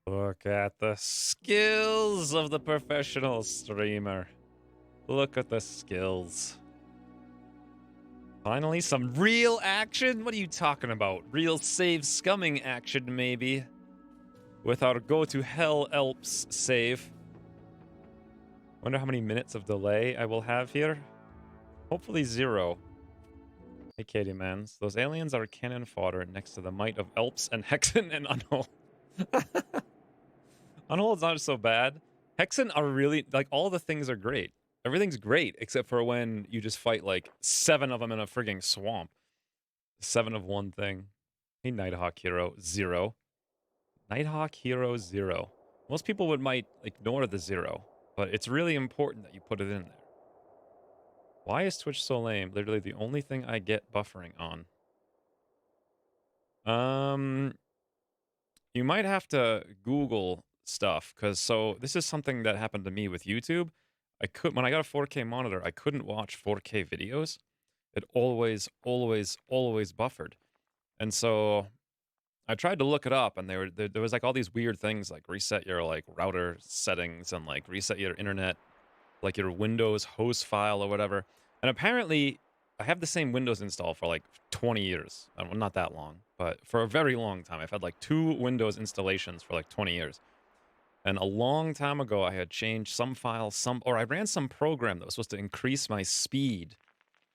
Look at the skills of the professional streamer. Look at the skills. Finally, some real action? What are you talking about? Real save scumming action, maybe. With our go to hell Alps save. Wonder how many minutes of delay I will have here. Hopefully 0. Hey, Katie Mans. Those aliens are cannon fodder next to the might of Alps and Hexen and Unhold. Unhold's not so bad. Hexen are really, like, all the things are great. Everything's great, except for when you just fight, like, 7 of them in a frigging swamp. 7 of one thing. Hey, Nighthawk Hero, 0. Nighthawk Hero, 0. Most people might ignore the 0, but it's really important that you put it in there. Why is Twitch so lame? Literally the only thing I get buffering on. You might have to Google stuff, because so this is something that happened to me with YouTube. When I got a 4K monitor, I couldn't watch 4K videos. It always buffered. And so I tried to look it up, and there was like all these weird things, like reset your like router settings and like reset your internet, like your Windows host file or whatever. And apparently I have the same Windows install for like 20 years. Not that long, but for a very long time. I've had like 2 Windows installations for like 20 years. And a long time ago, I had changed some file, or I ran some program that was supposed to increase my speed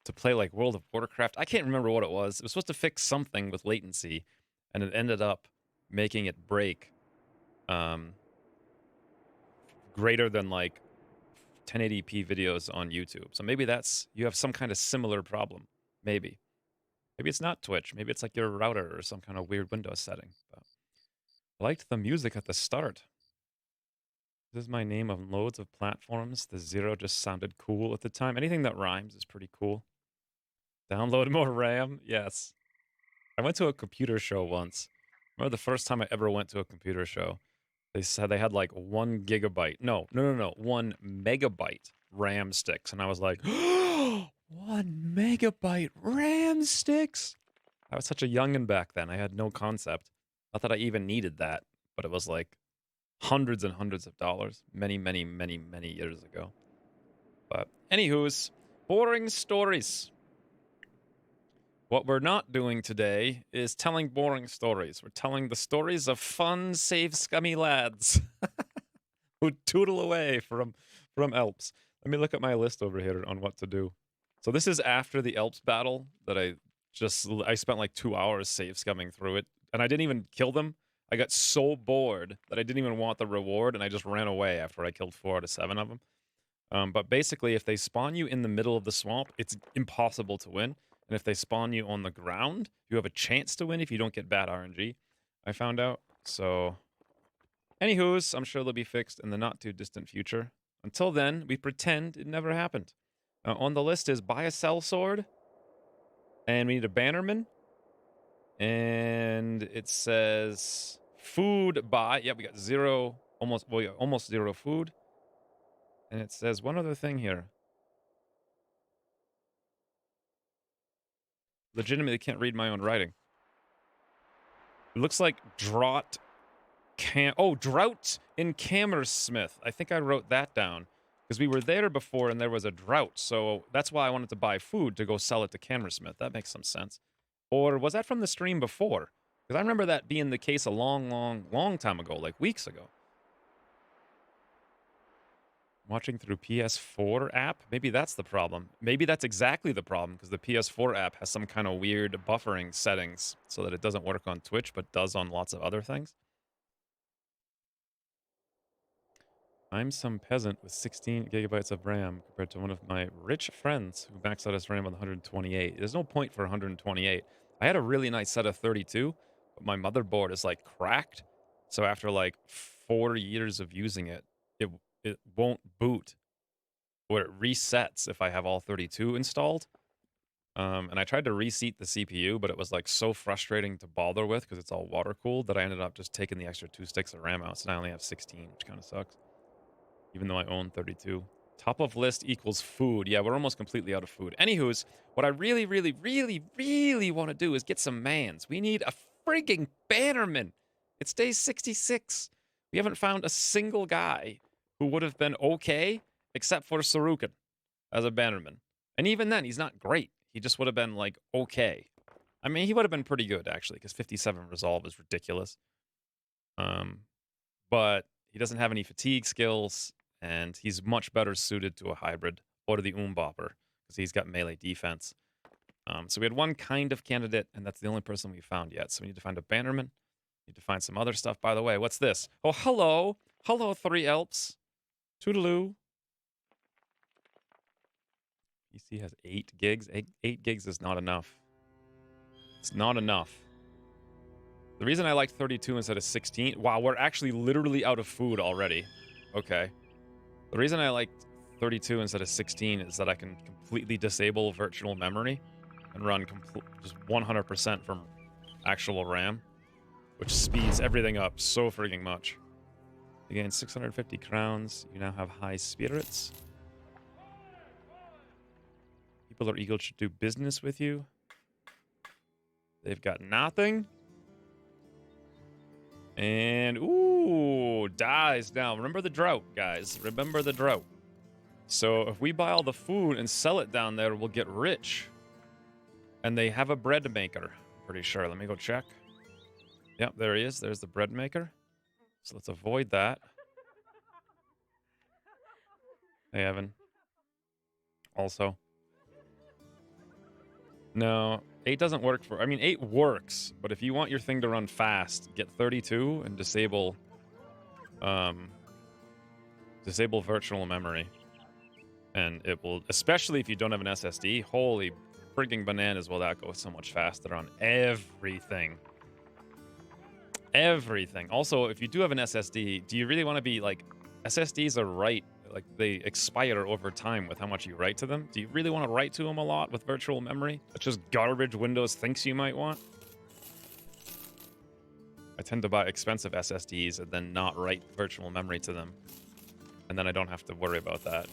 to play like World of Warcraft. I can't remember what it was. It was supposed to fix something with latency, and it ended up making it break greater than like 1080p videos on YouTube. So maybe you have some kind of similar problem. Maybe it's not Twitch. Maybe it's like your router or some kind of weird Windows setting. But I liked the music at the start. This is my name on loads of platforms. The 0 just sounded cool at the time. Anything that rhymes is pretty cool. Download more RAM? Yes. I went to a computer show once. Remember the first time I ever went to a computer show? They said they had like 1 gigabyte. No. 1 megabyte RAM sticks. And I was like, 1 megabyte RAM sticks? I was such a youngin' back then. I had no concept. Not that I even needed that, but it was like hundreds and hundreds of dollars many years ago. But anywho's, boring stories. What we're not doing today is telling boring stories. We're telling the stories of fun, save scummy lads who tootle away from Alps. Let me look at my list over here on what to do. So this is after the Alps battle that I spent like 2 hours save scumming through it, and I didn't even kill them. I got so bored that I didn't even want the reward, and I just ran away after I killed 4 out of 7 of them. But basically, if they spawn you in the middle of the swamp, it's impossible to win. And if they spawn you on the ground, you have a chance to win if you don't get bad RNG, I found out. So, anywho's, I'm sure they'll be fixed in the not-too-distant future. Until then, we pretend it never happened. On the list is buy a sellsword, and we need a bannerman. And it says food buy. Yep, we got 0, almost 0 food. And it says one other thing here. Legitimately can't read my own writing. It looks like drought in Hammersmith. I think I wrote that down because we were there before and there was a drought. So that's why I wanted to buy food to go sell it to Hammersmith. That makes some sense. Or was that from the stream before? Because I remember that being the case a long time ago, like weeks ago. Watching through PS4 app? Maybe that's the problem. Maybe that's exactly the problem, because the PS4 app has some kind of weird buffering settings so that it doesn't work on Twitch, but does on lots of other things. I'm some peasant with 16 gigabytes of RAM compared to one of my rich friends who maxed out his RAM with 128. There's no point for 128. I had a really nice set of 32, but my motherboard is like cracked. So after like 4 years of using it, it won't boot, or it resets if I have all 32 installed. And I tried to reseat the CPU, but it was like so frustrating to bother with because it's all water cooled that I ended up just taking the extra 2 sticks of RAM out. So now I only have 16, which kind of sucks, even though I own 32. Top of list equals food. Yeah, we're almost completely out of food. Anywho's, what I really want to do is get some mans. We need a frigging bannerman. It's day 66. We haven't found a single guy who would have been okay, except for Sarukin as a bannerman. And even then, he's not great. He just would have been, like, okay. I mean, he would have been pretty good, actually, because 57 resolve is ridiculous. But he doesn't have any fatigue skills, and he's much better suited to a hybrid or to the Bopper, because he's got melee defense. So we had one kind of candidate, and that's the only person we found yet. So we need to find a bannerman. Need to find some other stuff. By the way, what's this? Oh, hello. Hello, 3 Elps. Toodaloo. PC has 8 gigs. 8 gigs is not enough. It's not enough. The reason I like 32 instead of 16... Wow, we're actually literally out of food already. Okay. The reason I like 32 instead of 16 is that I can completely disable virtual memory and run just 100% from actual RAM, which speeds everything up so frigging much. You gain 650 crowns. You now have high spirits. People are eager to do business with you. They've got nothing. And, ooh, dies now. Remember the drought, guys. Remember the drought. So if we buy all the food and sell it down there, we'll get rich. And they have a bread maker. I'm pretty sure. Let me go check. Yep, there he is. There's the bread maker. So let's avoid that. Hey, Evan. Also. No, 8 doesn't work for... I mean, 8 works, but if you want your thing to run fast, get 32 and disable... disable virtual memory. And it will... Especially if you don't have an SSD. Holy frigging bananas will that go so much faster on everything. Everything. Also, if you do have an SSD, do you really want to be, like... SSDs are right... Like, they expire over time with how much you write to them. Do you really want to write to them a lot with virtual memory? That's just garbage Windows thinks you might want. I tend to buy expensive SSDs and then not write virtual memory to them. And then I don't have to worry about that.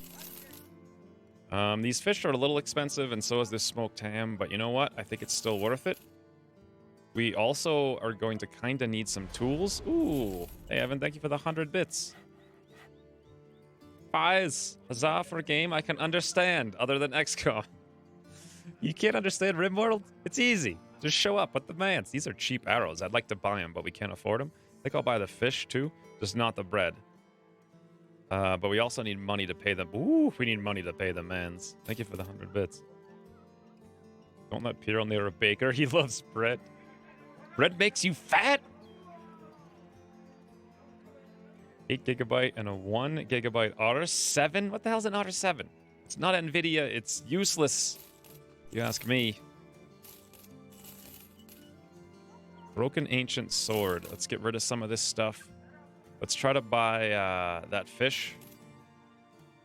These fish are a little expensive, and so is this smoked ham. But you know what? I think it's still worth it. We also are going to kind of need some tools. Ooh. Hey, Evan, thank you for the 100 bits. Guys, huzzah for a game I can understand other than XCOM. You can't understand RimWorld? It's easy. Just show up with the mans. These are cheap arrows. I'd like to buy them, but we can't afford them. I think I'll buy the fish too, just not the bread. But we also need money to pay them. Ooh, we need money to pay the mans. Thank you for the 100 bits. Don't let Piero near a baker. He loves bread. Bread makes you fat? 8 GB and a 1 GB R7? What the hell's an R7? It's not NVIDIA. It's useless. You ask me. Broken ancient sword. Let's get rid of some of this stuff. Let's try to buy that fish.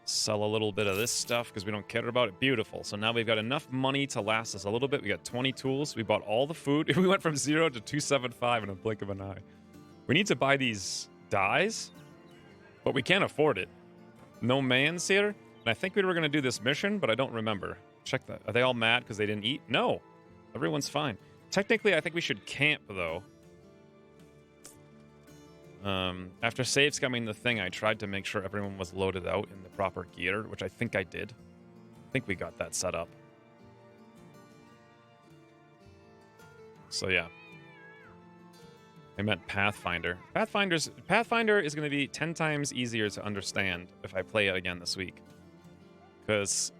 Sell a little bit of this stuff because we don't care about it. Beautiful. So now we've got enough money to last us a little bit. We got 20 tools. We bought all the food. We went from 0 to 275 in a blink of an eye. We need to buy these dyes. But we can't afford it. No mans here. And I think we were going to do this mission, but I don't remember. Check that. Are they all mad because they didn't eat? No. Everyone's fine. Technically, I think we should camp, though. After save scumming the thing, I tried to make sure everyone was loaded out in the proper gear, which I think I did. I think we got that set up. So, yeah. I meant Pathfinder. Pathfinder is going to be 10 times easier to understand if I play it again this week. Because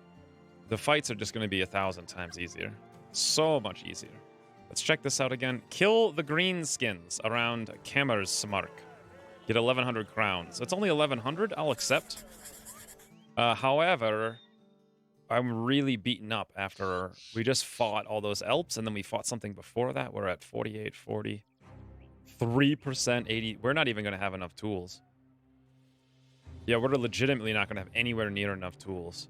the fights are just going to be 1,000 times easier. So much easier. Let's check this out again. Kill the greenskins around Kammersmark. Get 1,100 crowns. It's only 1,100. I'll accept. However, I'm really beaten up after we just fought all those Elps, and then we fought something before that. We're at 48, 40. 3%, 80. We're not even going to have enough tools. Yeah, we're legitimately not going to have anywhere near enough tools.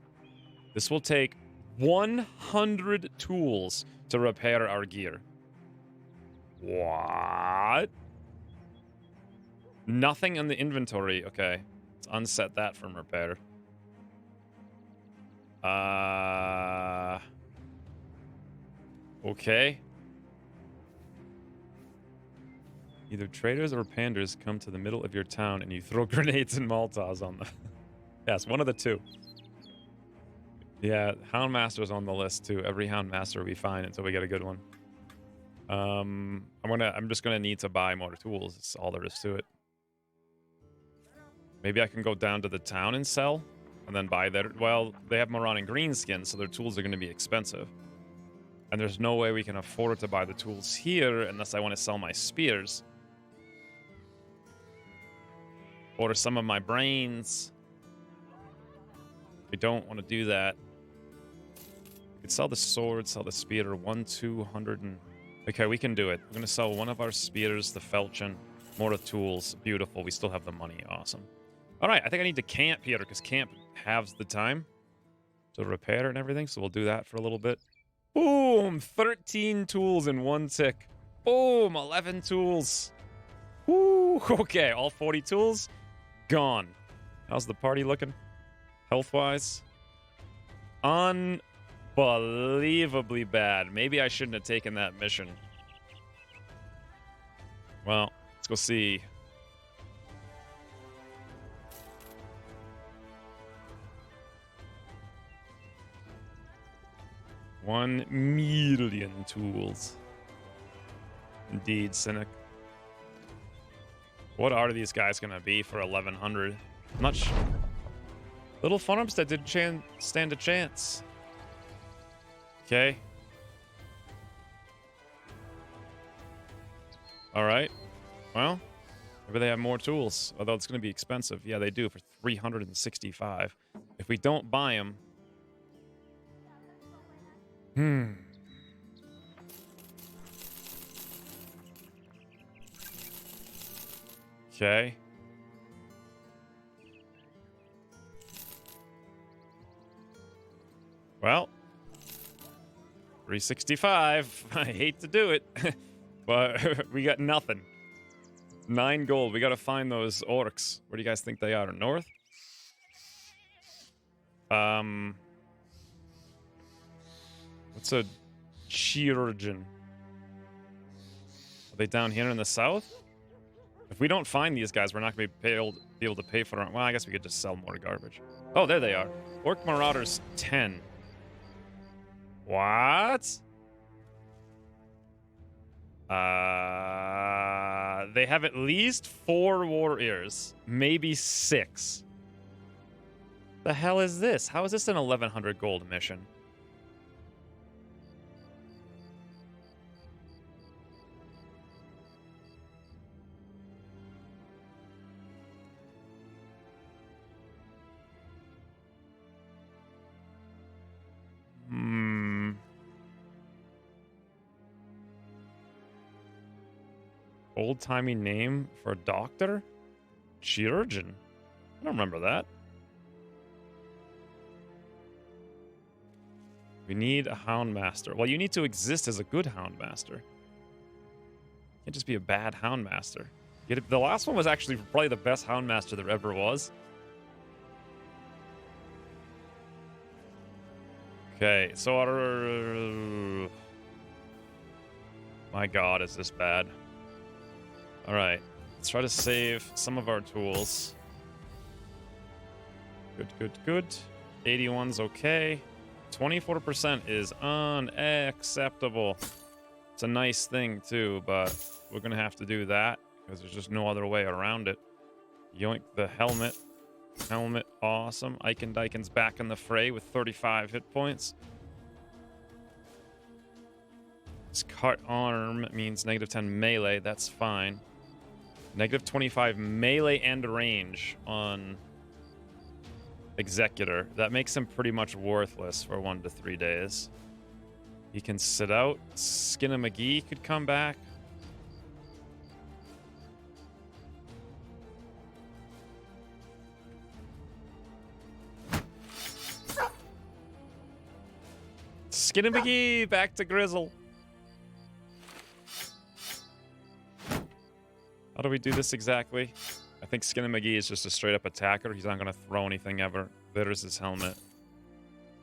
This will take 100 tools to repair our gear. What? Nothing in the inventory. Okay. Let's unset that from repair. Okay. Either traders or pandas come to the middle of your town and you throw grenades and Molotovs on them. Yes, one of the two. Yeah, Houndmaster's on the list too. Every Houndmaster we find until we get a good one. I'm just gonna need to buy more tools. That's all there is to it. Maybe I can go down to the town and sell, and then buy their. Well, they have Moran green skin, so their tools are gonna be expensive. And there's no way we can afford to buy the tools here unless I want to sell my spears. Or some of my brains. We don't want to do that. We could sell the sword, sell the spear, 200 and... Okay, we can do it. We're going to sell one of our spears, the falchion, more of tools. Beautiful. We still have the money. Awesome. All right, I think I need to camp here because camp halves the time to repair and everything, so we'll do that for a little bit. Boom! 13 tools in one tick. Boom! 11 tools. Woo! Okay, all 40 tools gone. How's the party looking? Health-wise? Unbelievably bad. Maybe I shouldn't have taken that mission. Well, let's go see. $1 million tools. Indeed, Cynic. What are these guys gonna be for 1100? Much. Little Farmstead didn't stand a chance. Okay. All right. Well, maybe they have more tools, although it's going to be expensive. Yeah, they do for 365. If we don't buy them... Okay. Well, 365. I hate to do it, but we got nothing. 9 gold. We got to find those orcs. Where do you guys think they are? North? What's a chirurgeon? Are they down here in the south? If we don't find these guys, we're not going to be able to pay for them. Well, I guess we could just sell more garbage. Oh, there they are. Orc Marauders 10. What? They have at least 4 warriors. Maybe 6. The hell is this? How is this an 1100 gold mission? Old-timey name for a doctor? Chirurgeon? I don't remember that. We need a Houndmaster. Well, you need to exist as a good Houndmaster. You can't just be a bad Houndmaster. The last one was actually probably the best Houndmaster there ever was. Okay, so our... My god, is this bad. Alright, let's try to save some of our tools. Good, good, good. 81's okay. 24% is unacceptable. It's a nice thing, too, but we're going to have to do that because there's just no other way around it. Yoink the helmet. Helmet, awesome. Eichen Dyken's back in the fray with 35 hit points. This cut arm means negative 10 melee. That's fine. Negative 25 melee and range on Executor. That makes him pretty much worthless for 1 to 3 days. He can sit out. Skinner McGee could come back. Skinner McGee back to Grizzle. How do we do this exactly? I think Skinner McGee is just a straight-up attacker. He's not going to throw anything ever. There's his helmet.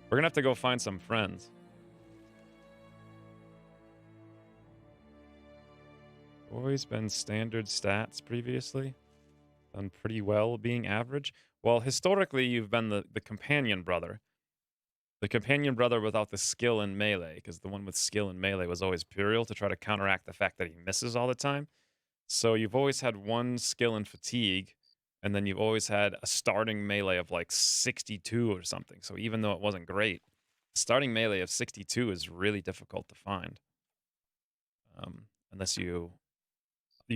We're going to have to go find some friends. Always been standard stats previously. Done pretty well being average. Well, historically, you've been the companion brother. The companion brother without the skill in melee, because the one with skill in melee was always Puriel to try to counteract the fact that he misses all the time. So you've always had one skill in fatigue, and then you've always had a starting melee of like 62 or something. So even though it wasn't great, starting melee of 62 is really difficult to find. Unless you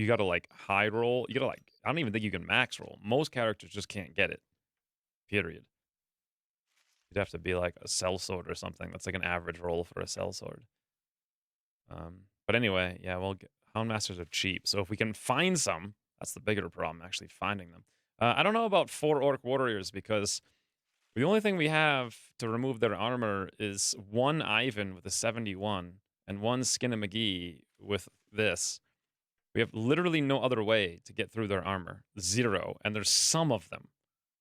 gotta like high roll. You gotta like I don't even think you can max roll. Most characters just can't get it. Period. You'd have to be like a sellsword or something. That's like an average roll for a sellsword. But anyway, yeah, well, Houndmasters are cheap. So if we can find some, that's the bigger problem, actually finding them. I don't know about 4 Orc Warriors because the only thing we have to remove their armor is one Ivan with a 71 and one Skinny with this. We have literally no other way to get through their armor. 0. And there's some of them.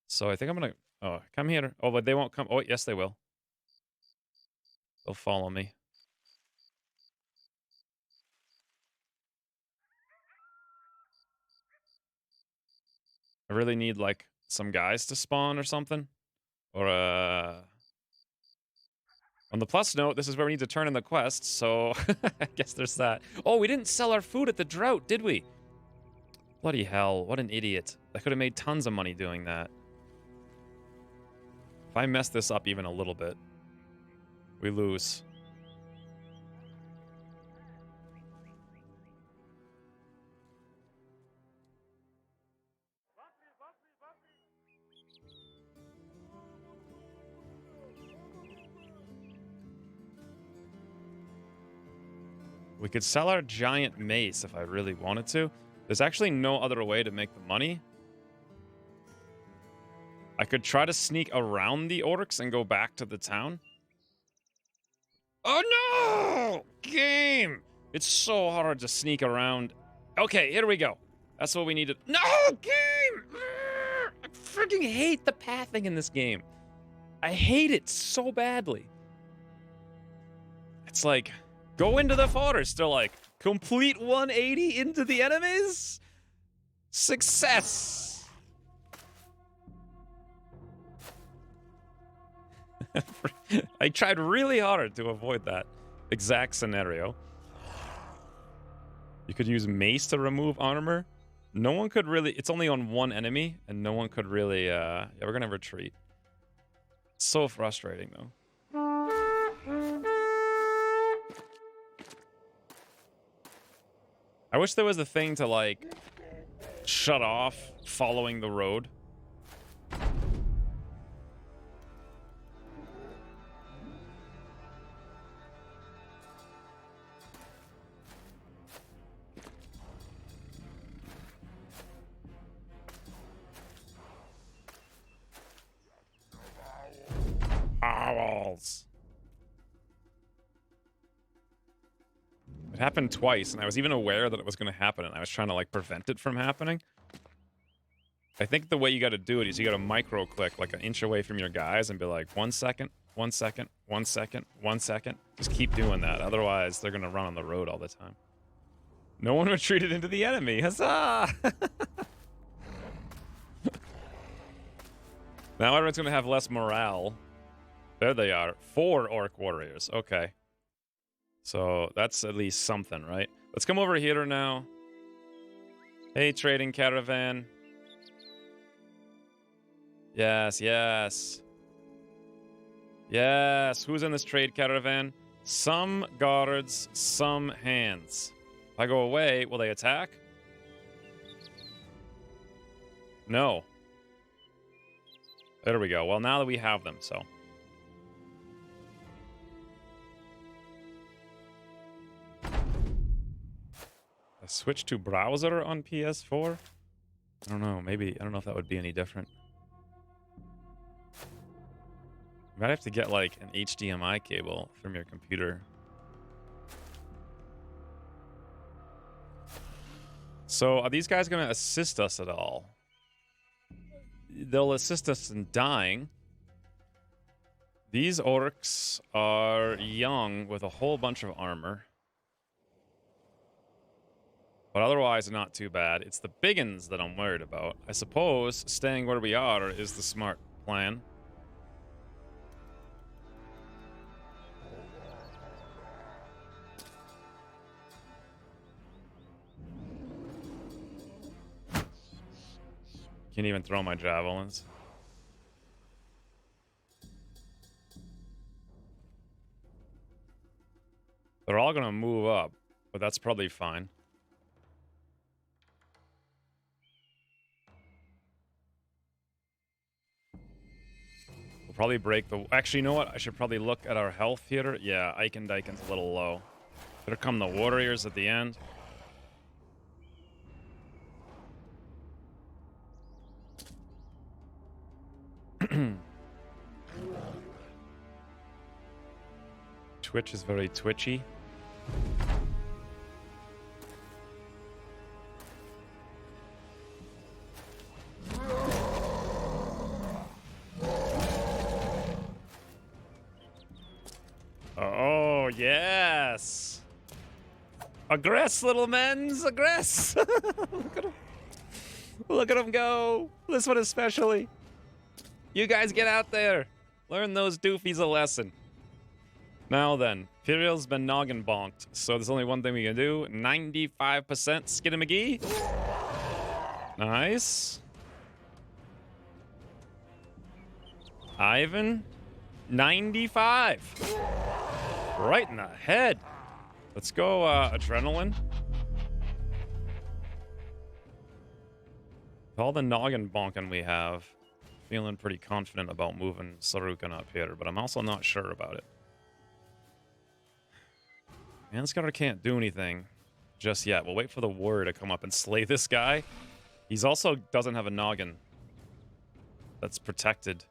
So I think I'm going to... Oh, come here. Oh, but they won't come. Oh, yes, they will. They'll follow me. I really need, like, some guys to spawn or something. Or, on the plus note, this is where we need to turn in the quest, so I guess there's that. Oh, we didn't sell our food at the drought, did we? Bloody hell, what an idiot. I could have made tons of money doing that. If I mess this up even a little bit, we lose. We could sell our giant mace if I really wanted to. There's actually no other way to make the money. I could try to sneak around the orcs and go back to the town. Oh no! Game! It's so hard to sneak around. Okay, here we go. That's what we needed. No! Game! I freaking hate the pathing in this game. I hate it so badly. It's like, go into the forest. They're like, complete 180 into the enemies? Success! I tried really hard to avoid that exact scenario. You could use mace to remove armor. No one could really... It's only on one enemy, and no one could really... Yeah, we're gonna retreat. So frustrating, though. I wish there was a thing to, like, shut off following the road. Owls. It happened twice, and I was even aware that it was going to happen, and I was trying to, like, prevent it from happening. I think the way you got to do it is you got to micro-click, like, an inch away from your guys and be like, 1 second, 1 second, 1 second, 1 second. Just keep doing that. Otherwise, they're going to run on the road all the time. No one retreated into the enemy. Huzzah! Now everyone's going to have less morale. There they are. 4 Orc Warriors. Okay. So that's at least something, right? Let's come over here now. Hey, trading caravan. Yes, yes. Yes, who's in this trade caravan? Some guards, some hands. If I go away, will they attack? No. There we go. Well, now that we have them, so... I switch to browser on PS4? I don't know. Maybe... I don't know if that would be any different. You might have to get, like, an HDMI cable from your computer. So, are these guys going to assist us at all? They'll assist us in dying. These orcs are young with a whole bunch of armor. But otherwise, not too bad. It's the biggins that I'm worried about. I suppose staying where we are is the smart plan. Can't even throw my javelins. They're all going to move up, but that's probably fine. We'll probably break the... Actually, you know what? I should probably look at our health here. Yeah, Eichen Dyken's a little low. Here come the warriors at the end. Twitch is very twitchy. Oh, yes! Aggress, little mens! Aggress! Look at him. Look at him go! This one especially. You guys get out there. Learn those doofies a lesson. Now then, Imperial's been noggin bonked, so there's only one thing we can do. 95% Skidamagee. Nice. Ivan, 95. Right in the head. Let's go adrenaline. With all the noggin bonking we have, feeling pretty confident about moving Sarukhan up here, but I'm also not sure about it. Anscar can't do anything just yet. We'll wait for the warrior to come up and slay this guy. He's also doesn't have a noggin that's protected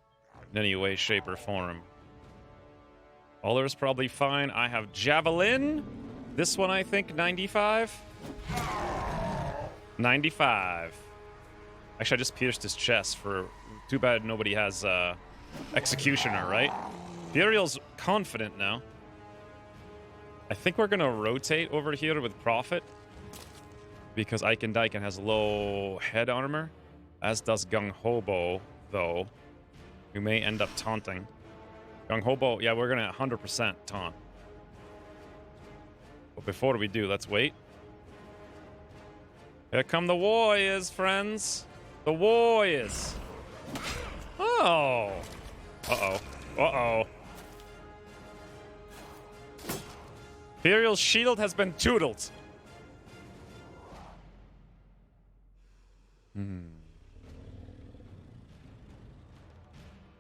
in any way, shape, or form. Other's probably fine. I have javelin. This one, I think, 95. 95. Actually, I just pierced his chest for... Too bad nobody has executioner, right? Burial's confident now. I think we're gonna rotate over here with Prophet because Eichen Dyken has low head armor, as does Gung Hobo, though. We may end up taunting. Gung Hobo, yeah, we're gonna 100% taunt. But before we do, let's wait. Here come the warriors, friends. The warriors. Oh. Uh-oh. Uh-oh. Imperial shield has been toodled.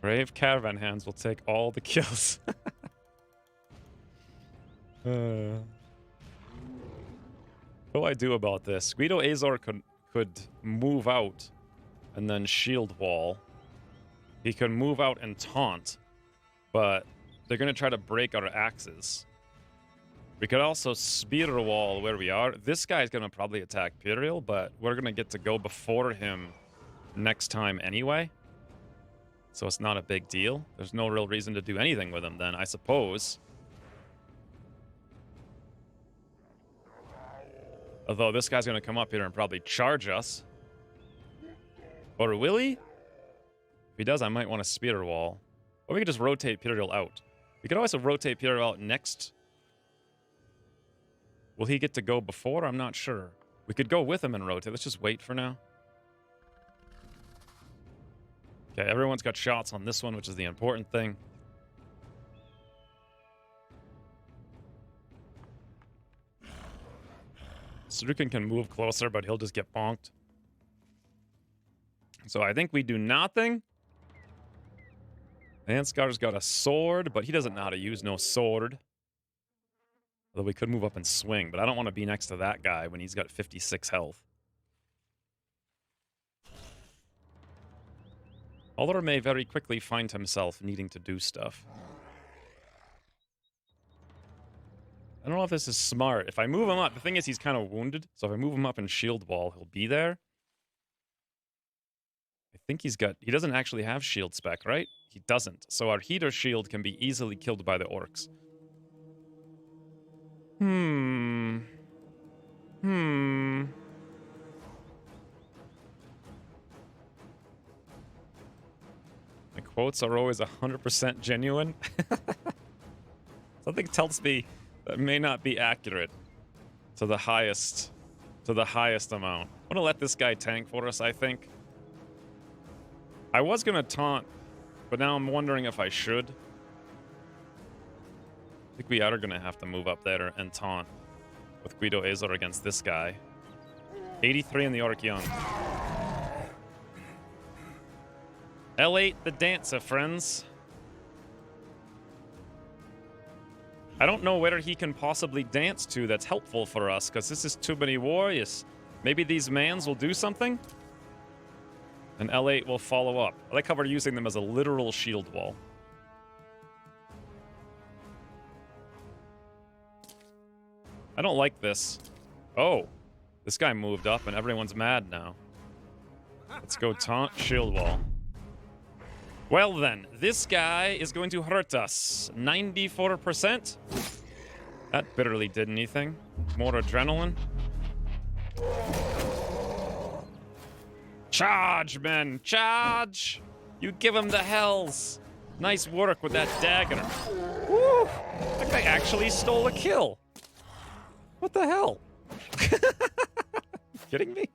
Brave caravan hands will take all the kills. What do I do about this? Guido Azor could move out and then shield wall. He can move out and taunt, but they're going to try to break our axes. We could also spear wall where we are. This guy's going to probably attack Imperial, but we're going to get to go before him next time anyway. So it's not a big deal. There's no real reason to do anything with him then, I suppose. Although this guy's going to come up here and probably charge us. Or will he? If he does, I might want to spear wall. Or we could just rotate Imperial out. We could also rotate Imperial out next. Will he get to go before? I'm not sure. We could go with him and rotate. Let's just wait for now. Okay, everyone's got shots on this one, which is the important thing. Sarukhan can move closer, but he'll just get bonked. So I think we do nothing. Anscar's got a sword, but he doesn't know how to use no sword. Although we could move up and swing, but I don't want to be next to that guy when he's got 56 health. Alder may very quickly find himself needing to do stuff. I don't know if this is smart. If I move him up, the thing is he's kind of wounded, so if I move him up and shield wall, he'll be there. I think he doesn't actually have shield spec, right? He doesn't. So our heater shield can be easily killed by the orcs. Hmm. My quotes are always 100% genuine. Something tells me that may not be accurate to the highest amount. I'm gonna let this guy tank for us, I think. I was gonna taunt, but now I'm wondering if I should. I think we are gonna have to move up there and taunt with Guido Azor against this guy. 83 in the Orc Young. L8 the dancer, friends. I don't know where he can possibly dance to that's helpful for us, because this is too many warriors. Maybe these mans will do something? And L8 will follow up. I like how we're using them as a literal shield wall. I don't like this. Oh, this guy moved up and everyone's mad now. Let's go taunt shield wall. Well then, this guy is going to hurt us. 94%. That barely did anything. More adrenaline. Charge, men! Charge! You give him the hells. Nice work with that dagger. Woo! That guy actually stole a kill. What the hell? Kidding me?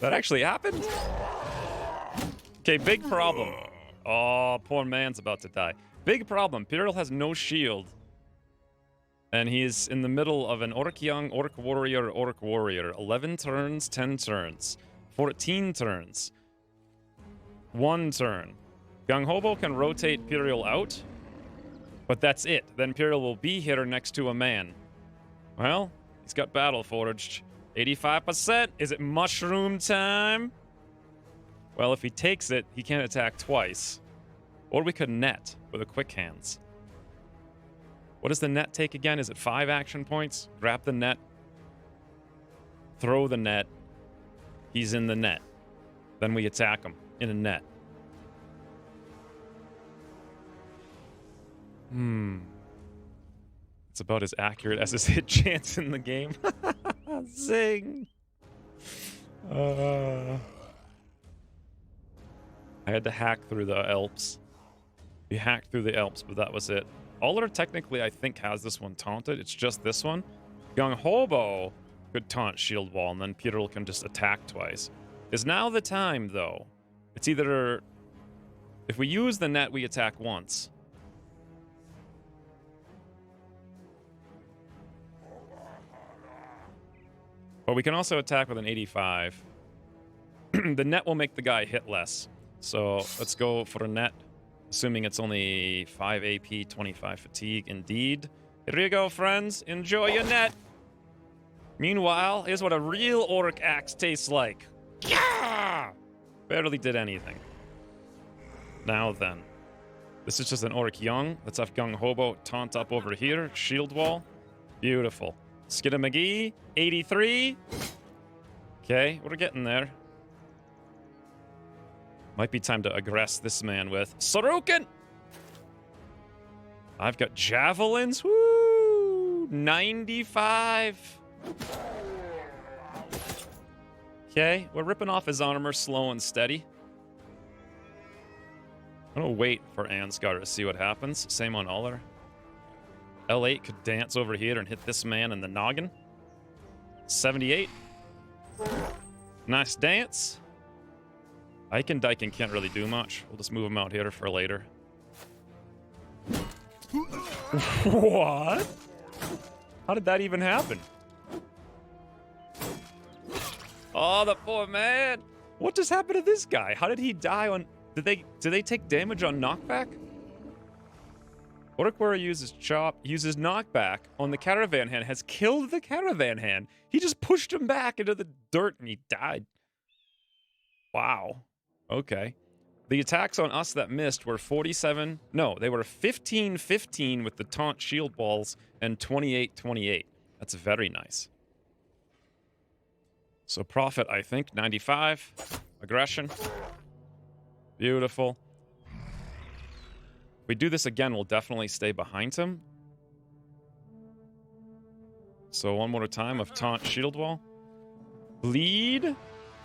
That actually happened? Okay, big problem. Oh, poor man's about to die. Big problem. Imperial has no shield. And he's in the middle of an Orc Young, Orc Warrior, Orc Warrior. 11 turns, 10 turns. 14 turns. 1 turn. Gung Hobo can rotate Imperial out. But that's it. Then Imperial will be here next to a man. Well, he's got Battle Forged. 85%. Is it mushroom time? Well, if he takes it, he can't attack twice. Or we could net with a quick hands. What does the net take again? Is it 5 action points? Grab the net. Throw the net. He's in the net. Then we attack him in a net. It's about as accurate as his hit chance in the game. Zing! I had to hack through the Alps. We hacked through the Alps, but that was it. Aller technically, I think, has this one taunted. It's just this one. Gung Hobo could taunt Shield Wall, and then Peter can just attack twice. Is now the time, though. It's either... If we use the net, we attack once. But we can also attack with an 85. The net will make the guy hit less. So let's go for a net. Assuming it's only 5 AP, 25 fatigue. Indeed. Here you go, friends. Enjoy your net. Meanwhile, here's what a real Orc axe tastes like. Yeah! Barely did anything. Now then. This is just an Orc Young. Let's have Gung Hobo taunt up over here. Shield wall. Beautiful. Skidda McGee, 83. Okay, we're getting there. Might be time to aggress this man with Sorokin! I've got javelins. Woo! 95. Okay, we're ripping off his armor slow and steady. I'm gonna wait for Ansgar to see what happens. Same on Aller. L8 could dance over here and hit this man in the noggin. 78. Nice dance. Ike and Dyken can't really do much. We'll just move him out here for later. What? How did that even happen? Oh, the poor man. What just happened to this guy? How did he die on... Did they take damage on knockback? Orc Warrior uses Chop, uses knockback on the Caravan Hand, has killed the Caravan Hand. He just pushed him back into the dirt and he died. Wow. Okay. The attacks on us that missed were 47... No, they were 15-15 with the taunt shield balls and 28-28. That's very nice. So profit, I think, 95. Aggression. Beautiful. If we do this again, we'll definitely stay behind him. So one more time of taunt shield wall. Bleed?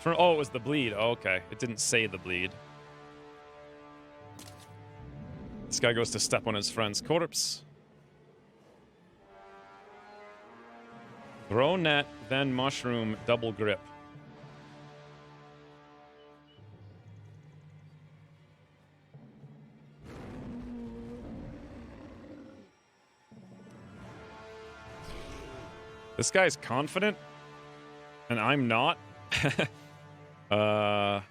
Oh, it was the bleed. Oh, okay. It didn't say the bleed. This guy goes to step on his friend's corpse. Throw net, then mushroom, double grip. This guy's confident, and I'm not. Ullr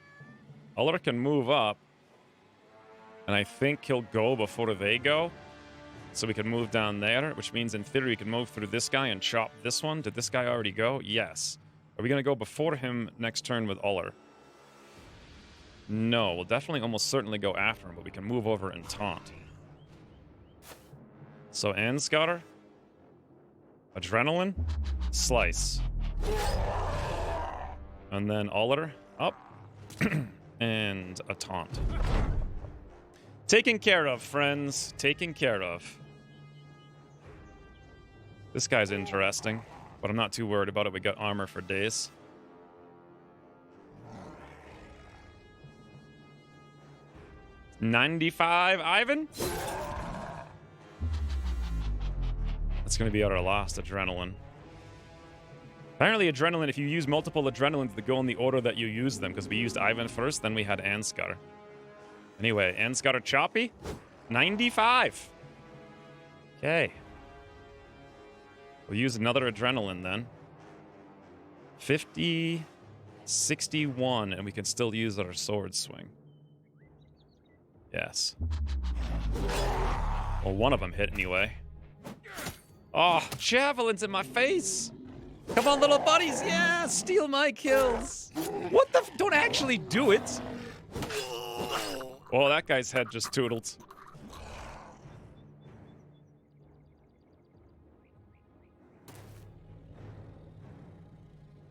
can move up, and I think he'll go before they go. So we can move down there, which means in theory we can move through this guy and chop this one. Did this guy already go? Yes. Are we going to go before him next turn with Ullr? No, we'll definitely almost certainly go after him, but we can move over and taunt. So Ansgar, Adrenaline, Slice. And then Ullr up, and a taunt. Taken care of, friends. Taken care of. This guy's interesting, but I'm not too worried about it. We got armor for days. $95, Ivan? That's going to be our last Adrenaline. Apparently Adrenaline, if you use multiple Adrenalines, they go in the order that you use them, because we used Ivan first, then we had Ansgar. Anyway, Ansgar choppy? 95. Okay. We'll use another Adrenaline then. 50, 61, and we can still use our sword swing. Yes. Well, one of them hit anyway. Oh, javelins in my face! Come on, little buddies! Yeah, steal my kills! What the don't actually do it! Oh, that guy's head just tootled.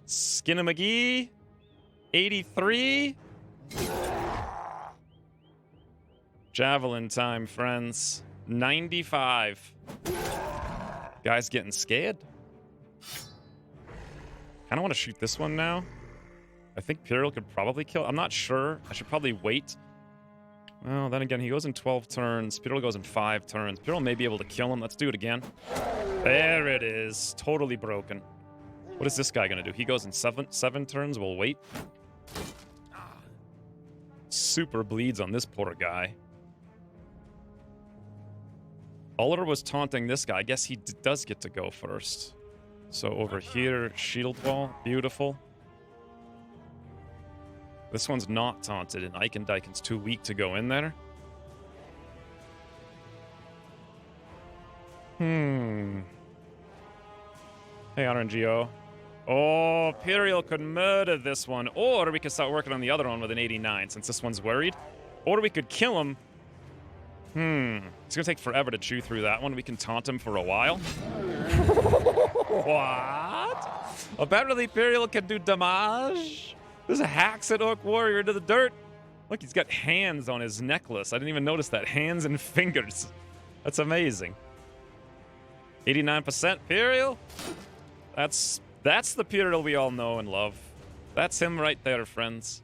Skinamagee, 83. Javelin time, friends. 95. Guy's getting scared. Kind of want to shoot this one now. I think Pyriel could probably kill. I'm not sure. I should probably wait. Well, then again, he goes in 12 turns. Pyriel goes in 5 turns. Pyriel may be able to kill him. Let's do it again. There it is. Totally broken. What is this guy going to do? He goes in 7 turns. We'll wait. Super bleeds on this poor guy. Ullr was taunting this guy. I guess he does get to go first. So over here, shield wall. Beautiful. This one's not taunted, and Eikendeiken's too weak to go in there. Hey, RNGO. Oh, Pyriel could murder this one. Or we could start working on the other one with an 89, since this one's worried. Or we could kill him. It's gonna take forever to chew through that one. We can taunt him for a while. What? Apparently Pyriel can do damage. There's a hacks at Orc Warrior to the dirt. Look, he's got hands on his necklace. I didn't even notice that. Hands and fingers. That's amazing. 89% Pyriel. That's the Pyriel we all know and love. That's him right there, friends.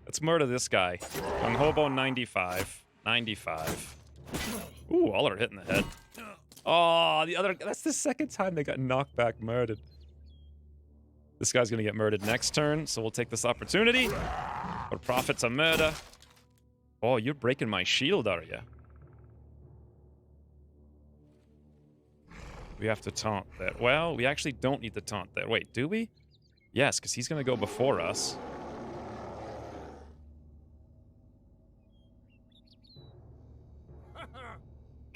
Let's murder this guy. Young Hobo 95. 95. Ooh, Ullr hitting the head. Oh, that's the second time they got knocked back murdered. This guy's gonna get murdered next turn, so we'll take this opportunity. For profit to murder. Oh, you're breaking my shield, are you? We have to taunt that. Well, we actually don't need to taunt that. Wait, do we? Yes, because he's gonna go before us.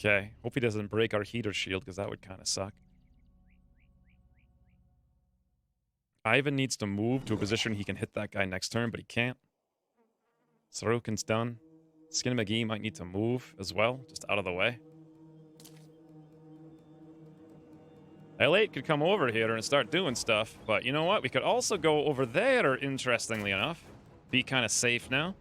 Okay, hope he doesn't break our heater shield, because that would kind of suck. Ivan needs to move to a position he can hit that guy next turn, but he can't. Sorokin's done. Skinamagee might need to move as well, just out of the way. L8 could come over here and start doing stuff, but you know what? We could also go over there, interestingly enough. Be kind of safe now.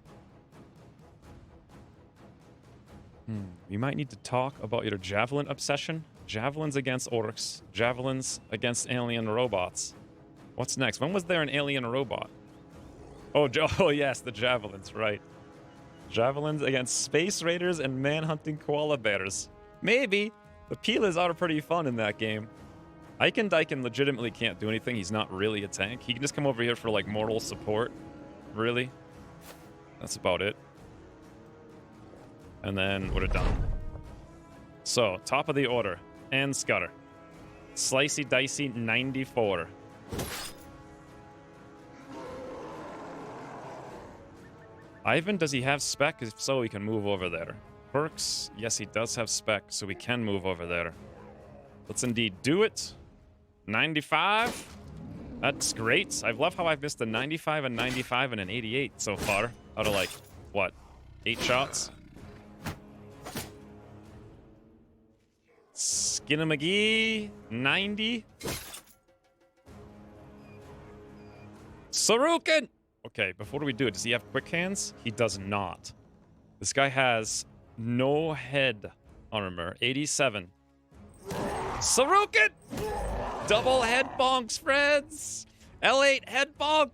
We might need to talk about your javelin obsession Javelins against orcs. Javelins against alien robots. What's next? When was there an alien robot? Oh, oh yes, the javelins, right. Javelins against space raiders and man-hunting koala bears. Maybe. The Pilas are pretty fun in that game. Eichen Dyken legitimately can't do anything. He's not really a tank. He can just come over here for, like, mortal support. Really. That's about it. And then we're done. So, top of the order. Anscutter. Slicey Dicey 94. Ivan, does he have spec? If so, he can move over there. Perks, yes, he does have spec, so we can move over there. Let's indeed do it. 95. That's great. I've loved how I've missed a 95, a 95, and an 88 so far. Out of, like, what, 8 shots? Skinner-McGee, 90. Sarukin! Okay, before we do it, does he have quick hands? He does not. This guy has no head armor. 87. Sarukin! Double head bonks, friends! L8 head bonk!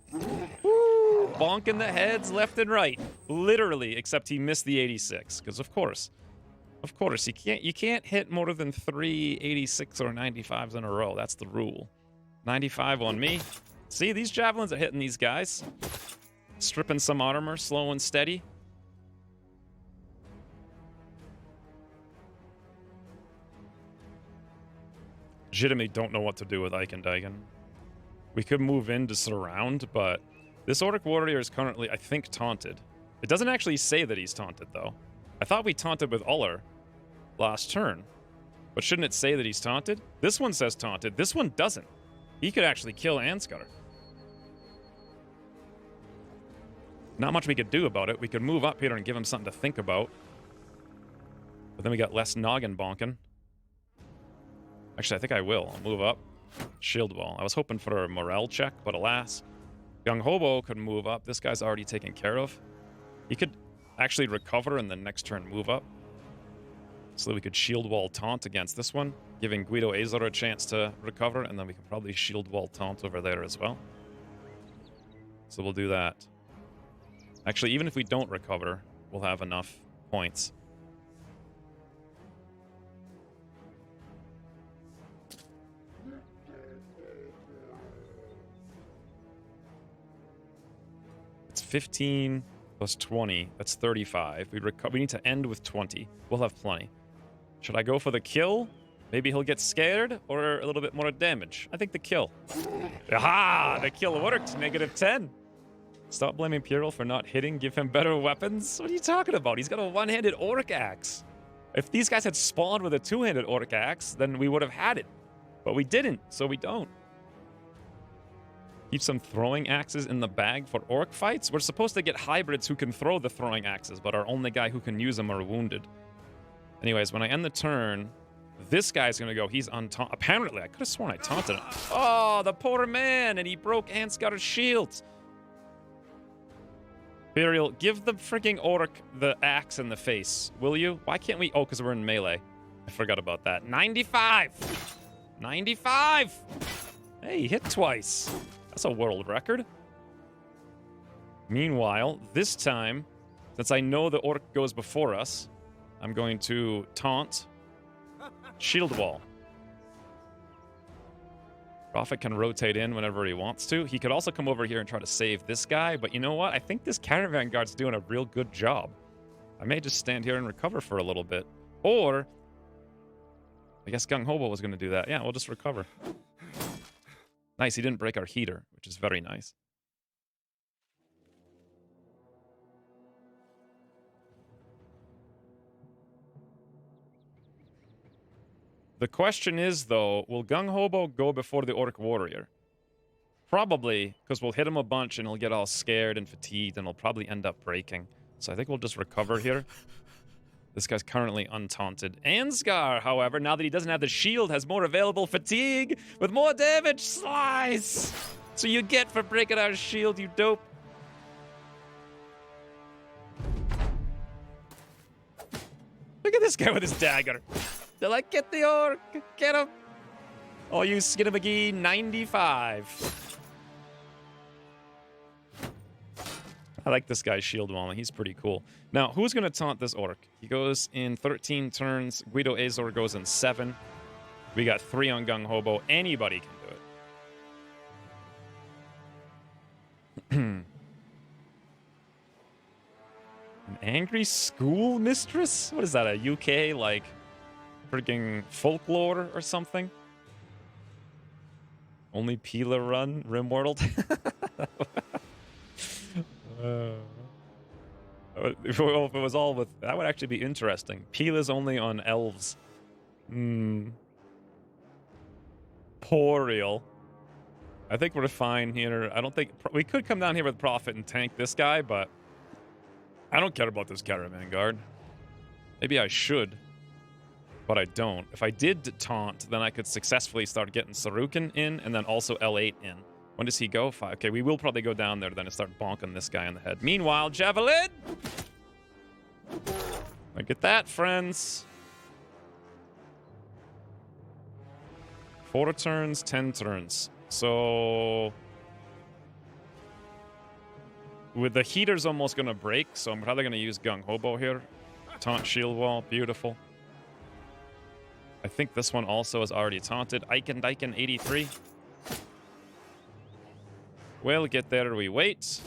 Woo! Bonking the heads left and right. Literally, except he missed the 86, because of course. Of course, you can't hit more than 3 86 or 95s in a row. That's the rule. 95 on me. See, these javelins are hitting these guys. Stripping some armor, slow and steady. Legitimately don't know what to do with Eichen Dyken. We could move in to surround, but this Orc Warrior is currently, I think, taunted. It doesn't actually say that he's taunted, though. I thought we taunted with Uller last turn. But shouldn't it say that he's taunted? This one says taunted. This one doesn't. He could actually kill Anscutter. Not much we could do about it. We could move up here and give him something to think about. But then we got less noggin bonking. Actually, I think I will. I'll move up. Shield wall. I was hoping for a morale check, but alas. Young Hobo could move up. This guy's already taken care of. He could actually recover and then next turn move up. So that we could shield wall taunt against this one, giving Guido Azor a chance to recover, and then we can probably shield wall taunt over there as well. So we'll do that. Actually, even if we don't recover, we'll have enough points. It's 15 plus 20. That's 35. We need to end with 20. We'll have plenty. Should I go for the kill? Maybe he'll get scared, or a little bit more damage. I think the kill. Aha! The kill worked. -10. Stop blaming Pyrrhal for not hitting. Give him better weapons. What are you talking about? He's got a one-handed orc axe. If these guys had spawned with a two-handed orc axe, then we would have had it. But we didn't, so we don't. Keep some throwing axes in the bag for orc fights? We're supposed to get hybrids who can throw the throwing axes, but our only guy who can use them are wounded. Anyways, when I end the turn, this guy's gonna go. He's untaunted. Apparently, I could have sworn I taunted him. Oh, the poor man, and he broke Anscutter's shield. Imperial, give the freaking orc the axe in the face, will you? Why can't we? Oh, because we're in melee. I forgot about that. 95! 95! Hey, he hit twice. That's a world record. Meanwhile, this time, since I know the orc goes before us, I'm going to taunt shield wall. Prophet can rotate in whenever he wants to. He could also come over here and try to save this guy, but you know what? I think this caravan guard's doing a real good job. I may just stand here and recover for a little bit. Or, I guess Gung Hobo was going to do that. Yeah, we'll just recover. Nice, he didn't break our heater, which is very nice. The question is, though, will Gung Hobo go before the Orc Warrior? Probably, because we'll hit him a bunch and he'll get all scared and fatigued and he'll probably end up breaking. So I think we'll just recover here. This guy's currently untaunted. Ansgar, however, now that he doesn't have the shield, has more available fatigue with more damage. Slice! So you get for breaking our shield, you dope. Look at this guy with his dagger. They're like, get the orc! Get him! Oh, you Skinny 95. I like this guy's shield walling. He's pretty cool. Now, who's going to taunt this orc? He goes in 13 turns. Guido Azor goes in 7. We got 3 on Gung Hobo. Anybody can do it. An angry school mistress? What is that, a UK, like, freaking folklore or something? Only Pila run, Rimworld? If it was all with... That would actually be interesting. Pila's only on elves. Poriel. I think we're fine here. I don't think... We could come down here with Prophet and tank this guy, but... I don't care about this Caravan Guard. Maybe I should, but I don't. If I did taunt, then I could successfully start getting Sarukin in, and then also L8 in. When does he go? 5. Okay, we will probably go down there then and start bonking this guy on the head. Meanwhile, Javelin! Look at that, friends. 4 turns, 10 turns. So... with the heater's almost going to break, so I'm probably going to use Gung Hobo here. Taunt Shield Wall, beautiful. I think this one also is already taunted. Eichen 83. We'll get there, we wait.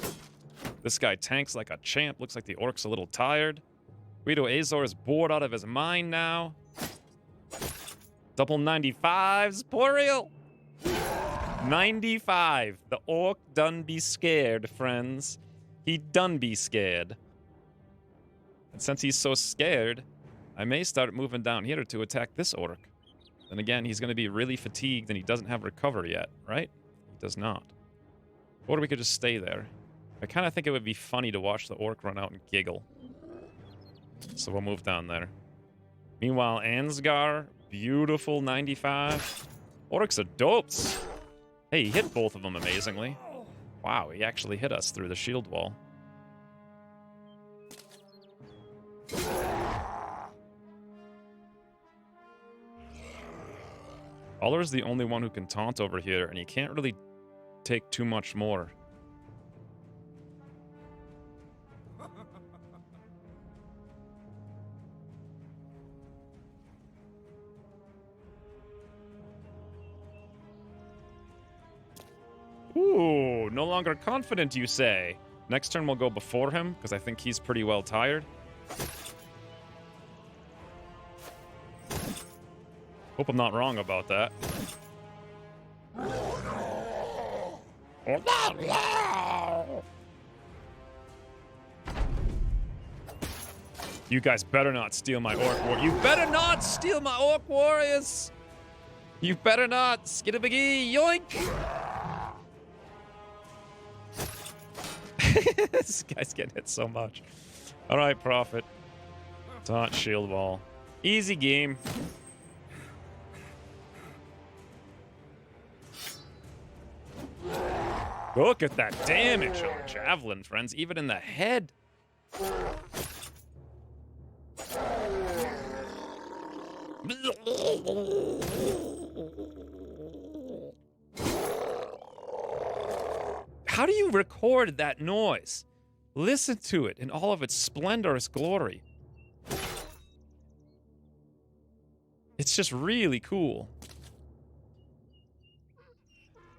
This guy tanks like a champ. Looks like the orc's a little tired. Guido Azor is bored out of his mind now. Double 95s, Poriel! 95. The orc done be scared, friends. He done be scared. And since he's so scared, I may start moving down here to attack this orc. Then again, he's going to be really fatigued and he doesn't have recover yet, right? He does not. Or we could just stay there. I kind of think it would be funny to watch the orc run out and giggle. So we'll move down there. Meanwhile, Ansgar, beautiful 95. Orcs are dopes. Hey, he hit both of them amazingly. Wow, he actually hit us through the shield wall. Aller's the only one who can taunt over here, and he can't really take too much more. Ooh, no longer confident, you say. Next turn we'll go before him, because I think he's pretty well tired. Hope I'm not wrong about that. You guys better not steal my orc war. You better not steal my orc warriors! You better not! Skidabagee, yoink! This guy's getting hit so much. Alright, Prophet. Taunt shield wall. Easy game. Look at that damage on Javelin, friends. Even in the head. How do you record that noise? Listen to it in all of its splendorous glory. It's just really cool.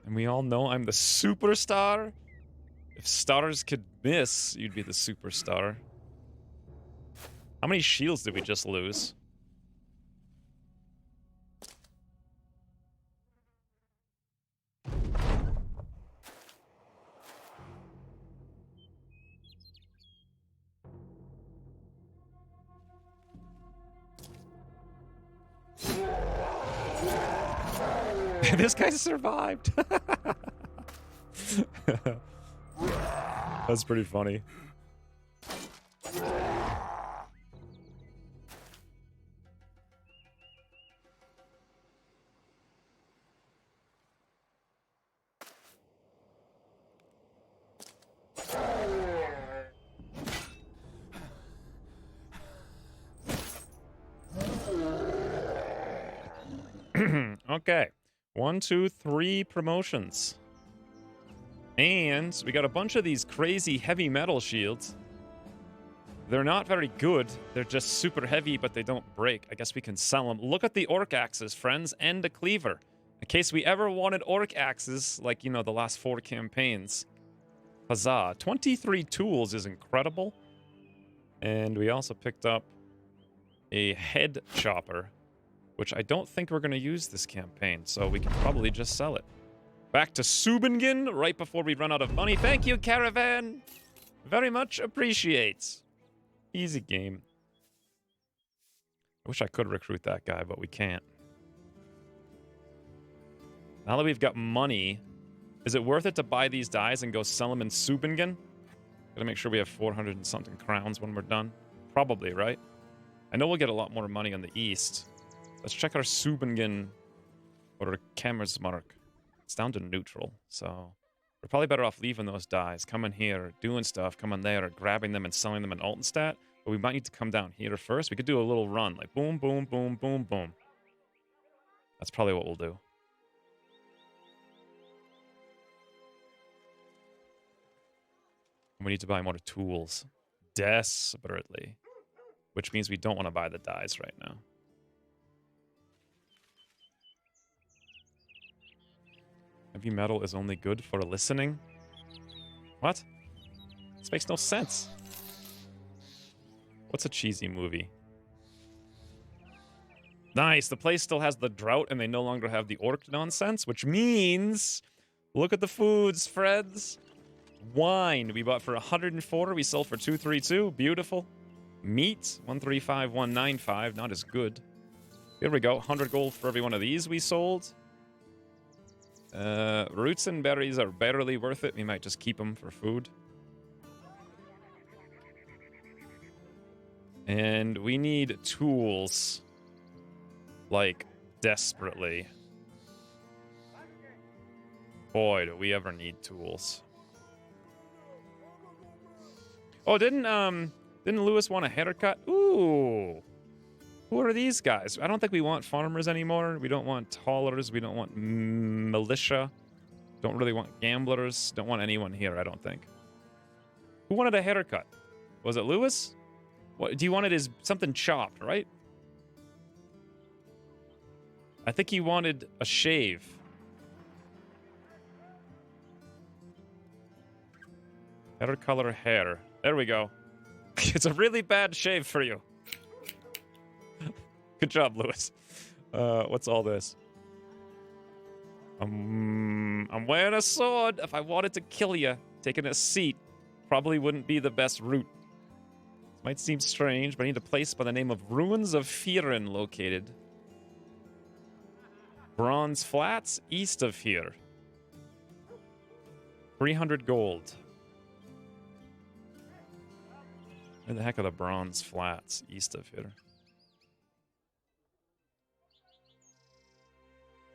And we all know I'm the superstar. If stars could miss, you'd be the superstar. How many shields did we just lose? This guy survived. That's pretty funny. Okay. 1, 2, 3 promotions. And we got a bunch of these crazy heavy metal shields. They're not very good. They're just super heavy, but they don't break. I guess we can sell them. Look at the orc axes, friends, and a cleaver. In case we ever wanted orc axes, like, you know, the last 4 campaigns. Huzzah. 23 tools is incredible. And we also picked up a head chopper, which I don't think we're going to use this campaign, so we can probably just sell it. Back to Subingen right before we run out of money. Thank you, Caravan. Very much appreciates. Easy game. I wish I could recruit that guy, but we can't. Now that we've got money, is it worth it to buy these dies and go sell them in Subingen? Gotta make sure we have 400 and something crowns when we're done. Probably, right? I know we'll get a lot more money on the east. Let's check our Subingen or Kammersmark. It's down to neutral, so we're probably better off leaving those dies, coming here, doing stuff, coming there, grabbing them and selling them in Altenstadt. But we might need to come down here first. We could do a little run, like boom, boom, boom, boom, boom. That's probably what we'll do. We need to buy more tools. Desperately. Which means we don't want to buy the dies right now. Heavy metal is only good for listening? What? This makes no sense. What's a cheesy movie? Nice, the place still has the drought and they no longer have the orc nonsense, which means... Look at the foods, friends. Wine, we bought for 104, we sold for 232, beautiful. Meat, 135, 195, not as good. Here we go, 100 gold for every one of these we sold. Roots and berries are barely worth it. We might just keep them for food. And we need tools. Like, desperately. Boy, do we ever need tools. Oh, didn't Lewis want a haircut? Ooh. Who are these guys? I don't think we want farmers anymore. We don't want haulers. We don't want militia. Don't really want gamblers. Don't want anyone here, I don't think. Who wanted a haircut? Was it Lewis? What do you want? It is something chopped, right? I think he wanted a shave. Better color hair. There we go. It's a really bad shave for you. Good job, Lewis. What's all this? I'm wearing a sword. If I wanted to kill you, taking a seat probably wouldn't be the best route. This might seem strange, but I need a place by the name of Ruins of Firen located. Bronze Flats, east of here. 300 gold. Where the heck are the Bronze Flats, east of here?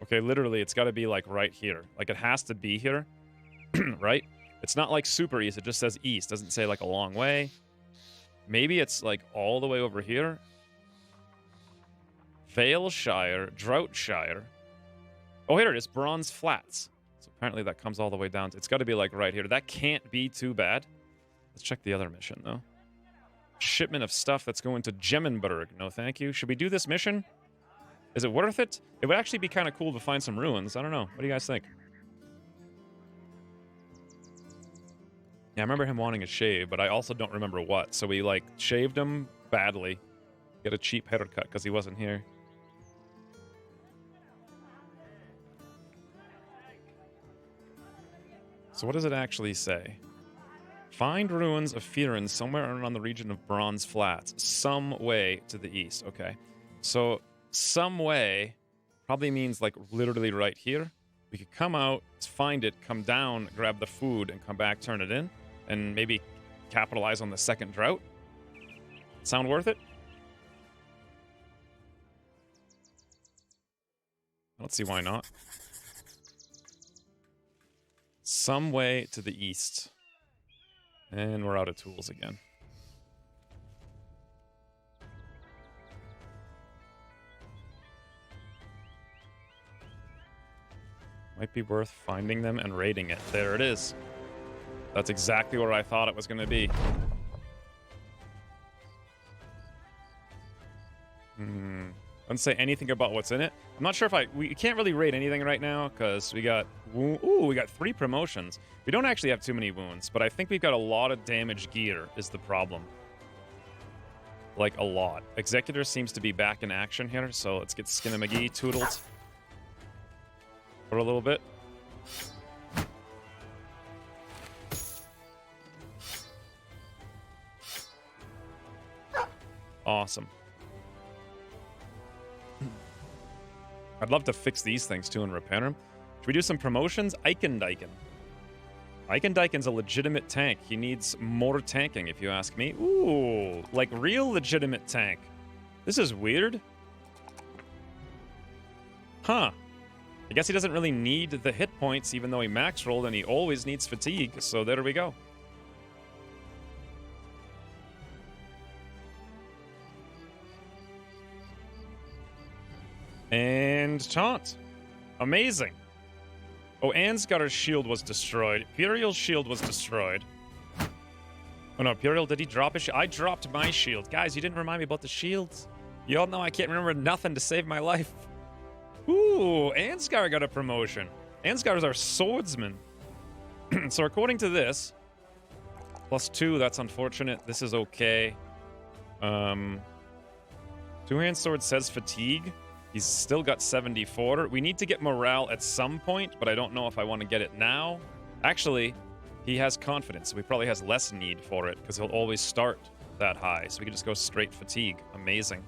Okay, literally, it's got to be, like, right here. Like, it has to be here, right? It's not, like, super east. It just says east. Doesn't say, like, a long way. Maybe it's, like, all the way over here. Valeshire, Droughtshire. Oh, here it is. Bronze Flats. So apparently that comes all the way down. It's got to be, like, right here. That can't be too bad. Let's check the other mission, though. Shipment of stuff that's going to Gemmenberg. No, thank you. Should we do this mission? Is it worth it? It would actually be kind of cool to find some ruins. I don't know. What do you guys think? Yeah, I remember him wanting a shave, but I also don't remember what. So we, like, shaved him badly. Get a cheap haircut because he wasn't here. So what does it actually say? Find ruins of Firen somewhere around the region of Bronze Flats. Some way to the east. Okay. So... some way probably means like literally right here. We could come out, find it, come down, grab the food, and come back, turn it in, and maybe capitalize on the second drought. Sound worth it? I don't see why not. Some way to the east. And we're out of tools again. Might be worth finding them and raiding it. There it is. That's exactly where I thought it was going to be. Doesn't say anything about what's in it. I'm not sure if we can't really raid anything right now because we got we got 3 promotions. We don't actually have too many wounds, but I think we've got a lot of damaged gear is the problem. Like a lot. Executor seems to be back in action here, so let's get Skinny tootled for a little bit. Awesome. I'd love to fix these things too and repair them. Should we do some promotions? Eikendaiken. Eikendaiken's a legitimate tank. He needs more tanking, if you ask me. Ooh, like real legitimate tank. This is weird. Huh. I guess he doesn't really need the hit points, even though he max rolled, and he always needs fatigue, so there we go. And taunt. Amazing. Oh, Ansgar's shield was destroyed. Imperial's shield was destroyed. Oh no, Imperial, did he drop his shield? I dropped my shield. Guys, you didn't remind me about the shields. You all know I can't remember nothing to save my life. Ooh, Ansgar got a promotion. Ansgar is our swordsman. So according to this, +2, that's unfortunate. This is okay. Two-hand sword says fatigue. He's still got 74. We need to get morale at some point, but I don't know if I want to get it now. Actually, he has confidence, so he probably has less need for it, because he'll always start that high. So we can just go straight fatigue. Amazing.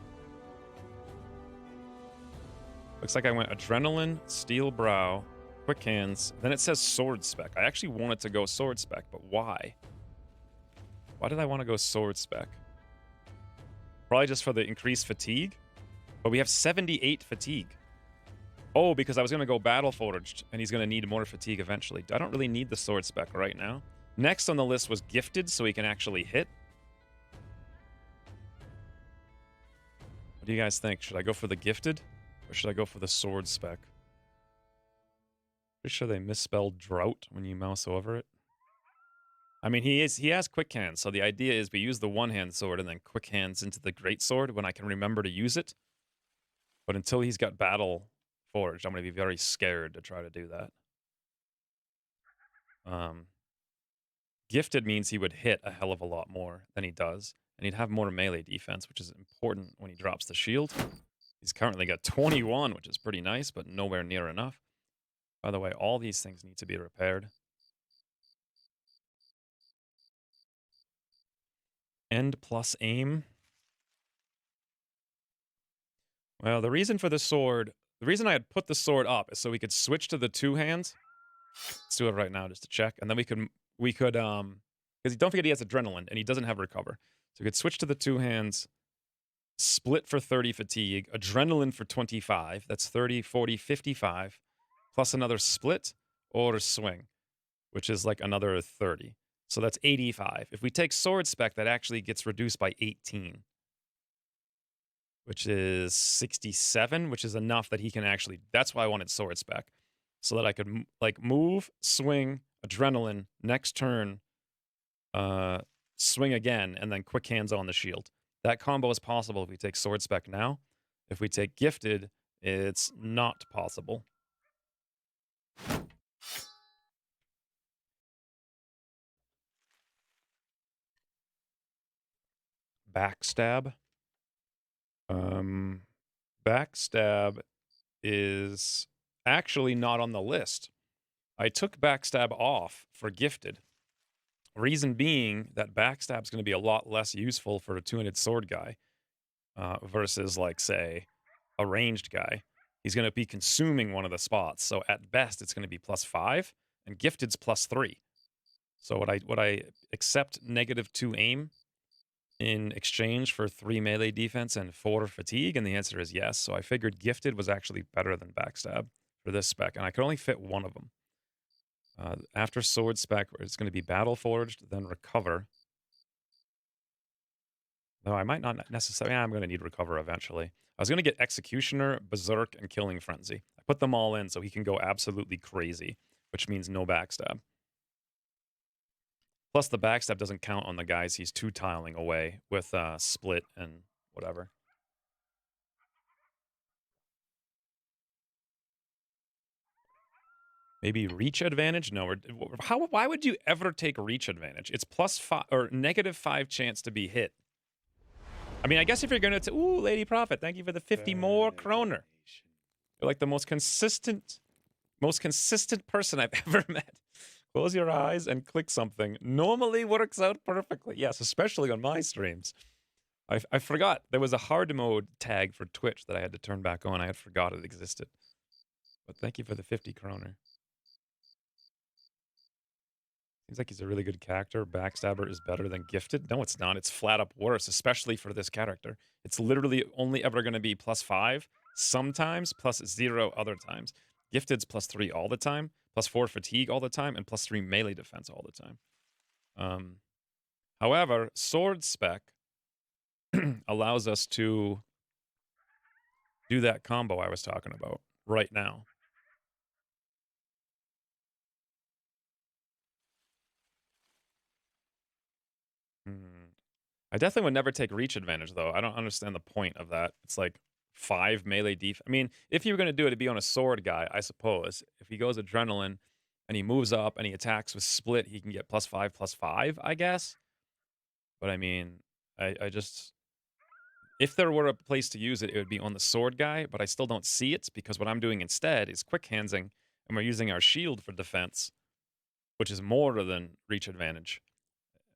Looks like I went adrenaline, steel brow, quick hands. Then it says sword spec. I actually wanted to go sword spec, but why? Why did I want to go sword spec? Probably just for the increased fatigue. But we have 78 fatigue. Oh, because I was going to go battle forged, and he's going to need more fatigue eventually. I don't really need the sword spec right now. Next on the list was gifted, so he can actually hit. What do you guys think? Should I go for the gifted, or should I go for the sword spec? Pretty sure they misspelled drought when you mouse over it. I mean, he has quick hands, so the idea is we use the one-hand sword and then quick hands into the great sword when I can remember to use it. But until he's got battle forged, I'm going to be very scared to try to do that. Gifted means he would hit a hell of a lot more than he does, and he'd have more melee defense, which is important when he drops the shield. He's currently got 21, which is pretty nice, but nowhere near enough. By the way, all these things need to be repaired. End plus aim. Well, the reason for the sword, the reason I had put the sword up is so we could switch to the two hands. Let's do it right now just to check. And then we could, because don't forget he has adrenaline and he doesn't have recover. So we could switch to the two hands, split for 30 fatigue, adrenaline for 25. That's 30, 40, 55, plus another split or swing, which is like another 30. So that's 85. If we take sword spec, that actually gets reduced by 18. Which is 67, which is enough that he can actually... That's why I wanted sword spec. So that I could, like, move, swing, adrenaline, next turn, swing again, and then quick hands on the shield. That combo is possible if we take sword spec now. If we take gifted, it's not possible. Backstab. Backstab is actually not on the list. I took backstab off for gifted. Reason being that backstab is going to be a lot less useful for a two-handed sword guy versus, like, say, a ranged guy. He's going to be consuming one of the spots. So at best, it's going to be +5, and gifted's +3. So would I accept -2 aim in exchange for 3 melee defense and 4 fatigue? And the answer is yes. So I figured gifted was actually better than backstab for this spec, and I could only fit one of them. After sword spec, it's going to be battle forged, then recover. Though I might not necessarily. I'm going to need Recover eventually. I was going to get Executioner, Berserk, and Killing Frenzy. I put them all in so he can go absolutely crazy, which means no backstab. Plus, the backstab doesn't count on the guys he's two-tiling away with Split and whatever. Maybe reach advantage? No. Why would you ever take reach advantage? It's +5 or -5 chance to be hit. I mean, I guess if you're going to... Ooh, Lady Prophet, thank you for the 50 more kroner. You're like the most consistent person I've ever met. Close your eyes and click something. Normally works out perfectly. Yes, especially on my streams. I forgot. There was a hard mode tag for Twitch that I had to turn back on. I had forgot it existed. But thank you for the 50 kroner. Seems like he's a really good character. Backstabber is better than Gifted. No, it's not. It's flat up worse, especially for this character. It's literally only ever going to be +5, sometimes +0 other times. Gifted's +3 all the time, +4 fatigue all the time, and +3 melee defense all the time. However, Sword Spec allows us to do that combo I was talking about right now. I definitely would never take reach advantage, though. I don't understand the point of that. It's like 5 melee def. I mean, if you were going to do it, it'd be on a sword guy, I suppose. If he goes Adrenaline and he moves up and he attacks with Split, he can get +5/+5, I guess. But I mean, I just... If there were a place to use it, it would be on the sword guy, but I still don't see it because what I'm doing instead is quick handsing, and we're using our shield for defense, which is more than reach advantage.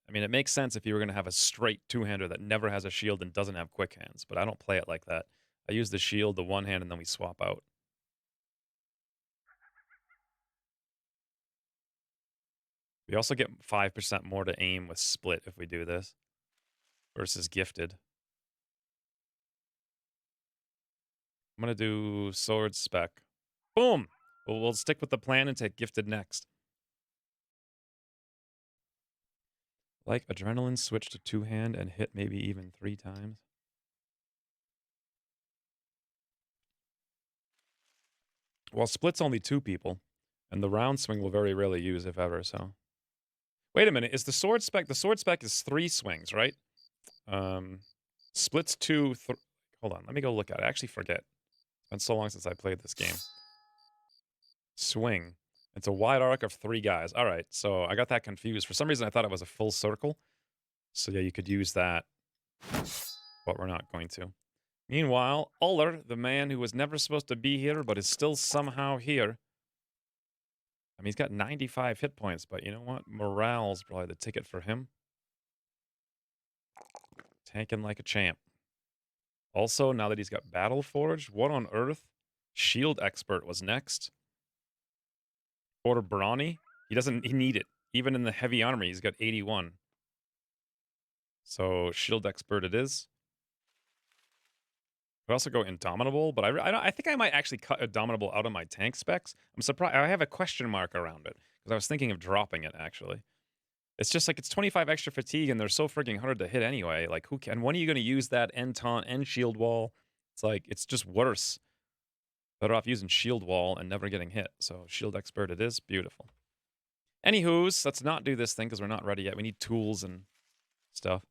I mean, it makes sense if you were going to have a straight two-hander that never has a shield and doesn't have quick hands, but I don't play it like that. I use the shield, the one hand, and then we swap out. We also get 5% more to aim with Split if we do this versus Gifted. I'm going to do Sword Spec. Boom! We'll stick with the plan and take Gifted next. Like Adrenaline, switch to two-hand and hit maybe even 3 times. Well, Split's only 2 people, and the round swing will very rarely use, if ever, so... Wait a minute, is the sword spec... The sword spec is 3 swings, right? Split's 2... Hold on, let me go look at it. I actually forget. It's been so long since I played this game. Swing. It's a wide arc of 3 guys. All right, so I got that confused. For some reason, I thought it was a full circle. So yeah, you could use that, but we're not going to. Meanwhile, Uller, the man who was never supposed to be here, but is still somehow here. I mean, he's got 95 hit points, but you know what? Morale's probably the ticket for him. Tanking like a champ. Also, now that he's got Battle Forge, what on earth? Shield Expert was next. Order Brawny. He need it. Even in the heavy armor, he's got 81. So, Shield Expert it is. I could also go Indomitable, but I think I might actually cut Indomitable out of my tank specs. I'm surprised. I have a question mark around it, because I was thinking of dropping it, actually. It's just like, it's 25 extra fatigue, and they're so freaking hard to hit anyway. Like, who can? When are you going to use that end taunt and shield wall? It's like, it's just worse. Better off using shield wall and never getting hit. So, Shield Expert it is. Beautiful. Anywho's, let's not do this thing, because we're not ready yet. We need tools and stuff.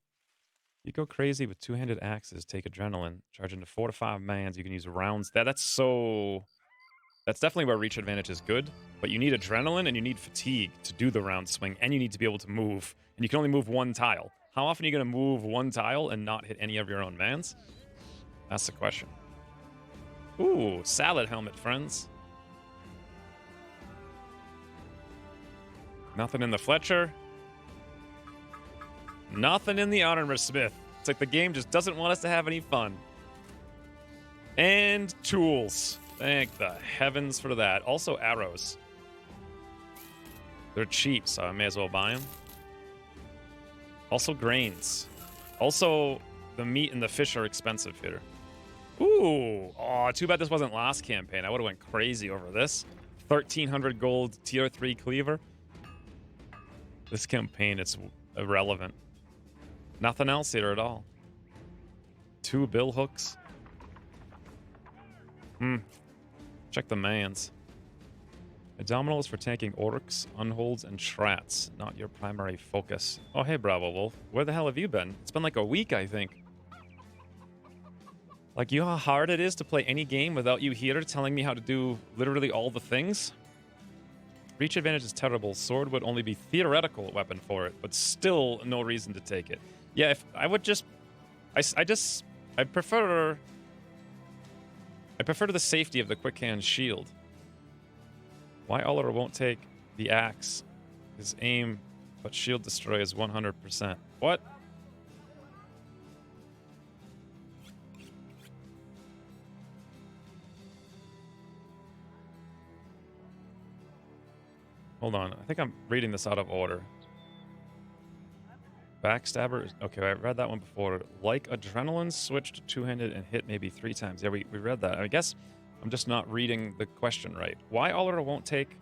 You go crazy with two-handed axes, take Adrenaline, charge into 4 to 5 mans. You can use rounds. That's definitely where reach advantage is good, but you need Adrenaline and you need fatigue to do the round swing, and you need to be able to move, and you can only move 1 tile. How often are you going to move 1 tile and not hit any of your own mans? That's the question. Ooh, salad helmet, friends. Nothing in the Fletcher. Nothing in the Armor Smith. It's like the game just doesn't want us to have any fun. And tools. Thank the heavens for that. Also arrows. They're cheap, so I may as well buy them. Also grains. Also, the meat and the fish are expensive here. Ooh. Oh, too bad this wasn't last campaign. I would have went crazy over this. 1,300 gold tier 3 cleaver. This campaign, it's irrelevant. Nothing else here at all. 2 bill hooks. Check the mans. Abdominals for tanking orcs, unholds, and shrats. Not your primary focus. Oh, hey, Bravo Wolf. Where the hell have you been? It's been like a week, I think. Like, you know how hard it is to play any game without you here telling me how to do literally all the things? Reach advantage is terrible. Sword would only be theoretical weapon for it, but still no reason to take it. Yeah, if I would just... I prefer the safety of the quick hand shield. Why Oliver won't take the axe? His aim, but shield destroy is 100%. What? Hold on. I think I'm reading this out of order. Backstabber. Okay, I read that one before. Like adrenaline, switch to two-handed and hit maybe 3 times. Yeah, we read that. I guess I'm just not reading the question right. Why Oliver won't take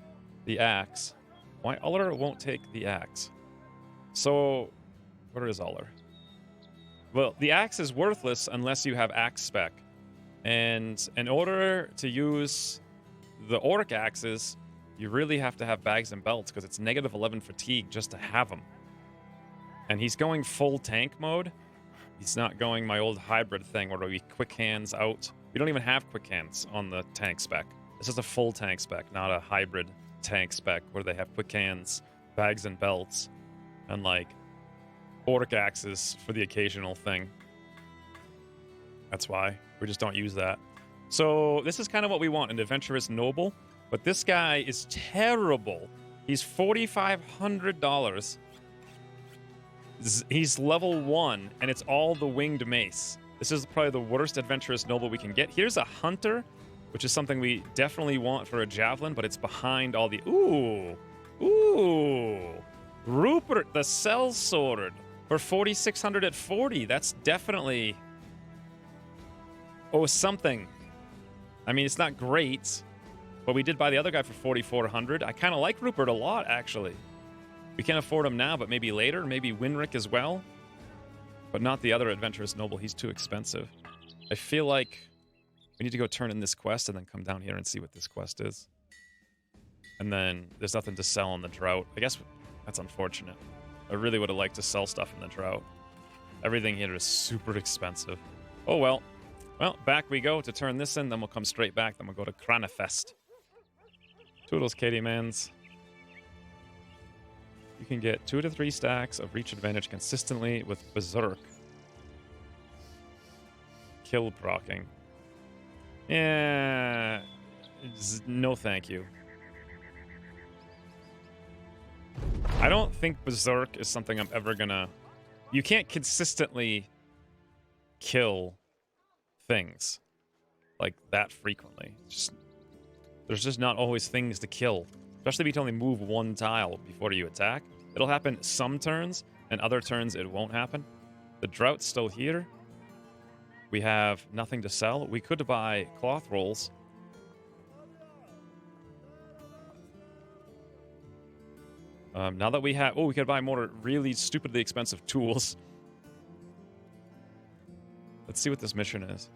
the axe? Why Oliver won't take the axe? So, where is Oliver? Well, the axe is worthless unless you have axe spec. And in order to use the orc axes, you really have to have bags and belts because it's negative 11 fatigue just to have them. And he's going full tank mode. He's not going my old hybrid thing where we quick hands out. We don't even have quick hands on the tank spec. This is a full tank spec, not a hybrid tank spec where they have quick hands, bags and belts, and like orc axes for the occasional thing. That's why we just don't use that. So this is kind of what we want, an adventurous noble. But this guy is terrible. He's $4,500. He's level 1, and it's all the winged mace. This is probably the worst adventurous noble we can get. Here's a hunter, which is something we definitely want for a javelin, but it's behind all the... Ooh. Rupert the Sellsword for 4,600 at 40. That's definitely... Oh, something. I mean, it's not great, but we did buy the other guy for 4,400. I kind of like Rupert a lot, actually. We can't afford him now, but maybe later. Maybe Winrick as well. But not the other adventurous noble. He's too expensive. I feel like we need to go turn in this quest and then come down here and see what this quest is. And then there's nothing to sell in the drought. I guess that's unfortunate. I really would have liked to sell stuff in the drought. Everything here is super expensive. Oh, well. Well, back we go to turn this in. Then we'll come straight back. Then we'll go to Kranefest. Toodles, Katie Mans. You can get 2 to 3 stacks of reach advantage consistently with Berserk. Kill procking. Yeah. No thank you. I don't think Berserk is something I'm ever gonna... You can't consistently kill things like that frequently. There's just not always things to kill. Especially if you can only move 1 tile before you attack. It'll happen some turns, and other turns it won't happen. The drought's still here. We have nothing to sell. We could buy cloth rolls. Now that we have... Oh, we could buy more really stupidly expensive tools. Let's see what this mission is.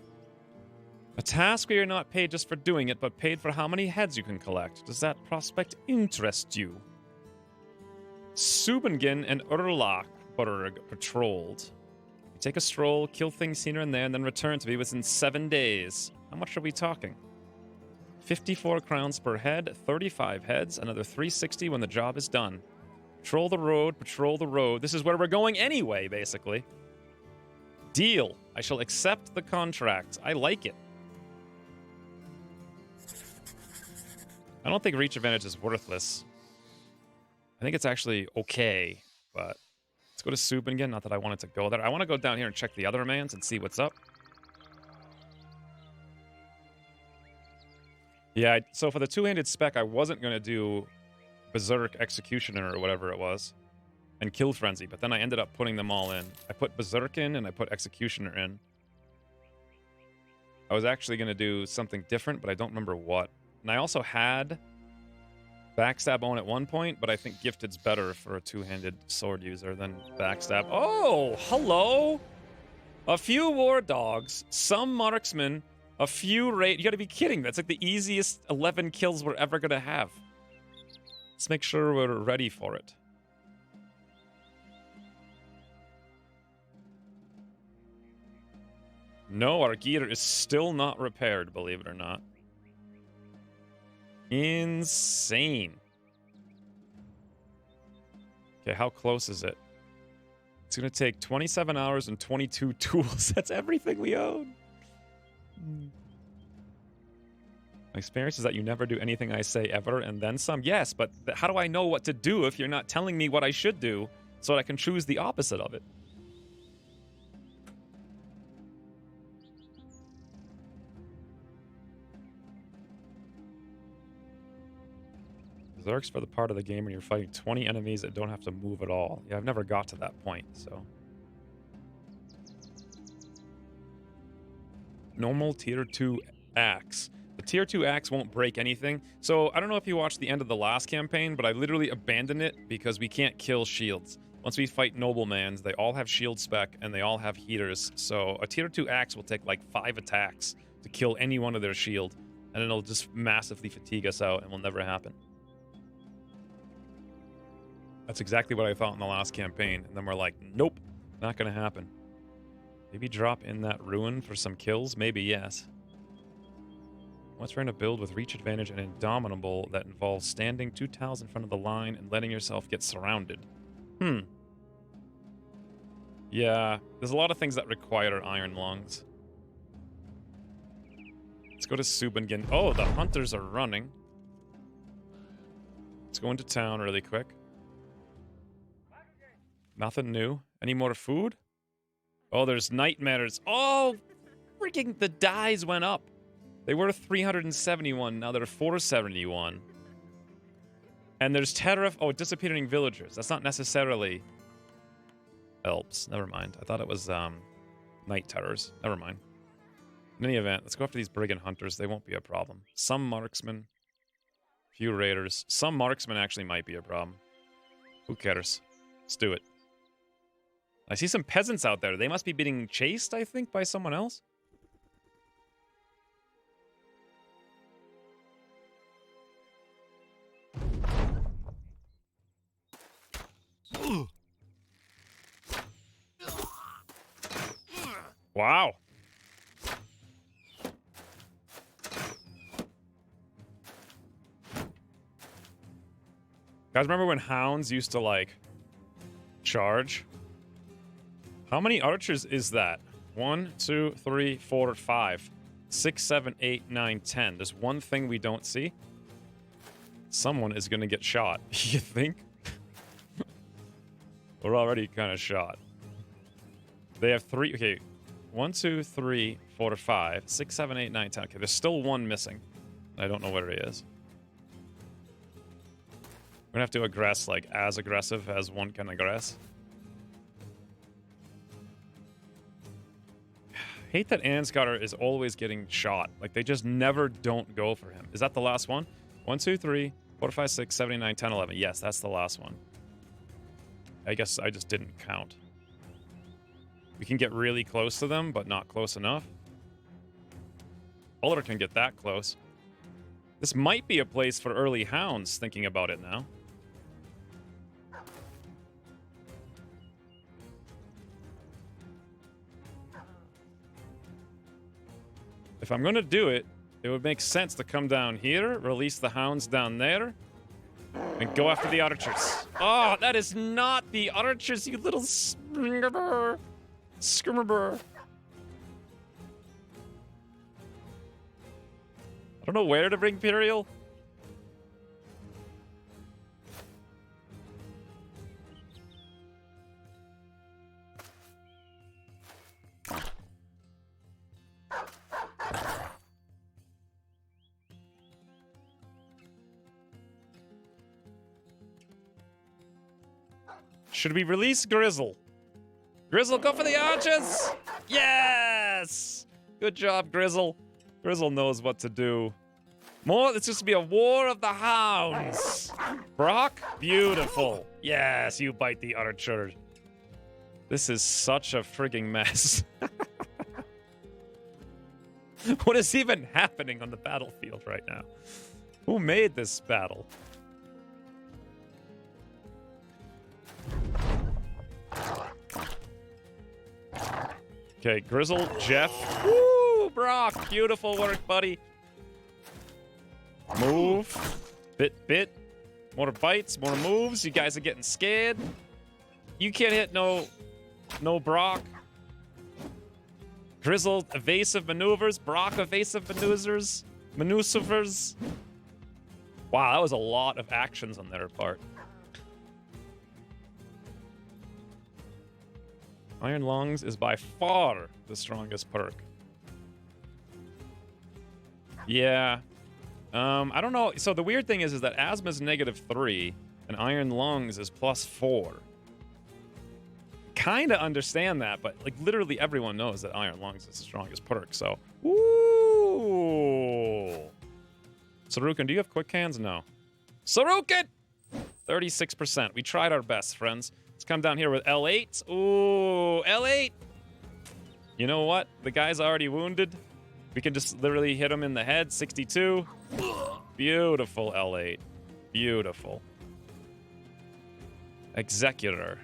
A task where you're not paid just for doing it, but paid for how many heads you can collect. Does that prospect interest you? Subingen and Urlachburg patrolled. You take a stroll, kill things here and there, and then return to me within 7 days. How much are we talking? 54 crowns per head, 35 heads, another 360 when the job is done. Patrol the road, patrol the road. This is where we're going anyway, basically. Deal. I shall accept the contract. I like it. I don't think reach advantage is worthless. I think it's actually okay, but let's go to Subingen. Not that I wanted to go there. I want to go down here and check the other mans and see what's up. Yeah, so for the two-handed spec, I wasn't going to do Berserk Executioner or whatever it was and Kill Frenzy, but then I ended up putting them all in. I put Berserk in and I put Executioner in. I was actually going to do something different, but I don't remember what. And I also had Backstab on at one point, but I think Gifted's better for a two-handed sword user than Backstab. Oh, hello! A few war dogs, some marksmen, a few raid. You gotta be kidding. That's like the easiest 11 kills we're ever gonna have. Let's make sure we're ready for it. No, our gear is still not repaired, believe it or not. Insane. Okay, how close is it? It's going to take 27 hours and 22 tools. That's everything we own. My experience is that you never do anything I say ever, and then some. Yes, but how do I know what to do if you're not telling me what I should do so that I can choose the opposite of it? Berserk's for the part of the game when you're fighting 20 enemies that don't have to move at all. Yeah, I've never got to that point, so. Normal tier 2 axe. The tier 2 axe won't break anything. So, I don't know if you watched the end of the last campaign, but I literally abandoned it because we can't kill shields. Once we fight noblemans, they all have shield spec and they all have heaters. So, a tier 2 axe will take like 5 attacks to kill any one of their shield. And it'll just massively fatigue us out and will never happen. That's exactly what I thought in the last campaign. And then we're like, nope, not going to happen. Maybe drop in that ruin for some kills? Maybe, yes. Once we're in a build with reach advantage and indomitable that involves standing 2 tiles in front of the line and letting yourself get surrounded. Yeah, there's a lot of things that require iron lungs. Let's go to Subingen. Oh, the hunters are running. Let's go into town really quick. Nothing new. Any more food? Oh, there's nightmares. Oh, freaking the dies went up. They were 371, now they're 471. And there's disappearing villagers. That's not necessarily Elps. Never mind. I thought it was night terrors. Never mind. In any event, let's go after these brigand hunters. They won't be a problem. Some marksmen. Few raiders. Some marksmen actually might be a problem. Who cares? Let's do it. I see some peasants out there. They must be being chased, I think, by someone else. Wow. Guys, remember when hounds used to, like, charge? How many archers is that? 1, 2, 3, 4, 5, 6, 7, 8, 9, 10. There's one thing we don't see. Someone is going to get shot. You think? We're already kind of shot. They have 3. Okay. 1, 2, 3, 4, 5, 6, 7, 8, 9, 10. Okay, there's still one missing. I don't know where he is. We're going to have to aggress, like, as aggressive as one can aggress. Hate that Ansgar is always getting shot. Like, they just never don't go for him. Is that the last one? 1, 2, 3, 4, 5, 6, 7, 8, 9, 10, 11. Yes, that's the last one. I guess I just didn't count. We can get really close to them, but not close enough. Oliver can get that close. This might be a place for early hounds, thinking about it now. If I'm going to do it, it would make sense to come down here, release the hounds down there, and go after the archers. Oh, that is not the archers, you little skirmer. Skirmer. I don't know where to bring Imperial. Should we release Grizzle? Grizzle, go for the archers! Yes! Good job, Grizzle. Grizzle knows what to do. It's just to be a war of the hounds. Brock, beautiful. Yes, you bite the archer. This is such a frigging mess. What is even happening on the battlefield right now? Who made this battle? Okay, Grizzle, Jeff. Woo, Brock. Beautiful work, buddy. Move. Bit. More bites, more moves. You guys are getting scared. You can't hit no Brock. Grizzle, evasive maneuvers. Brock, evasive maneuvers. Wow, that was a lot of actions on their part. Iron Lungs is by far the strongest perk. Yeah. I don't know. So the weird thing is that Asthma's -3 and Iron Lungs is +4. Kind of understand that, but like literally everyone knows that Iron Lungs is the strongest perk. So, ooh. Sarukan, do you have quick hands? No. Sarukan! 36%. We tried our best, friends. Let's come down here with L8. Ooh, L8. You know what? The guy's already wounded. We can just literally hit him in the head. 62. Beautiful, L8. Beautiful. Executor.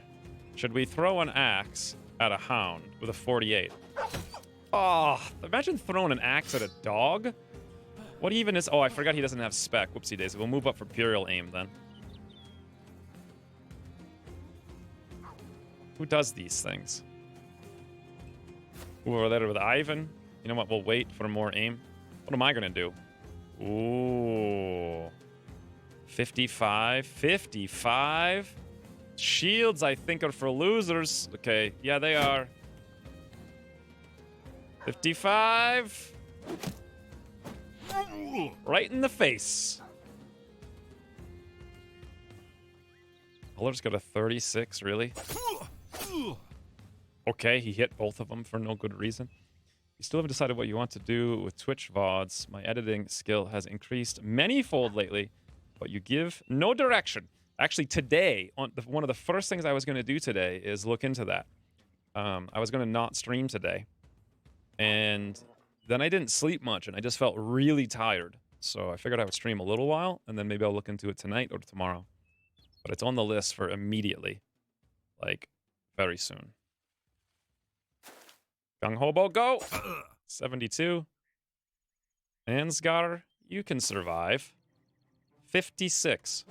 Should we throw an axe at a hound with a 48? Oh, imagine throwing an axe at a dog. What even is... Oh, I forgot he doesn't have spec. Whoopsie daisy. We'll move up for Imperial aim then. Who does these things? Ooh, we're there with Ivan. You know what? We'll wait for more aim. What am I going to do? Ooh. 55. 55. Shields, I think, are for losers. Okay. Yeah, they are. 55. Right in the face. Fuller's got a 36, really? Okay, he hit both of them for no good reason. You still haven't decided what you want to do with Twitch VODs. My editing skill has increased many-fold lately, but you give no direction. Actually, today, one of the first things I was going to do today is look into that. I was going to not stream today. And then I didn't sleep much, and I just felt really tired. So I figured I would stream a little while, and then maybe I'll look into it tonight or tomorrow. But it's on the list for immediately. Like, very soon. Gung Hobo, go! 72. Ansgar, you can survive. 56.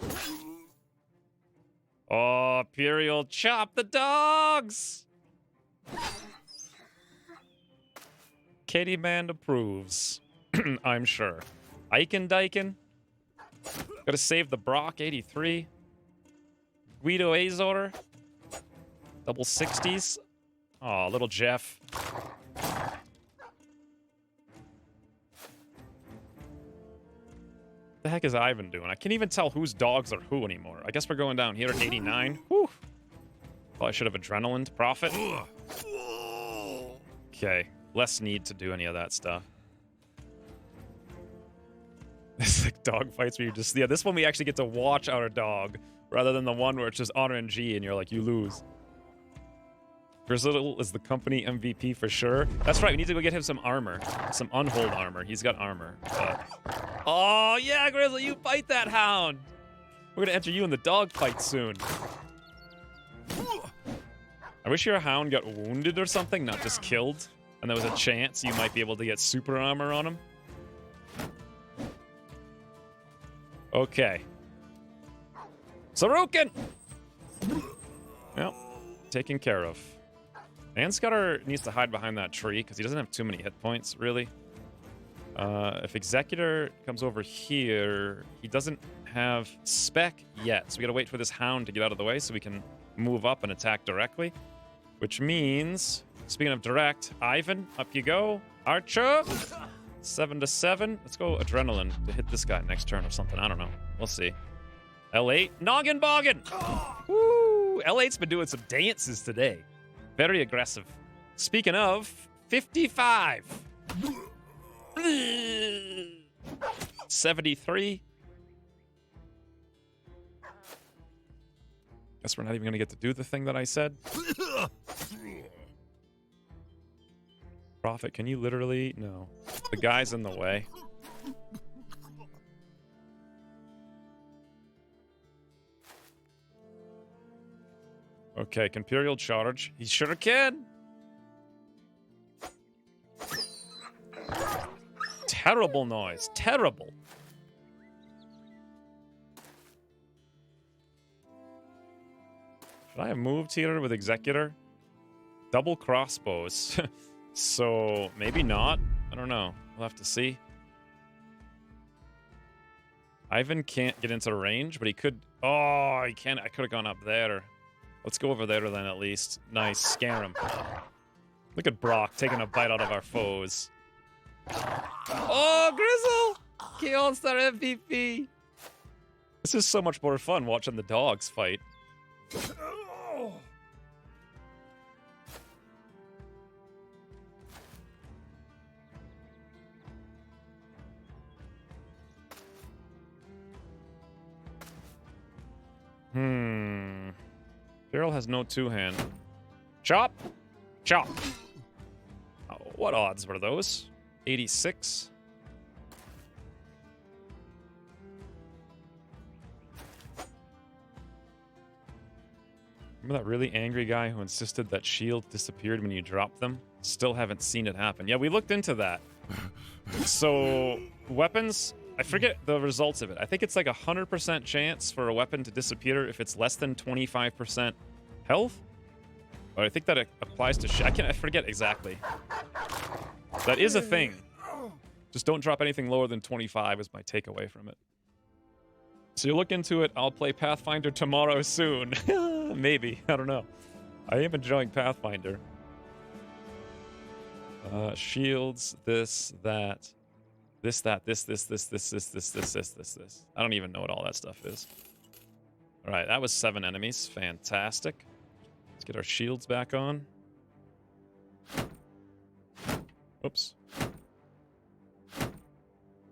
Oh, Imperial, chop the dogs! Katie Man approves. I'm sure. Eichen Dyken. Gotta save the Brock, 83. Guido Azor. Double 60s. Oh, little Jeff. The heck is Ivan doing? I can't even tell whose dogs are who anymore. I guess we're going down here at 89. Whew. Probably should have adrenaline to profit. Okay. Less need to do any of that stuff. It's like dog fights where you just... Yeah, this one we actually get to watch our dog rather than the one where it's just RNG and you're like, you lose. Grizzle is the company MVP for sure. That's right, we need to go get him some armor. Some unhold armor. He's got armor. But... Oh, yeah, Grizzle, you fight that hound! We're gonna enter you in the dog fight soon. I wish your hound got wounded or something, not just killed. And there was a chance you might be able to get super armor on him. Okay. Sarukan! Well, taken care of. Anscutter needs to hide behind that tree because he doesn't have too many hit points, really. If Executor comes over here, he doesn't have spec yet, so we gotta wait for this hound to get out of the way so we can move up and attack directly. Which means, speaking of direct, Ivan, up you go. Archer, 7 to 7. Let's go Adrenaline to hit this guy next turn or something. I don't know. We'll see. L8, Noggin Boggin! Woo! L8's been doing some dances today. Very aggressive. Speaking of, 55. 73. Guess we're not even going to get to do the thing that I said. Prophet, can you literally... No. The guy's in the way. Okay, can Imperial charge? He sure can. Terrible noise. Terrible. Should I have moved here with Executor? Double crossbows. So, maybe not. I don't know. We'll have to see. Ivan can't get into range, but he could... Oh, he can't. I could have gone up there. Let's go over there then, at least. Nice. Scare him. Look at Brock taking a bite out of our foes. Oh, Grizzle! Chaos Star MVP! This is so much more fun watching the dogs fight. Daryl has no two-hand. Chop! Chop! Oh, what odds were those? 86? Remember that really angry guy who insisted that shield disappeared when you dropped them? Still haven't seen it happen. Yeah, we looked into that. So, weapons... I forget the results of it. I think it's like 100% chance for a weapon to disappear if it's less than 25% health. But I think that it applies to I forget exactly. That is a thing. Just don't drop anything lower than 25 is my takeaway from it. So you look into it. I'll play Pathfinder tomorrow soon. Maybe. I don't know. I am enjoying Pathfinder. Shields, this, that. This, that, this. I don't even know what all that stuff is. All right, that was 7 enemies. Fantastic. Let's get our shields back on. Oops.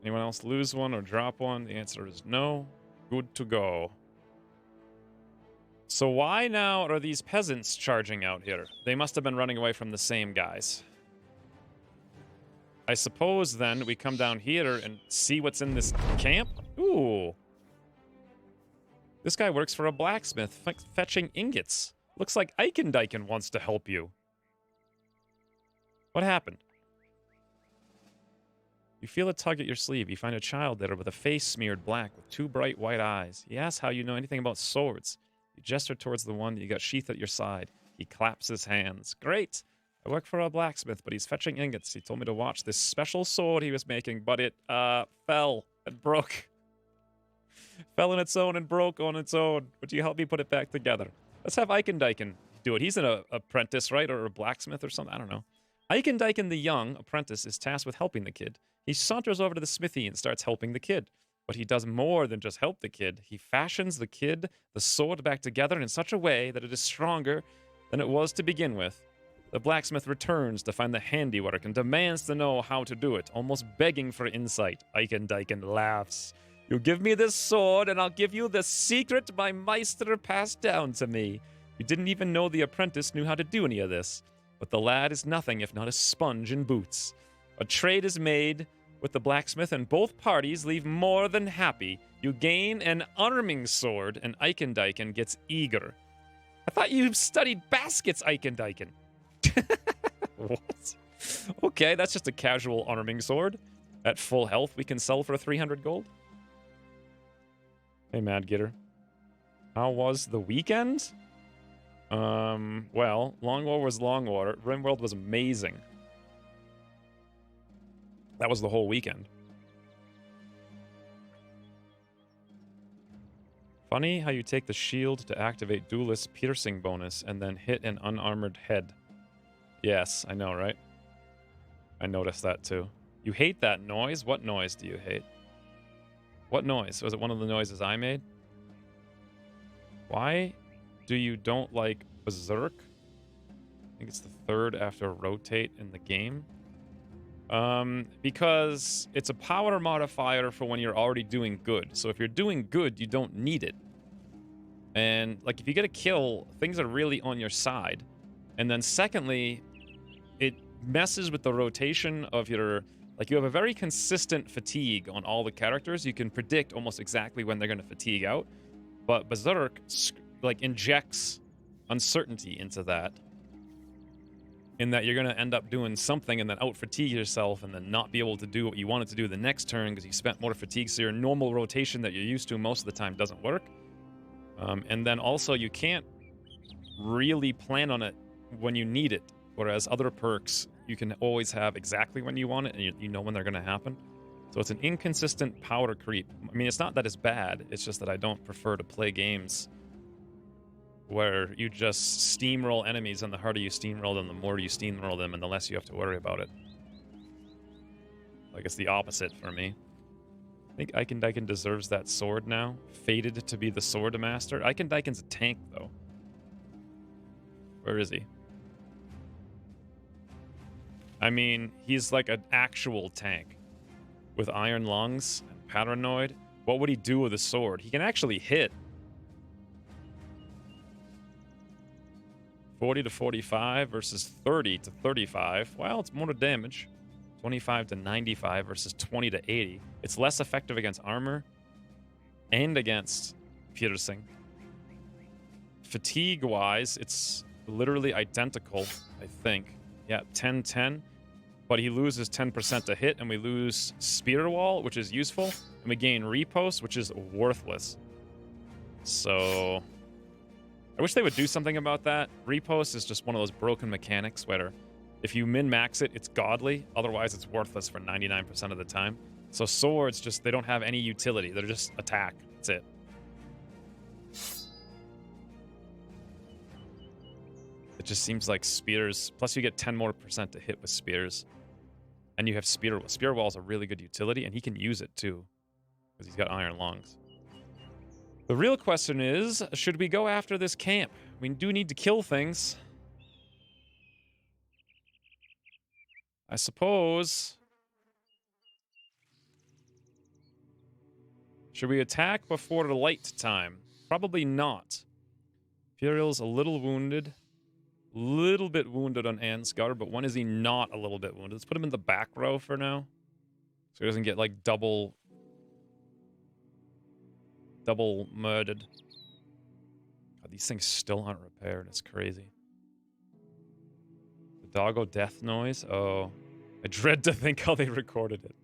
Anyone else lose one or drop one? The answer is no. Good to go. So why now are these peasants charging out here? They must have been running away from the same guys. I suppose, then, we come down here and see what's in this camp? Ooh. This guy works for a blacksmith, fetching ingots. Looks like Eikendeiken wants to help you. What happened? You feel a tug at your sleeve. You find a child there with a face smeared black with 2 bright white eyes. He asks how you know anything about swords. You gesture towards the one that you got sheathed at your side. He claps his hands. Great! I work for a blacksmith, but he's fetching ingots. He told me to watch this special sword he was making, but it, fell and broke. Fell on its own and broke on its own. Would you help me put it back together? Let's have Eikendeiken do it. He's an apprentice, right? Or a blacksmith or something. I don't know. Eikendeiken the young apprentice is tasked with helping the kid. He saunters over to the smithy and starts helping the kid. But he does more than just help the kid. He fashions the sword back together in such a way that it is stronger than it was to begin with. The blacksmith returns to find the handiwork and demands to know how to do it, almost begging for insight. Eikendeiken laughs. You give me this sword, and I'll give you the secret my Meister passed down to me. You didn't even know the apprentice knew how to do any of this. But the lad is nothing if not a sponge in boots. A trade is made with the blacksmith, and both parties leave more than happy. You gain an arming sword, and Eikendeiken gets eager. I thought you studied baskets, Eikendeiken. What? Okay, that's just a casual arming sword. At full health, we can sell for 300 gold. Hey, Madgitter. How was the weekend? Well, Long War was Long War. RimWorld was amazing. That was the whole weekend. Funny how you take the shield to activate Duelist piercing bonus and then hit an unarmored head. Yes, I know, right? I noticed that too. You hate that noise? What noise do you hate? What noise? Was it one of the noises I made? Why do you don't like Berserk? I think it's the 3rd after rotate in the game. Because it's a power modifier for when you're already doing good. So if you're doing good, you don't need it. And, like, if you get a kill, things are really on your side. And then secondly, it messes with the rotation of your Like, you have a very consistent fatigue on all the characters. You can predict almost exactly when they're going to fatigue out. But Berserk, like, injects uncertainty into that. In that you're going to end up doing something and then out-fatigue yourself and then not be able to do what you wanted to do the next turn because you spent more fatigue. So your normal rotation that you're used to most of the time doesn't work. And then also you can't really plan on it when you need it. Whereas other perks, you can always have exactly when you want it and you know when they're going to happen. So it's an inconsistent power creep. I mean, it's not that it's bad. It's just that I don't prefer to play games where you just steamroll enemies, and the harder you steamroll them, the more you steamroll them, and the less you have to worry about it. Like, it's the opposite for me. I think Eiken Daiken deserves that sword now. Fated to be the sword master. Eiken Daiken's a tank, though. Where is he? I mean, he's like an actual tank. With iron lungs and paranoid. What would he do with a sword? He can actually hit. 40 to 45 versus 30 to 35. Well, it's more damage. 25 to 95 versus 20 to 80. It's less effective against armor and against piercing. Fatigue-wise, it's literally identical, I think. Yeah, 10-10. But he loses 10% to hit, and we lose Spear Wall, which is useful. And we gain Repost, which is worthless. So I wish they would do something about that. Repost is just one of those broken mechanics where if you min-max it, it's godly. Otherwise, it's worthless for 99% of the time. So swords just, they don't have any utility. They're just attack. That's it. It just seems like spears. Plus, you get 10% more to hit with spears. And you have Spear Wall. Spear Wall is a really good utility, and he can use it too. Because he's got iron lungs. The real question is, should we go after this camp? We do need to kill things. I suppose. Should we attack before the light time? Probably not. Imperial's a little wounded. Little bit wounded on Ansgar, but when is he not a little bit wounded? Let's put him in the back row for now. So he doesn't get, like, double murdered. God, these things still aren't repaired. It's crazy. The doggo death noise? Oh. I dread to think how they recorded it.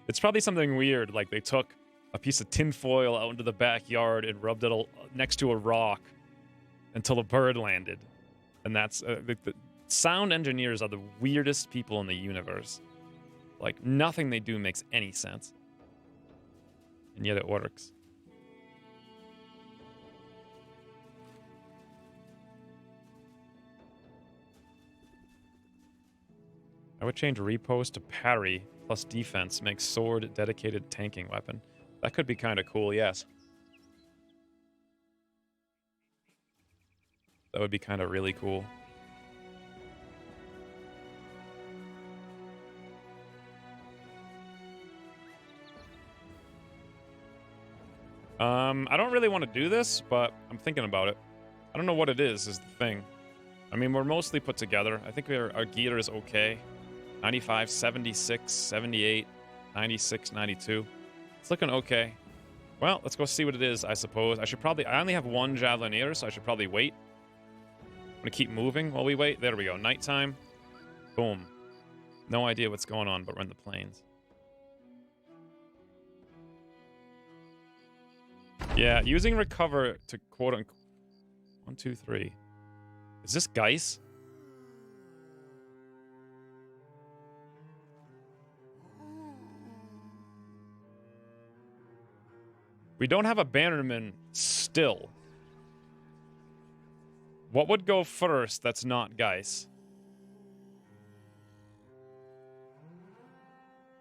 It's probably something weird, like they took a piece of tinfoil out into the backyard and rubbed it next to a rock until a bird landed. And that's... the sound engineers are the weirdest people in the universe. Like, nothing they do makes any sense. And yet it works. I would change Repost to parry plus defense, makes sword dedicated tanking weapon. That could be kind of cool, yes. That would be kind of really cool. I don't really want to do this, but I'm thinking about it. I don't know what it is the thing. I mean, we're mostly put together. I think our gear is okay. 95, 76, 78, 96, 92. It's looking okay. Well, let's go see what it is, I suppose. I only have one Javelineer, so I should probably wait. I'm gonna keep moving while we wait. There we go. Nighttime. Boom. No idea what's going on, but we're in the plains. Yeah, using recover to quote-unquote... 1, 2, 3. Is this Geis? We don't have a bannerman still. What would go first that's not Geis?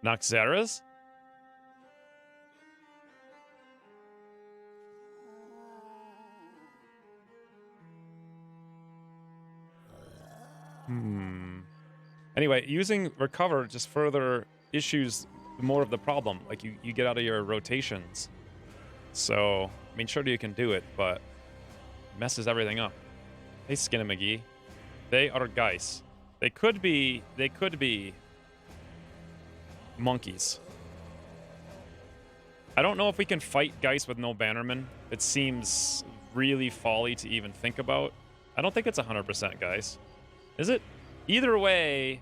Noxeras? Anyway, using recover just further issues more of the problem. Like, you get out of your rotations. So, I mean, sure you can do it, but it messes everything up. Hey, Skinny McGee. They are Geis. They could be... monkeys. I don't know if we can fight Geist with no Bannerman. It seems really folly to even think about. I don't think it's 100% Geist. Is it? Either way...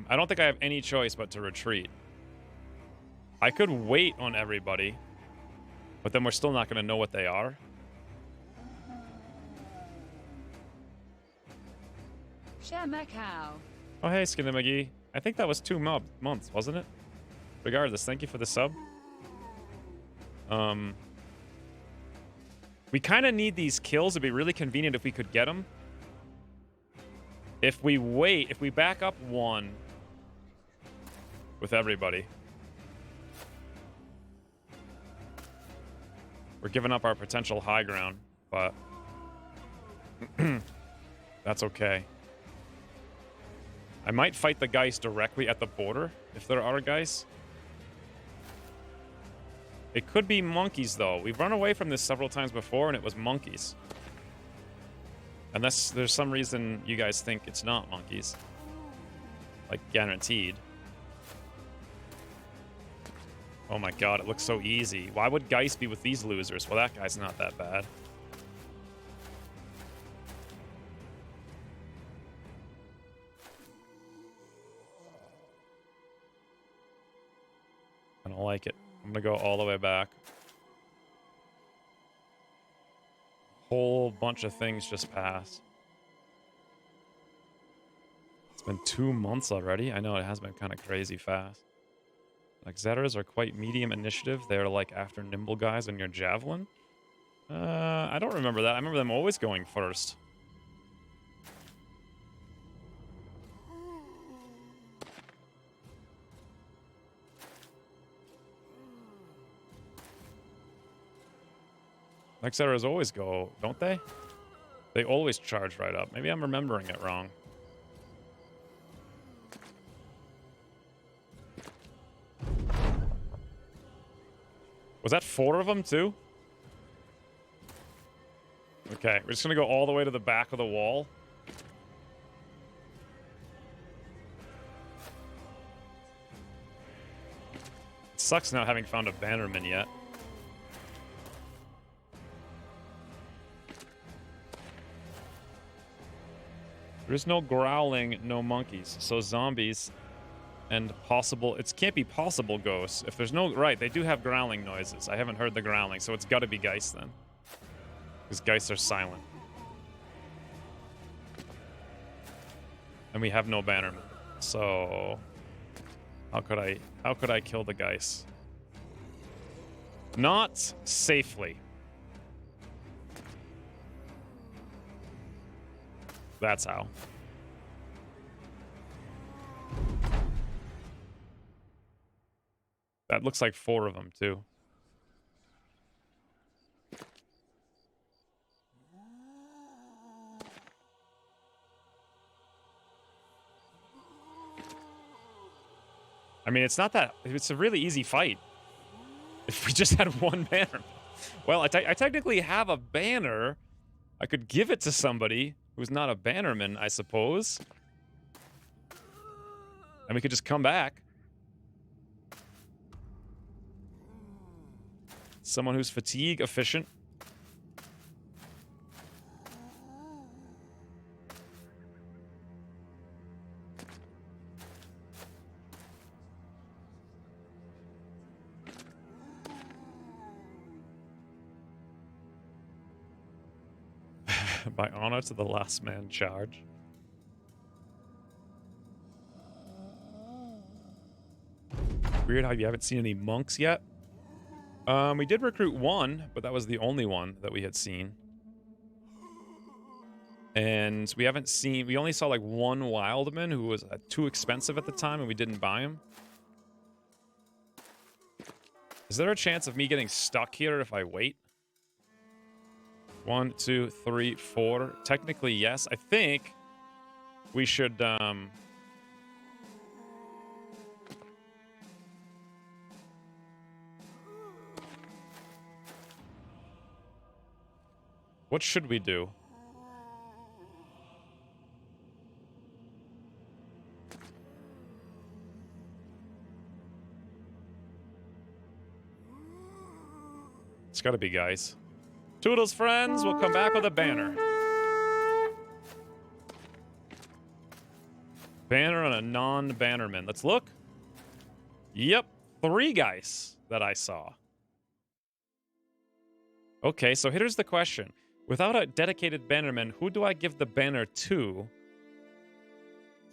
I don't think I have any choice but to retreat. I could wait on everybody, but then we're still not going to know what they are. Macau. Oh, hey, Skinny McGee. I think that was 2 months, wasn't it? Regardless, thank you for the sub. We kind of need these kills. It'd be really convenient if we could get them. If we wait, if we back up 1 with everybody, we're giving up our potential high ground, but that's okay. I might fight the Geist directly at the border if there are Geists. It could be monkeys, though. We've run away from this several times before, and it was monkeys. Unless there's some reason you guys think it's not monkeys. Like, guaranteed. Oh my god, it looks so easy. Why would Geist be with these losers? Well, that guy's not that bad. I don't like it. I'm gonna go all the way back. Whole bunch of things just passed. It's been 2 months already. I know it has been kind of crazy fast. Like, Zetas are quite medium initiative. They're like after nimble guys on your javelin. I don't remember that. I remember them always going first. Like, Zetas always go, don't they? They always charge right up. Maybe I'm remembering it wrong. Was that 4 of them, too? Okay, we're just gonna go all the way to the back of the wall. It sucks not having found a Bannerman yet. There's no growling, no monkeys. So zombies and possible... It can't be possible ghosts. If there's no... Right, they do have growling noises. I haven't heard the growling, so it's gotta be Geist then. Because Geists are silent. And we have no Bannerman. So... How could I kill the Geist? Not safely. That's how. That looks like 4 of them, too. I mean, it's not that... It's a really easy fight. If we just had 1 banner. Well, I technically have a banner. I could give it to somebody who's not a Bannerman, I suppose. And we could just come back. Someone who's fatigue efficient. By honor to the last man charge. Weird how you haven't seen any monks yet. We did recruit 1, but that was the only one that we had seen. And we haven't seen... We only saw like 1 Wildman who was too expensive at the time and we didn't buy him. Is there a chance of me getting stuck here if I wait? 1, 2, 3, 4. Technically, yes. I think we should, What should we do? It's gotta be guys. Toodles, friends. We'll come back with a banner. Banner on a non-bannerman. Let's look. Yep. 3 guys that I saw. Okay, so here's the question. Without a dedicated bannerman, who do I give the banner to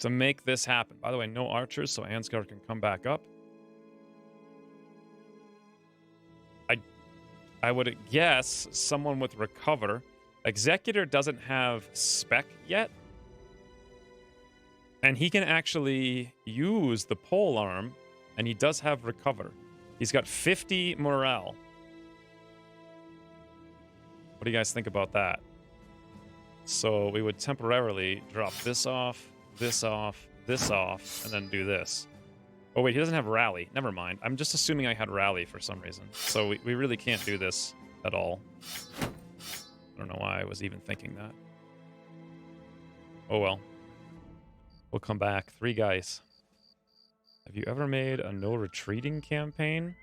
make this happen? By the way, no archers, so Ansgar can come back up. I would guess someone with recover. Executor doesn't have spec yet. And he can actually use the pole arm, and he does have recover. He's got 50 morale. What do you guys think about that? So we would temporarily drop this off, this off, this off, and then do this. Oh wait, he doesn't have rally. Never mind. I'm just assuming I had rally for some reason. So we really can't do this at all. I don't know why I was even thinking that. Oh well. We'll come back. 3 guys. Have you ever made a no retreating campaign?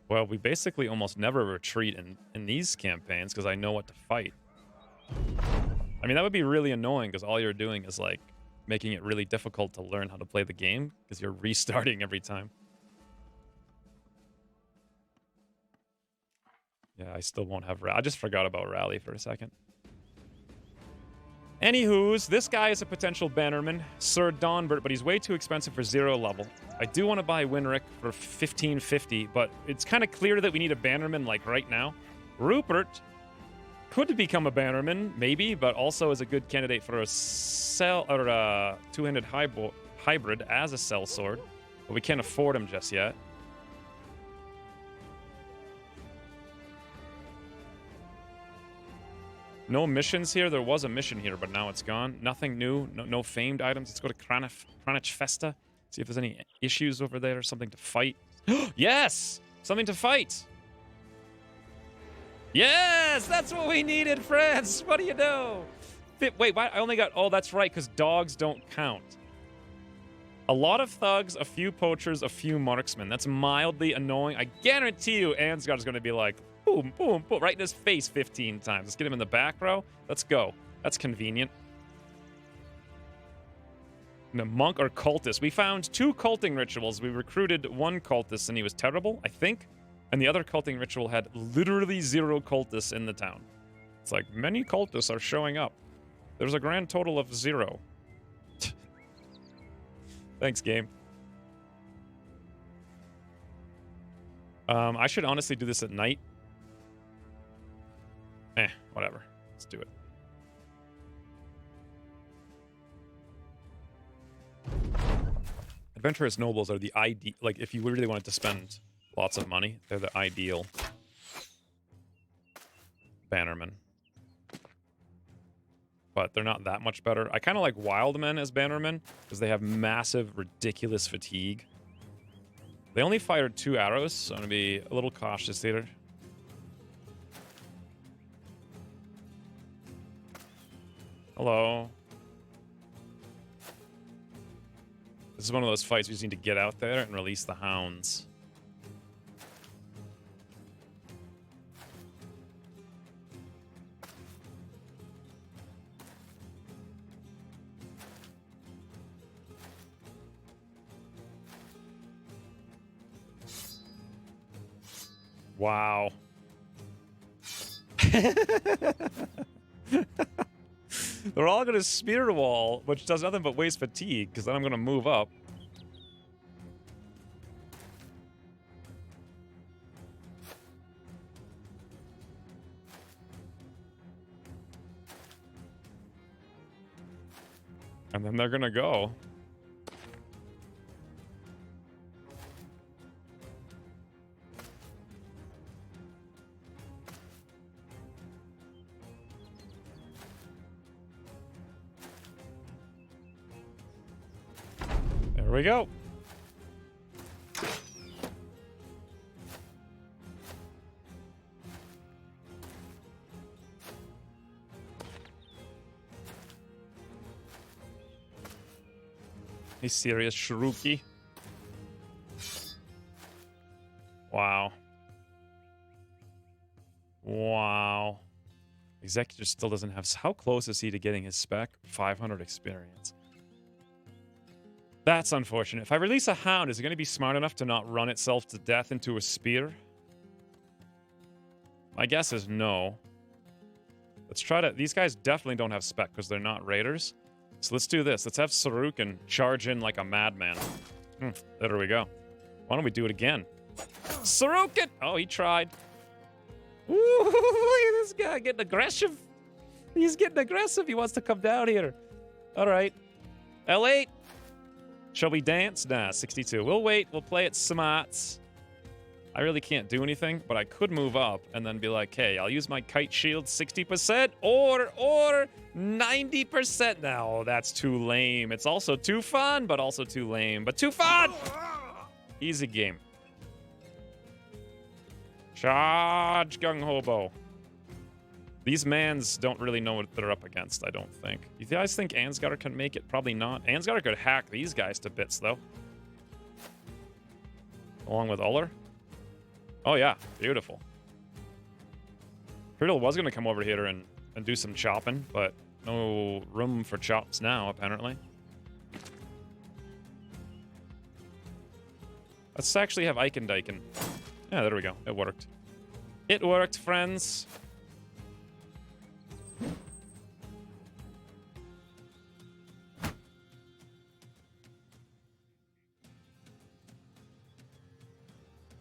Well, we basically almost never retreat in these campaigns because I know what to fight. I mean, that would be really annoying because all you're doing is, like, making it really difficult to learn how to play the game because you're restarting every time. Yeah, I still won't have rally. I just forgot about rally for a second. Anywho's, this guy is a potential bannerman, Sir Donbert, but he's way too expensive for 0 level. I do want to buy Winrick for 1550, but it's kind of clear that we need a bannerman, like, right now. Rupert could become a bannerman, maybe, but also is a good candidate for a cell or a two-handed hybrid as a sellsword, but we can't afford him just yet. No missions here. There was a mission here, but now it's gone. Nothing new. No famed items. Let's go to Kranich Festa. See if there's any issues over there. Something to fight. Yes! Something to fight! Yes! That's what we needed, friends! What do you know? Wait, why? I only got... Oh, that's right, because dogs don't count. A lot of thugs, a few poachers, a few marksmen. That's mildly annoying. I guarantee you Ansgar is going to be like, boom, boom, boom, right in his face 15 times. Let's get him in the back row. Let's go. That's convenient. And a monk or cultist. We found 2 culting rituals. We recruited 1 cultist, and he was terrible, I think. And the other culting ritual had literally 0 cultists in the town. It's like, many cultists are showing up. There's a grand total of 0. Thanks, game. I should honestly do this at night. Whatever. Let's do it. Adventurous nobles are the ideal... Like, if you really wanted to spend lots of money, they're the ideal bannermen. But they're not that much better. I kind of like wild men as bannermen because they have massive, ridiculous fatigue. They only fired 2 arrows, so I'm going to be a little cautious here. Hello. This is one of those fights we just need to get out there and release the hounds. Wow. They're all going to spear wall, which does nothing but waste fatigue, because then I'm going to move up. And then they're going to go. There we go. He's serious, Shruki. Wow. Wow. Executor still doesn't have... How close is he to getting his spec? 500 experience. That's unfortunate. If I release a hound, is it going to be smart enough to not run itself to death into a spear? My guess is no. Let's try to... These guys definitely don't have spec because they're not raiders. So let's do this. Let's have Sarukin charge in like a madman. There we go. Why don't we do it again? Sarukin! Oh, he tried. Ooh, look at this guy getting aggressive. He's getting aggressive. He wants to come down here. All right. L8. Shall we dance? Nah, 62. We'll wait. We'll play it smarts. I really can't do anything, but I could move up and then be like, hey, I'll use my kite shield 60% or 90%. No, that's too lame. It's also too fun, but also too lame. But too fun! Easy game. Charge, Gung Hobo. These mans don't really know what they're up against, I don't think. You guys think Ansgar can make it? Probably not. Ansgar could hack these guys to bits, though. Along with Uller. Oh, yeah. Beautiful. Friedel was going to come over here and do some chopping, but no room for chops now, apparently. Let's actually have Eichen Deichen. Yeah, there we go. It worked. It worked, friends.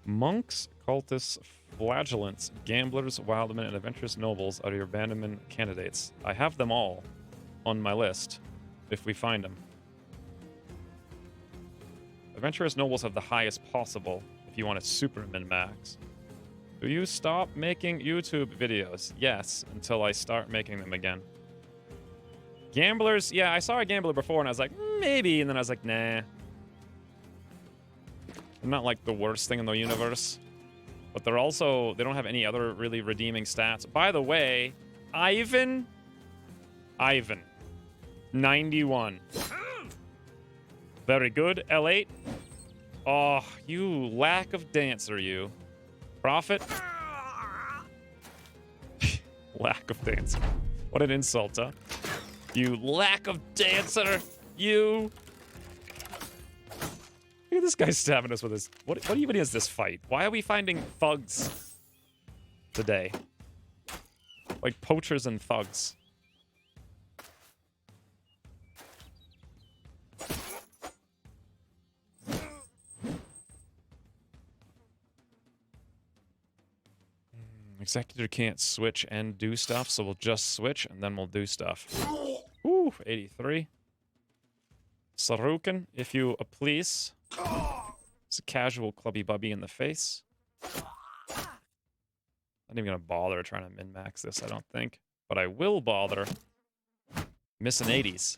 Monks, cultists, flagellants, gamblers, wildmen, and adventurous nobles are your abandonment candidates. I have them all on my list, if we find them. Adventurous nobles have the highest possible, if you want to super min-max. Do you stop making YouTube videos? Yes, until I start making them again. Gamblers, yeah, I saw a gambler before, and I was like, maybe, and then I was like, nah. They're not like the worst thing in the universe. But they're also... They don't have any other really redeeming stats. By the way, Ivan. 91. Very good. L8. Oh, you lack of dancer, you. Prophet. Lack of dancer. What an insult, huh? You lack of dancer, you... Look at this guy stabbing us with his... What even is this fight? Why are we finding thugs today? Like poachers and thugs. Executor can't switch and do stuff, so we'll just switch and then we'll do stuff. Ooh, 83. Sarukin, if you please. It's a casual clubby bubby in the face. Not even gonna bother trying to min-max this, I don't think. But I will bother missing 80s.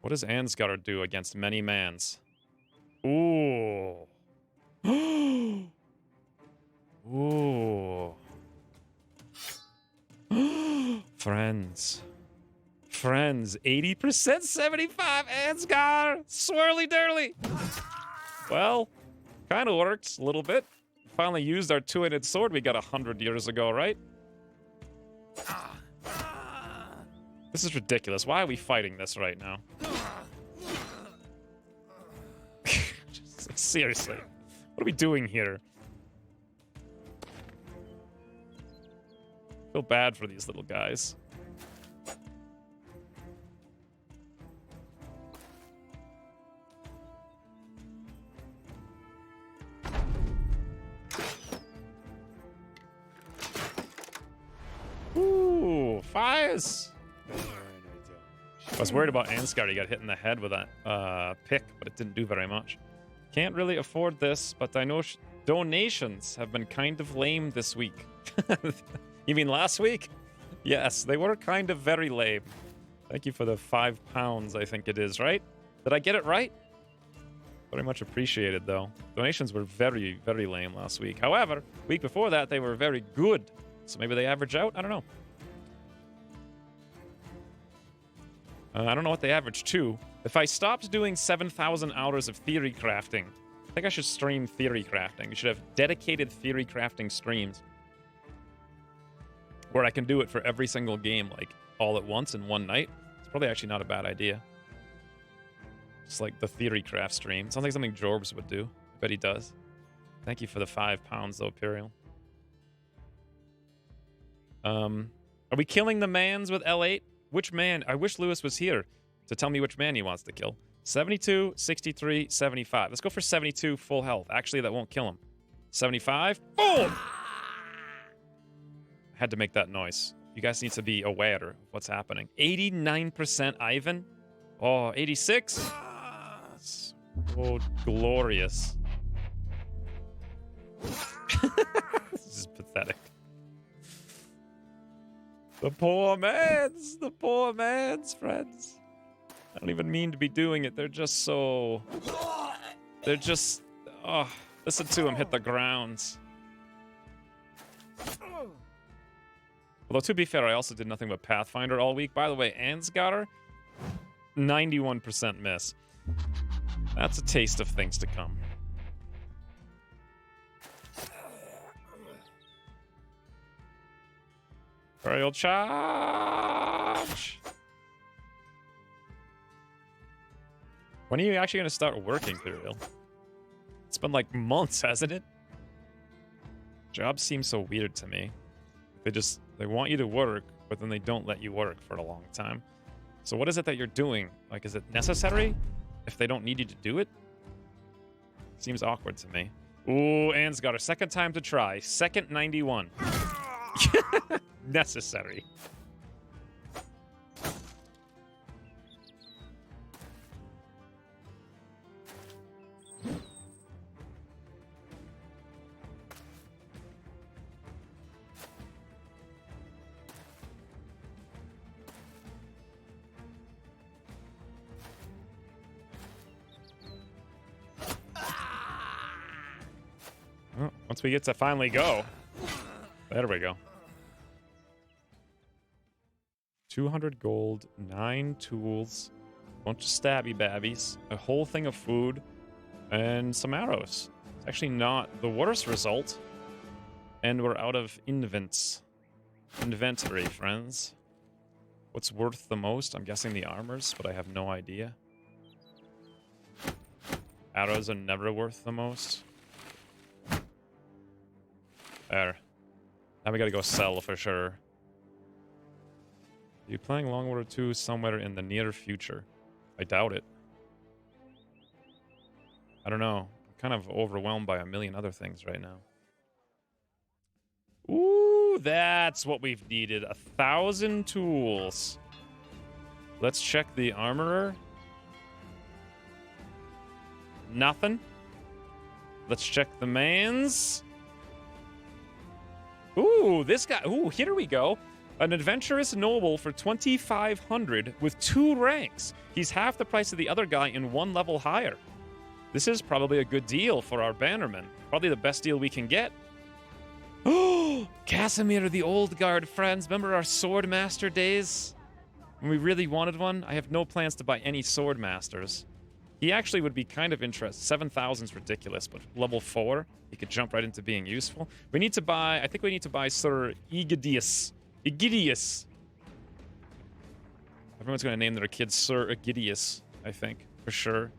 What does Ansgar do against many mans? Ooh. Ooh. Friends. Friends. 80%, 75. Ansgar. Swirly dirly. Well, kind of works a little bit. Finally used our two-handed sword we got 100 years ago, right? This is ridiculous. Why are we fighting this right now? Seriously. What are we doing here? I feel bad for these little guys. Ooh, fires! I was worried about Ansgar. He got hit in the head with that pick, but it didn't do very much. Can't really afford this, but I know donations have been kind of lame this week. You mean last week? Yes, they were kind of very lame. Thank you for the £5, I think it is, right? Did I get it right? Very much appreciated, though. Donations were very, very lame last week. However, week before that, they were very good. So maybe they average out? I don't know. I don't know what they average to. If I stopped doing 7,000 hours of theory crafting, I think I should stream theory crafting. You should have dedicated theory crafting streams where I can do it for every single game, like all at once in one night. It's probably actually not a bad idea. Just like the theory craft stream. Sounds like something Jorbs would do. I bet he does. Thank you for the £5 though, Imperial. Are we killing the mans with L8? Which man? I wish Lewis was here to tell me which man he wants to kill. 72, 63, 75. Let's go for 72 full health. Actually, that won't kill him. 75. Boom! Had to make that noise. You guys need to be aware of what's happening. 89% Ivan. Oh, 86. Oh, glorious. This is pathetic. The poor man's friends. I don't even mean to be doing it. They're just so... They're just... Oh, listen to him hit the ground. Although, to be fair, I also did nothing but Pathfinder all week. By the way, Ansgar, 91% miss. That's a taste of things to come. Aerial charge! When are you actually going to start working, Imperial? It's been like months, hasn't it? Jobs seem so weird to me. They want you to work, but then they don't let you work for a long time. So what is it that you're doing? Like, is it necessary if they don't need you to do it? Seems awkward to me. Ooh, Anne's got her second time to try. Second 91. Necessary. Well, once we get to finally go. There we go. 200 gold, 9 tools, a bunch of stabby babbies, a whole thing of food, and some arrows. It's actually not the worst result. And we're out of invents. Inventory, friends. What's worth the most? I'm guessing the armors, but I have no idea. Arrows are never worth the most. There. Now we gotta go sell for sure. Are you playing Long War 2 somewhere in the near future? I doubt it. I don't know. I'm kind of overwhelmed by a million other things right now. Ooh, that's what we've needed. 1,000 tools. Let's check the armorer. Nothing. Let's check the mans. Ooh, this guy. Ooh, here we go. An adventurous noble for 2,500 with 2 ranks. He's half the price of the other guy and 1 level higher. This is probably a good deal for our bannerman. Probably the best deal we can get. Oh, Casimir, the old guard, friends. Remember our sword master days? When we really wanted one? I have no plans to buy any sword masters. He actually would be kind of interested. 7,000 is ridiculous, but level 4, he could jump right into being useful. We need to buy, I think we need to buy Sir Aegidius. Aegidius. Everyone's going to name their kid Sir Aegidius, I think, for sure.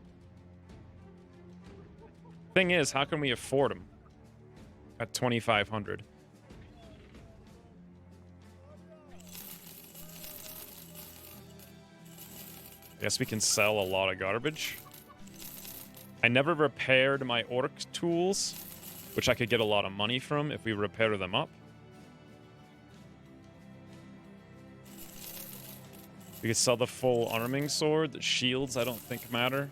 Thing is, how can we afford him at 2,500? Guess we can sell a lot of garbage. I never repaired my orc tools, which I could get a lot of money from if we repair them up. We could sell the full arming sword. The shields I don't think matter.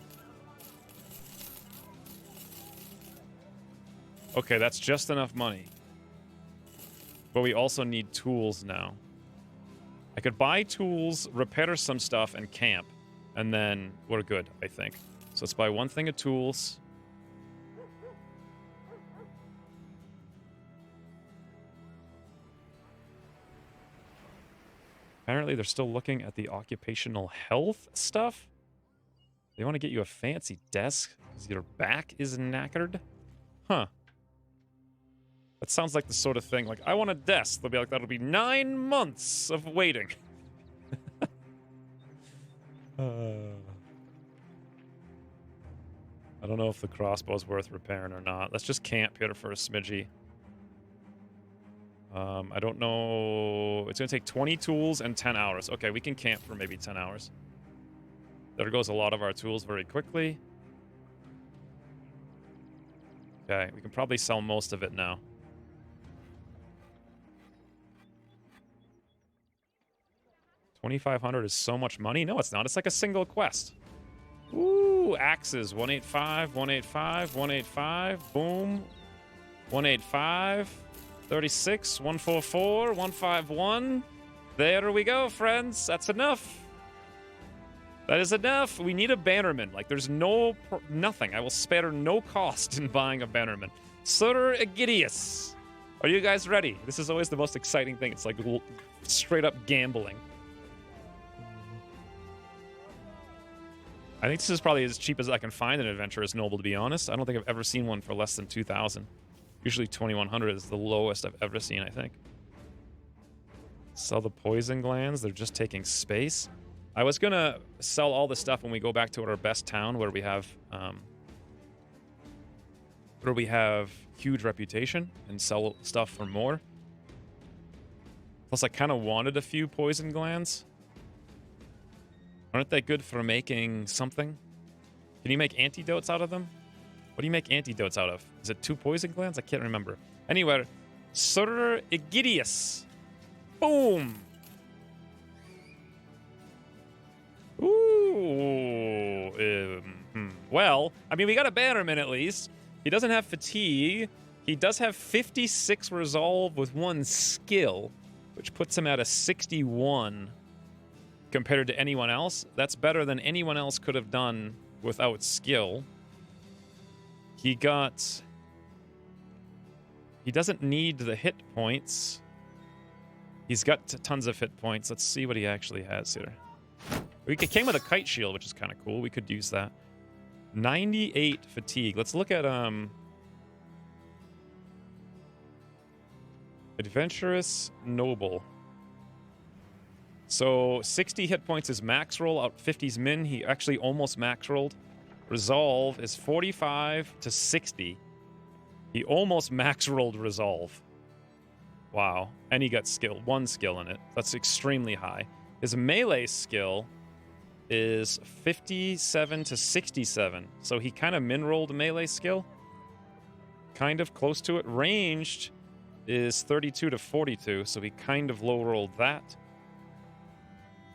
Okay, that's just enough money. But we also need tools now. I could buy tools, repair some stuff, and camp. And then we're good, I think. So let's buy 1 thing of tools. Apparently, they're still looking at the occupational health stuff. They want to get you a fancy desk because your back is knackered. Huh. That sounds like the sort of thing, like, I want a desk. They'll be like, that'll be 9 months of waiting. I don't know if the crossbow's worth repairing or not. Let's just camp here for a smidgy. I don't know. It's going to take 20 tools and 10 hours. Okay, we can camp for maybe 10 hours. There goes a lot of our tools very quickly. Okay, we can probably sell most of it now. $2,500 is so much money? No, it's not. It's like a single quest. Ooh, axes. 185, 185, 185. Boom. 185. 36, 144, 151. There we go, friends. That's enough. That is enough. We need a bannerman. Like, there's nothing. I will spare no cost in buying a bannerman. Sir Egidius. Are you guys ready? This is always the most exciting thing. It's like straight up gambling. I think this is probably as cheap as I can find an adventurous noble, to be honest. I don't think I've ever seen one for less than 2,000. Usually 2,100 is the lowest I've ever seen, I think. Sell the poison glands. They're just taking space. I was going to sell all the stuff when we go back to our best town where we have huge reputation and sell stuff for more. Plus, I kind of wanted a few poison glands. Aren't they good for making something? Can you make antidotes out of them? What do you make antidotes out of? Is it 2 poison glands? I can't remember. Anyway, Sir Egidius. Boom! Ooh. Well, I mean, we got a bannerman at least. He doesn't have fatigue. He does have 56 resolve with 1 skill, which puts him at a 61 compared to anyone else. That's better than anyone else could have done without skill. He doesn't need the hit points. He's got tons of hit points. Let's see what he actually has here. He came with a kite shield, which is kind of cool. We could use that. 98 fatigue. Let's look at Adventurous Noble. So 60 hit points is max roll, out 50's min. He actually almost max rolled. Resolve is 45 to 60. He almost max rolled Resolve. Wow. And he got skill, 1 skill in it. That's extremely high. His melee skill is 57 to 67. So he kind of min rolled melee skill. Kind of close to it. Ranged is 32 to 42. So he kind of low rolled that.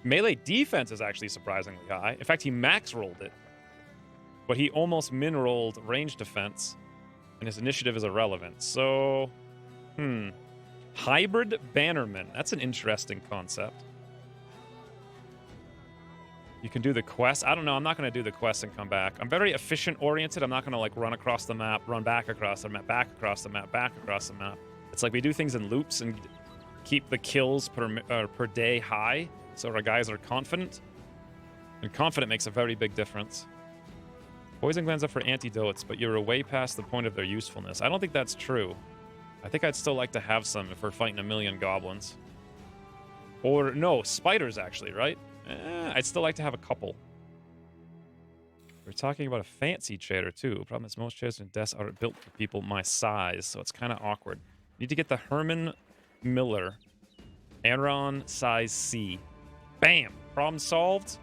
Melee defense is actually surprisingly high. In fact, he max rolled it. But he almost min rolled range defense. And his initiative is irrelevant. So, Hybrid Bannerman. That's an interesting concept. You can do the quest. I don't know. I'm not going to do the quest and come back. I'm very efficient-oriented. I'm not going to, like, run across the map, run back across the map, back across the map, back across the map. It's like we do things in loops and keep the kills per day high so our guys are confident. And confident makes a very big difference. Poison glands are for antidotes, but you're way past the point of their usefulness. I don't think that's true. I think I'd still like to have some if we're fighting a million goblins. Or, no, spiders, actually, right? I'd still like to have a couple. We're talking about a fancy chair, too. Problem is, most chairs and desks aren't built for people my size, so it's kind of awkward. Need to get the Herman Miller Aeron size C. Bam! Problem solved.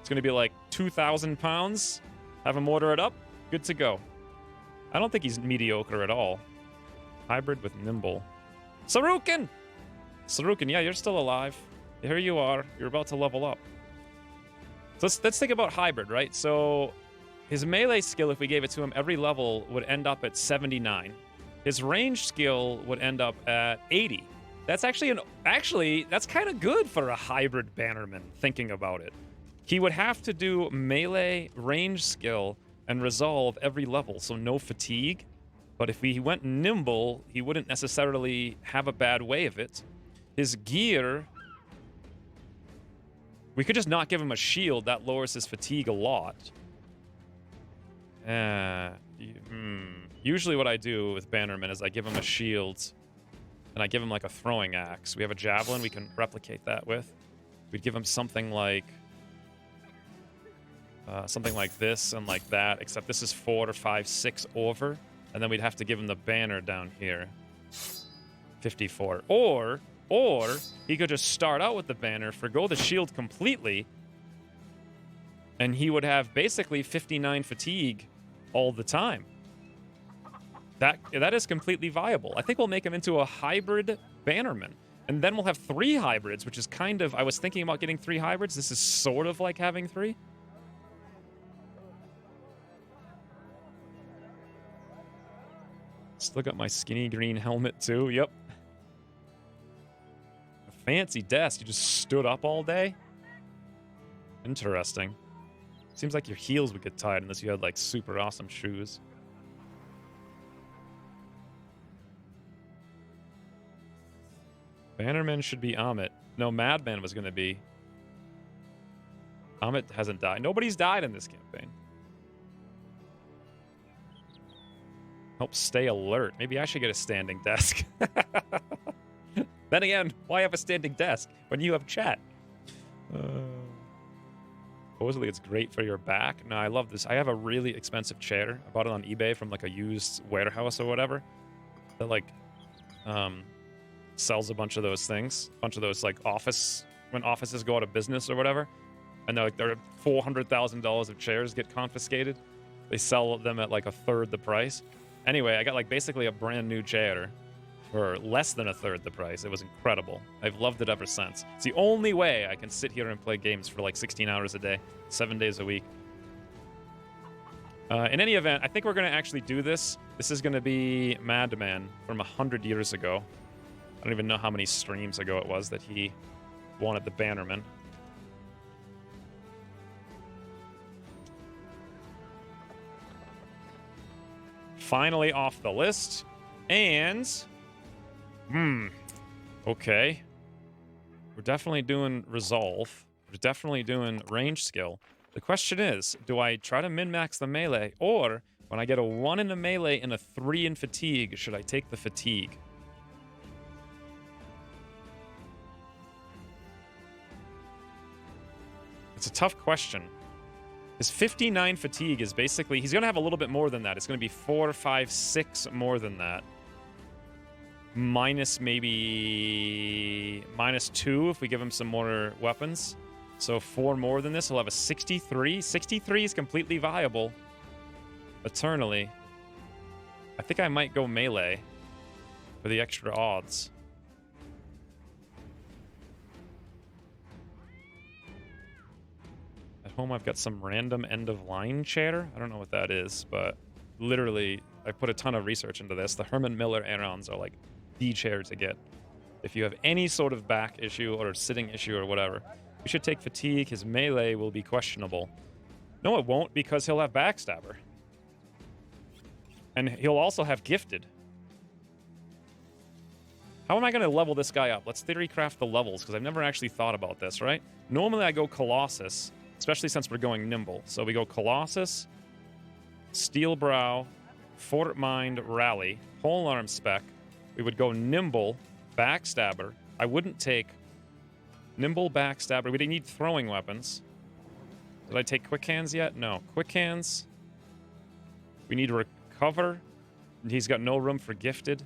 It's going to be like 2,000 pounds. Have him order it up. Good to go. I don't think he's mediocre at all. Hybrid with nimble. Sarukin! Sarukin, yeah, you're still alive. Here you are. You're about to level up. So let's think about hybrid, right? So his melee skill, if we gave it to him, every level would end up at 79. His range skill would end up at 80. That's actually that's kind of good for a hybrid bannerman, thinking about it. He would have to do melee, range skill, and resolve every level, so no fatigue. But if he went nimble, he wouldn't necessarily have a bad way of it. His gear We could just not give him a shield. That lowers his fatigue a lot. Usually what I do with Bannerman is I give him a shield and I give him like a throwing axe. We have a javelin we can replicate that with. We'd give him something like this and like that, except this is 4 or 5, 6 over. And then we'd have to give him the banner down here. 54. Or he could just start out with the banner, forgo the shield completely, and he would have basically 59 fatigue all the time. That is completely viable. I think we'll make him into a hybrid Bannerman. And then we'll have 3 hybrids, which is kind of... I was thinking about getting 3 hybrids. This is sort of like having 3. Still got my skinny green helmet, too. Yep. A fancy desk. You just stood up all day? Interesting. Seems like your heels would get tired unless you had, like, super awesome shoes. Bannerman should be Amit. No, Madman was going to be. Amit hasn't died. Nobody's died in this campaign. Help stay alert. Maybe I should get a standing desk. Then again, why have a standing desk when you have chat? Supposedly it's great for your back. No, I love this. I have a really expensive chair. I bought it on eBay from like a used warehouse or whatever. That like sells a bunch of those things. A bunch of those like when offices go out of business or whatever. And they're like, there are $400,000 of chairs get confiscated. They sell them at like a third the price. Anyway, I got like basically a brand new chair for less than a third the price. It was incredible. I've loved it ever since. It's the only way I can sit here and play games for like 16 hours a day, 7 days a week. In any event, I think we're going to actually do this. This is going to be Madman from 100 years ago. I don't even know how many streams ago it was that he wanted the Bannerman. Finally off the list. And... okay. We're definitely doing Resolve. We're definitely doing Range Skill. The question is, do I try to min-max the melee, or when I get a 1 in the melee and a 3 in fatigue, should I take the fatigue? It's a tough question. His 59 fatigue is basically... He's going to have a little bit more than that. It's going to be 4, 5, 6 more than that. Minus maybe... -2 if we give him some more weapons. So 4 more than this. He'll have a 63. 63 is completely viable. Eternally. I think I might go melee for the extra odds. Home, I've got some random end-of-line chair. I don't know what that is, but literally, I put a ton of research into this. The Herman Miller Aerons are like the chair to get if you have any sort of back issue or sitting issue or whatever. You should take fatigue. His melee will be questionable. No, it won't, because he'll have Backstabber. And he'll also have Gifted. How am I going to level this guy up? Let's theorycraft the levels, because I've never actually thought about this, right? Normally, I go Colossus, especially since we're going Nimble. So we go Colossus, Steel Brow, Fort Mind, Rally, Polearm Spec. We would go Nimble, Backstabber. I wouldn't take Nimble, Backstabber. We didn't need throwing weapons. Did I take Quick Hands yet? No. Quick Hands. We need Recover. He's got no room for Gifted.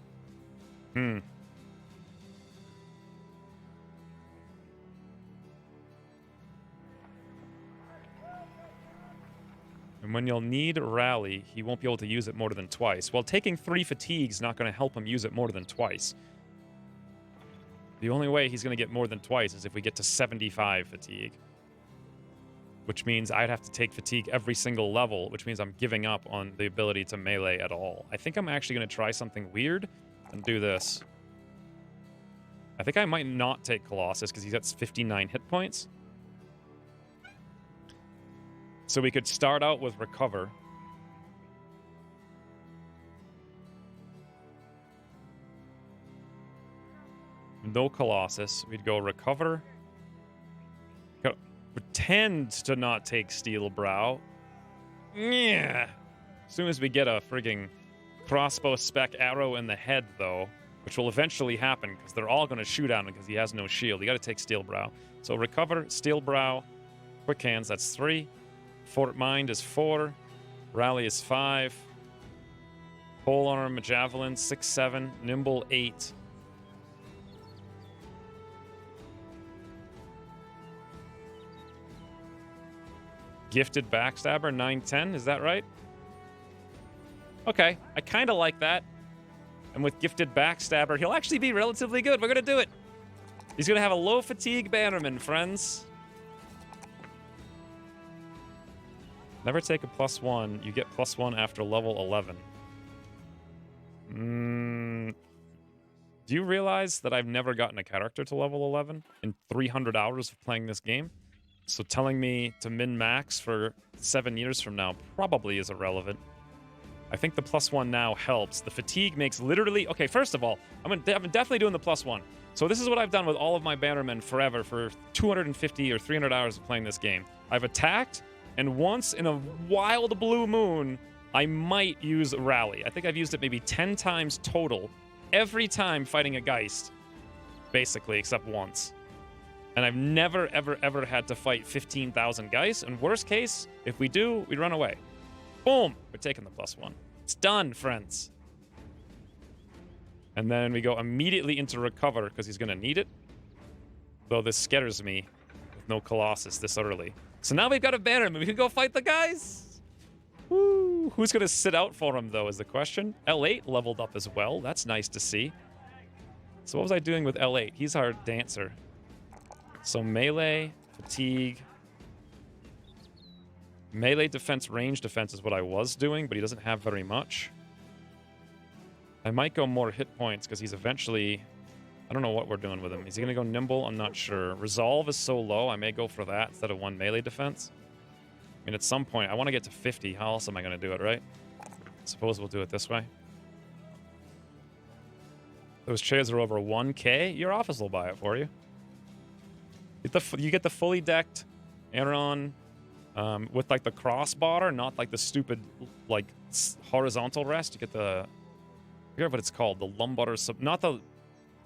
And when you'll need Rally, he won't be able to use it more than twice. Well, taking 3 fatigue's not going to help him use it more than twice. The only way he's going to get more than twice is if we get to 75 fatigue. Which means I'd have to take fatigue every single level, which means I'm giving up on the ability to melee at all. I think I'm actually going to try something weird and do this. I think I might not take Colossus because he's at 59 hit points. So we could start out with Recover. No Colossus. We'd go Recover. pretend to not take Steel Brow. Yeah. As soon as we get a frigging crossbow spec arrow in the head, though, which will eventually happen because they're all going to shoot at him because he has no shield. You got to take Steel Brow. So recover, Steel Brow, quick hands, that's 3. Fort Mind is 4. Rally is 5. Pole arm, javelin, 6, 7. Nimble, 8. Gifted Backstabber, 9, 10. Is that right? Okay, I kind of like that. And with Gifted Backstabber, he'll actually be relatively good. We're going to do it. He's going to have a low fatigue bannerman, friends. Never take a +1. You get +1 after level 11. Do you realize that I've never gotten a character to level 11 in 300 hours of playing this game? So telling me to min-max for 7 years from now probably is irrelevant. I think the +1 now helps. The fatigue makes literally... Okay, first of all, I'm definitely doing the +1. So this is what I've done with all of my bannermen forever for 250 or 300 hours of playing this game. I've attacked, and once in a wild blue moon, I might use Rally. I think I've used it maybe 10 times total, every time fighting a Geist, basically, except once. And I've never, ever, ever had to fight 15,000 Geists. And worst case, if we do, we run away. Boom! We're taking the +1. It's done, friends. And then we go immediately into recover, because he's going to need it. Though this scares me with no Colossus this early. So now we've got a bannerman. We can go fight the guys. Woo! Who's going to sit out for him, though, is the question. L8 leveled up as well. That's nice to see. So what was I doing with L8? He's our dancer. So melee, fatigue. Melee defense, range defense is what I was doing, but he doesn't have very much. I might go more hit points because he's eventually... I don't know what we're doing with him. Is he going to go nimble? I'm not sure. Resolve is so low, I may go for that instead of 1 melee defense. I mean, at some point, I want to get to 50. How else am I going to do it, right? Suppose we'll do it this way. Those chairs are over 1K. Your office will buy it for you. You get the fully decked Aeron with like the crossbar, not like the stupid like horizontal rest. You get the... I forget what it's called. The lumbar... Not the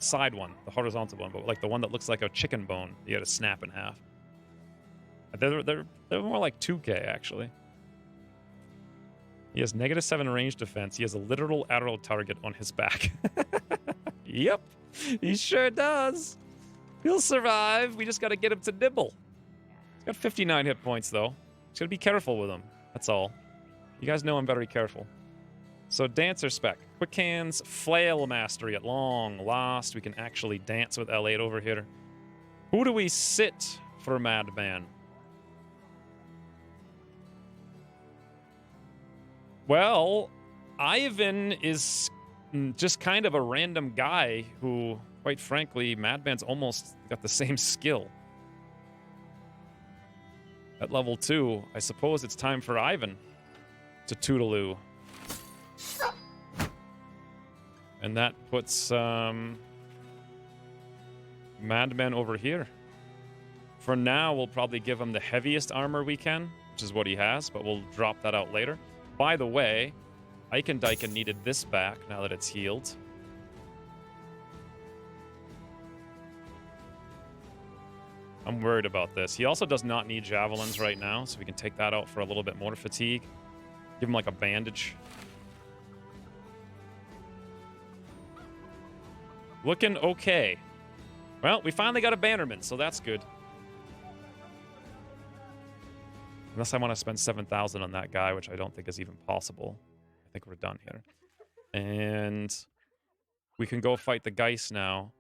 side one, the horizontal one, but like the one that looks like a chicken bone you gotta snap in half. They're more like 2K, actually. He has -7 range defense. He has a literal arrow target on his back. Yep, he sure does. He'll survive. We just gotta get him to nibble. He's got 59 hit points, though. Just gotta be careful with him. That's all. You guys know I'm very careful. So dancer spec. Quick hands, flail mastery at long last. We can actually dance with L8 over here. Who do we sit for Madman? Well, Ivan is just kind of a random guy who, quite frankly, Madman's almost got the same skill. At level 2, I suppose it's time for Ivan to Toodaloo. And that puts Madman over here. For now, we'll probably give him the heaviest armor we can, which is what he has, but we'll drop that out later. By the way, Eikendaiken needed this back now that it's healed. I'm worried about this. He also does not need javelins right now, so we can take that out for a little bit more fatigue. Give him like a bandage. Looking okay. Well, we finally got a bannerman, so that's good. Unless I want to spend 7,000 on that guy, which I don't think is even possible. I think we're done here. And we can go fight the Geist now.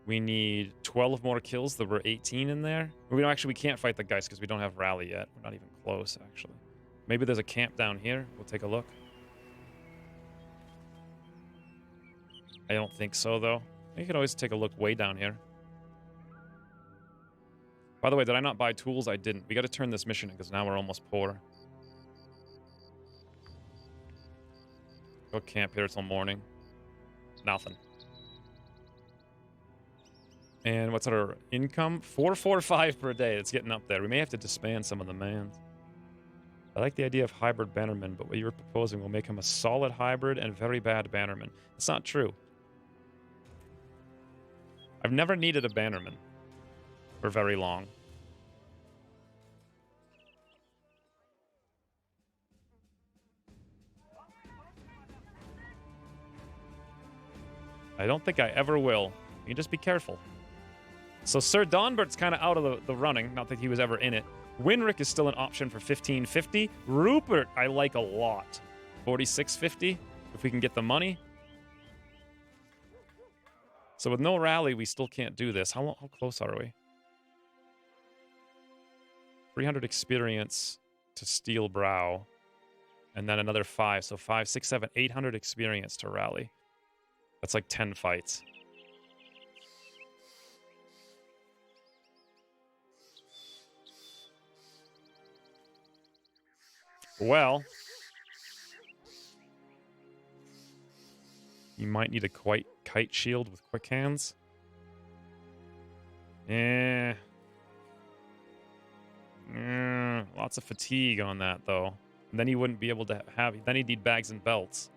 We need 12 more kills. There were 18 in there. We can't fight the Geist because we don't have Rally yet. We're not even close, actually. Maybe there's a camp down here. We'll take a look. I don't think so, though. You can always take a look way down here. By the way, did I not buy tools? I didn't. We got to turn this mission in because now we're almost poor. Go camp here till morning. Nothing. And what's our income? 445 per day. It's getting up there. We may have to disband some of the mans. I like the idea of hybrid bannerman, but what you're proposing will make him a solid hybrid and very bad bannerman. It's not true. I've never needed a bannerman for very long. I don't think I ever will. You just be careful. So Sir Donbert's kind of out of the running. Not that he was ever in it. Winrick is still an option for 1550. Rupert, I like a lot. 4650, if we can get the money. So with no rally, we still can't do this. How close are we? 300 experience to Steel Brow. And then another 5. So 5, 6, 7, 800 experience to rally. That's like 10 fights. Well, you might need a kite shield with quick hands. Lots of fatigue on that, though. And then he wouldn't be able to have... Then he'd need bags and belts.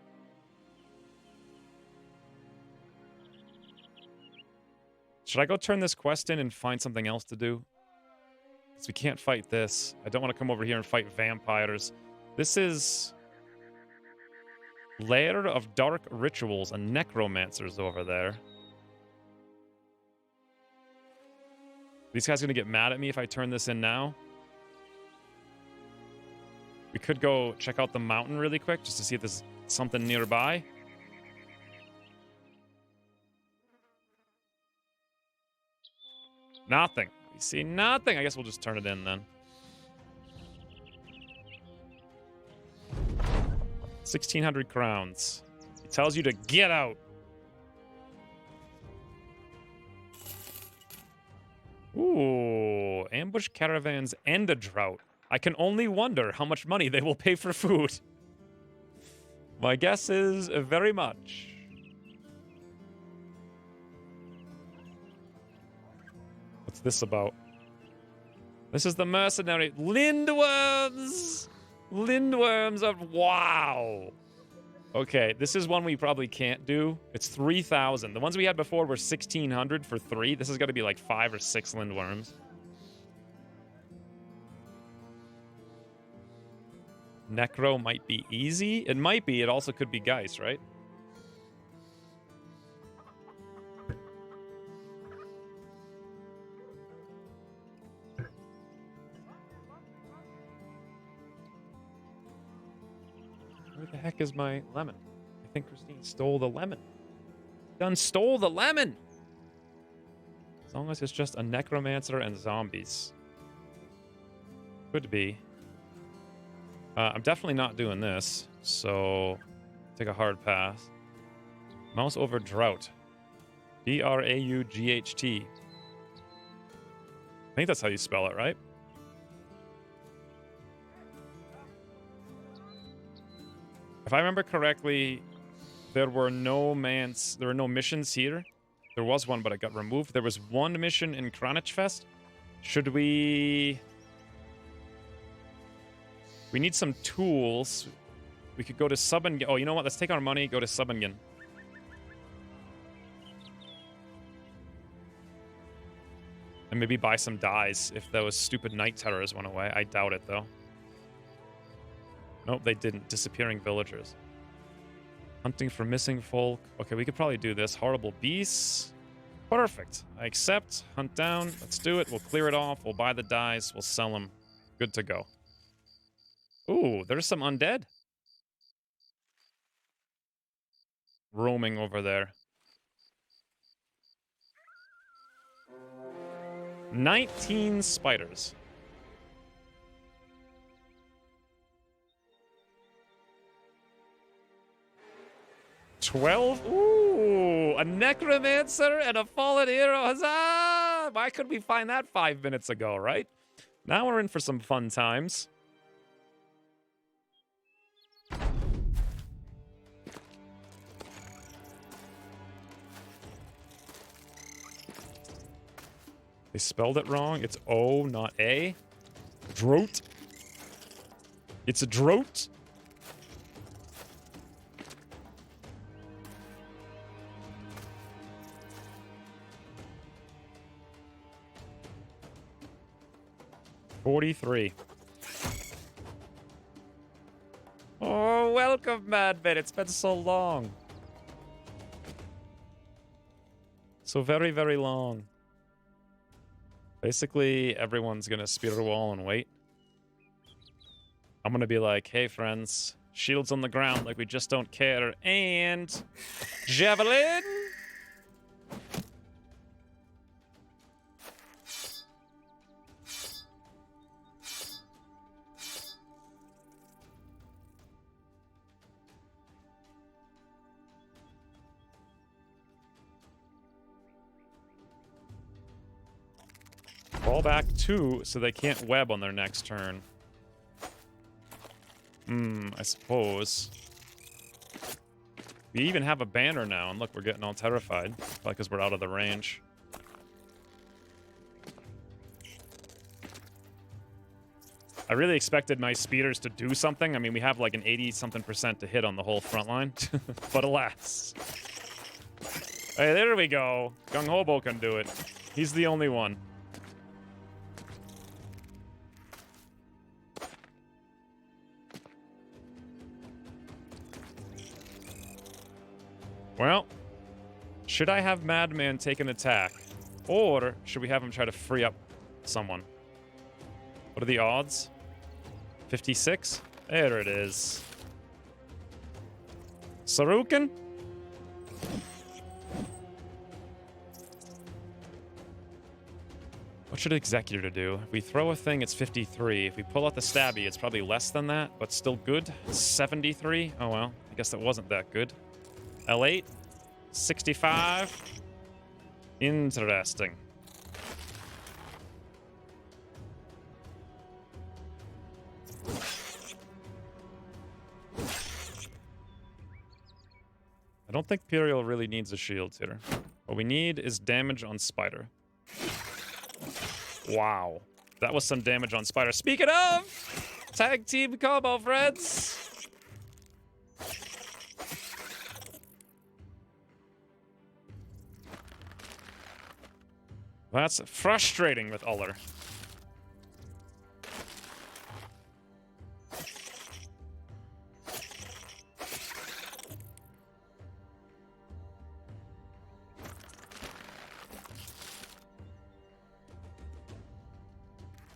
Should I go turn this quest in and find something else to do? Because we can't fight this. I don't want to come over here and fight vampires. This is... Lair of Dark Rituals and Necromancers over there. These guys are going to get mad at me if I turn this in now. We could go check out the mountain really quick just to see if there's something nearby. Nothing. We see nothing. I guess we'll just turn it in then. 1,600 crowns. He tells you to get out. Ooh, ambush caravans and a drought. I can only wonder how much money they will pay for food. My guess is very much. What's this about? This is the mercenary. Lindworms! Lindworms of... Wow! Okay, this is one we probably can't do. It's 3,000. The ones we had before were 1,600 for 3. This has got to be like 5 or 6 Lindworms. Necro might be easy. It might be. It also could be Geist, right? Where the heck is my lemon? I think Christine stole the lemon. Done stole the lemon! As long as it's just a necromancer and zombies. Could be. I'm definitely not doing this, so take a hard pass. Mouse over drought. D-R-A-U-G-H-T. I think that's how you spell it, right? If I remember correctly, there were no missions here. There was one, but it got removed. There was one mission in Kranichfest. Should we... We need some tools. We could go to Subingen. Oh, you know what? Let's take our money, go to Subingen. And maybe buy some dyes if those stupid night terrors went away. I doubt it, though. Nope, they didn't. Disappearing villagers. Hunting for missing folk. Okay, we could probably do this. Horrible beasts. Perfect. I accept. Hunt down. Let's do it. We'll clear it off. We'll buy the dyes. We'll sell them. Good to go. Ooh, there's some undead. Roaming over there. 19 spiders. $12? Ooh, a necromancer and a fallen hero. Huzzah! Why couldn't we find that 5 minutes ago, right? Now we're in for some fun times. They spelled it wrong. It's O, not A. Drought. It's a drought. $43. Oh, welcome, Madman. It's been so long. So very, very long. Basically, everyone's gonna speeder wall and wait. I'm gonna be like, hey, friends, shields on the ground like we just don't care, and javelin! Fall back 2 so they can't web on their next turn. I suppose. We even have a banner now, and look, we're getting all terrified. Probably because we're out of the range. I really expected my speeders to do something. I mean, we have like an 80-something% to hit on the whole front line. But alas. Hey, there we go. Gung Hobo can do it. He's the only one. Well, should I have Madman take an attack? Or should we have him try to free up someone? What are the odds? 56? There it is. Sarukin? What should Executor do? If we throw a thing, it's 53. If we pull out the Stabby, it's probably less than that, but still good. 73? Oh well, I guess that wasn't that good. L8? 65? Interesting. I don't think Imperial really needs a shield here. What we need is damage on Spider. Wow. That was some damage on Spider. Speaking of, tag team combo, friends. That's frustrating with Uller.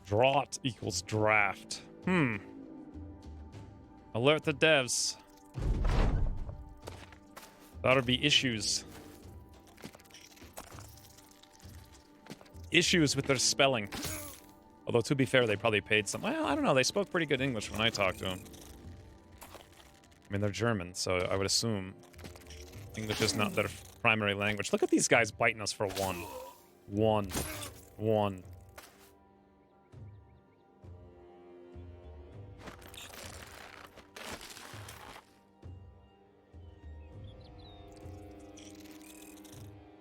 Drought equals draft. Alert the devs. That'll be issues. Issues with their spelling. Although, to be fair, they probably paid some... Well, I don't know. They spoke pretty good English when I talked to them. I mean, they're German, so I would assume English is not their primary language. Look at these guys biting us for one. One.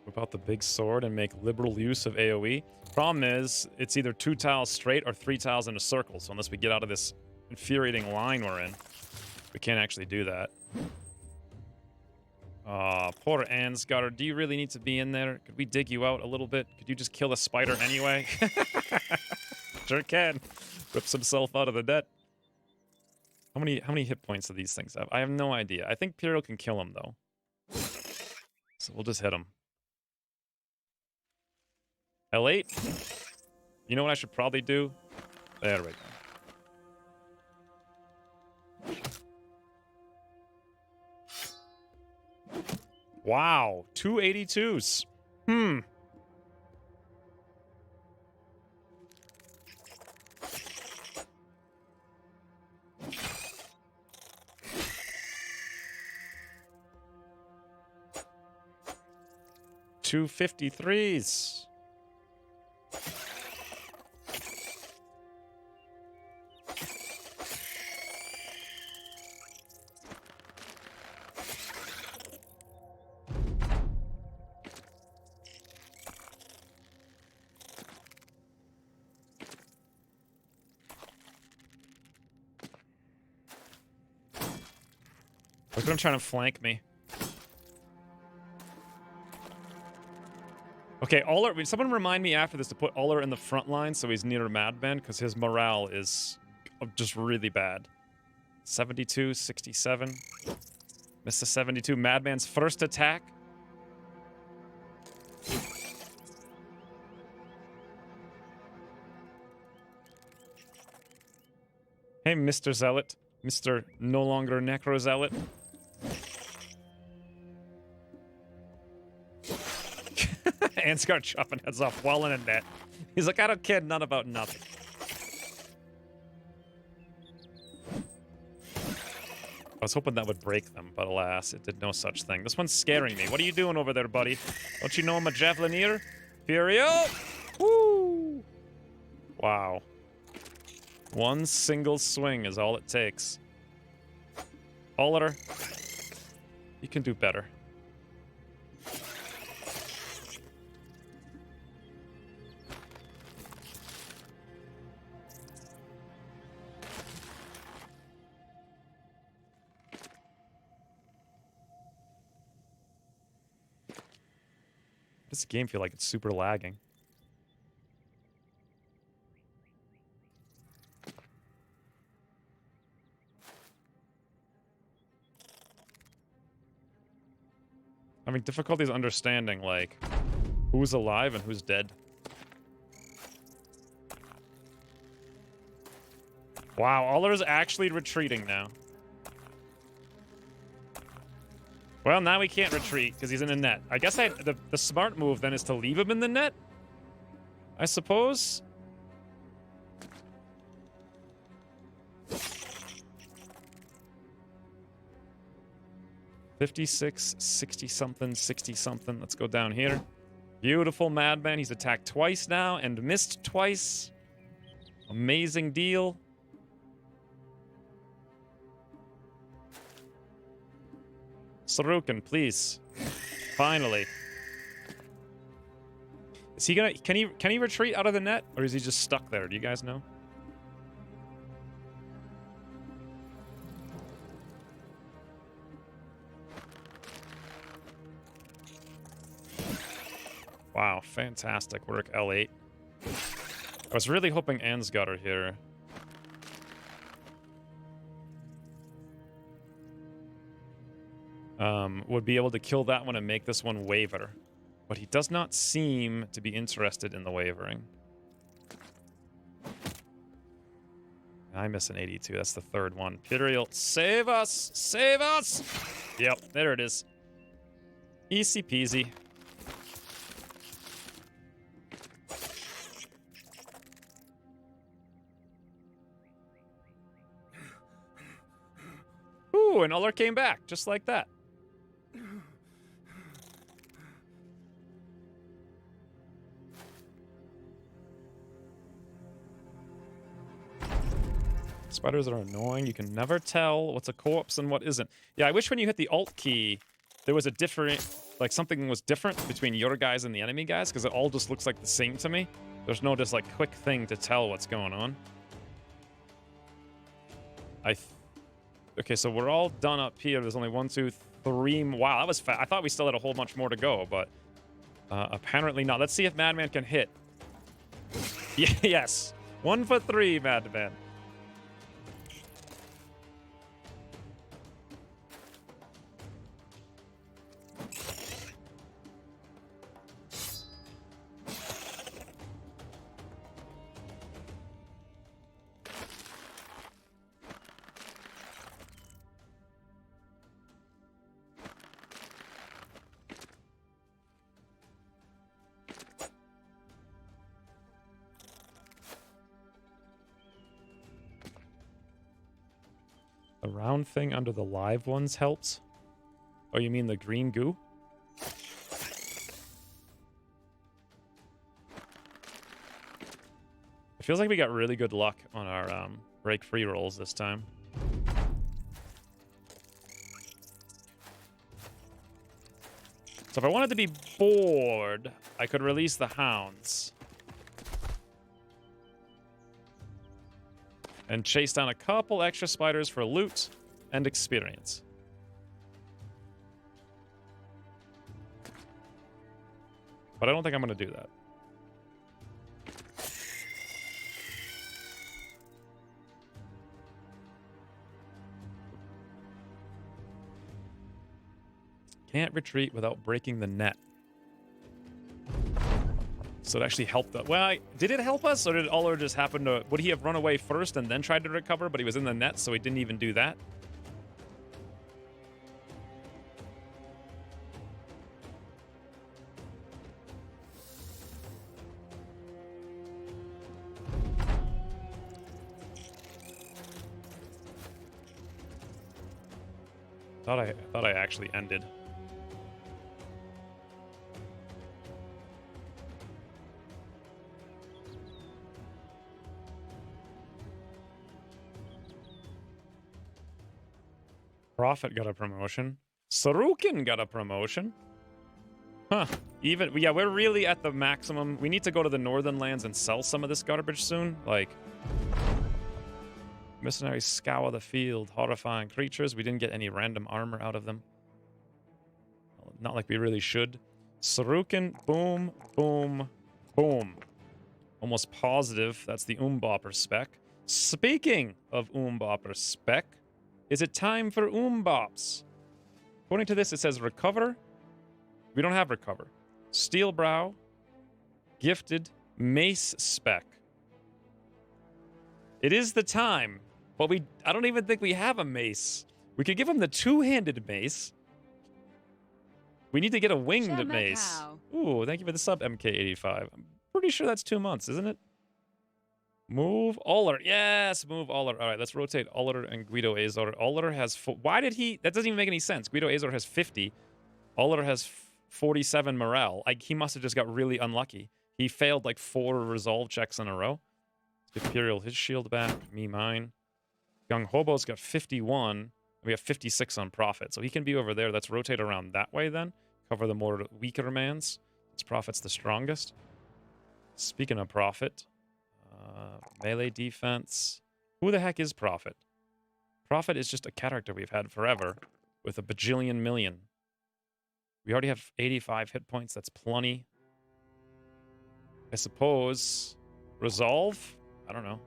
Whip out the big sword and make liberal use of AoE. Problem is, it's either 2 tiles straight or 3 tiles in a circle. So unless we get out of this infuriating line we're in, we can't actually do that. Poor Ansgar. Do you really need to be in there? Could we dig you out a little bit? Could you just kill a spider anyway? Sure can. Whips himself out of the net. How many hit points do these things have? I have no idea. I think Pyro can kill him, though. So we'll just hit him. L8. You know what I should probably do? There we go. Wow, 282s. Two 53s. Look at him trying to flank me. Okay, Uller, someone remind me after this to put Uller in the front line so he's near Madman, because his morale is just really bad. 72, 67. Missed the 72. Madman's first attack. Hey, Mr. Zealot. Mr. No longer Necro Zealot. Ansgar chopping heads off while in a net. He's like, I don't care none about nothing. I was hoping that would break them, but alas, it did no such thing. This one's scaring me. What are you doing over there, buddy? Don't you know I'm a Javelineer? Furio! Woo! Wow. One single swing is all it takes. Uller, you can do better. This game feel like it's super lagging. Having difficulties understanding, like, who's alive and who's dead. Wow, Uller's actually retreating now. Well, now he can't retreat because he's in the net. I guess the smart move then is to leave him in the net, I suppose. $56, 60-something, 60-something. Let's go down here. Beautiful Madman. He's attacked twice now and missed twice. Amazing deal. Sarukin, please. Finally. Is he gonna... Can he retreat out of the net? Or is he just stuck there? Do you guys know? Wow, fantastic work, L8. I was really hoping Ansgar here. Would be able to kill that one and make this one waver. But he does not seem to be interested in the wavering. I miss an 82. That's the third one. Imperial, save us! Save us! Yep, there it is. Easy peasy. Ooh, and Uller came back, just like that. Spiders are annoying. You can never tell what's a corpse and what isn't. Yeah, I wish when you hit the Alt key, there was a different, like something was different between your guys and the enemy guys, because it all just looks like the same to me. There's no just like quick thing to tell what's going on. Okay, so we're all done up here. There's only 1, 2, 3. Wow, that was fast. I thought we still had a whole bunch more to go, but apparently not. Let's see if Madman can hit. Yes. 1 for 3, Madman. The round thing under the live ones helps? Oh, you mean the green goo? It feels like we got really good luck on our break free rolls this time. So if I wanted to be bored, I could release the hounds. And chase down a couple extra spiders for loot and experience. But I don't think I'm going to do that. Can't retreat without breaking the net. So it actually helped us. Well, did it help us, or did Uller just happen to... Would he have run away first and then tried to recover, but he was in the net, so he didn't even do that? Thought I actually ended. Prophet got a promotion. Sarukin got a promotion. Huh. Even, yeah, we're really at the maximum. We need to go to the Northern Lands and sell some of this garbage soon. Like, mercenaries scour the field, horrifying creatures. We didn't get any random armor out of them. Not like we really should. Sarukin, boom, boom, boom. Almost positive that's the Bopper spec. Speaking of Bopper spec, is it time for Bops? According to this, it says recover. We don't have recover. Steel brow, gifted, mace spec. It is the time, but I don't even think we have a mace. We could give him the two-handed mace. We need to get a winged mace. Ooh, thank you for the sub, MK85. I'm pretty sure that's 2 months, isn't it? Move Uller. Yes, move Uller. All right, let's rotate Uller and Guido Azor. Uller has... Why did he... That doesn't even make any sense. Guido Azor has 50. Uller has 47 morale. He must have just got really unlucky. He failed like 4 resolve checks in a row. Let's give Imperial his shield back. Me mine. Young Hobo's got 51. We have 56 on Prophet. So he can be over there. Let's rotate around that way then. Cover the more weaker mans. This Prophet's the strongest. Speaking of Prophet... melee defense. Who the heck is Prophet? Prophet is just a character we've had forever with a bajillion million. We already have 85 hit points. That's plenty. I suppose. Resolve? I don't know.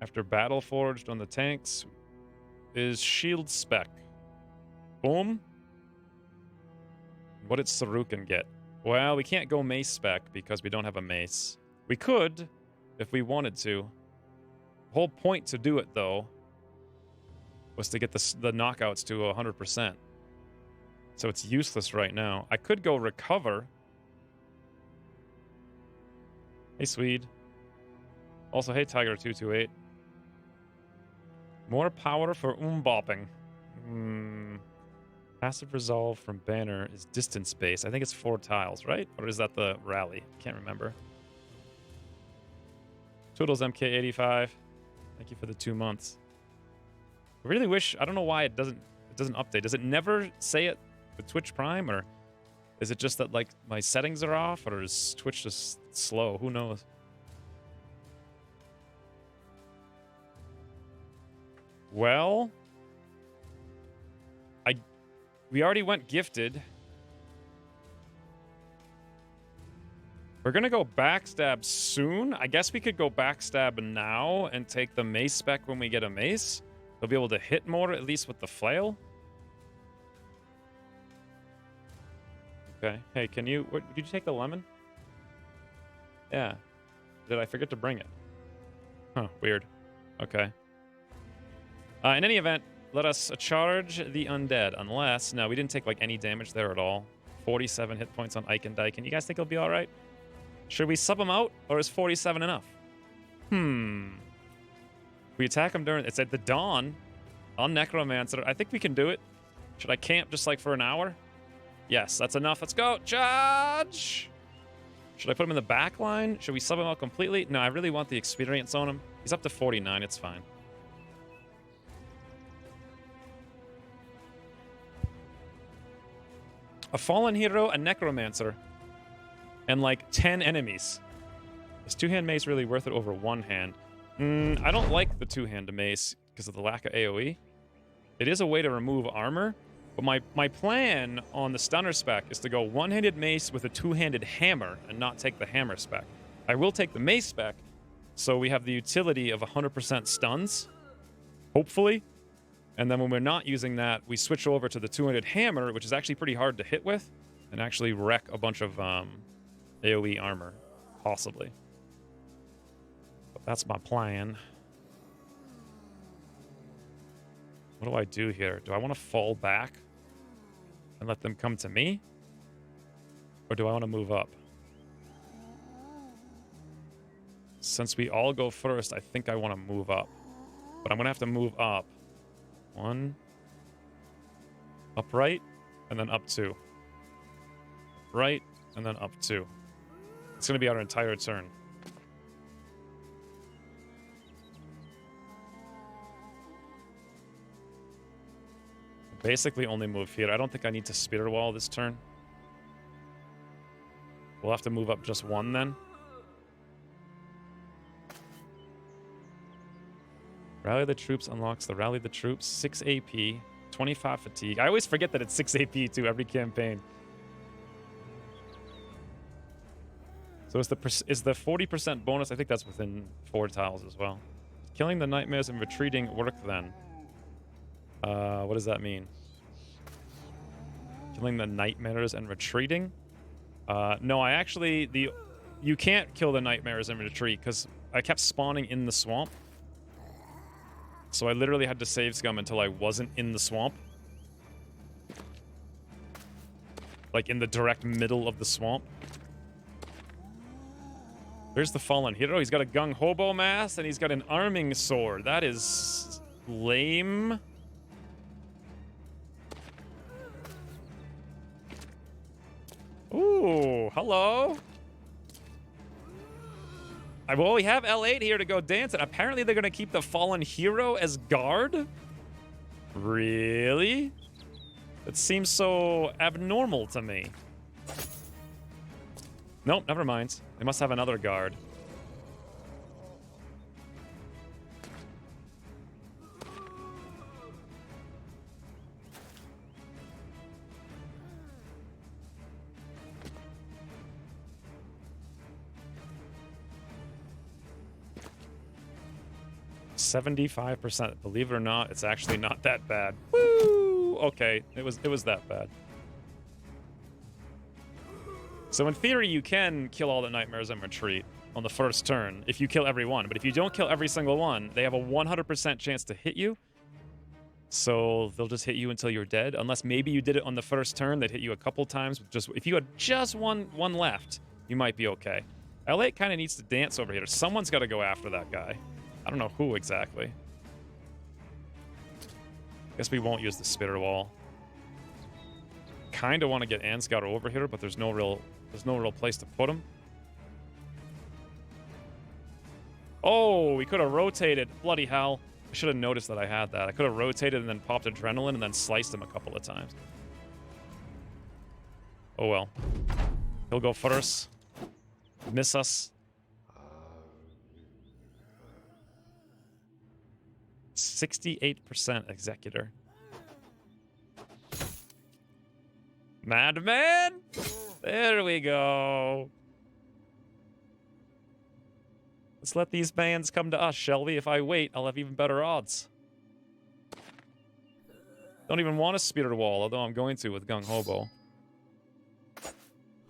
After Battle Forged on the tanks is shield spec. Boom. What did Sarukin get? Well, we can't go mace spec because we don't have a mace. We could, if we wanted to. The whole point to do it, though, was to get the knockouts to 100%. So it's useless right now. I could go recover. Hey, Swede. Also, hey, Tiger228. More power for bopping. Passive resolve from banner is distance based. I think it's 4 tiles, right? Or is that the rally? Can't remember. Toodles MK85. Thank you for the 2 months. I really wish... I don't know why it doesn't update. Does it never say it with Twitch Prime? Or is it just that, like, my settings are off? Or is Twitch just slow? Who knows? Well... We already went gifted. We're going to go backstab soon. I guess we could go backstab now and take the mace spec when we get a mace. They'll be able to hit more, at least with the flail. Okay. Hey, can you... did you take the lemon? Yeah. Did I forget to bring it? Huh, weird. Okay. In any event... Let us charge the undead, unless... No, we didn't take, like, any damage there at all. 47 hit points on Eichen Daiken. You guys think he'll be alright? Should we sub him out, or is 47 enough? We attack him during... It's at the dawn on Necromancer. I think we can do it. Should I camp just, like, for an hour? Yes, that's enough. Let's go! Charge! Should I put him in the back line? Should we sub him out completely? No, I really want the experience on him. He's up to 49. It's fine. A fallen hero, a necromancer, and like 10 enemies. Is two-hand mace really worth it over one hand? I don't like the two-hand mace because of the lack of AoE. It is a way to remove armor, But my plan on the stunner spec is to go one-handed mace with a two-handed hammer and not take the hammer spec. I will take the mace spec, so we have the utility of 100% stuns, hopefully. And then when we're not using that, we switch over to the two-handed hammer, which is actually pretty hard to hit with, and actually wreck a bunch of AoE armor, possibly. But that's my plan. What do I do here? Do I want to fall back and let them come to me? Or do I want to move up? Since we all go first, I think I want to move up. But I'm going to have to move up. 1. Upright, and then up 2. Right, and then up 2. It's going to be our entire turn. Basically only move here. I don't think I need to Spirit Wall this turn. We'll have to move up just 1 then. Rally the Troops unlocks the Rally the Troops. 6 AP, 25 fatigue. I always forget that it's 6 AP too every campaign. So is the 40% bonus? I think that's within 4 tiles as well. Killing the nightmares and retreating work then. What does that mean? Killing the nightmares and retreating? No, I actually... You can't kill the nightmares and retreat because I kept spawning in the swamp. So I literally had to save scum until I wasn't in the swamp. Like in the direct middle of the swamp. There's the fallen hero. He's got a gung hobo mask and he's got an arming sword. That is lame. Ooh, hello. Well, we have L8 here to go dance, and apparently they're going to keep the fallen hero as guard? Really? That seems so abnormal to me. Nope, never mind. They must have another guard. %75%. Believe it or not, it's actually not that bad. Woo! Okay, it was that bad. So in theory, you can kill all the nightmares and retreat on the first turn if you kill every one. But if you don't kill every single one, they have a 100% chance to hit you. So they'll just hit you until you're dead. Unless maybe you did it on the first turn, they'd hit you a couple times. Just if you had just one left, you might be okay. L8 kind of needs to dance over here. Someone's got to go after that guy. I don't know who exactly. Guess we won't use the Spitter Wall. Kind of want to get Ansgar over here, but there's no real place to put him. Oh, we could have rotated. Bloody hell. I should have noticed that I had that. I could have rotated and then popped Adrenaline and then sliced him a couple of times. Oh well. He'll go first. Miss us. 68% Executor. Madman! There we go. Let's let these bands come to us, shall we? If I wait, I'll have even better odds. Don't even want a Spirit Wall, although I'm going to with Gung Hobo.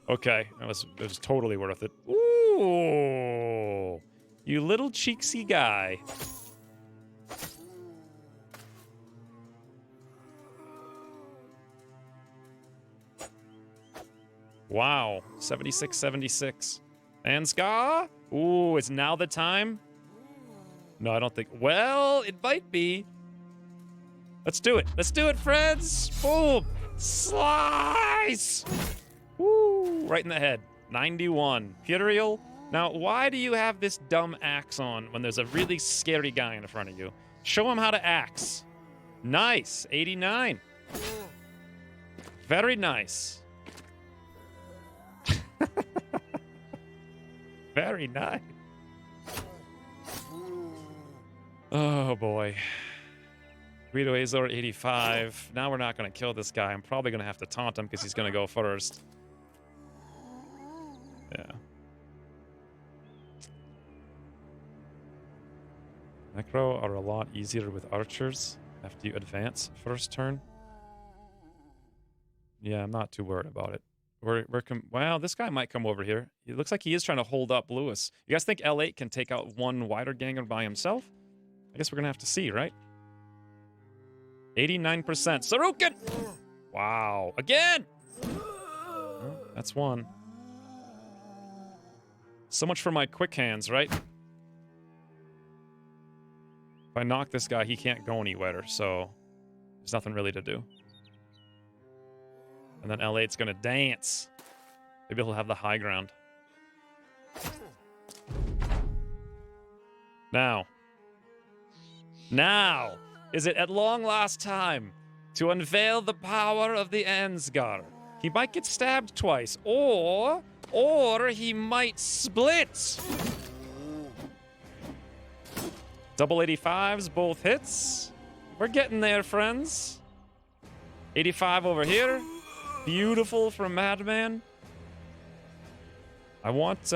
Okay, it was totally worth it. Ooh! You little cheeksy guy. Wow, 76-76. Ansgar? Ooh, is now the time? No, I don't think... Well, it might be. Let's do it. Let's do it, friends. Boom. Slice. Woo. Right in the head. 91. Puriel. Now, why do you have this dumb axe on when there's a really scary guy in front of you? Show him how to axe. Nice. 89. Very nice. Very nice. Oh boy. Guido Azor 85. Now we're not going to kill this guy. I'm probably going to have to taunt him because he's going to go first. Yeah. Necro are a lot easier with archers after you advance first turn. Yeah, I'm not too worried about it. Well, this guy might come over here. It looks like he is trying to hold up Lewis. You guys think L8 can take out one wider ganger by himself? I guess we're going to have to see, right? 89%. Sarukin! Wow. Again! Oh, that's one. So much for my quick hands, right? If I knock this guy, he can't go anywhere, so there's nothing really to do. And then L8's gonna dance. Maybe he'll have the high ground. Now, is it at long last time to unveil the power of the Ansgar? He might get stabbed twice, or he might split. Double 85s, both hits. We're getting there, friends. 85 over here. Beautiful from Madman. I want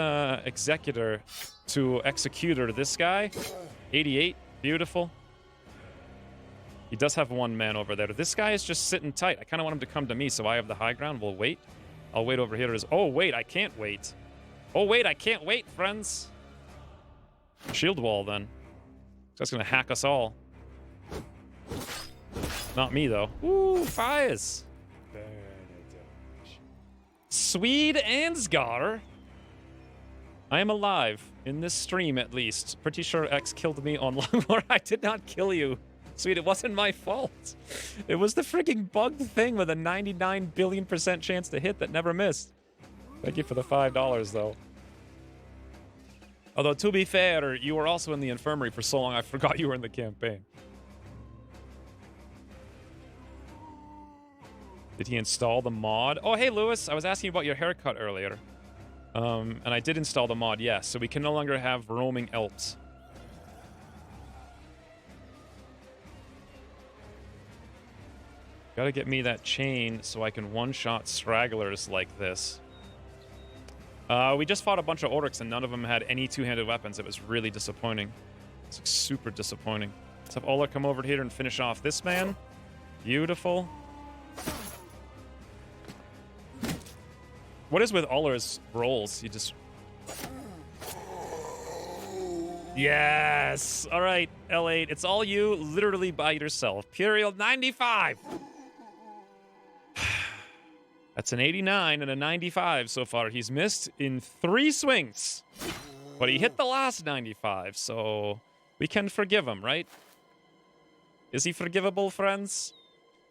Executor to Executor this guy. 88. Beautiful. He does have one man over there. This guy is just sitting tight. I kind of want him to come to me so I have the high ground. We'll wait. I'll wait over here. Oh, wait. I can't wait. Oh, wait. I can't wait, friends. Shield wall, then. That's going to hack us all. Not me, though. Ooh, fires. Swede Ansgar. I am alive. In this stream, at least. Pretty sure X killed me on Longlore. I did not kill you. Sweet, it wasn't my fault. It was the freaking bugged thing with a 99 billion% chance to hit that never missed. Thank you for the $5, though. Although, to be fair, you were also in the infirmary for so long, I forgot you were in the campaign. Did he install the mod? Oh, hey, Lewis. I was asking about your haircut earlier. And I did install the mod, yes. So we can no longer have roaming elves. Gotta get me that chain so I can one-shot stragglers like this. We just fought a bunch of orcs and none of them had any two-handed weapons. It was really disappointing. It's like super disappointing. Let's have Ola come over here and finish off this man. Beautiful. What is with Ola's rolls? He just... Yes! All right, L8. It's all you, literally by yourself. Puriel 95! That's an 89 and a 95 so far. He's missed in 3 swings. But he hit the last 95, so we can forgive him, right? Is he forgivable, friends?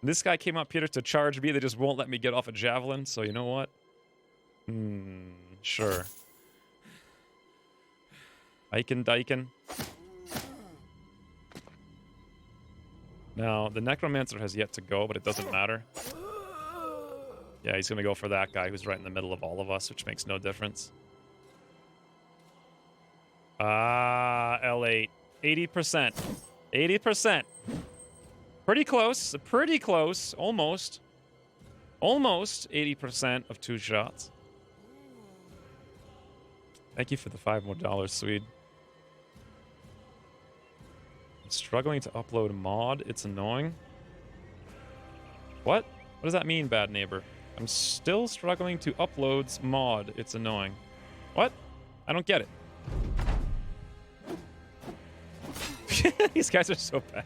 This guy came up here to charge me. They just won't let me get off a javelin, so you know what? Sure. Eichen. Now, the Necromancer has yet to go, but it doesn't matter. Yeah, he's going to go for that guy who's right in the middle of all of us, which makes no difference. L8. 80%. 80%. Pretty close. Pretty close. Almost. Almost 80% of 2 shots. Thank you for the $5 more, Swede. I'm struggling to upload mod. It's annoying. What? What does that mean, bad neighbor? I'm still struggling to upload mod. It's annoying. What? I don't get it. These guys are so bad.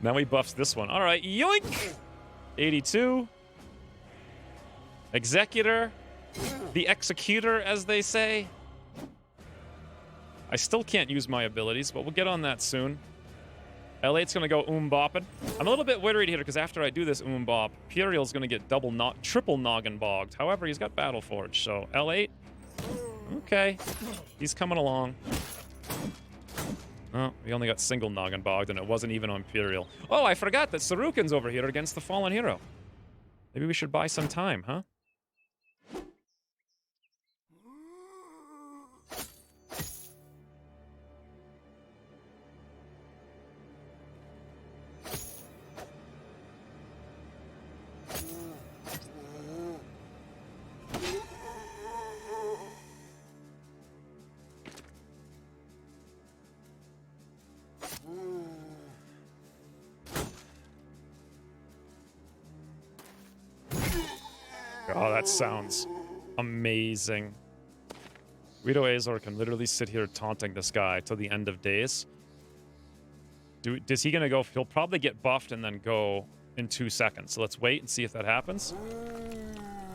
Now he buffs this one. All right, yoink! 82. Executor. The Executor, as they say. I still can't use my abilities, but we'll get on that soon. L8's gonna go bopping. I'm a little bit worried here because after I do this bop, Puriel's gonna get triple noggin bogged. However, he's got Battle Forge, so L8. Okay. He's coming along. Oh, we only got single noggin bogged, and it wasn't even on Puriel. Oh, I forgot that Sarukin's over here against the Fallen Hero. Maybe we should buy some time, huh? Oh, that sounds amazing. Guido Azor can literally sit here taunting this guy till the end of days. Is he going to go? He'll probably get buffed and then go in 2 seconds. So let's wait and see if that happens.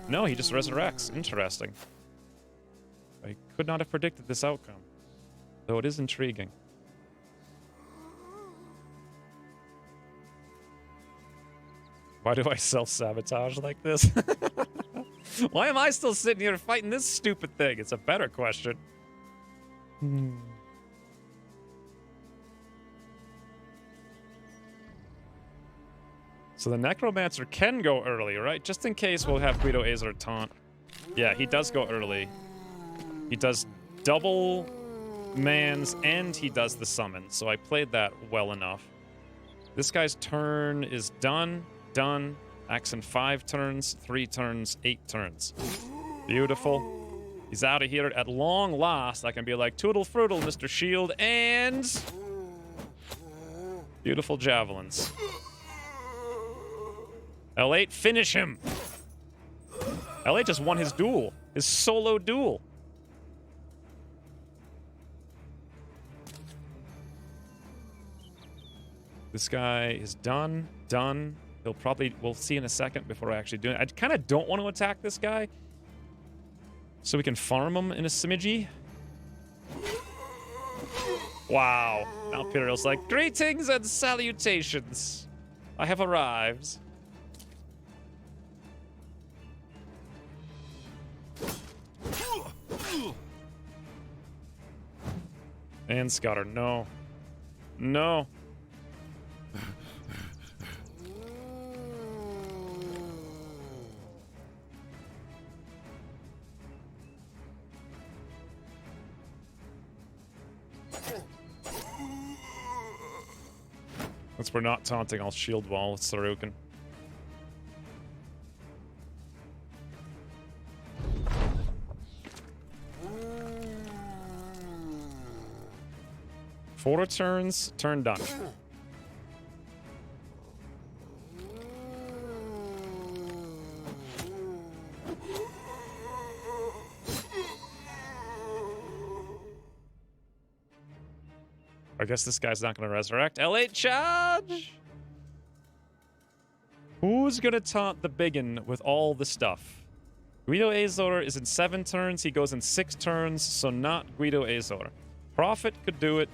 No, he just resurrects. Interesting. I could not have predicted this outcome, though it is intriguing. Why do I self-sabotage like this? Why am I still sitting here fighting this stupid thing? It's a better question. So the Necromancer can go early, right? Just in case we'll have Guido Azor taunt. Yeah, he does go early. He does double mans and he does the summon. So I played that well enough. This guy's turn is done. Done. Acts in 5 turns, 3 turns, 8 turns. Beautiful. He's out of here at long last. I can be like, tootle fruitle, Mr. Shield, and beautiful javelins. L8, finish him. L8 just won his duel, his solo duel. This guy is done. We'll see in a second before I actually do it. I kind of don't want to attack this guy, so we can farm him in a Simiji. Wow. Now Imperial's like, greetings and salutations. I have arrived. And Scudder, no. No. Since we're not taunting, I'll shield wall with Sarukan. Four turns, turn done. I guess this guy's not going to resurrect. L8 charge! Who's going to taunt the biggin with all the stuff? Guido Azor is in 7 turns. He goes in 6 turns, so not Guido Azor. Prophet could do it.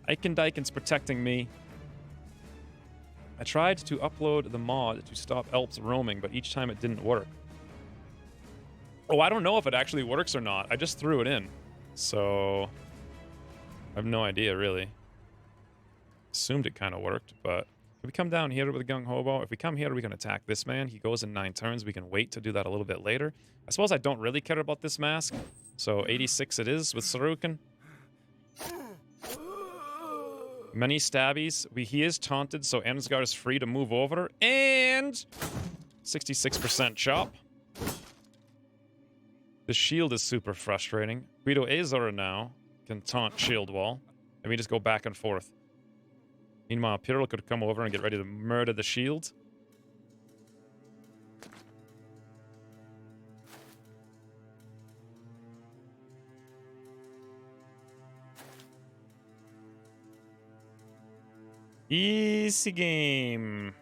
Eikendyken's protecting me. I tried to upload the mod to stop Elps roaming, but each time it didn't work. Oh, I don't know if it actually works or not. I just threw it in. So I have no idea, really. Assumed it kind of worked, but if we come down here with a Gung Hobo, if we come here, we can attack this man. He goes in 9 turns. We can wait to do that a little bit later. I suppose I don't really care about this mask. So 86 it is with Sarukan. Many stabbies. He is taunted, so Ansgar is free to move over. And 66% chop. The shield is super frustrating. Guido Azor now can taunt shield wall. And we just go back and forth. Meanwhile, Pirlo could come over and get ready to murder the shield. Easy game.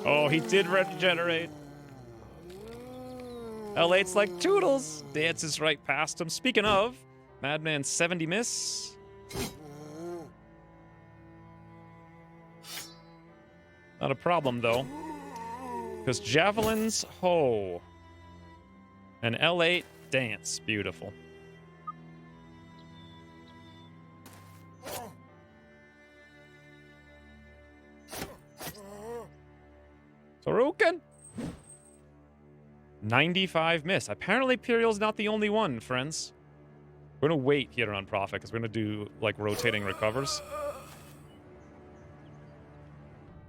Oh, he did regenerate. L8's like Toodles. Dances right past him. Speaking of, Madman 70 miss. Not a problem, though. Because Javelins, ho. And L8, dance. Beautiful. Sarukan. 95 miss. Apparently, Imperial's not the only one, friends. We're going to wait here on Prophet, because we're going to do, like, rotating recovers.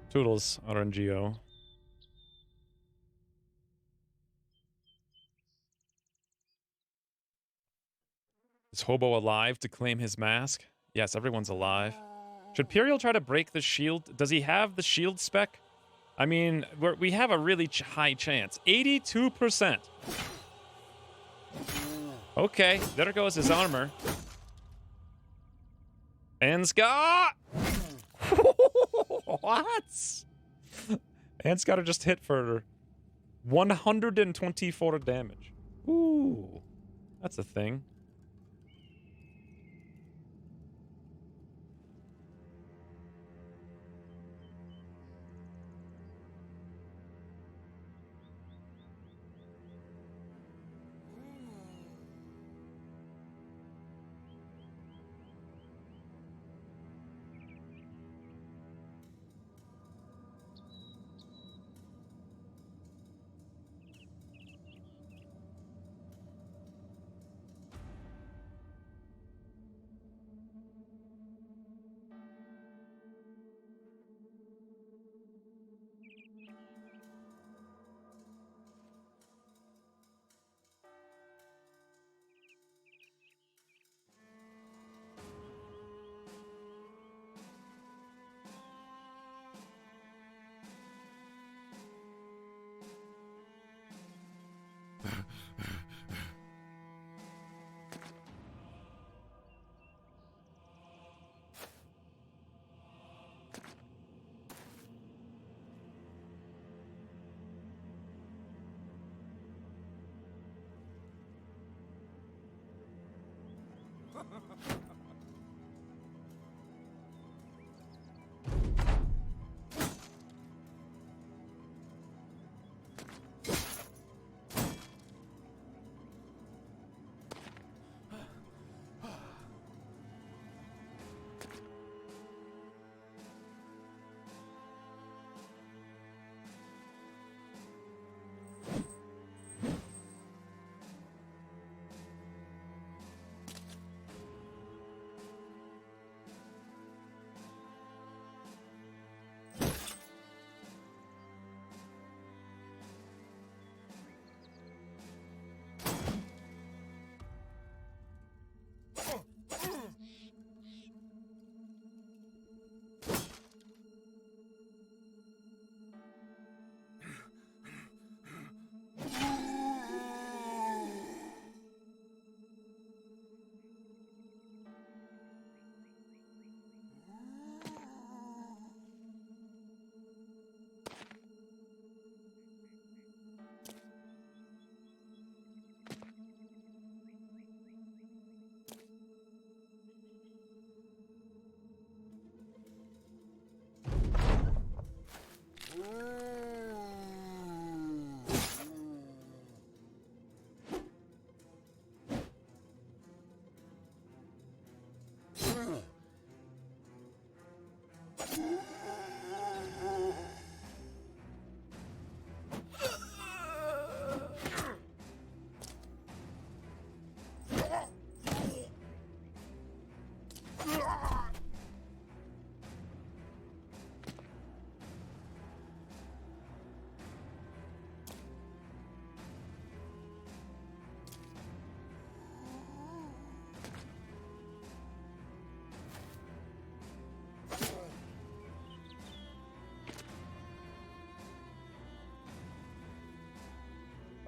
Toodles, RNGO. Is Hobo alive to claim his mask? Yes, everyone's alive. Should Puriel try to break the shield? Does he have the shield spec? I mean, we have a really high chance. 82%. Okay, there goes his armor. Ansgar! What? Ansgar just hit for 124 damage. Ooh, that's a thing.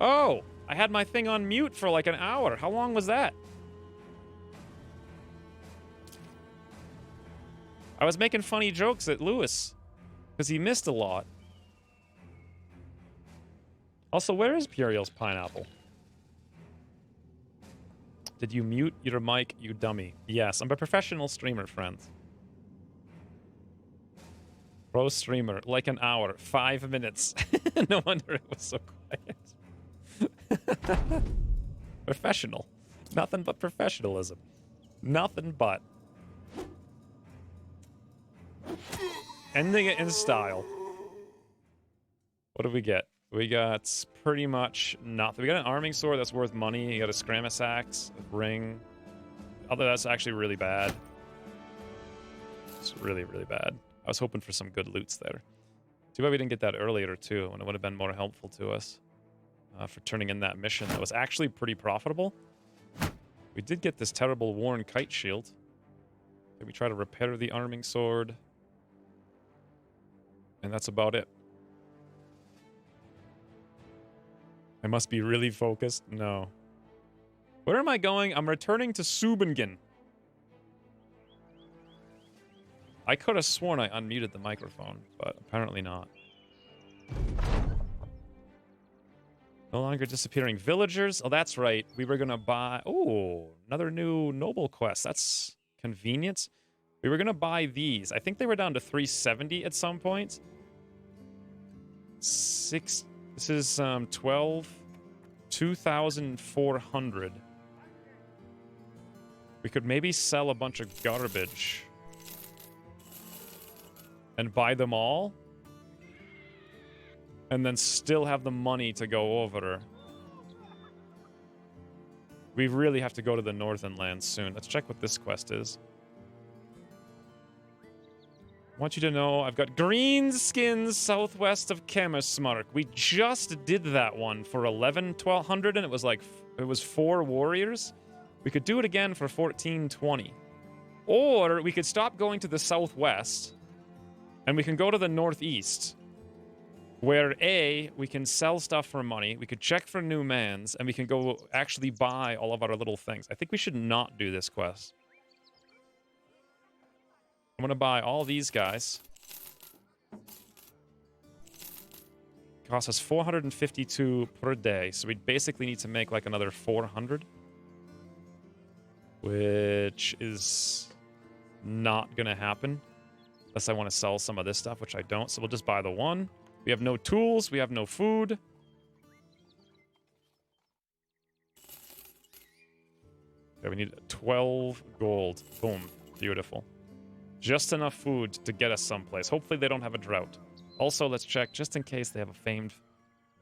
Oh, I had my thing on mute for like an hour. How long was that? I was making funny jokes at Lewis because he missed a lot. Also, where is Puriel's pineapple? Did you mute your mic, you dummy? Yes, I'm a professional streamer, friends. Pro streamer, like an hour, 5 minutes. No wonder it was so quiet. Professional. Nothing but professionalism. Nothing but. Ending it in style. What do we get? We got pretty much nothing. We got an arming sword that's worth money. You got a Scramus axe, a ring. Although that's actually really bad. It's really, really bad. I was hoping for some good loots there. Too bad we didn't get that earlier, too, when it would have been more helpful to us for turning in that mission. That was actually pretty profitable. We did get this terrible worn kite shield. Can we try to repair the arming sword? And that's about it. I must be really focused? No. Where am I going? I'm returning to Subingen. I could have sworn I unmuted the microphone, but apparently not. No longer disappearing villagers. Oh, that's right. We were going to buy... Oh, another new noble quest. That's convenient. We were going to buy these. I think they were down to 370 at some point. This is 12. 2,400. We could maybe sell a bunch of garbage. And buy them all. And then still have the money to go over. We really have to go to the northern lands soon. Let's check what this quest is. I want you to know I've got green skins southwest of Kemersmark. We just did that one for 1,200 and it was like, it was 4 warriors. We could do it again for 1,420. Or we could stop going to the southwest and we can go to the northeast. Where A, we can sell stuff for money, we could check for new mans, and we can go actually buy all of our little things. I think we should not do this quest. I'm gonna buy all these guys. Costs us 452 per day, so we basically need to make like another 400. Which is not gonna happen. Unless I want to sell some of this stuff, which I don't, so we'll just buy the one. We have no tools, we have no food. Okay, we need 12 gold. Boom. Beautiful. Just enough food to get us someplace. Hopefully they don't have a drought. Also, let's check just in case they have a famed...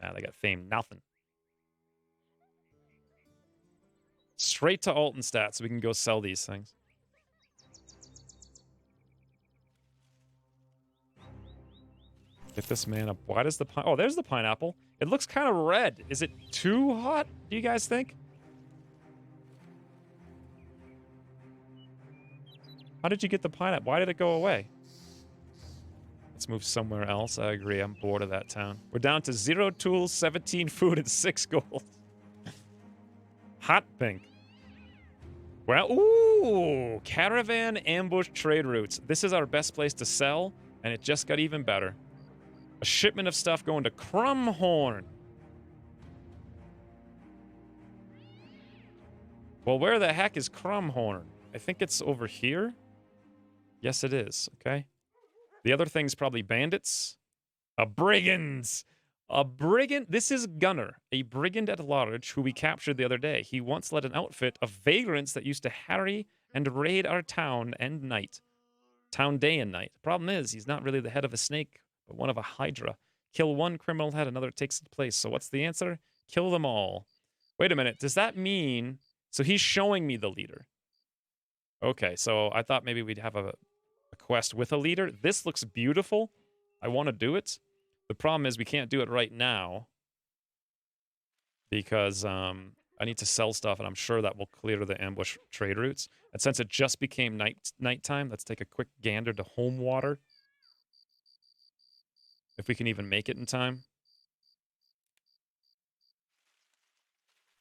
Nah, they got famed nothing. Straight to Altenstadt so we can go sell these things. Get this man up. Why does the pine... Oh, there's the pineapple. It looks kind of red. Is it too hot, do you guys think? How did you get the pineapple? Why did it go away? Let's move somewhere else. I agree. I'm bored of that town. We're down to 0 tools, 17 food, and 6 gold. Hot pink. Well, ooh! Caravan ambush trade routes. This is our best place to sell, and it just got even better. A shipment of stuff going to Crumhorn. Well, where the heck is Crumhorn? I think it's over here. Yes, it is. Okay. The other thing's probably bandits. Brigands. A brigand. This is Gunnar, a brigand at large who we captured the other day. He once led an outfit of vagrants that used to harry and raid our town day and night. The problem is, he's not really the head of a snake, but one of a hydra. Kill one criminal head, another takes its place. So what's the answer? Kill them all. Wait a minute. Does that mean... So he's showing me the leader. Okay, so I thought maybe we'd have a quest with a leader. This looks beautiful. I want to do it. The problem is we can't do it right now. Because I need to sell stuff, and I'm sure that will clear the ambush trade routes. And since it just became nighttime, let's take a quick gander to Homewater. If we can even make it in time.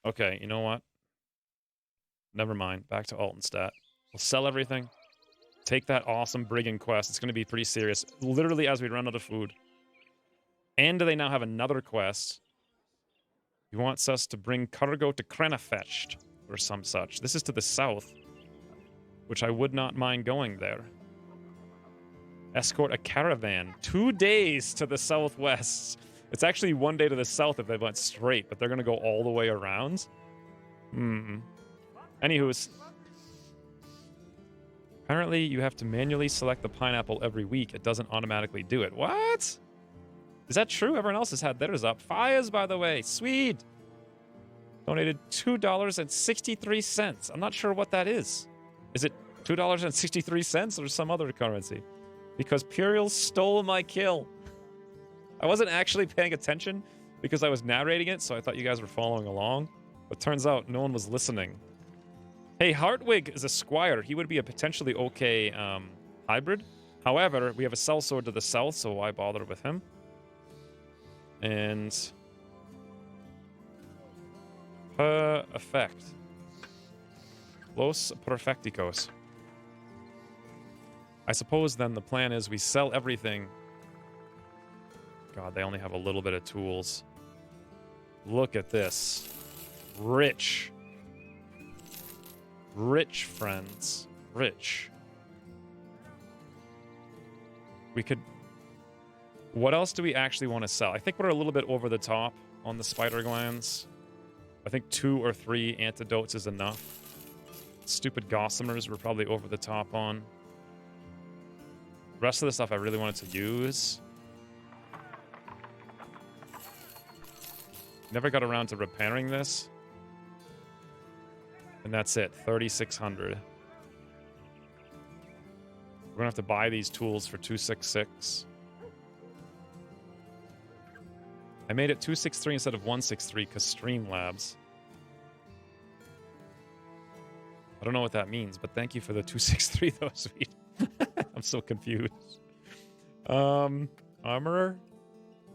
Okay, you know what? Never mind. Back to Altenstadt. We'll sell everything. Take that awesome brigand quest. It's going to be pretty serious. Literally as we run out of food. And they now have another quest. He wants us to bring cargo to Krenefetched or some such. This is to the south. Which I would not mind going there. Escort a caravan. 2 days to the southwest. It's actually 1 day to the south if they went straight, but they're going to go all the way around. Anywho's. Apparently, you have to manually select the pineapple every week. It doesn't automatically do it. What? Is that true? Everyone else has had theirs up. Fires, by the way. Sweet. Donated $2.63. I'm not sure what that is. Is it $2.63 or some other currency? Because Puriel stole my kill. I wasn't actually paying attention because I was narrating it, so I thought you guys were following along. But turns out no one was listening. Hey, Hartwig is a squire. He would be a potentially okay hybrid. However, we have a sellsword to the south, so why bother with him? And effect. Los Perfecticos. I suppose then the plan is we sell everything. God, they only have a little bit of tools. Look at this. Rich. Rich, friends. Rich. We could... What else do we actually want to sell? I think we're a little bit over the top on the spider glands. I think 2 or 3 antidotes is enough. Stupid gossamers we're probably over the top on. The rest of the stuff I really wanted to use. Never got around to repairing this. And that's it, 3,600. We're gonna have to buy these tools for 266. I made it 263 instead of 163 because Streamlabs. I don't know what that means, but thank you for the 263 though, sweet. I'm so confused. Armorer?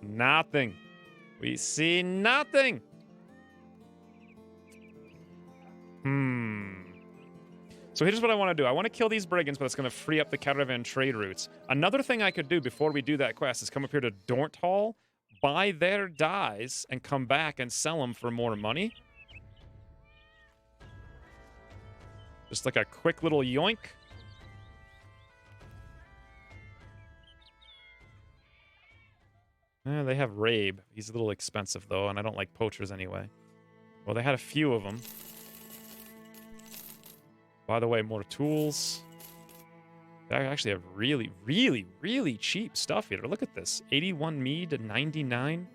Nothing. We see nothing. So here's what I want to do. I want to kill these brigands, but it's going to free up the caravan trade routes. Another thing I could do before we do that quest is come up here to Dornt Hall, buy their dyes, and come back and sell them for more money. Just like a quick little yoink. They have Rabe. He's a little expensive, though, and I don't like poachers anyway. Well, they had a few of them. By the way, more tools. They actually have really, really, really cheap stuff here. Look at this. 81 mead to 99.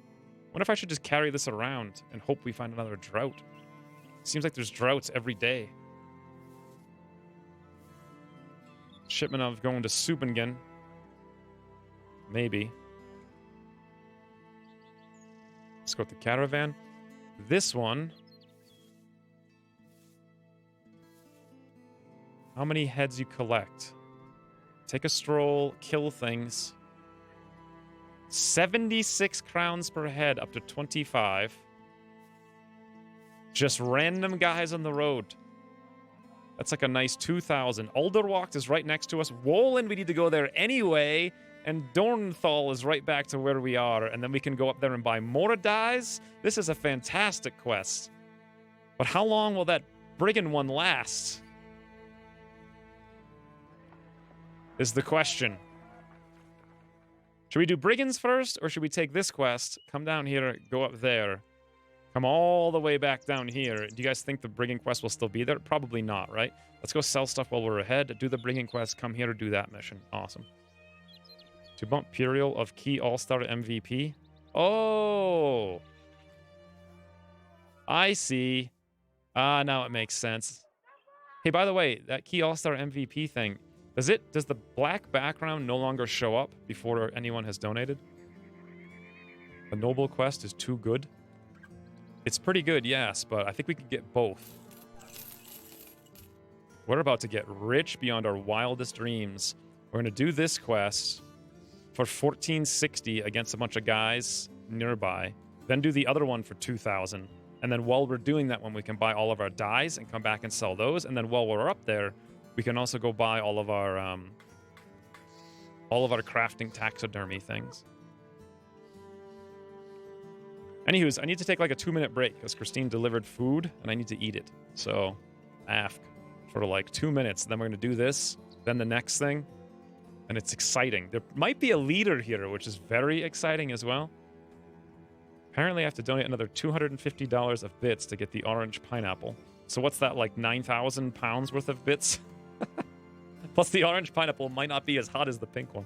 Wonder if I should just carry this around and hope we find another drought. Seems like there's droughts every day. Shipment of going to Subingen. Maybe. Let's go with the caravan. This one. How many heads you collect? Take a stroll, kill things. 76 crowns per head, up to 25. Just random guys on the road. That's like a nice 2,000. Alderwacht is right next to us. Woland, we need to go there anyway. And Dornthal is right back to where we are. And then we can go up there and buy more dyes. This is a fantastic quest. But how long will that brigand one last? Is the question. Should we do brigands first, or should we take this quest, come down here, go up there, come all the way back down here? Do you guys think the brigand quest will still be there? Probably not, right? Let's go sell stuff while we're ahead, do the brigand quest, come here to do that mission. Awesome. To bump Puriel of Key All-Star MVP. Oh! I see. Now it makes sense. Hey, by the way, that Key All-Star MVP thing, does the black background no longer show up before anyone has donated? The Noble quest is too good. It's pretty good, yes, but I think we could get both. We're about to get rich beyond our wildest dreams. We're going to do this quest for 1460 against a bunch of guys nearby. Then do the other one for 2,000. And then while we're doing that one, we can buy all of our dyes and come back and sell those. And then while we're up there, we can also go buy all of our crafting taxidermy things. Anywho's, I need to take like a 2-minute break because Christine delivered food and I need to eat it. So, AFK for like 2 minutes. Then we're going to do this, then the next thing. And it's exciting. There might be a leader here, which is very exciting as well. Apparently, I have to donate another $250 of bits to get the orange pineapple. So what's that, like 9,000 pounds worth of bits? Plus, the orange pineapple might not be as hot as the pink one.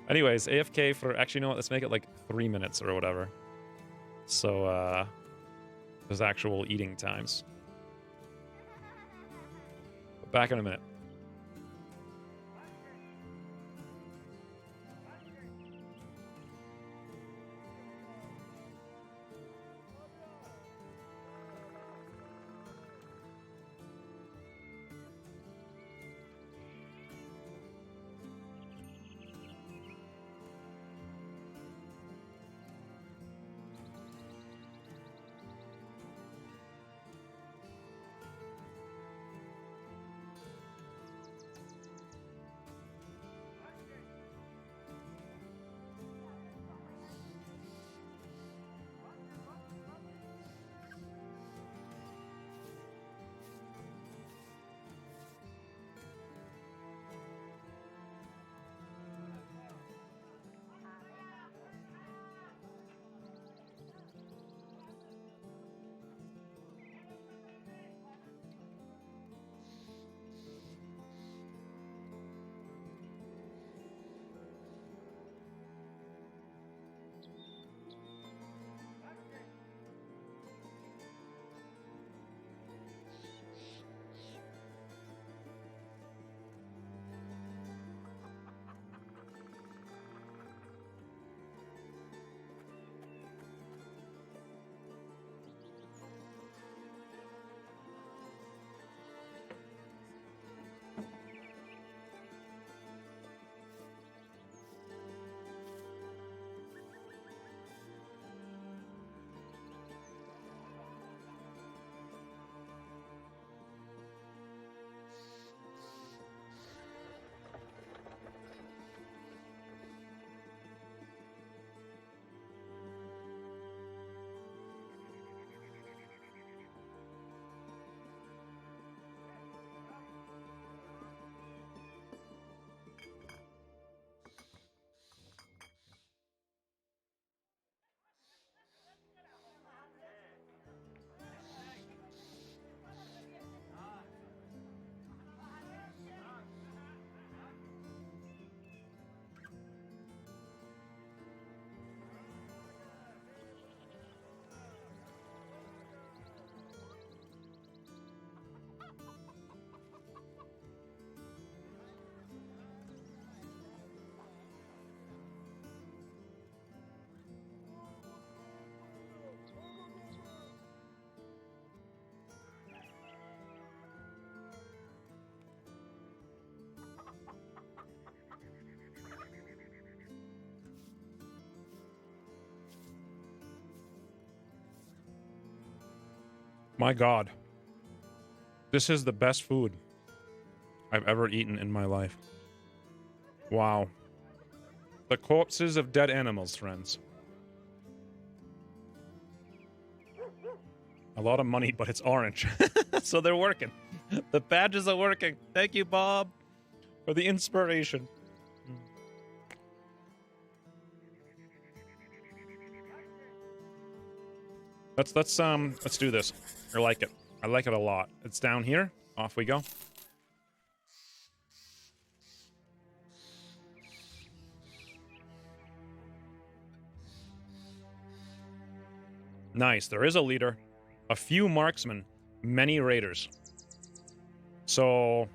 Anyways, AFK for... Actually, you know what? Let's make it like 3 minutes or whatever. So, there's actual eating times. Back in a minute. My God. This is the best food I've ever eaten in my life. Wow. The corpses of dead animals, friends. A lot of money, but it's orange. So they're working. The badges are working. Thank you, Bob, for the inspiration. Let's do this. I like it. I like it a lot. It's down here. Off we go. Nice. There is a leader, a few marksmen, many raiders. So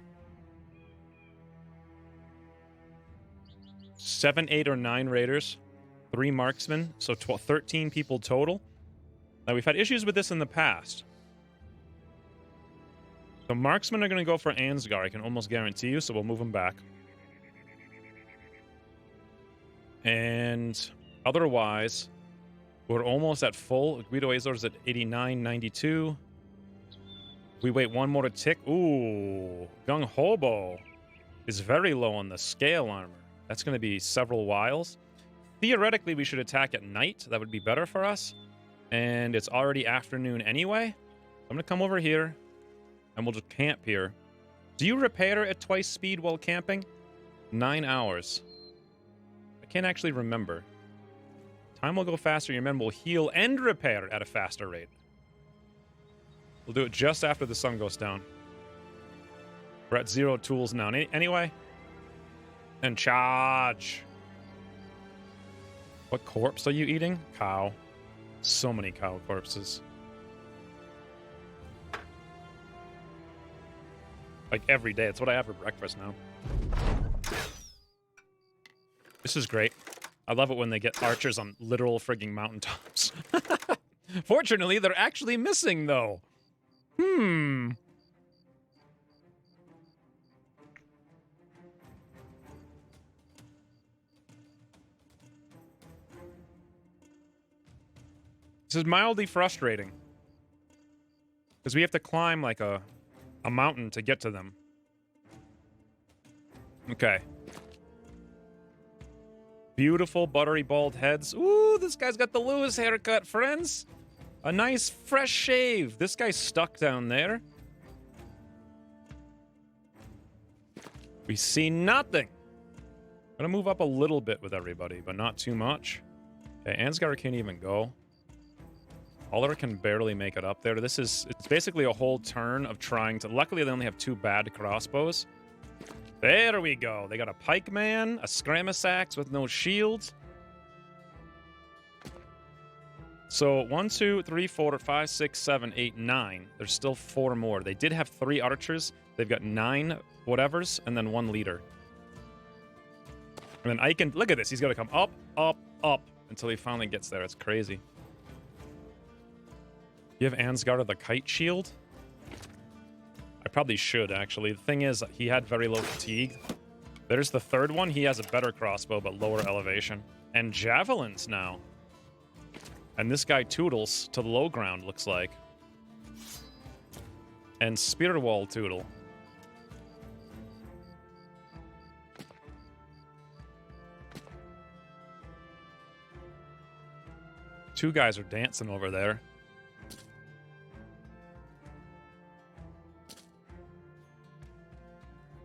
7, 8, or 9 raiders, 3 marksmen, so 13 people total. Now, we've had issues with this in the past. The marksmen are going to go for Ansgar, I can almost guarantee you, so we'll move them back. And otherwise, we're almost at full. Guido Azor's at 89, 92. We wait one more tick. Ooh, Gung Hobo is very low on the scale armor. That's going to be several whiles. Theoretically, we should attack at night. That would be better for us. And it's already afternoon anyway. I'm going to come over here, and we'll just camp here. Do you repair at twice speed while camping? 9 hours. I can't actually remember. Time will go faster. Your men will heal and repair at a faster rate. We'll do it just after the sun goes down. We're at 0 tools now. Anyway. And charge. What corpse are you eating? Cow. So many cow corpses. Like every day. It's what I have for breakfast now. This is great. I love it when they get archers on literal frigging mountaintops. Fortunately, they're actually missing, though. This is mildly frustrating. Because we have to climb like a mountain to get to them. Okay. Beautiful buttery bald heads. Ooh, this guy's got the Lewis haircut, friends. A nice fresh shave. This guy's stuck down there. We see nothing. I'm gonna move up a little bit with everybody, but not too much. Okay, Ansgar can't even go. Aller can barely make it up there. It's basically a whole turn of trying to... Luckily, they only have 2 bad crossbows. There we go. They got a pikeman, a Scramasax with no shields. So 1, 2, 3, 4, 5, 6, 7, 8, 9. There's still 4 more. They did have 3 archers. They've got 9 whatevers, and then 1 leader. And then Eichen... Look at this. He's got to come up, up, up until he finally gets there. It's crazy. You have Ansgar of the Kite Shield? I probably should, actually. The thing is, he had very low fatigue. There's the 3rd one. He has a better crossbow, but lower elevation. And javelins now. And this guy toodles to the low ground, looks like. And spear wall tootle. Two guys are dancing over there.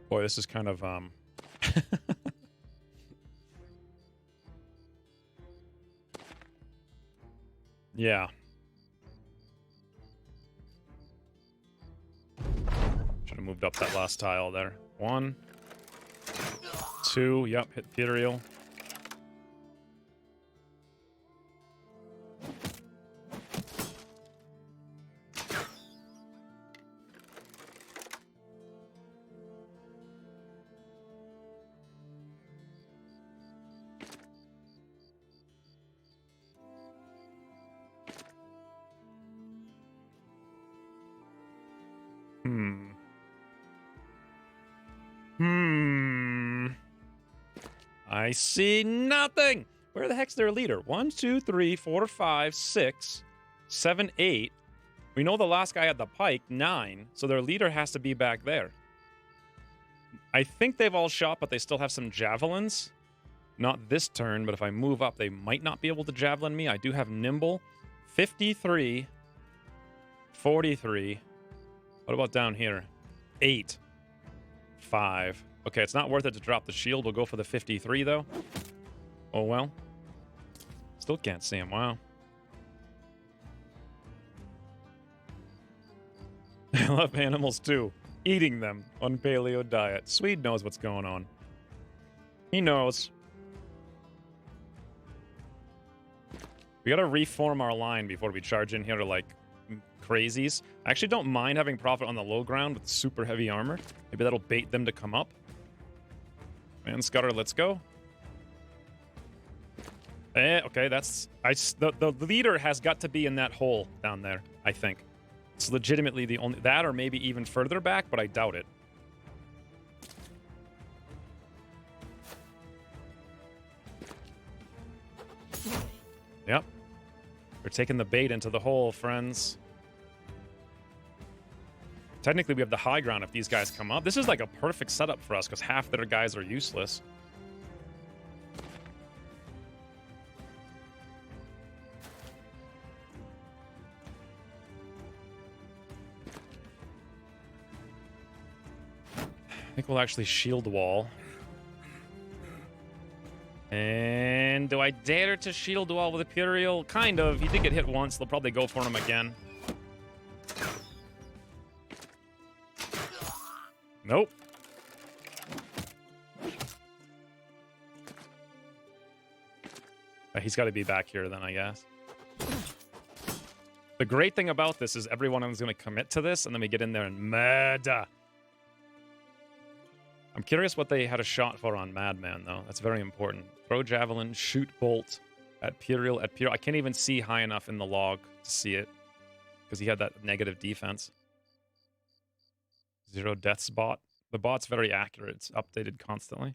Boy, this is kind of, yeah. Should have moved up that last tile there. 1, 2, yep, hit Ethereal. I see nothing. Where the heck's their leader? 1, 2, 3, 4, 5, 6, 7, 8. We know the last guy had the pike, 9, so their leader has to be back there. I think they've all shot, but they still have some javelins. Not this turn, but if I move up, they might not be able to javelin me. I do have nimble. 53. 43. What about down here? 8. 5. Okay, it's not worth it to drop the shield. We'll go for the 53, though. Oh, well. Still can't see him. Wow. I love animals, too. Eating them on paleo diet. Swede knows what's going on. He knows. We gotta reform our line before we charge in here like crazies. I actually don't mind having Prophet on the low ground with super heavy armor. Maybe that'll bait them to come up. Man, Scudder, let's go. Okay, that's... The leader has got to be in that hole down there, I think. It's legitimately the only... That or maybe even further back, but I doubt it. Yep. We're taking the bait into the hole, friends. Technically, we have the high ground if these guys come up. This is like a perfect setup for us because half their guys are useless. I think we'll actually shield wall. And do I dare to shield wall with Imperial? Kind of. He did get hit once. They'll probably go for him again. Nope. He's got to be back here then, I guess. The great thing about this is everyone is going to commit to this, and then we get in there and murder. I'm curious what they had a shot for on Madman, though. That's very important. Throw javelin, shoot bolt at Imperial. I can't even see high enough in the log to see it because he had that negative defense. 0 deaths bot. The bot's very accurate. It's updated constantly.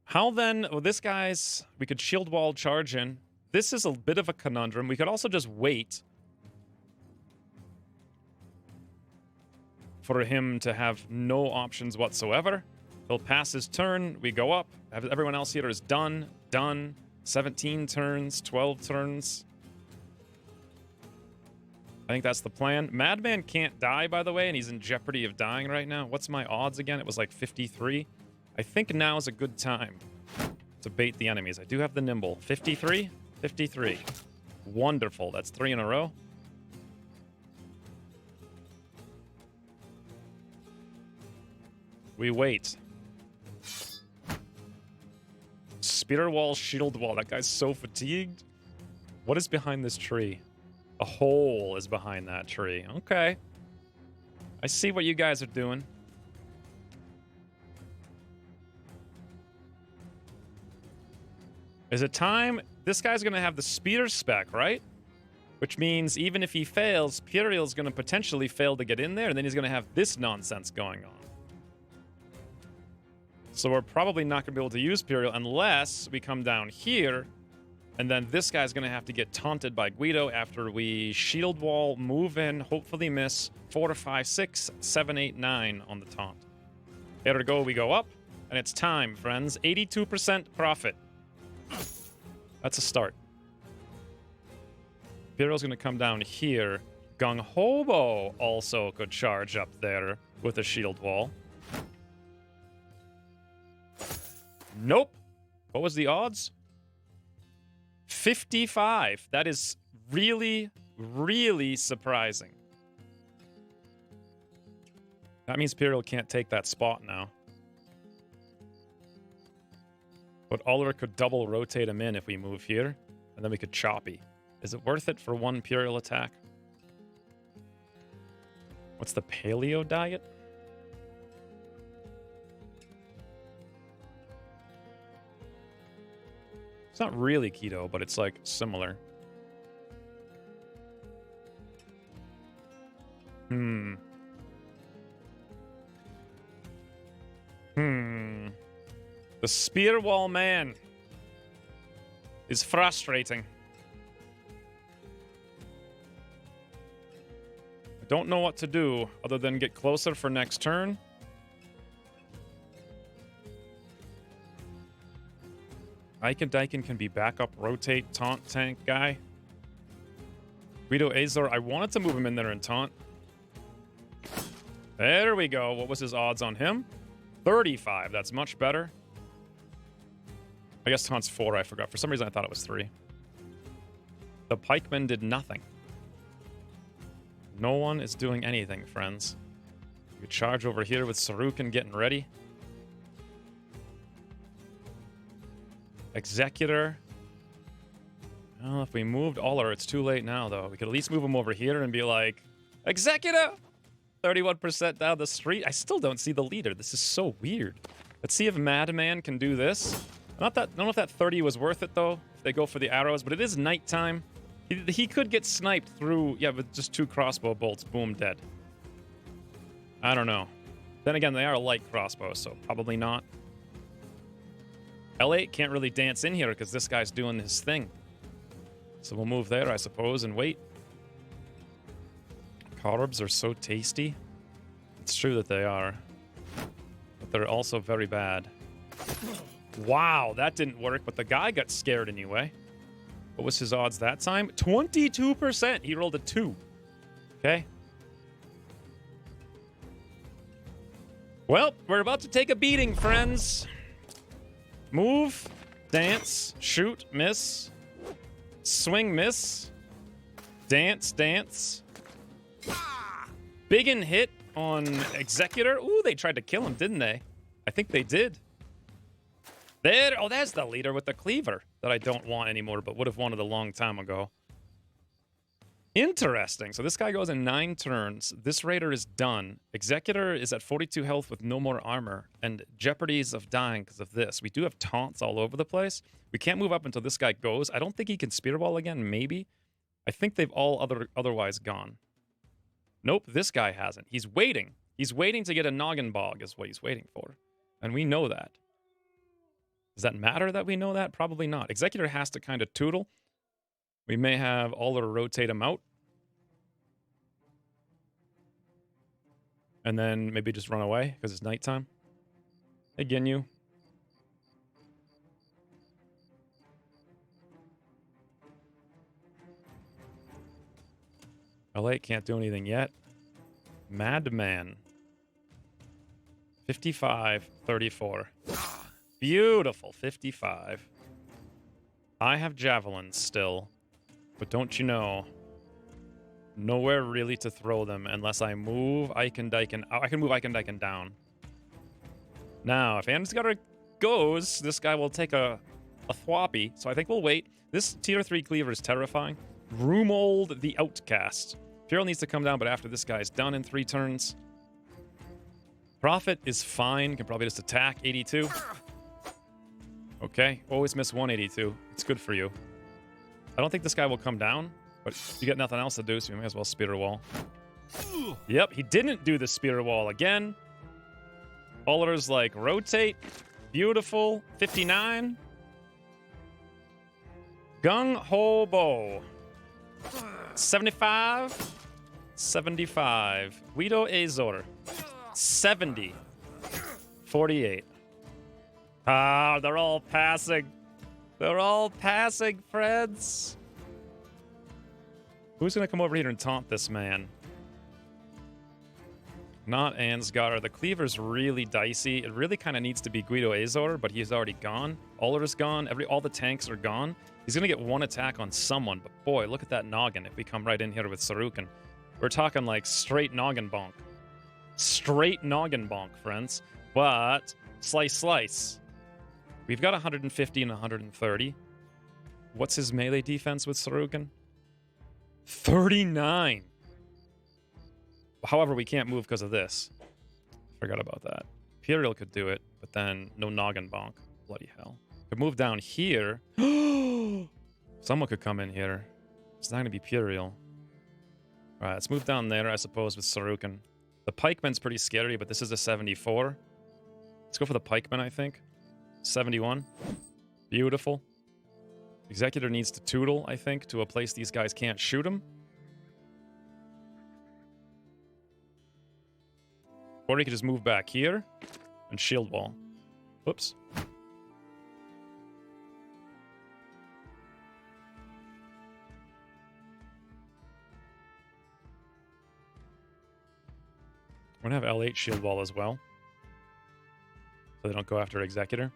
How then? Well, this guy's... We could shield wall charge in. This is a bit of a conundrum. We could also just wait for him to have no options whatsoever. He'll pass his turn. We go up. Everyone else here is done. Done. 17 turns. 12 turns. I think that's the plan. Madman can't die, by the way, and he's in jeopardy of dying right now. What's my odds again? It was like 53. I think now is a good time to bait the enemies. I do have the nimble. 53? 53. Wonderful. That's 3 in a row. We wait. Spear wall, shield wall. That guy's so fatigued. What is behind this tree? A hole is behind that tree. Okay. I see what you guys are doing. Is it time? This guy's going to have the speeder spec, right? Which means even if he fails, Imperial's going to potentially fail to get in there, and then he's going to have this nonsense going on. So we're probably not going to be able to use Imperial unless we come down here, and then this guy's going to have to get taunted by Guido after we shield wall, move in, hopefully miss 4, 5, 6, 7, 8, 9 on the taunt. There we go. We go up, and it's time, friends. 82% profit. That's a start. Imperial's going to come down here. Gung Hobo also could charge up there with a shield wall. Nope. What was the odds? 55. That is really, really surprising. That means Imperial can't take that spot now. But Oliver could double rotate him in if we move here, and then we could choppy. Is it worth it for one Imperial attack? What's the paleo diet? It's not really keto, but it's like similar. The spear wall man is frustrating. Don't know what to do other than get closer for next turn. Icon can be backup, rotate, taunt tank guy. Guido Azor, I wanted to move him in there and taunt. There we go. What was his odds on him? 35. That's much better. I guess taunt's 4. I forgot. For some reason, I thought it was 3. The pikeman did nothing. No one is doing anything, friends. You charge over here with Sarukhan getting ready. Executor. Well, if we moved Oller, it's too late now, though. We could at least move him over here and be like, Executor! 31% down the street. I still don't see the leader. This is so weird. Let's see if Madman can do this. I don't know if that 30 was worth it, though, if they go for the arrows, but it is nighttime. He could get sniped through, yeah, with just 2 crossbow bolts. Boom, dead. I don't know. Then again, they are light crossbows, so probably not. L8 can't really dance in here because this guy's doing his thing. So we'll move there, I suppose, and wait. Carbs are so tasty. It's true that they are. But they're also very bad. Wow, that didn't work, but the guy got scared anyway. What was his odds that time? 22%. He rolled a 2. Okay. Well, we're about to take a beating, friends. Move, dance, shoot, miss, swing, miss, dance, dance. Big and hit on Executor. Ooh, they tried to kill him, didn't they? I think they did. There. Oh, that's the leader with the cleaver that I don't want anymore, but would have wanted a long time ago. Interesting. So this guy goes in 9 turns. This raider is done. Executor is at 42 health with no more armor and jeopardies of dying because of this. We do have taunts all over the place. We can't move up until this guy goes. I don't think he can spear wall again. Maybe. I think they've all otherwise gone. Nope, this guy hasn't. He's waiting. He's waiting to get a noggin bog is what he's waiting for. And we know that. Does that matter that we know that? Probably not. Executor has to kind of tootle. We may have Oller rotate him out. And then maybe just run away because it's nighttime. Hey, Ginyu. L8 can't do anything yet. Madman. 55, 34. Beautiful, 55. I have javelins still. But don't you know, nowhere really to throw them unless I move Eikendaiken. I can move Eikendaiken down. Now, if Ansgar goes, this guy will take a thwoppy. So I think we'll wait. This tier 3 cleaver is terrifying. Rumold the Outcast. Feral needs to come down, but after this guy's done in 3 turns. Prophet is fine. Can probably just attack 82. Okay, always miss 182. It's good for you. I don't think this guy will come down, but you got nothing else to do, so you may as well spear wall. Yep, he didn't do the spear wall again. Oller's like, rotate. Beautiful. 59. Gung Ho Bo. 75. 75. Guido Azor. 70. 48. Ah, they're all passing. They're all passing, friends. Who's going to come over here and taunt this man? Not Ansgar. The cleaver's really dicey. It really kind of needs to be Guido Azor, but he's already gone. Oller's gone. All the tanks are gone. He's going to get 1 attack on someone, but boy, look at that noggin if we come right in here with Sarukhan. We're talking like straight noggin bonk. Straight noggin bonk, friends. But slice, slice. We've got 150 and 130. What's his melee defense with Sarukhan? 39. However, we can't move because of this. Forgot about that. Imperial could do it, but then no noggin bonk. Bloody hell. Could move down here. Someone could come in here. It's not going to be Imperial. All right, let's move down there, I suppose, with Sarukhan. The pikeman's pretty scary, but this is a 74. Let's go for the pikeman, I think. 71. Beautiful. Executor needs to tootle, I think, to a place these guys can't shoot him. Or he could just move back here and shield wall. Whoops. We're gonna have L8 shield wall as well. So they don't go after Executor.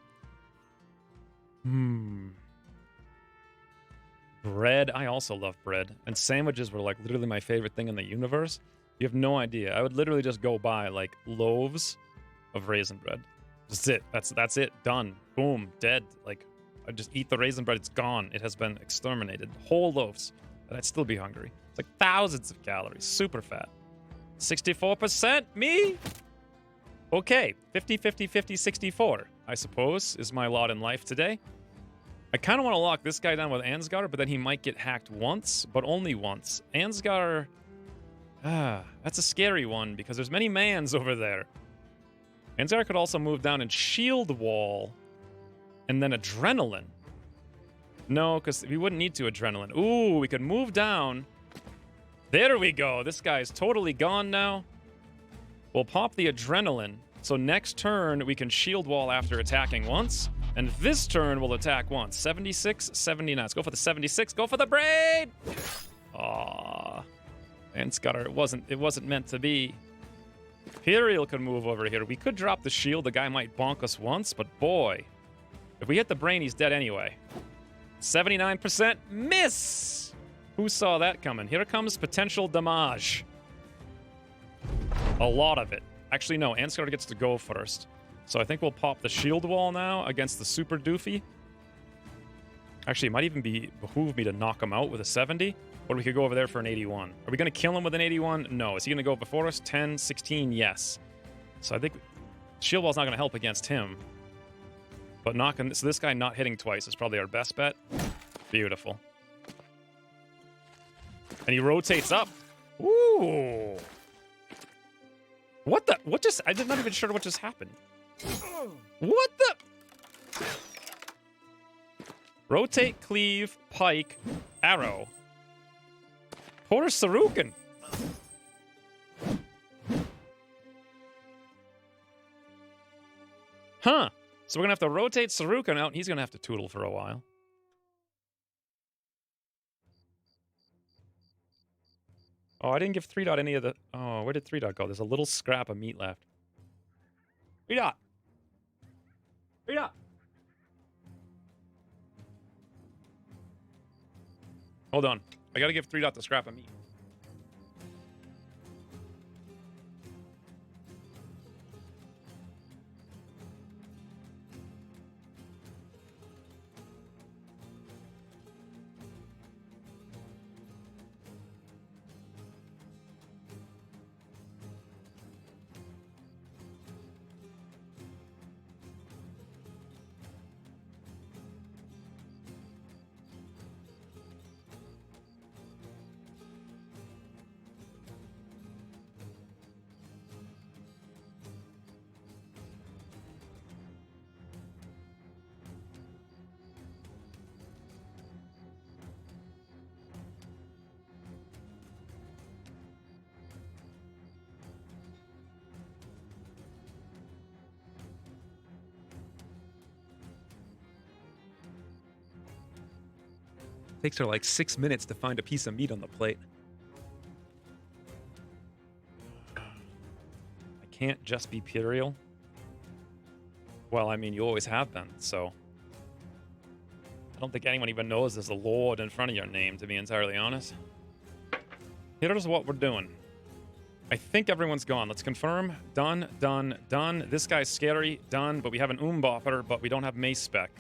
Bread. I also love bread. And sandwiches were like literally my favorite thing in the universe. You have no idea. I would literally just go buy like loaves of raisin bread. That's it. That's it. Done. Boom. Dead. Like I just eat the raisin bread. It's gone. It has been exterminated. Whole loaves. And I'd still be hungry. It's like thousands of calories. Super fat. 64%? Me? Okay. 50, 50, 50, 64, I suppose, is my lot in life today. I kind of want to lock this guy down with Ansgar, but then he might get hacked once, but only once. Ansgar... that's a scary one, because there's many mans over there. Ansgar could also move down and shield wall, and then adrenaline. No, because we wouldn't need to adrenaline. Ooh, we could move down. There we go. This guy's totally gone now. We'll pop the adrenaline. So next turn, we can shield wall after attacking once. And this turn, we'll attack once. 76, 79. Let's go for the 76. Go for the braid! Aww. And Scudder, it wasn't meant to be. Imperial can move over here. We could drop the shield. The guy might bonk us once, but boy. If we hit the brain, he's dead anyway. 79% miss! Who saw that coming? Here comes potential damage. A lot of it. Actually, no. Ansgar gets to go first. So I think we'll pop the shield wall now against the super doofy. Actually, it might even behoove me to knock him out with a 70. Or we could go over there for an 81. Are we going to kill him with an 81? No. Is he going to go before us? 10, 16? Yes. So I think shield wall's not going to help against him. But so this guy not hitting twice is probably our best bet. Beautiful. And he rotates up. Ooh. What just... I'm not even sure what just happened. What the... Rotate, cleave, pike, arrow. Poor Sarukan. Huh. So we're going to have to rotate Sarukan out, and he's going to have to tootle for a while. Oh, I didn't give 3 Dot any of the... Oh, where did 3 Dot go? There's a little scrap of meat left. 3 Dot! 3 Dot! Hold on. I gotta give 3 Dot the scrap of meat. Takes her like 6 minutes to find a piece of meat on the plate. I can't just be Imperial. Well, I mean, you always have been, so... I don't think anyone even knows there's a Lord in front of your name, to be entirely honest. Here's what we're doing. I think everyone's gone. Let's confirm. Done, done, done. This guy's scary. Done, but we have an Bopper, but we don't have Mace Spec.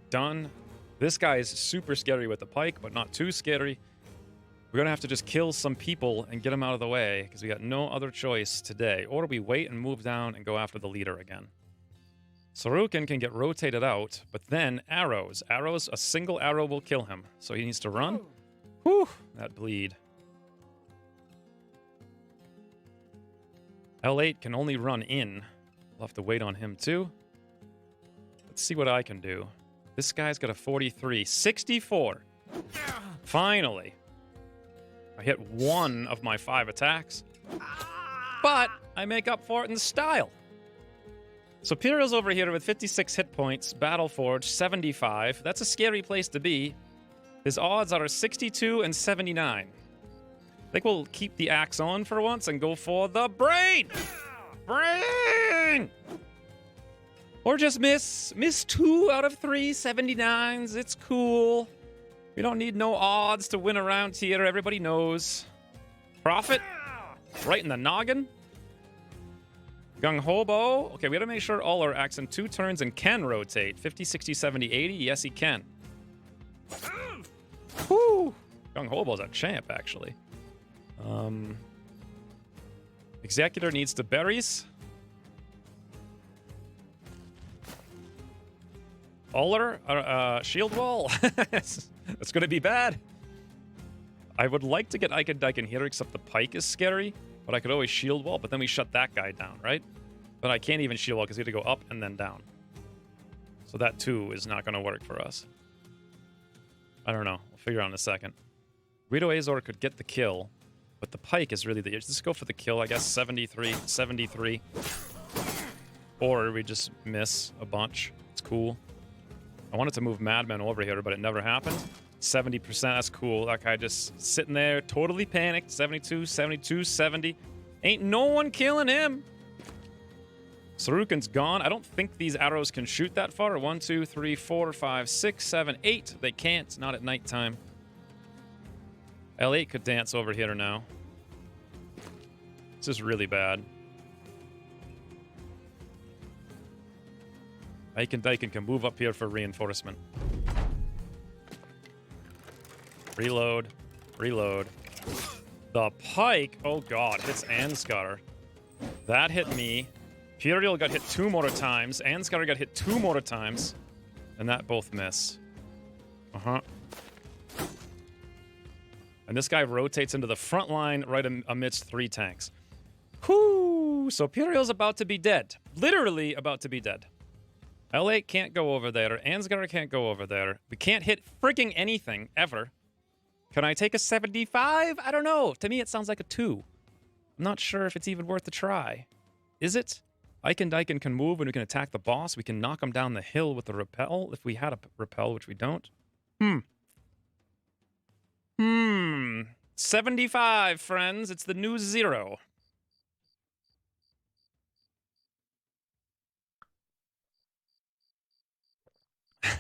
Done. This guy is super scary with the pike, but not too scary. We're going to have to just kill some people and get them out of the way, because we got no other choice today. Or we wait and move down and go after the leader again. Sarukan can get rotated out, but then arrows. Arrows, a single arrow will kill him. So he needs to run. Whew, that bleed. L8 can only run in. We'll have to wait on him too. Let's see what I can do. This guy's got a 43. 64. Finally. I hit 1 of my 5 attacks. But I make up for it in style. So Pyrrhus over here with 56 hit points, Battleforge 75. That's a scary place to be. His odds are 62 and 79. I think we'll keep the axe on for once and go for the brain! Brain! Or just miss. Miss 2 out of 3 79s. It's cool. We don't need no odds to win around here. Everybody knows. Profit. Right in the noggin. Gung Hobo. Okay, we gotta make sure all our acts in 2 turns and can rotate. 50, 60, 70, 80. Yes, he can. Whoo! Gung Hobo's a champ, actually. Executor needs the berries. Uller, shield wall. It's gonna be bad. I would like to get Icon here, except the pike is scary. But I could always shield wall, but then we shut that guy down, right? But I can't even shield wall because we have to go up and then down. So that too is not gonna work for us. I don't know. We'll figure out in a second. Guido Azor could get the kill, but the pike is really the... Let's go for the kill, I guess. 73, 73. Or we just miss a bunch. It's cool. I wanted to move Madman over here, but it never happened. 70%, that's cool. That guy just sitting there, totally panicked. 72, 72, 70. Ain't no one killing him. Sarukin's gone. I don't think these arrows can shoot that far. 1, 2, 3, 4, 5, 6, 7, 8. They can't, not at nighttime. L8 could dance over here now. This is really bad. Daikon can move up here for reinforcement. Reload. Reload. The pike, oh god, hits Ansgar. That hit me. Puriel got hit 2 more times. Ansgar got hit 2 more times. And that both miss. Uh-huh. And this guy rotates into the front line right amidst 3 tanks. Whoo! So Puriel's about to be dead. Literally about to be dead. L8 can't go over there. Ansgar can't go over there. We can't hit freaking anything, ever. Can I take a 75? I don't know. To me, it sounds like a 2. I'm not sure if it's even worth a try. Is it? Daikon can move and we can attack the boss. We can knock him down the hill with the repel if we had a repel, which we don't. 75, friends. It's the new 0.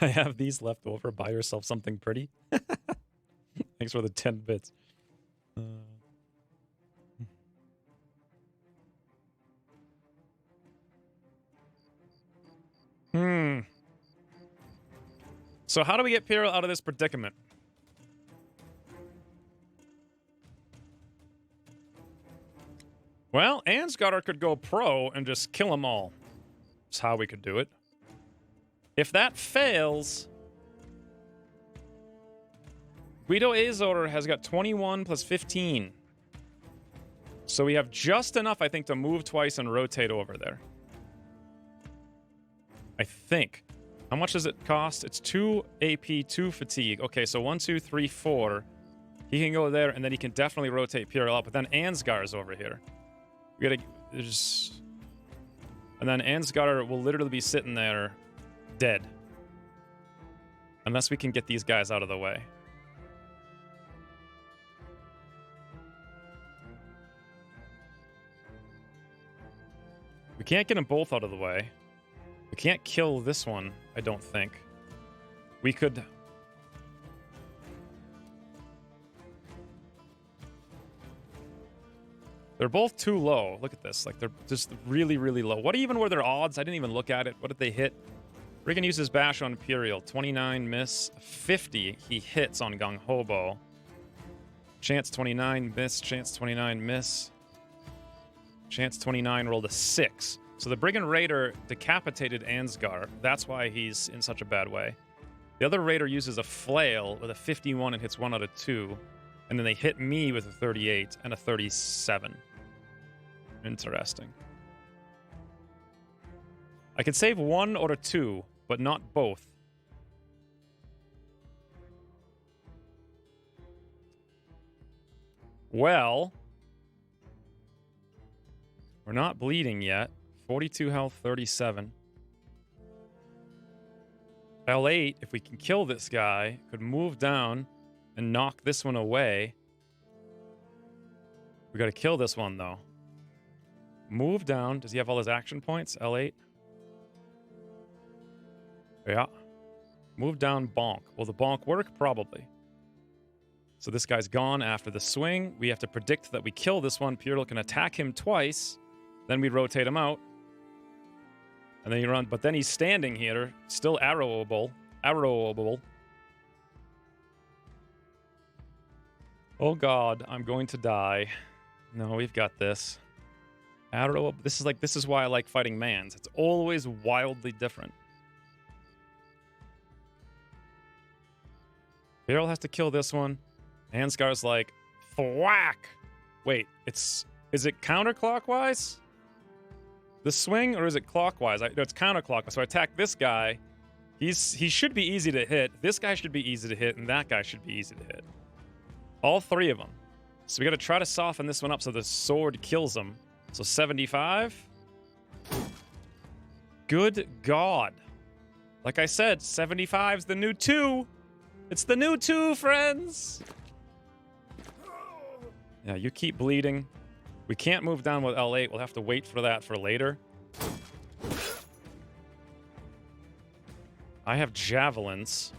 I have these left over. Buy yourself something pretty. Thanks for the 10 bits. So how do we get Pyrrhus out of this predicament? Well, Ansgar could go pro and just kill them all. That's how we could do it. If that fails... Guido Azor has got 21 plus 15. So we have just enough, I think, to move twice and rotate over there. I think. How much does it cost? It's 2 AP, 2 fatigue. Okay, so 1, 2, 3, 4. He can go there, and then he can definitely rotate Pyrrhus up. But then Ansgar's over here. We gotta... There's... And then Ansgar will literally be sitting there dead. Unless we can get these guys out of the way. We can't get them both out of the way. We can't kill this one, I don't think. We could... They're both too low. Look at this. Like, they're just really, really low. What even were their odds? I didn't even look at it. What did they hit? Regan uses bash on Imperial. 29 miss. 50 he hits on Gung Hobo. Chance 29 miss. Chance 29 miss. Chance 29 rolled a 6. So the Brigand Raider decapitated Ansgar. That's why he's in such a bad way. The other Raider uses a flail with a 51 and hits 1 out of 2. And then they hit me with a 38 and a 37. Interesting. I could save 1 or a 2, but not both. Well... We're not bleeding yet. 42 health, 37. L8, if we can kill this guy, could move down and knock this one away. We gotta kill this one, though. Move down. Does he have all his action points? L8? Yeah. Move down, bonk. Will the bonk work? Probably. So this guy's gone after the swing. We have to predict that we kill this one. Pyrdal can attack him twice. Then we rotate him out. And then you run. But then he's standing here, still arrowable. Arrowable. Oh god, I'm going to die. No, we've got this. Arrow. This is why I like fighting Mans. It's always wildly different. Pyrdal has to kill this one. Ansgar's like, thwack! Wait, is it counterclockwise? The swing, or is it clockwise? No, it's counterclockwise. So I attack this guy. He should be easy to hit. This guy should be easy to hit, and that guy should be easy to hit. All three of them. So we got to try to soften this one up so the sword kills him. So 75. Good God. Like I said, 75's the new 2. It's the new 2, friends. Yeah, you keep bleeding. We can't move down with L8. We'll have to wait for that for later. I have javelins.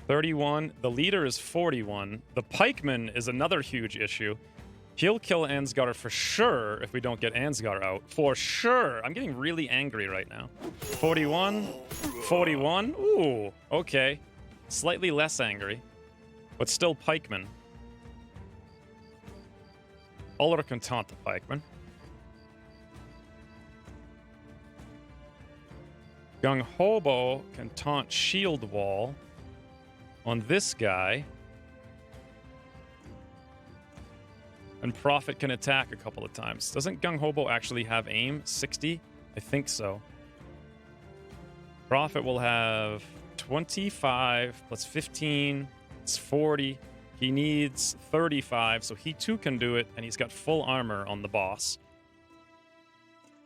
31. The leader is 41. The pikeman is another huge issue. He'll kill Ansgar for sure if we don't get Ansgar out. For sure. I'm getting really angry right now. 41. 41. Ooh, okay. Slightly less angry, but still pikeman. Ullr can taunt the pikeman. Gung Hobo can taunt shield wall on this guy. And Prophet can attack a couple of times. Doesn't Gung Hobo actually have aim? 60? I think so. Prophet will have 25 plus 15. It's 40. He needs 35, so he too can do it, and he's got full armor on the boss.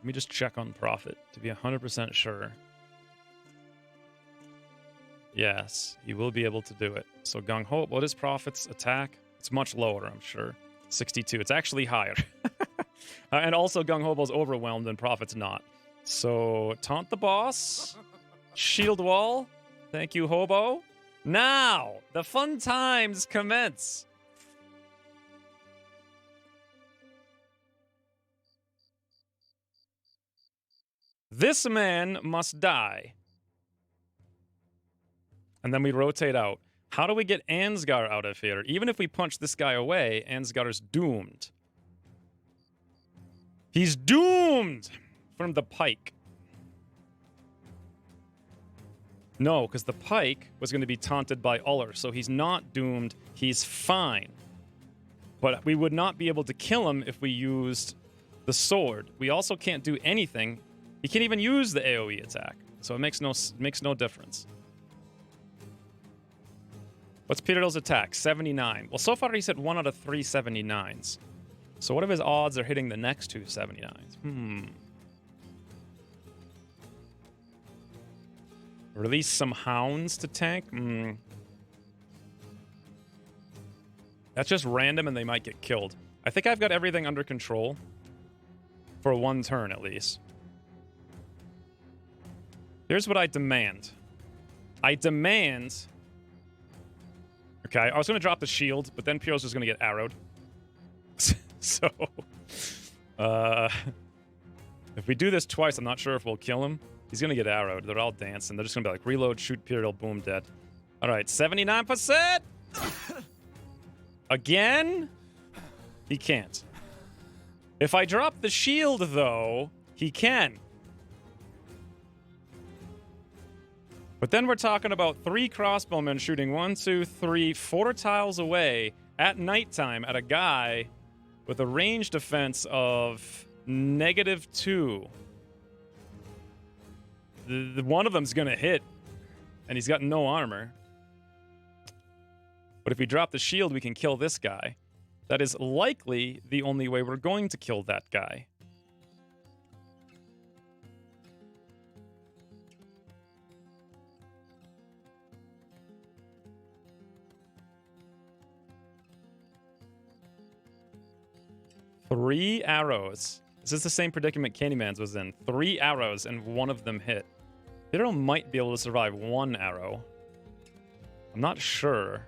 Let me just check on Prophet to be 100% sure. Yes, he will be able to do it. So Gung Ho, what is Prophet's attack? It's much lower, I'm sure. 62. It's actually higher. And also Gung Hobo's overwhelmed and Prophet's not. So taunt the boss. Shield wall. Thank you, Hobo. Now, the fun times commence. This man must die. And then we rotate out. How do we get Ansgar out of here? Even if we punch this guy away, Ansgar's doomed. He's doomed from the pike. No, because the pike was going to be taunted by Ullr, so he's not doomed. He's fine. But we would not be able to kill him if we used the sword. We also can't do anything. He can't even use the AoE attack, so it makes no difference. What's Pyrdal's attack? 79. Well, so far he's hit 1 out of 3 79s. So what if his odds are hitting the next two 79s? Release some hounds to tank? That's just random and they might get killed. I think I've got everything under control. For one turn, at least. Here's what I demand. I demand... Okay, I was going to drop the shield, but then Pyrdal's just going to get arrowed. So... if we do this twice, I'm not sure if we'll kill him. He's going to get arrowed. They're all dancing. They're just going to be like, reload, shoot Pyrdal, boom, dead. All right, 79%! Again? He can't. If I drop the shield, though, he can. But then we're talking about 3 crossbowmen shooting 1, 2, 3, 4 tiles away at nighttime at a guy with a range defense of -2. The one of them's gonna hit, and he's got no armor. But if we drop the shield, we can kill this guy. that is likely the only way we're going to kill that guy. Three arrows. This is the same predicament Candyman's was in. 3 arrows and one of them hit. Hero might be able to survive 1 arrow. I'm not sure.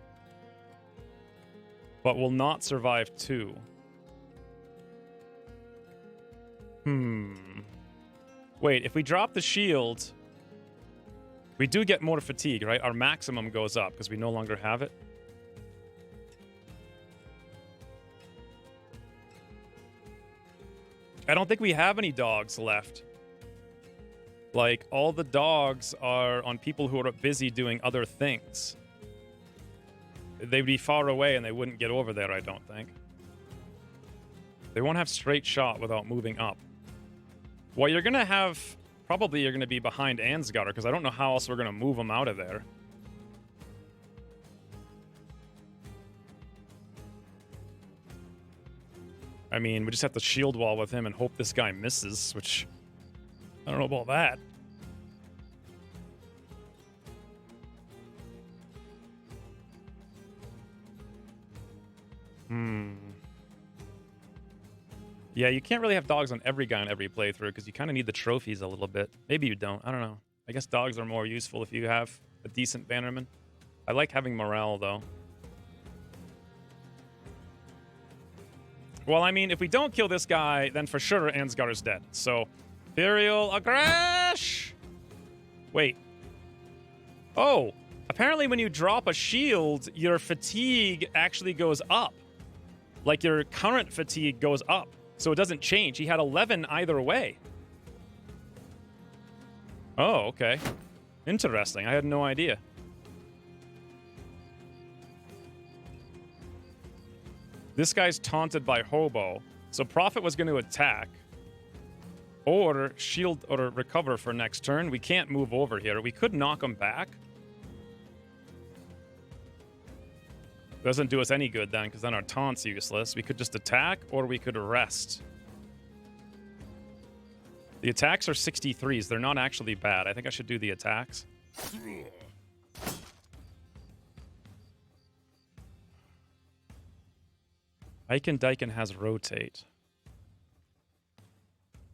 But will not survive 2. Wait, if we drop the shield, we do get more fatigue, right? Our maximum goes up because we no longer have it. I don't think we have any dogs left. Like, all the dogs are on people who are busy doing other things. They'd be far away and they wouldn't get over there, I don't think. They won't have straight shot without moving up. Well, you're going to have... Probably you're going to be behind Ansgar, because I don't know how else we're going to move them out of there. I mean, we just have to shield wall with him and hope this guy misses, which... I don't know about that. Yeah, you can't really have dogs on every guy on every playthrough because you kind of need the trophies a little bit. Maybe you don't. I don't know. I guess dogs are more useful if you have a decent bannerman. I like having morale, though. Well, I mean, if we don't kill this guy, then for sure Ansgar is dead. So, Imperial Aggresh! Wait. Oh, apparently when you drop a shield, your fatigue actually goes up. Like, your current fatigue goes up. So it doesn't change. He had 11 either way. Oh, okay. Interesting. I had no idea. This guy's taunted by Hobo. So Prophet was going to attack. Or shield or recover for next turn. We can't move over here. We could knock him back. Doesn't do us any good then, because then our taunt's useless. We could just attack, or we could rest. The attacks are 63s. They're not actually bad. I think I should do the attacks. Eiken Daiken has rotate.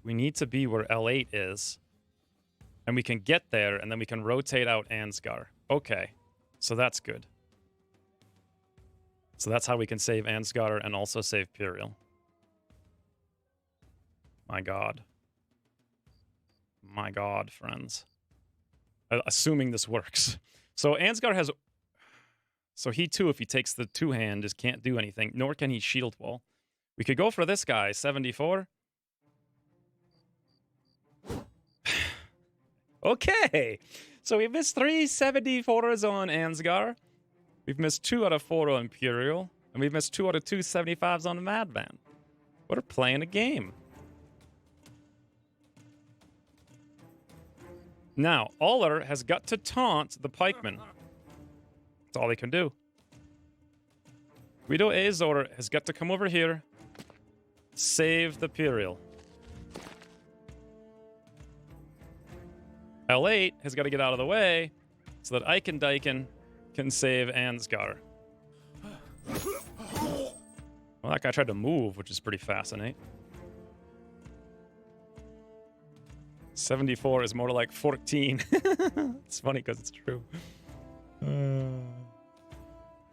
We need to be where L8 is. And we can get there, and then we can rotate out Ansgar. Okay. So that's good. So that's how we can save Ansgar and also save Puriel. My god. My god, friends. Assuming this works. So Ansgar has... So he too, if he takes the 2-hand, just can't do anything. Nor can he shield wall. We could go for this guy, 74. Okay. So we missed 3 74s on Ansgar. We've missed 2 out of 4 on Imperial. And we've missed 2 out of 2 75s on Madman. We're playing a game. Now, Aller has got to taunt the pikeman. That's all he can do. Guido Azor has got to come over here. Save the Imperial. L8 has got to get out of the way so that Eiken Daiken can save Ansgar. Well, that guy tried to move, which is pretty fascinating. 74 is more like 14. It's funny because it's true. I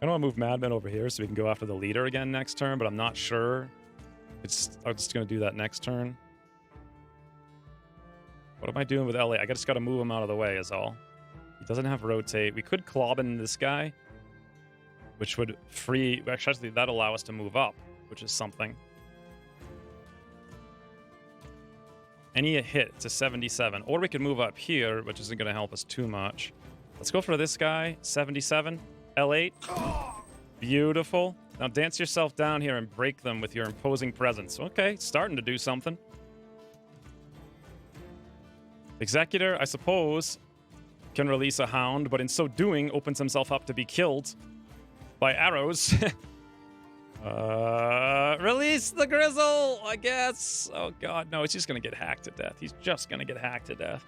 don't want to move Madman over here so we can go after the leader again next turn, but I'm not sure. I'm just going to do that next turn. What am I doing with LA? I just got to move him out of the way is all. He doesn't have rotate. We could Clobbin this guy, which would free... Actually, that'd allow us to move up, which is something. Any hit to 77. Or we could move up here, which isn't going to help us too much. Let's go for this guy, 77. L8. Beautiful. Now dance yourself down here and break them with your imposing presence. Okay, starting to do something. Executor, I suppose, can release a hound, but in so doing opens himself up to be killed by arrows. Release the Grizzle, I guess. Oh, God, no, he's just going to get hacked to death. He's just going to get hacked to death.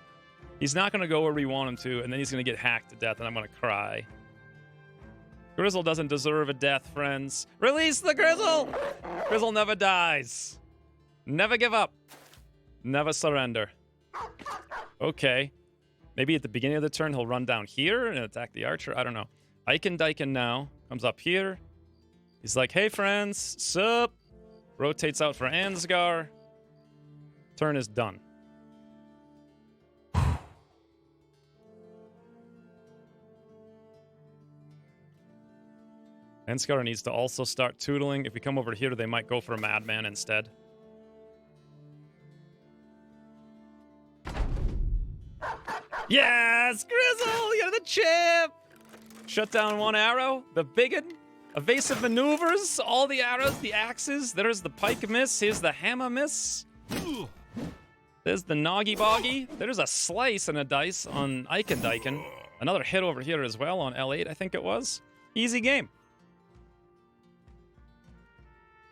He's not going to go where we want him to, and then he's going to get hacked to death, and I'm going to cry. Grizzle doesn't deserve a death, friends. Release the Grizzle! Grizzle never dies. Never give up. Never surrender. Okay. Maybe at the beginning of the turn, he'll run down here and attack the archer. I don't know. Eiken Dyken now comes up here. He's like, hey, friends. Sup? Rotates out for Ansgar. Turn is done. Ansgar needs to also start tootling. If we come over here, they might go for a Madman instead. Yes, Grizzle, you're the champ! Shut down one arrow. The biggin. Evasive maneuvers. All the arrows, the axes. There's the pike miss. Here's the hammer miss. There's the noggy boggy. There's a slice and a dice on Eiken Dyken. Another hit over here as well on L8, I think it was. Easy game.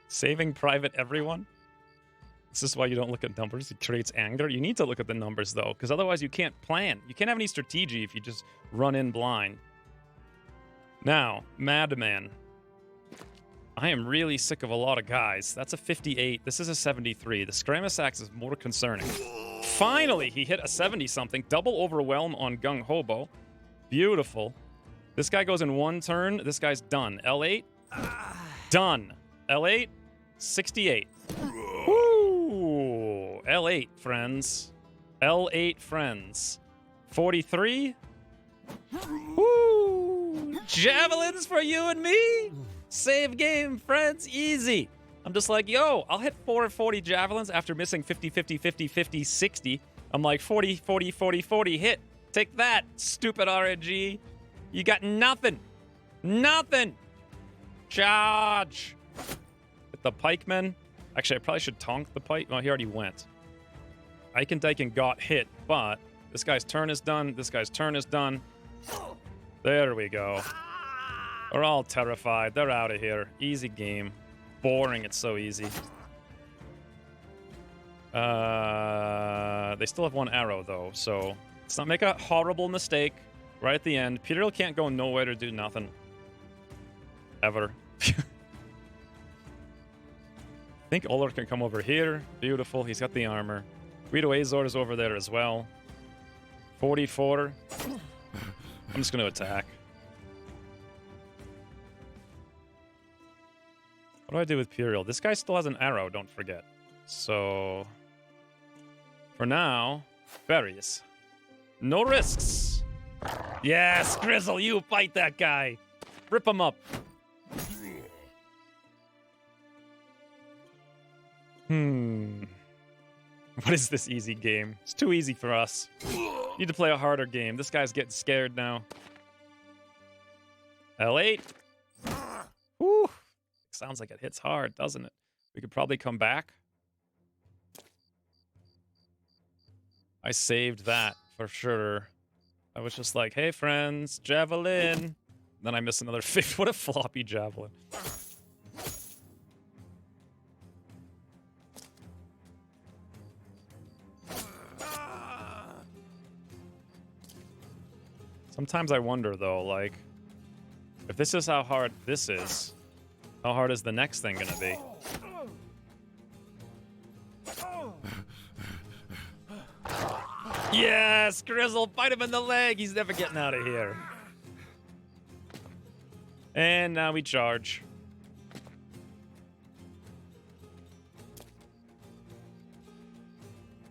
Saving Private Everyone. This is why you don't look at numbers. It creates anger. You need to look at the numbers, though, because otherwise you can't plan. You can't have any strategy if you just run in blind. Now, Madman. I am really sick of a lot of guys. That's a 58. This is a 73. The Skaramis axe is more concerning. Finally, he hit a 70-something. Double overwhelm on Gung Hobo. Beautiful. This guy goes in one turn. This guy's done. L8. Done. L8. 68. Woo! L8, friends. L8, friends. 43. Woo! Javelins for you and me. Save game, friends. Easy. I'm just like, yo, I'll hit 440 javelins after missing 50, 50, 50, 50, 60. I'm like, 40, 40, 40, 40. Hit. Take that, stupid RNG. You got nothing. Nothing. Charge. Hit the pikemen. Actually, I probably should tonk the pike. Well, he already went. Eiken Dyken got hit, but this guy's turn is done. This guy's turn is done. There we go. They're all terrified. They're out of here. Easy game. Boring. It's so easy. They still have one arrow, though, so let's not make a horrible mistake right at the end. Peteril can't go nowhere to do nothing. Ever. I think Ullr can come over here. Beautiful. He's got the armor. Guido Azor is over there as well. 44. I'm just going to attack. What do I do with Peteril? This guy still has an arrow, don't forget. So, for now, berries. No risks. Yes, Grizzle, you fight that guy. Rip him up. What is this easy game? It's too easy for us. Need to play a harder game. This guy's getting scared now. L8. Woo. Sounds like it hits hard, doesn't it? We could probably come back. I saved that for sure. I was just like, hey, friends, javelin. Then I missed another 50. What a floppy javelin. Sometimes I wonder, though, like, if this is how hard this is, how hard is the next thing gonna be? Yes, Grizzle, bite him in the leg. He's never getting out of here. And now we charge.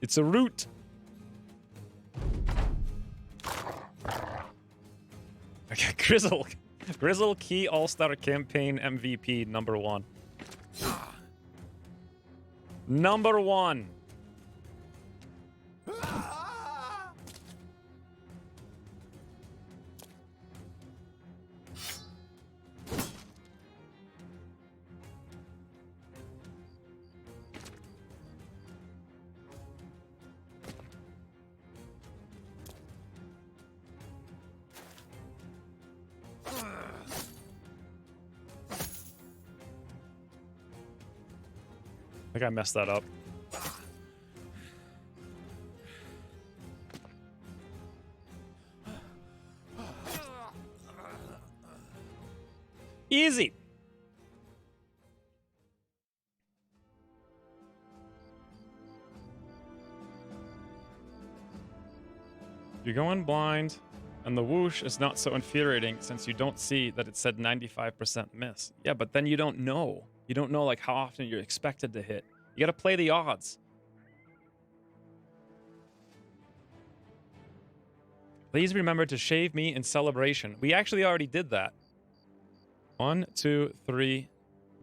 It's a root. Okay, Grizzle. Grizzle Key All-Star Campaign MVP #1. #1. think I messed that up. Easy. You're going blind, and the whoosh is not so infuriating since you don't see that it said 95% miss. Yeah, but then you don't know. You don't know like how often you're expected to hit. You gotta play the odds. Please remember to shave me in celebration. We actually already did that. 1, 2, 3.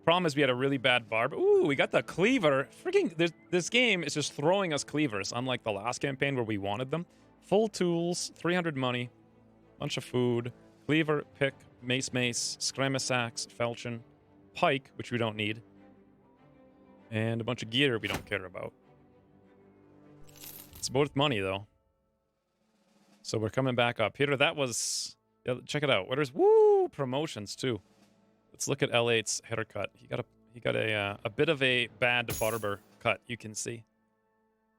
Problem is we had a really bad barb. Ooh, we got the cleaver. Freaking, this game is just throwing us cleavers, unlike the last campaign where we wanted them. Full tools, 300 money, bunch of food, cleaver, pick, mace, scrammus axe, falchion, pike, which we don't need, and a bunch of gear we don't care about. It's both money, though. So we're coming back up. Peter, that was... Yeah, check it out. There's promotions, too. Let's look at L8's haircut. He got a bit of a bad barber cut, you can see.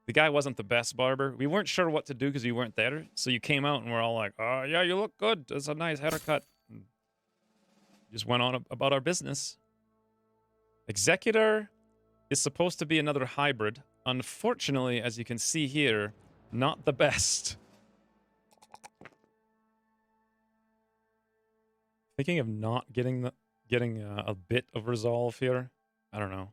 The guy wasn't the best barber. We weren't sure what to do because we weren't there. So you came out and we're all like, oh, yeah, you look good. That's a nice haircut. And just went on about our business. Executor is supposed to be another hybrid. Unfortunately, as you can see here, not the best. Thinking of not getting a bit of resolve here. I don't know.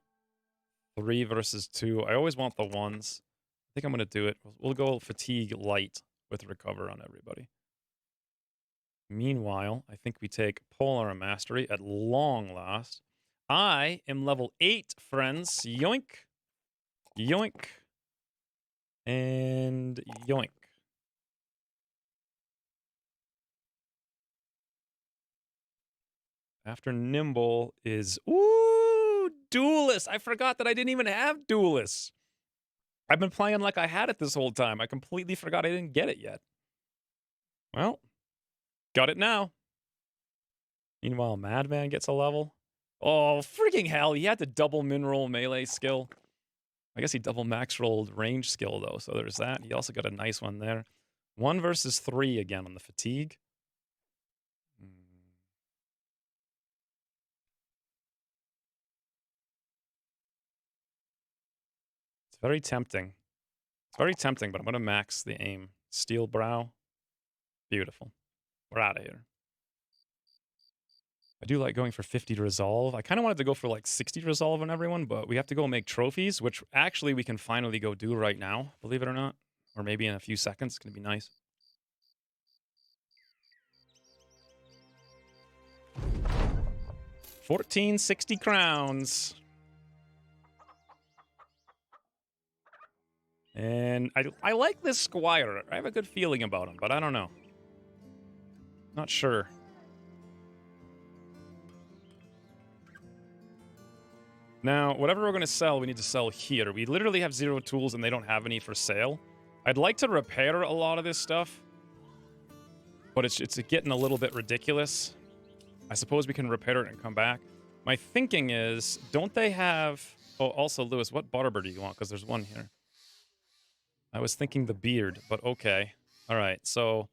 3 versus 2. I always want the ones. I think I'm going to do it. We'll go fatigue light with recover on everybody. Meanwhile, I think we take Polar Mastery at long last. I am level 8, friends. Yoink. Yoink. And yoink. After Nimble is... Ooh! Duelist! I forgot that I didn't even have Duelist. I've been playing like I had it this whole time. I completely forgot I didn't get it yet. Well, got it now. Meanwhile, Madman gets a level. Oh, freaking hell. He had the double mineral melee skill. I guess he double max rolled range skill, though. So there's that. He also got a nice one there. 1 versus 3 again on the fatigue. Very tempting. It's very tempting, but I'm going to max the aim. Steel Brow. Beautiful. We're out of here. I do like going for 50 to resolve. I kind of wanted to go for like 60 to resolve on everyone, but we have to go make trophies, which actually we can finally go do right now, believe it or not. Or maybe in a few seconds. It's going to be nice. $1,460 crowns. And I like this Squire. I have a good feeling about him, but I don't know. Not sure. Now, whatever we're going to sell, we need to sell here. We literally have 0 tools and they don't have any for sale. I'd like to repair a lot of this stuff, but it's getting a little bit ridiculous. I suppose we can repair it and come back. My thinking is, don't they have... Oh, also, Lewis, what barber do you want? Because there's one here. I was thinking the beard, but okay. All right, so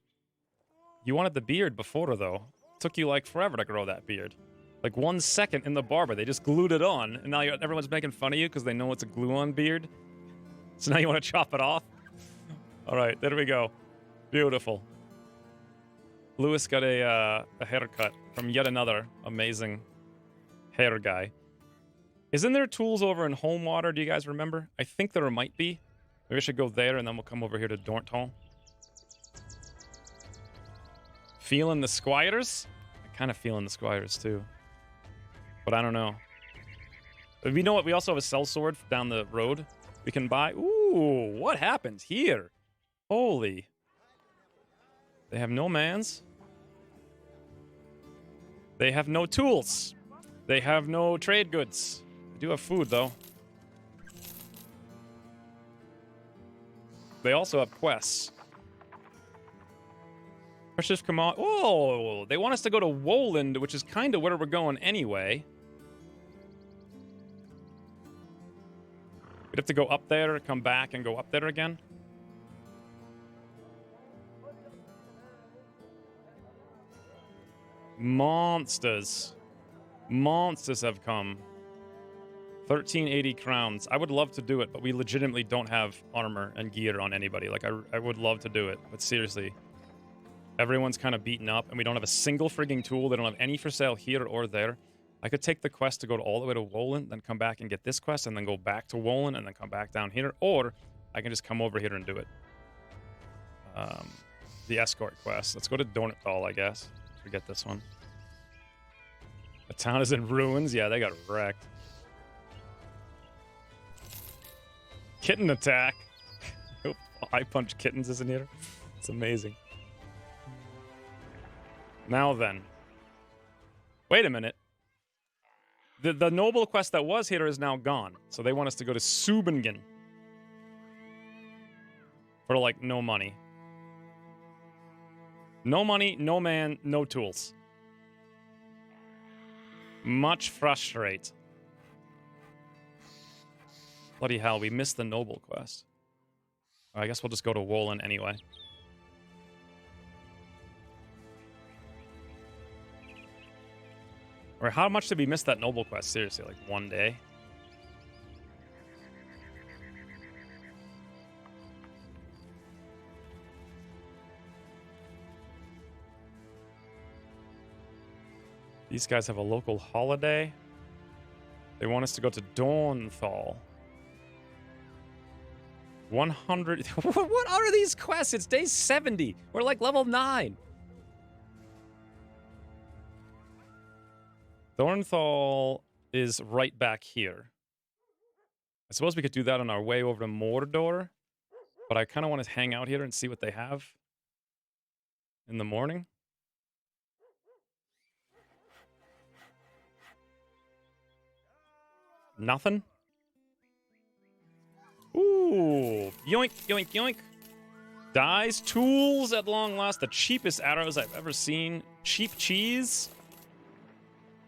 you wanted the beard before, though. It took you like forever to grow that beard. Like 1 second in the barber. They just glued it on, and now everyone's making fun of you because they know it's a glue-on beard. So now you want to chop it off? All right, there we go. Beautiful. Lewis got a haircut from yet another amazing hair guy. Isn't there tools over in Homewater? Do you guys remember? I think there might be. Maybe I should go there, and then we'll come over here to Dornton. Feeling the Squires? I kind of feeling the Squires, too. But I don't know. But we know what? We also have a sellsword down the road we can buy. Ooh, what happened here? Holy. They have no mans. They have no tools. They have no trade goods. They do have food, though. They also have quests. Precious command. Oh, they want us to go to Woland, which is kind of where we're going anyway. We'd have to go up there, come back, and go up there again. Monsters. Monsters have come. 1380 crowns. I would love to do it, but we legitimately don't have armor and gear on anybody. Like, I would love to do it, but seriously. Everyone's kind of beaten up, and we don't have a single frigging tool. They don't have any for sale here or there. I could take the quest to go all the way to Wolin, then come back and get this quest, and then go back to Wolin, and then come back down here. Or I can just come over here and do it. The escort quest. Let's go to Dornithal, I guess. Forget this one. The town is in ruins. Yeah, they got wrecked. Kitten attack. I punch kittens isn't here. It's amazing. Now then. Wait a minute. The noble quest that was here is now gone. So they want us to go to Subingen. For like no money. No money, no man, no tools. Much frustrate. Bloody hell, we missed the noble quest. I guess we'll just go to Wolin anyway. Or how much did we miss that noble quest? Seriously, like one day? These guys have a local holiday. They want us to go to Dornithal. 100... What are these quests? It's day 70. We're like level 9. Dornithal is right back here. I suppose we could do that on our way over to Mordor. But I kind of want to hang out here and see what they have in the morning. Nothing? Ooh. Yoink, yoink, yoink. Dies, tools at long last. The cheapest arrows I've ever seen. Cheap cheese.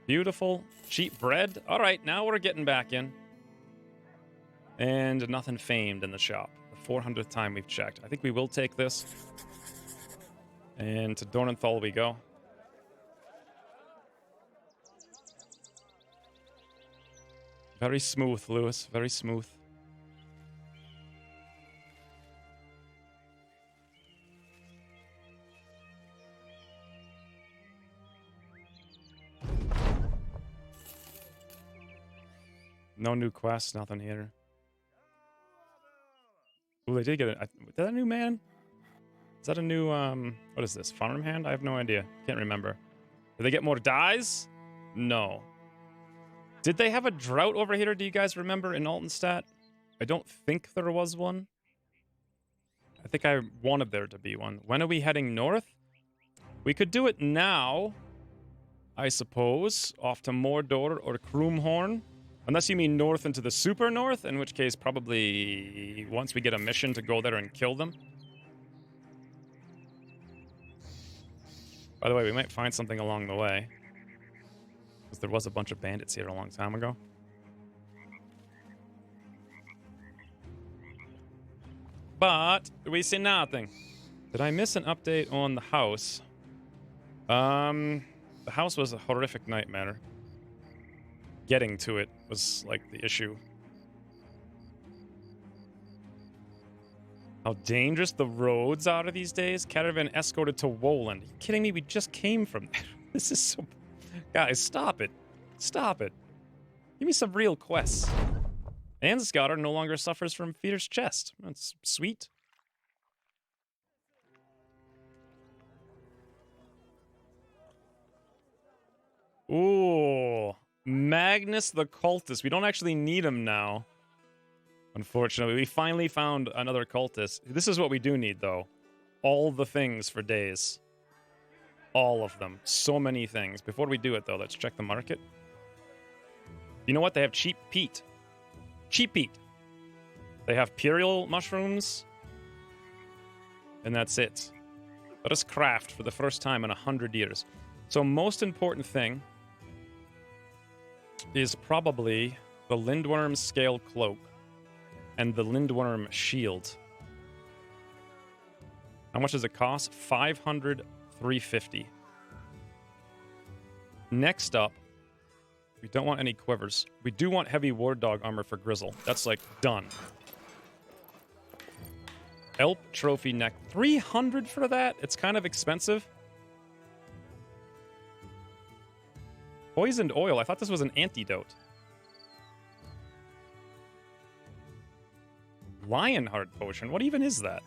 Beautiful. Cheap bread. All right, now we're getting back in. And nothing famed in the shop. The 400th time we've checked. I think we will take this. And to Dornithal we go. Very smooth, Lewis. Very smooth. No new quests, nothing here. Oh, they did get it. Is that a new man? Is that a new, what is this? Farmhand? I have no idea. Can't remember. Did they get more dyes? No. Did they have a drought over here? Do you guys remember in Altenstadt? I don't think there was one. I think I wanted there to be one. When are we heading north? We could do it now, I suppose. Off to Mordor or Krummhorn. Unless you mean north into the super north, in which case probably once we get a mission to go there and kill them. By the way, we might find something along the way. Because there was a bunch of bandits here a long time ago. But we see nothing. Did I miss an update on the house? The house was a horrific nightmare. Getting to it was like the issue. How dangerous the roads are these days. Caravan escorted to Wolin. Are you kidding me? We just came from there. This is so... Guys, stop it. Stop it. Give me some real quests. Ansgar no longer suffers from Fear's chest. That's sweet. Ooh. Magnus the Cultist. We don't actually need him now. Unfortunately, we finally found another cultist. This is what we do need, though. All the things for days. All of them. So many things. Before we do it, though, let's check the market. You know what? They have cheap peat. Cheap peat. They have Purial mushrooms. And that's it. Let us craft for the first time in 100 years. So most important thing is probably the Lindworm Scale Cloak. and the Lindworm shield. How much does it cost? 500, 350. Next up, we don't want any quivers. We do want heavy ward dog armor for Grizzle. That's like done. Elp trophy neck. 300 for that? It's kind of expensive. Poisoned oil. I thought this was an antidote. Lionheart potion. What even is that?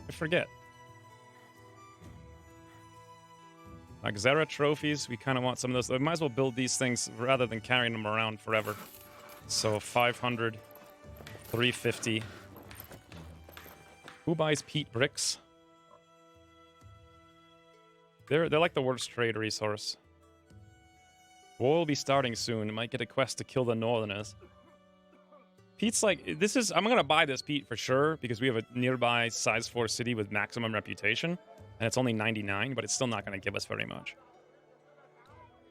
I forget. Xera trophies. We kind of want some of those. We might as well build these things rather than carrying them around forever. So 500, 350. Who buys peat bricks? They're like the worst trade resource. War will be starting soon. Might get a quest to kill the Northerners. Pete's like, this is, I'm going to buy this Pete for sure because we have a nearby size 4 city with maximum reputation and it's only 99, but it's still not going to give us very much.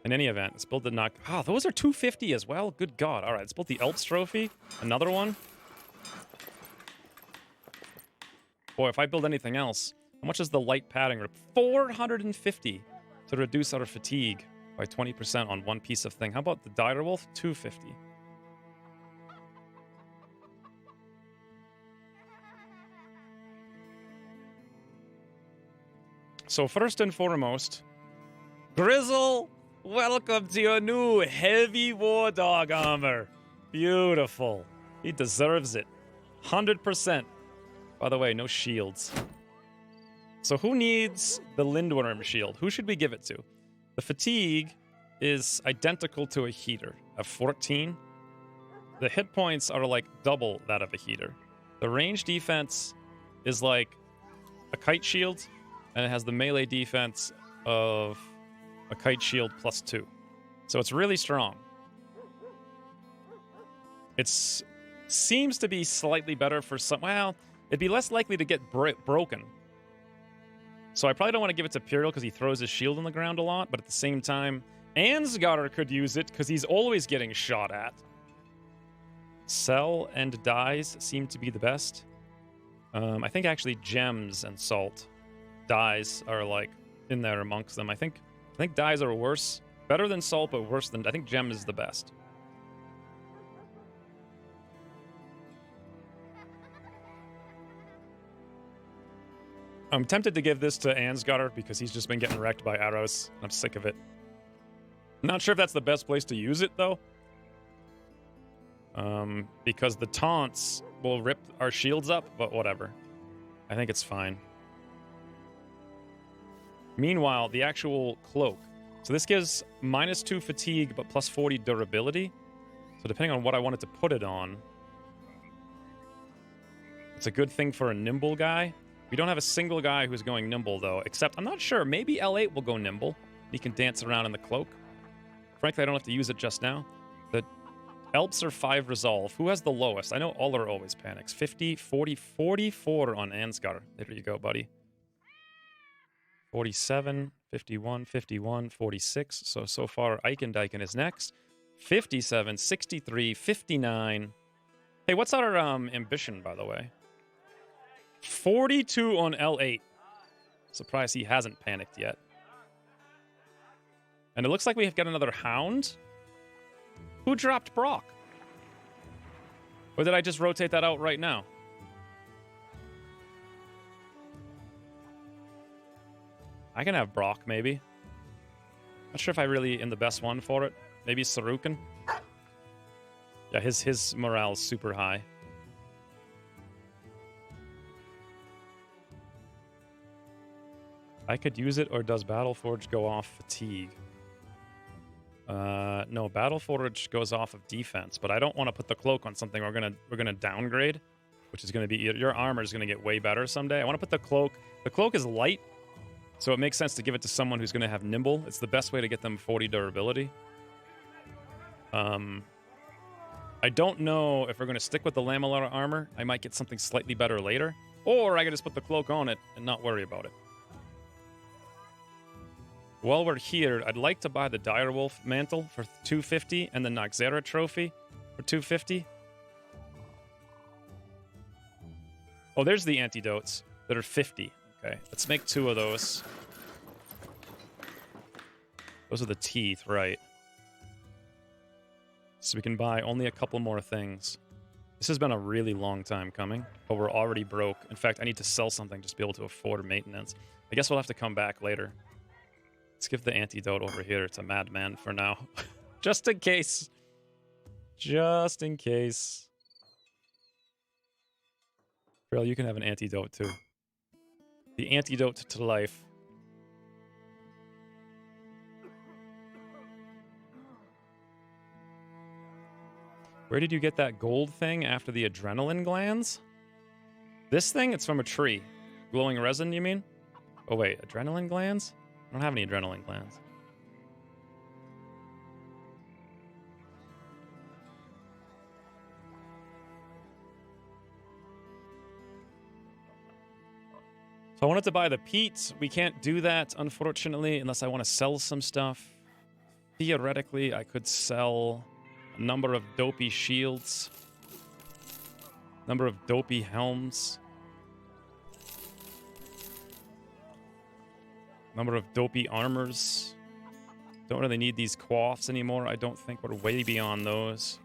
In any event, let's build the knock. Oh, those are 250 as well? Good God. All right, let's build the Elps trophy. Another one. Boy, if I build anything else, how much is the light padding rip? 450 to reduce our fatigue by 20% on one piece of thing. How about the Direwolf? 250. So first and foremost, Grizzle, welcome to your new heavy war dog armor. Beautiful. He deserves it. 100%. By the way, no shields. So who needs the Lindworm shield? Who should we give it to? The fatigue is identical to a heater of 14. The hit points are like double that of a heater. The range defense is like a kite shield, and it has the melee defense of a kite shield +2. So it's really strong. It seems to be slightly better for some... Well, it'd be less likely to get broken. So I probably don't want to give it to Puriel because he throws his shield on the ground a lot, but at the same time, Ansgar could use it because he's always getting shot at. Cell and dyes seem to be the best. I think actually gems and salt. Dyes are like in there amongst them. I think dyes are worse. Better than salt, but worse than... I think gem is the best. I'm tempted to give this to Ansgar because he's just been getting wrecked by arrows. I'm sick of it. Not sure if that's the best place to use it, though. Because the taunts will rip our shields up, but whatever. I think it's fine. Meanwhile, the actual cloak. So this gives -2 fatigue, but +40 durability. So depending on what I wanted to put it on, it's a good thing for a nimble guy. We don't have a single guy who's going nimble, though, except I'm not sure. Maybe L8 will go nimble. He can dance around in the cloak. Frankly, I don't have to use it just now. The Elps are 5 resolve. Who has the lowest? I know Uller always panics. 50, 40, 44 on Ansgar. There you go, buddy. 47, 51, 51, 46. So far, Eikendaiken is next. 57, 63, 59. Hey, what's our ambition, by the way? 42 on L8. Surprised he hasn't panicked yet. And it looks like we have got another Hound. Who dropped Brock? Or did I just rotate that out right now? I can have Brock, maybe. Not sure if I really am the best one for it. Maybe Sarukin? Yeah, his morale is super high. I could use it, or does Battleforge go off fatigue? No, Battleforge goes off of defense, but I don't want to put the cloak on something we're gonna downgrade, which is gonna be your armor is gonna get way better someday. I want to put the cloak. The cloak is light, so it makes sense to give it to someone who's gonna have nimble. It's the best way to get them 40 durability. I don't know if we're gonna stick with the lamellar armor. I might get something slightly better later, or I could just put the cloak on it and not worry about it. While we're here, I'd like to buy the Direwolf mantle for 250 and the Noxera trophy for 250. Oh, there's the antidotes that are 50. Okay, let's make 2 of those. Those are the teeth, right? So we can buy only a couple more things. This has been a really long time coming, but we're already broke. In fact, I need to sell something just to be able to afford maintenance. I guess we'll have to come back later. Let's give the antidote over here to Madman for now. Just in case. Just in case. Girl, you can have an antidote too. The antidote to life. Where did you get that gold thing after the adrenaline glands? This thing? It's from a tree. Glowing resin, you mean? Oh, wait. Adrenaline glands? I don't have any adrenaline glands. So I wanted to buy the peat. We can't do that, unfortunately, unless I want to sell some stuff. Theoretically, I could sell a number of dopey shields. Number of dopey helms. Number of dopey armors. Don't really need these coifs anymore. I don't think we're way beyond those.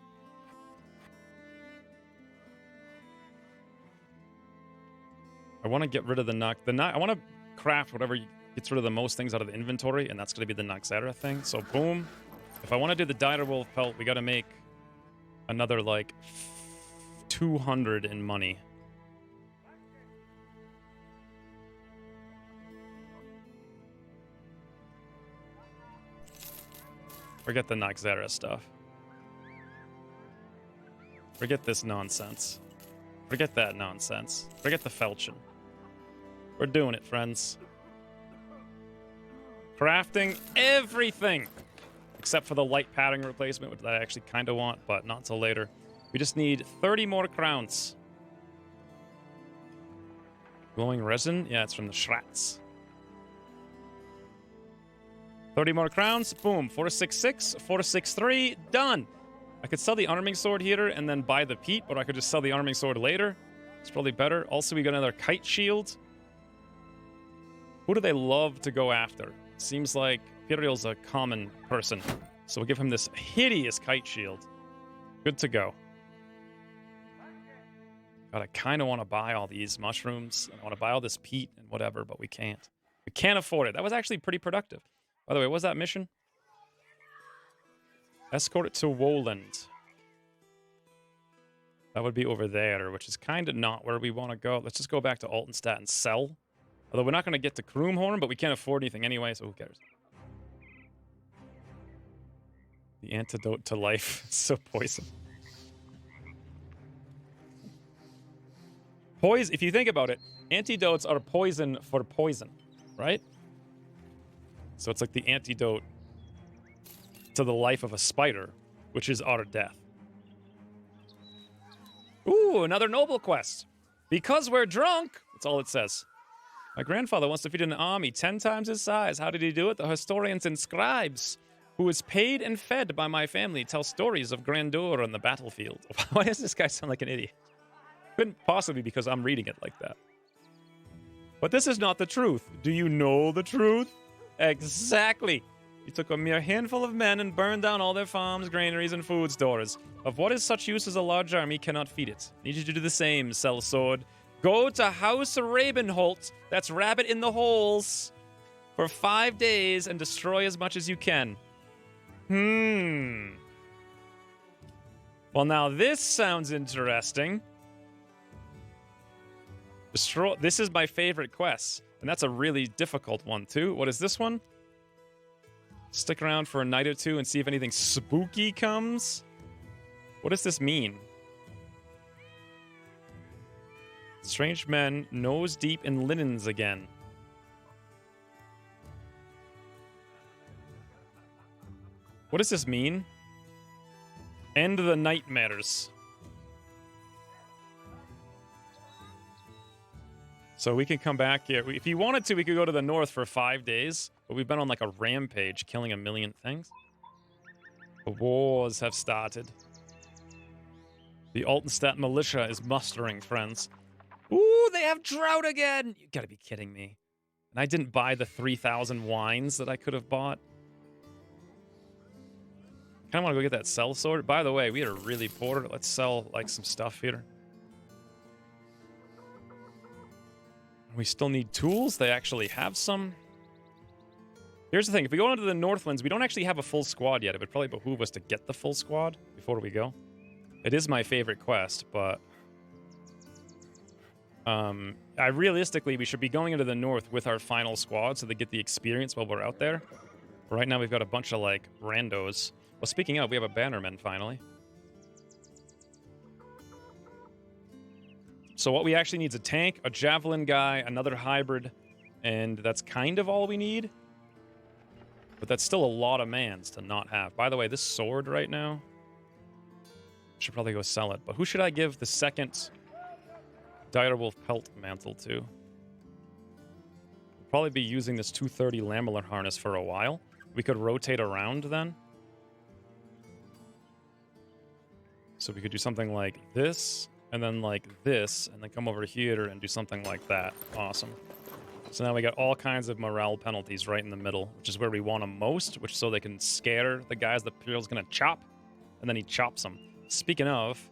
I want to get rid of the Nox. I want to craft whatever gets rid of the most things out of the inventory, and that's going to be the Noxera thing. So boom. If I want to do the direwolf pelt, we got to make another like 200 in money. Forget the Noxera stuff. Forget this nonsense. Forget that nonsense. Forget the Felchen. We're doing it, friends. Crafting everything! Except for the light pattern replacement, which I actually kind of want, but not until later. We just need 30 more crowns. Glowing resin? Yeah, it's from the Shrats. 30 more crowns. Boom. 466, 463. Done. I could sell the arming sword here and then buy the peat, or I could just sell the arming sword later. It's probably better. Also, we got another kite shield. Who do they love to go after? Seems like Imperial's a common person. So we'll give him this hideous kite shield. Good to go. God, I kind of want to buy all these mushrooms. I want to buy all this peat and whatever, but we can't. We can't afford it. That was actually pretty productive. By the way, what was that mission? Escort it to Woland. That would be over there, which is kind of not where we want to go. Let's just go back to Altenstadt and sell. Although we're not going to get to Kroomhorn, but we can't afford anything anyway, so who cares? The antidote to life. It's so poison. Poison. If you think about it, antidotes are poison for poison, right? So it's like the antidote to the life of a spider, which is our death. Ooh, another noble quest. Because we're drunk. That's all it says. My grandfather once defeated an army 10 times his size. How did he do it? The historians and scribes, who was paid and fed by my family, tell stories of grandeur on the battlefield. Why does this guy sound like an idiot? Couldn't possibly be because I'm reading it like that. But this is not the truth. Do you know the truth? Exactly. He took a mere handful of men and burned down all their farms, granaries, and food stores. Of what is such use as a large army cannot feed it. Need you to do the same, sellsword. Go to House Rabenholt, that's Rabbit in the Holes, for 5 days and destroy as much as you can. Well, now this sounds interesting. Destroy. This is my favorite quest, and that's a really difficult one, too. What is this one? Stick around for a night or two and see if anything spooky comes. What does this mean? Strange men, nose deep in linens again. What does this mean? End the nightmares. So we can come back here. If you wanted to, we could go to the north for 5 days. But we've been on like a rampage, killing a million things. The wars have started. The Altenstadt militia is mustering, friends. Ooh, they have drought again. You gotta be kidding me. And I didn't buy the 3,000 wines that I could have bought. Kind of want to go get that sell sword. By the way, we are really poor. Let's sell like some stuff here. We still need tools. They actually have some. Here's the thing. If we go into the Northlands, we don't actually have a full squad yet. It would probably behoove us to get the full squad before we go. It is my favorite quest, but... realistically, we should be going into the North with our final squad so they get the experience while we're out there. Right now, we've got a bunch of, like, randos. Well, speaking of, we have a bannerman, finally. So what we actually need is a tank, a javelin guy, another hybrid, and that's kind of all we need. But that's still a lot of mans to not have. By the way, this sword right now, should probably go sell it. But who should I give the second Direwolf pelt mantle to? We'll probably be using this 230 lamellar harness for a while. We could rotate around then. So we could do something like this, and then like this, and then come over here and do something like that. Awesome. So now we got all kinds of morale penalties right in the middle, which is where we want them most, which so they can scare the guys that Pyriel's gonna chop, and then he chops them. Speaking of,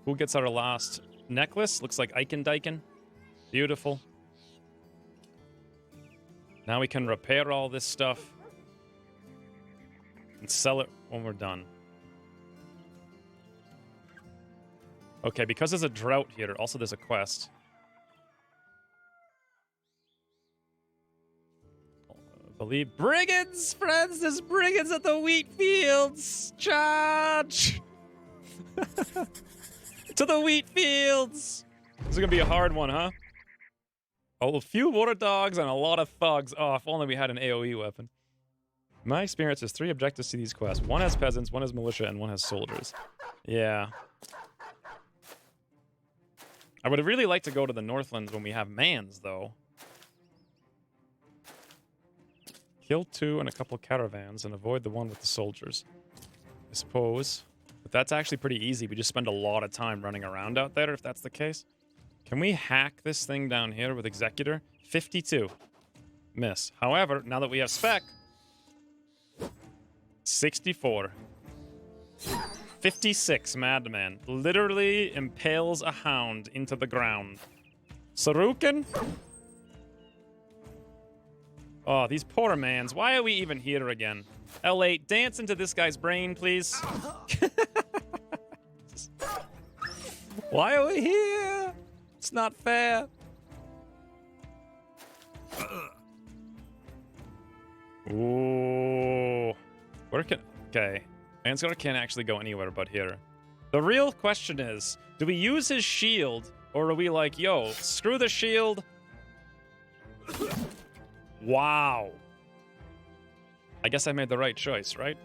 who gets our last necklace? Looks like Eikendyken. Beautiful. Now we can repair all this stuff and sell it when we're done. Okay, because there's a drought here, also there's a quest. I believe brigands, friends! There's brigands at the wheat fields! Charge! To the wheat fields! This is gonna be a hard one, huh? Oh, a few water dogs and a lot of thugs. Oh, if only we had an AoE weapon. My experience is 3 objectives to these quests. One has peasants, one has militia, and one has soldiers. Yeah. I would really like to go to the Northlands when we have mans, though. Kill 2 and a couple caravans and avoid the one with the soldiers. I suppose. But that's actually pretty easy. We just spend a lot of time running around out there, if that's the case. Can we hack this thing down here with Executor? 52. Miss. However, now that we have spec... 64. 56, Madman. Literally impales a hound into the ground. Sarukin? Oh, these poor mans. Why are we even here again? L8, dance into this guy's brain, please. Why are we here? It's not fair. Ooh. Where can... Okay. Ansgar can't actually go anywhere but here. The real question is, do we use his shield, or are we like, yo, screw the shield? Wow. I guess I made the right choice, right?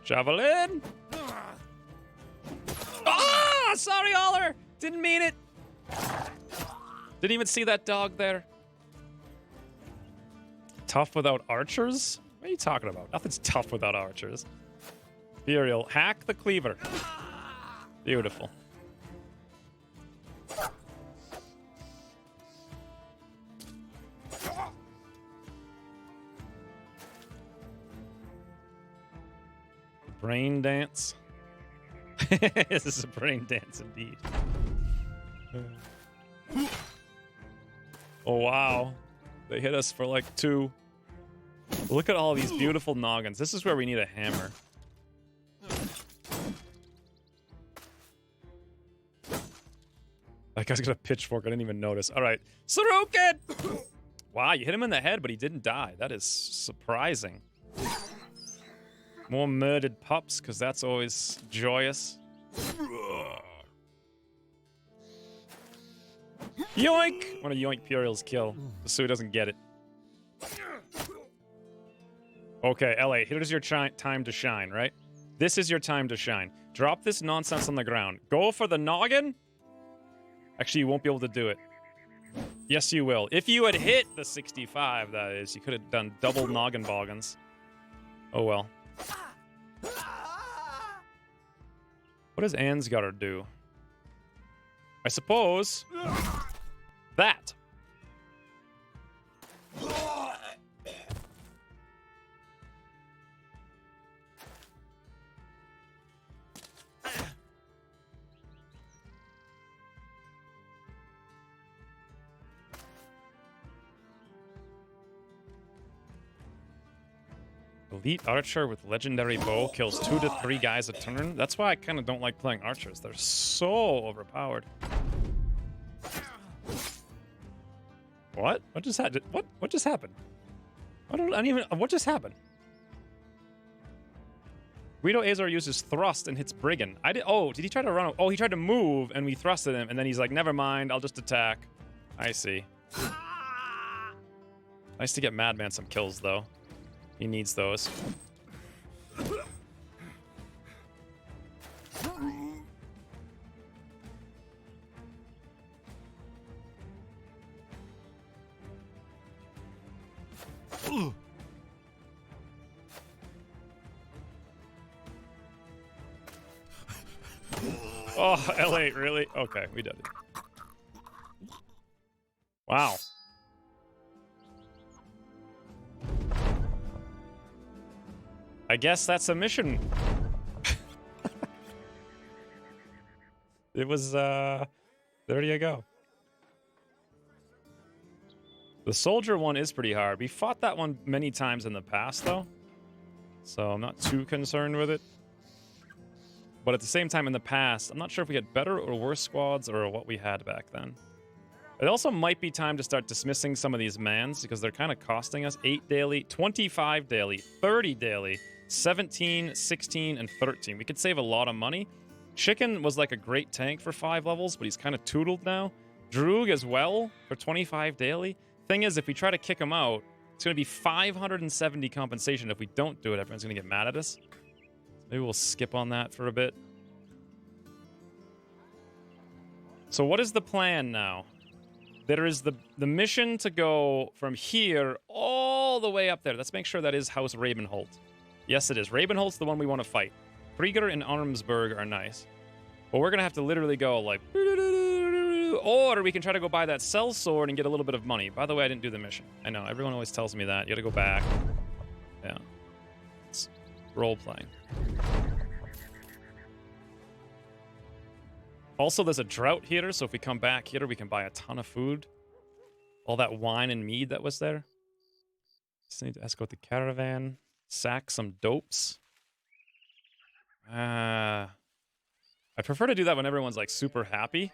Javelin! Ah! Sorry, Aller! Didn't mean it! Didn't even see that dog there. Tough without archers? What are you talking about? Nothing's tough without archers. Imperial, hack the cleaver. Beautiful. Brain dance. This is a brain dance indeed. Oh, wow. They hit us for like 2. Look at all these beautiful noggins. This is where we need a hammer. That guy's got a pitchfork. I didn't even notice. All right. Sorokin! Wow, you hit him in the head, but he didn't die. That is surprising. More murdered pups, because that's always joyous. Yoink! Want to yoink Puriel's kill, so he doesn't get it. Okay, LA, here's your time to shine, right? This is your time to shine. Drop this nonsense on the ground. Go for the noggin. Actually, you won't be able to do it. Yes, you will. If you had hit the 65, that is, you could have done double noggin boggins. Oh well. What does Ansgar do? I suppose that. Elite archer with legendary bow kills 2 to 3 guys a turn. That's why I kind of don't like playing archers. They're so overpowered. What? What just happened? What just happened? What just happened? Guido Azor uses thrust and hits Brigand. Did he try to run? Oh, he tried to move and we thrusted him, and then he's like, never mind, I'll just attack. I see. Nice to get Madman some kills though. He needs those. Oh, L8, really? Okay, we did it. Wow. I guess that's a mission. It was, there you go. The soldier one is pretty hard. We fought that one many times in the past, though. So I'm not too concerned with it. But at the same time, in the past, I'm not sure if we had better or worse squads or what we had back then. It also might be time to start dismissing some of these mans because they're kind of costing us 8 daily, 25 daily, 30 daily, 17, 16, and 13. We could save a lot of money. Chicken was like a great tank for 5 levels, but he's kind of tootled now. Droog as well for 25 daily. Thing is, if we try to kick him out, it's going to be 570 compensation. If we don't do it, everyone's going to get mad at us. Maybe we'll skip on that for a bit. So what is the plan now? There is the mission to go from here all the way up there. Let's make sure that is House Rabenholt. Yes, it is. Rabenholt's the one we want to fight. Krieger and Armsburg are nice. But we're going to have to literally go like... Or we can try to go buy that cell sword and get a little bit of money. By the way, I didn't do the mission. I know, everyone always tells me that. You gotta go back. Yeah. It's role-playing. Also, there's a drought here, so if we come back here, we can buy a ton of food. All that wine and mead that was there. Just need to escort the caravan. Sack some dopes. I prefer to do that when everyone's like super happy.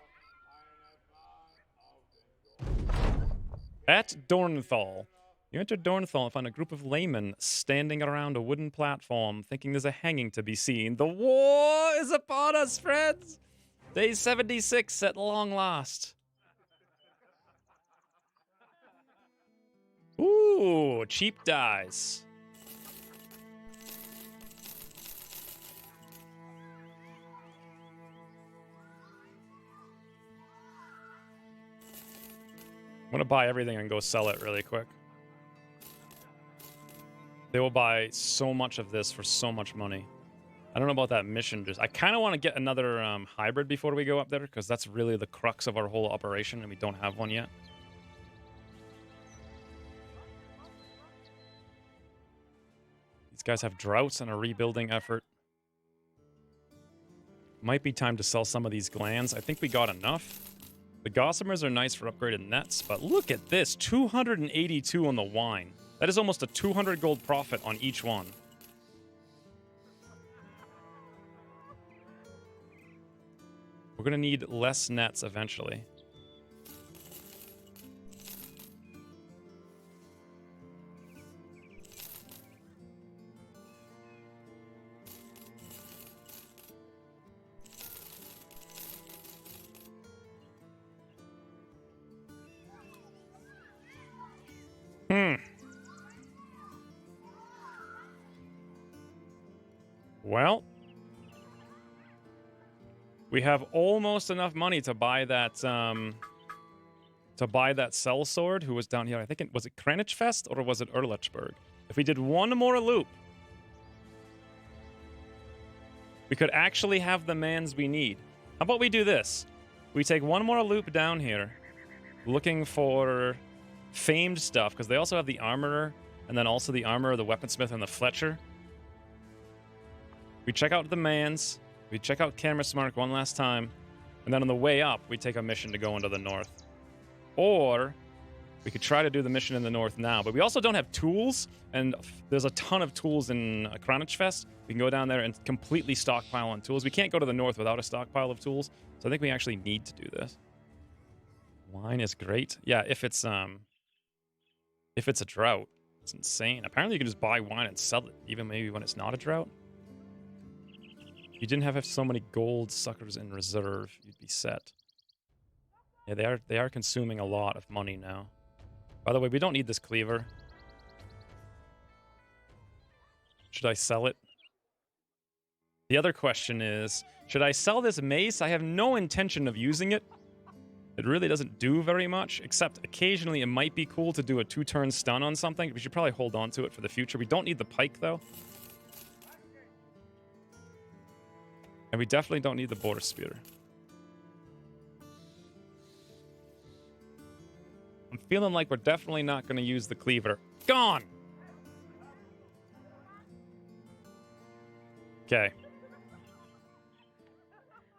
At Dornthal. You enter Dornthal and find a group of laymen standing around a wooden platform, thinking there's a hanging to be seen. The war is upon us, friends! Day 76 at long last. Ooh, cheap dies. I'm gonna buy everything and go sell it really quick. They will buy so much of this for so much money. I don't know about that mission. I kind of want to get another hybrid before we go up there, because that's really the crux of our whole operation, and we don't have one yet. These guys have droughts and a rebuilding effort. Might be time to sell some of these glands. I think we got enough. The Gossamers are nice for upgraded nets, but look at this. 282 on the wine. That is almost a 200 gold profit on each one. We're going to need less nets eventually. Well, we have almost enough money to buy that cell sword who was down here. I think was it Kranichfest or was it Erlichburg? If we did one more loop, we could actually have the mans we need. How about we do this? We take one more loop down here, looking for famed stuff, because they also have the armorer, and then also the armorer, the weaponsmith, and the Fletcher. We check out the Mans, we check out Camersmark one last time, and then on the way up, we take a mission to go into the north. Or we could try to do the mission in the north now, but we also don't have tools, and there's a ton of tools in Kranich Fest. We can go down there and completely stockpile on tools. We can't go to the north without a stockpile of tools, so I think we actually need to do this. Wine is great. Yeah, if it's a drought. It's insane. Apparently you can just buy wine and sell it, even maybe when it's not a drought. You didn't have so many gold suckers in reserve, you'd be set. Yeah, they are consuming a lot of money now. By the way, we don't need this cleaver. Should I sell it? The other question is, should I sell this mace? I have no intention of using it. It really doesn't do very much, except occasionally it might be cool to do a 2-turn stun on something. We should probably hold on to it for the future. We don't need the pike, though. And we definitely don't need the boar spear. I'm feeling like we're definitely not going to use the cleaver. Gone! Okay.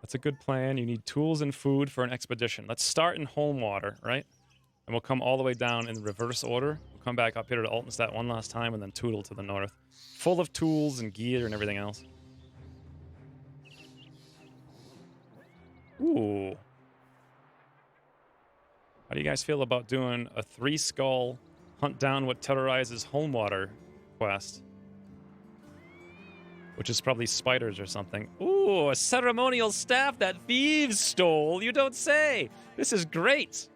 That's a good plan. You need tools and food for an expedition. Let's start in Homewater, right? And we'll come all the way down in reverse order. We'll come back up here to Altenstadt one last time and then Tootle to the north. Full of tools and gear and everything else. Ooh. How do you guys feel about doing a 3-skull hunt down what terrorizes Homewater quest? Which is probably spiders or something. Ooh, a ceremonial staff that thieves stole. You don't say. This is great.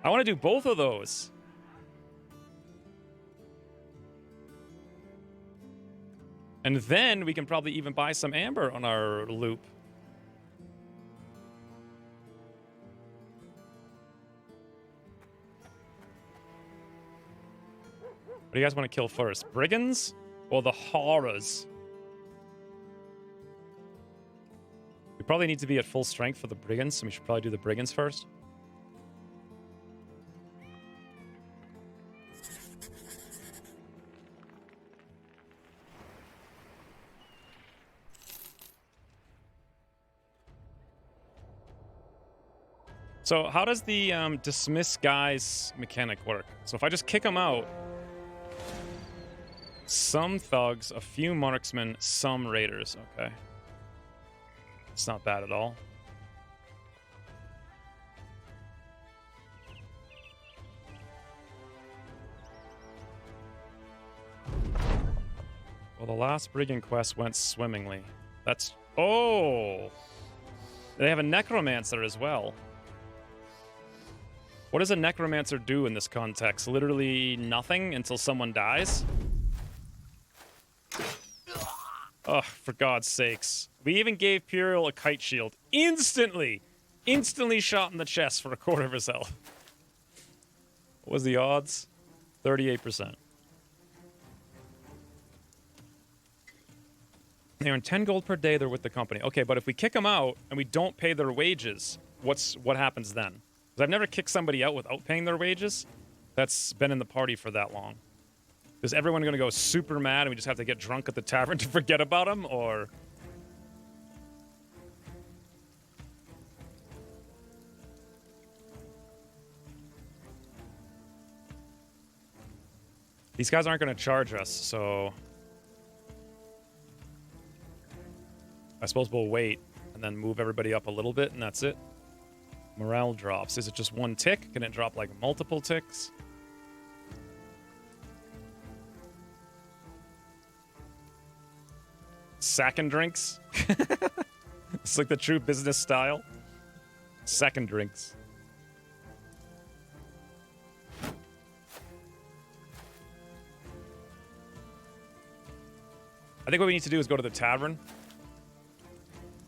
I want to do both of those. And then we can probably even buy some amber on our loop. What do you guys want to kill first? Brigands or the horrors? We probably need to be at full strength for the brigands, so we should probably do the brigands first. So how does the dismiss guys mechanic work? So if I just kick them out, some thugs, a few marksmen, some raiders. Okay. It's not bad at all. Well, the last brigand quest went swimmingly. That's... Oh! They have a necromancer as well. What does a necromancer do in this context? Literally nothing until someone dies? Oh, for God's sakes. We even gave Puriel a kite shield. Instantly! Instantly shot in the chest for a quarter of his health. What was the odds? 38%. They earn 10 gold per day they're with the company. Okay, but if we kick them out and we don't pay their wages, what happens then? Because I've never kicked somebody out without paying their wages. That's been in the party for that long. Is everyone going to go super mad and we just have to get drunk at the tavern to forget about them, or... These guys aren't going to charge us, so... I suppose we'll wait and then move everybody up a little bit, and that's it. Morale drops. Is it just one tick? Can it drop, like, multiple ticks? Second drinks? It's like the true business style. Second drinks. I think what we need to do is go to the tavern.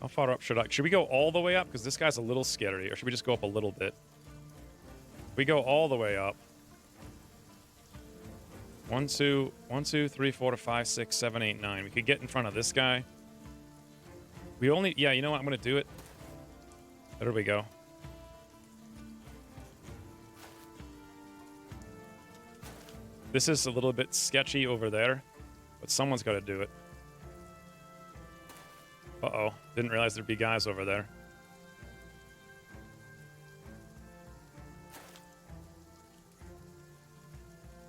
How far up should we go all the way up? Because this guy's a little scary. Or should we just go up a little bit? We go all the way up. 1, 2, 3, 4, 5, 6, 7, 8, 9. We could get in front of this guy. We only... Yeah, you know what? I'm going to do it. There we go. This is a little bit sketchy over there, but someone's got to do it. Uh-oh. Didn't realize there'd be guys over there.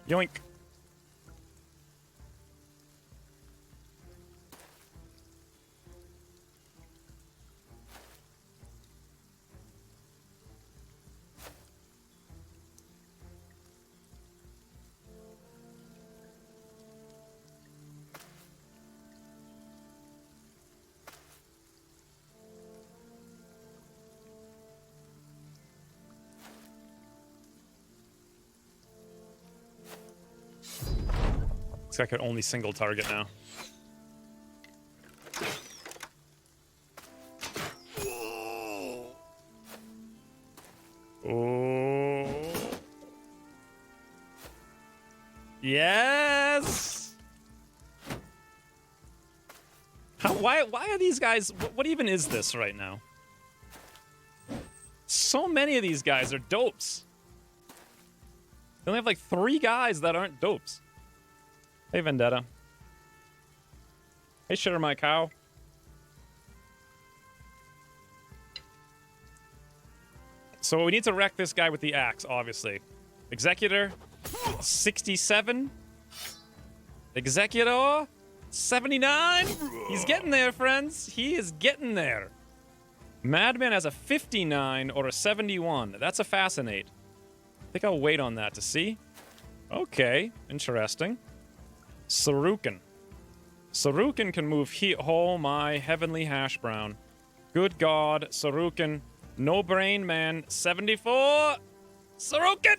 Yoink. This guy can only single target now. Oh. Yes. Why are these guys... What even is this right now? So many of these guys are dopes. They only have like 3 guys that aren't dopes. Hey, Vendetta. Hey, Sugar My Cow. So we need to wreck this guy with the axe, obviously. Executor, 67. Executor, 79. He's getting there, friends. He is getting there. Madman has a 59 or a 71. That's a fascinate. I think I'll wait on that to see. Okay, interesting. Sarukan. Sarukan can move oh my heavenly hash brown. Good God, Sarukan. No brain, man. 74. Sarukan!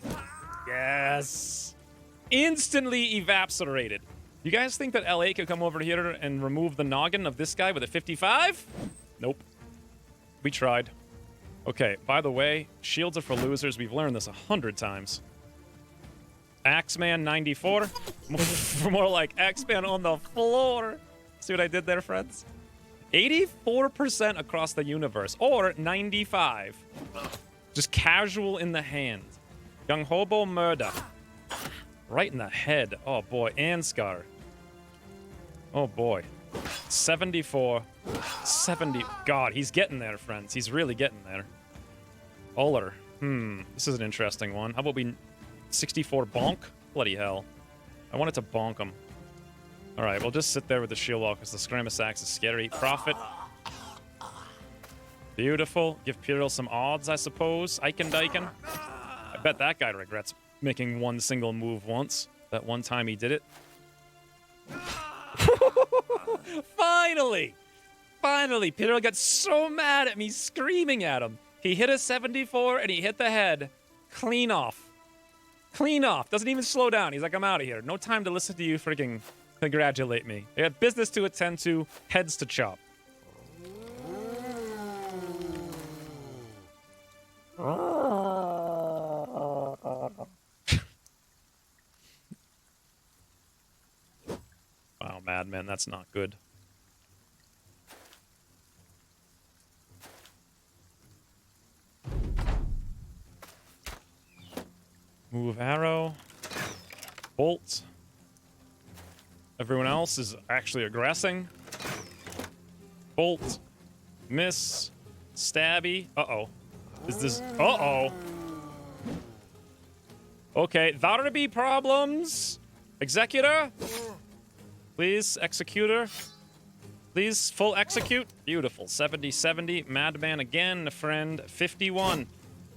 Yes. Instantly evaporated. You guys think that LA could come over here and remove the noggin of this guy with a 55? Nope. We tried. Okay, by the way, shields are for losers. We've learned this 100 times. Axeman 94. More like Axeman on the floor. See what I did there, friends? 84% across the universe, or 95. Just casual in the hand. Young Hobo Murder. Right in the head. Oh boy, Anscar. Oh boy. 74. 70. God, he's getting there, friends. He's really getting there. Uller. This is an interesting one. How about we... 64 bonk? Bloody hell. I wanted to bonk him. Alright, we'll just sit there with the shield wall because the Scramus Axe is scary. Profit. Beautiful. Give Pyrrhal some odds, I suppose. Eichen. I bet that guy regrets making one single move once. That one time he did it. Finally! Finally! Pyrrhal got so mad at me screaming at him. He hit a 74 and he hit the head. Clean off. Clean off. Doesn't even slow down. He's like, I'm out of here. No time to listen to you freaking congratulate me. I got business to attend to, heads to chop. Wow, Madman, that's not good. Move arrow. Bolt. Everyone else is actually aggressing. Bolt. Miss. Stabby. Uh-oh. Is this... Uh-oh. Okay, that'll be problems. Executor. Please, executor. Please, full execute. Beautiful. 70-70. Madman again, friend. 51.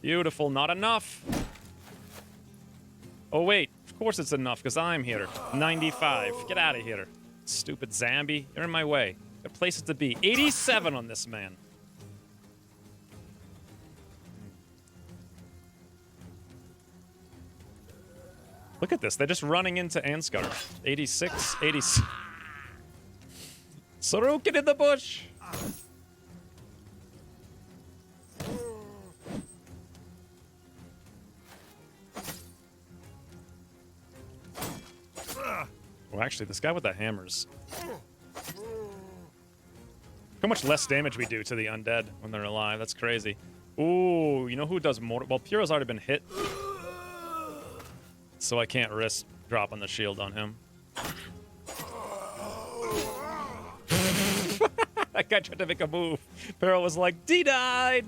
Beautiful. Not enough. Oh, wait. Of course it's enough, because I'm here. 95. Get out of here. Stupid Zambi. You're in my way. Got places to be. 87 on this man. Look at this. They're just running into Ansgar. 86. 86. Sarukan in the bush. Well, actually, this guy with the hammers. How much less damage we do to the undead when they're alive. That's crazy. Ooh, you know who does more? Well, Puro's already been hit. So I can't risk dropping the shield on him. That guy tried to make a move. Puro was like, D-died!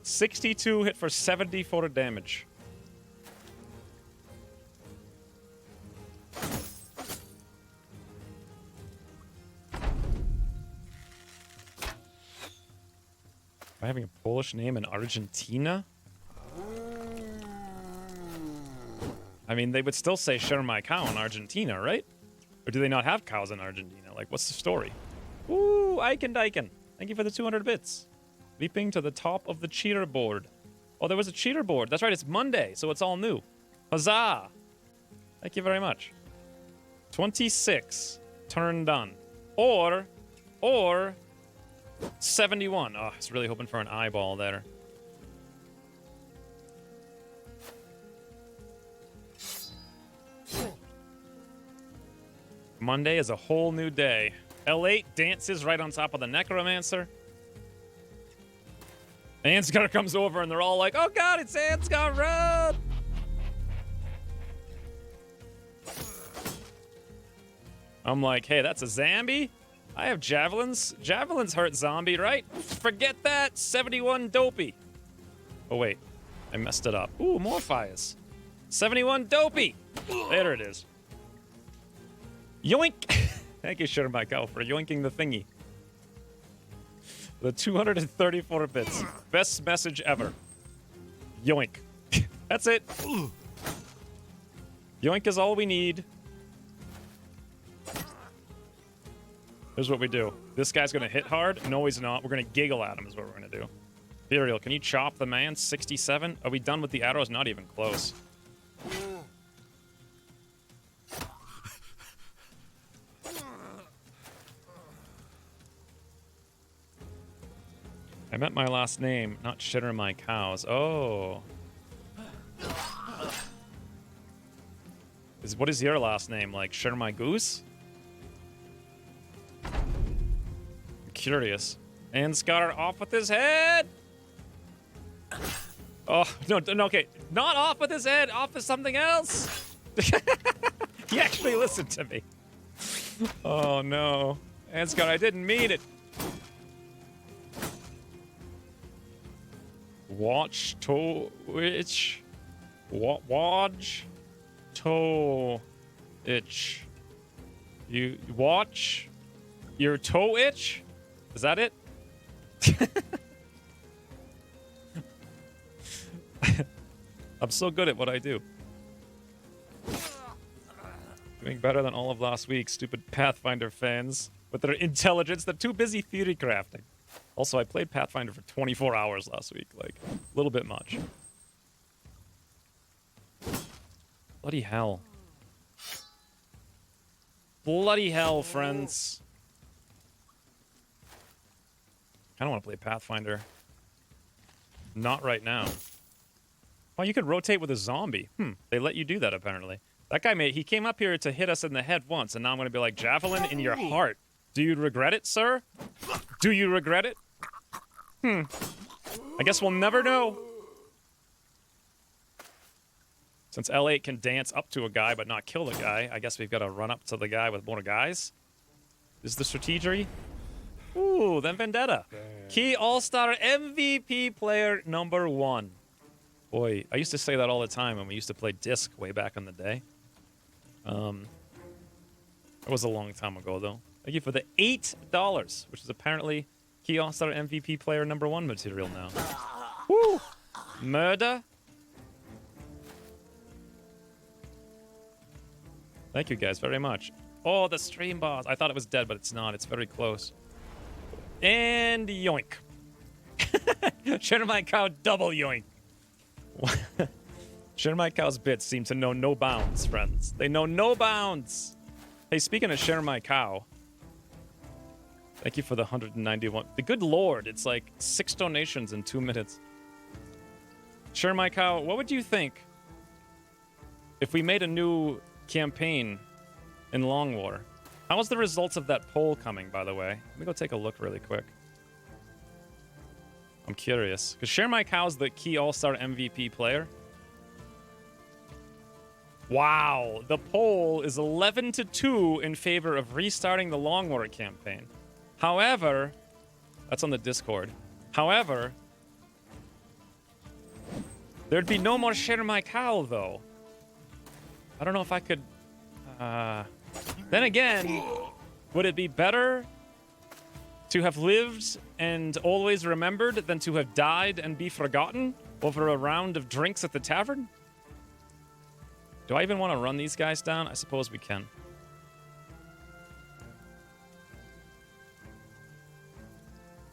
62 hit for 74 damage. Am I having a Polish name in Argentina? I mean, they would still say share my cow in Argentina, right? Or do they not have cows in Argentina? Like, what's the story? Ooh, Eichen Dyken. Thank you for the 200 bits. Leaping to the top of the cheater board. Oh, there was a cheater board. That's right, it's Monday, so it's all new. Huzzah! Thank you very much. 26. Turn done. Or 71. Oh, I was really hoping for an eyeball there. Monday is a whole new day. L8 dances right on top of the Necromancer. Ansgar comes over and they're all like, oh god, it's Ansgar, run! I'm like, hey, that's a zombie? I have javelins. Javelins hurt zombie, right? Forget that. 71 dopey. Oh, wait. I messed it up. Ooh, more fires. 71 dopey. There it is. Yoink. Thank you, Sure Michael, for yoinking the thingy. The 234 bits. Best message ever. Yoink. That's it. Yoink is all we need. Here's what we do. This guy's gonna hit hard. No, he's not. We're gonna giggle at him is what we're gonna do. Burial, can you chop the man? 67? Are we done with the arrows? Not even close. I meant my last name, not shitter my cows. Oh. What is your last name? Like, shitter my goose? I'm curious. Ansgar off with his head! Oh, no, okay. Not off with his head, off with something else! He actually listened to me. Oh, no. Ansgar, I didn't mean it. Watch to itch. Watch toe itch. You watch your toe itch? Is that it? I'm so good at what I do. Doing better than all of last week, stupid Pathfinder fans. With their intelligence, they're too busy theory crafting. Also, I played Pathfinder for 24 hours last week. Like, a little bit much. Bloody hell. Bloody hell, friends. I don't want to play Pathfinder. Not right now. Oh, you could rotate with a zombie. They let you do that, apparently. That guy, he came up here to hit us in the head once, and now I'm going to be like, javelin in your heart. Do you regret it, sir? Do you regret it? I guess we'll never know. Since L8 can dance up to a guy but not kill the guy, I guess we've got to run up to the guy with more guys. Is the strategy? Ooh, then Vendetta. Key All-Star MVP player #1. Boy, I used to say that all the time when we used to play Disc way back in the day. That was a long time ago, though. Thank you for the $8, which is apparently Key All-Star MVP player #1 material now. Woo! Murder. Thank you guys very much. Oh, the stream boss. I thought it was dead, but it's not. It's very close. And yoink. Share my cow double yoink. Share my cow's bits seem to know no bounds, friends. They know no bounds. Hey, speaking of share my cow. Thank you for the 191. The good lord, it's like 6 donations in 2 minutes. Share my cow, what would you think if we made a new campaign in Long War? How was the results of that poll coming, by the way? Let me go take a look really quick. I'm curious. Because Share My Cow's the key all-star MVP player. Wow. The poll is 11-2 in favor of restarting the Long War campaign. However, that's on the Discord. However, there'd be no more Share My Cow, though. I don't know if I could... Then again, would it be better to have lived and always remembered than to have died and be forgotten over a round of drinks at the tavern? Do I even want to run these guys down? I suppose we can.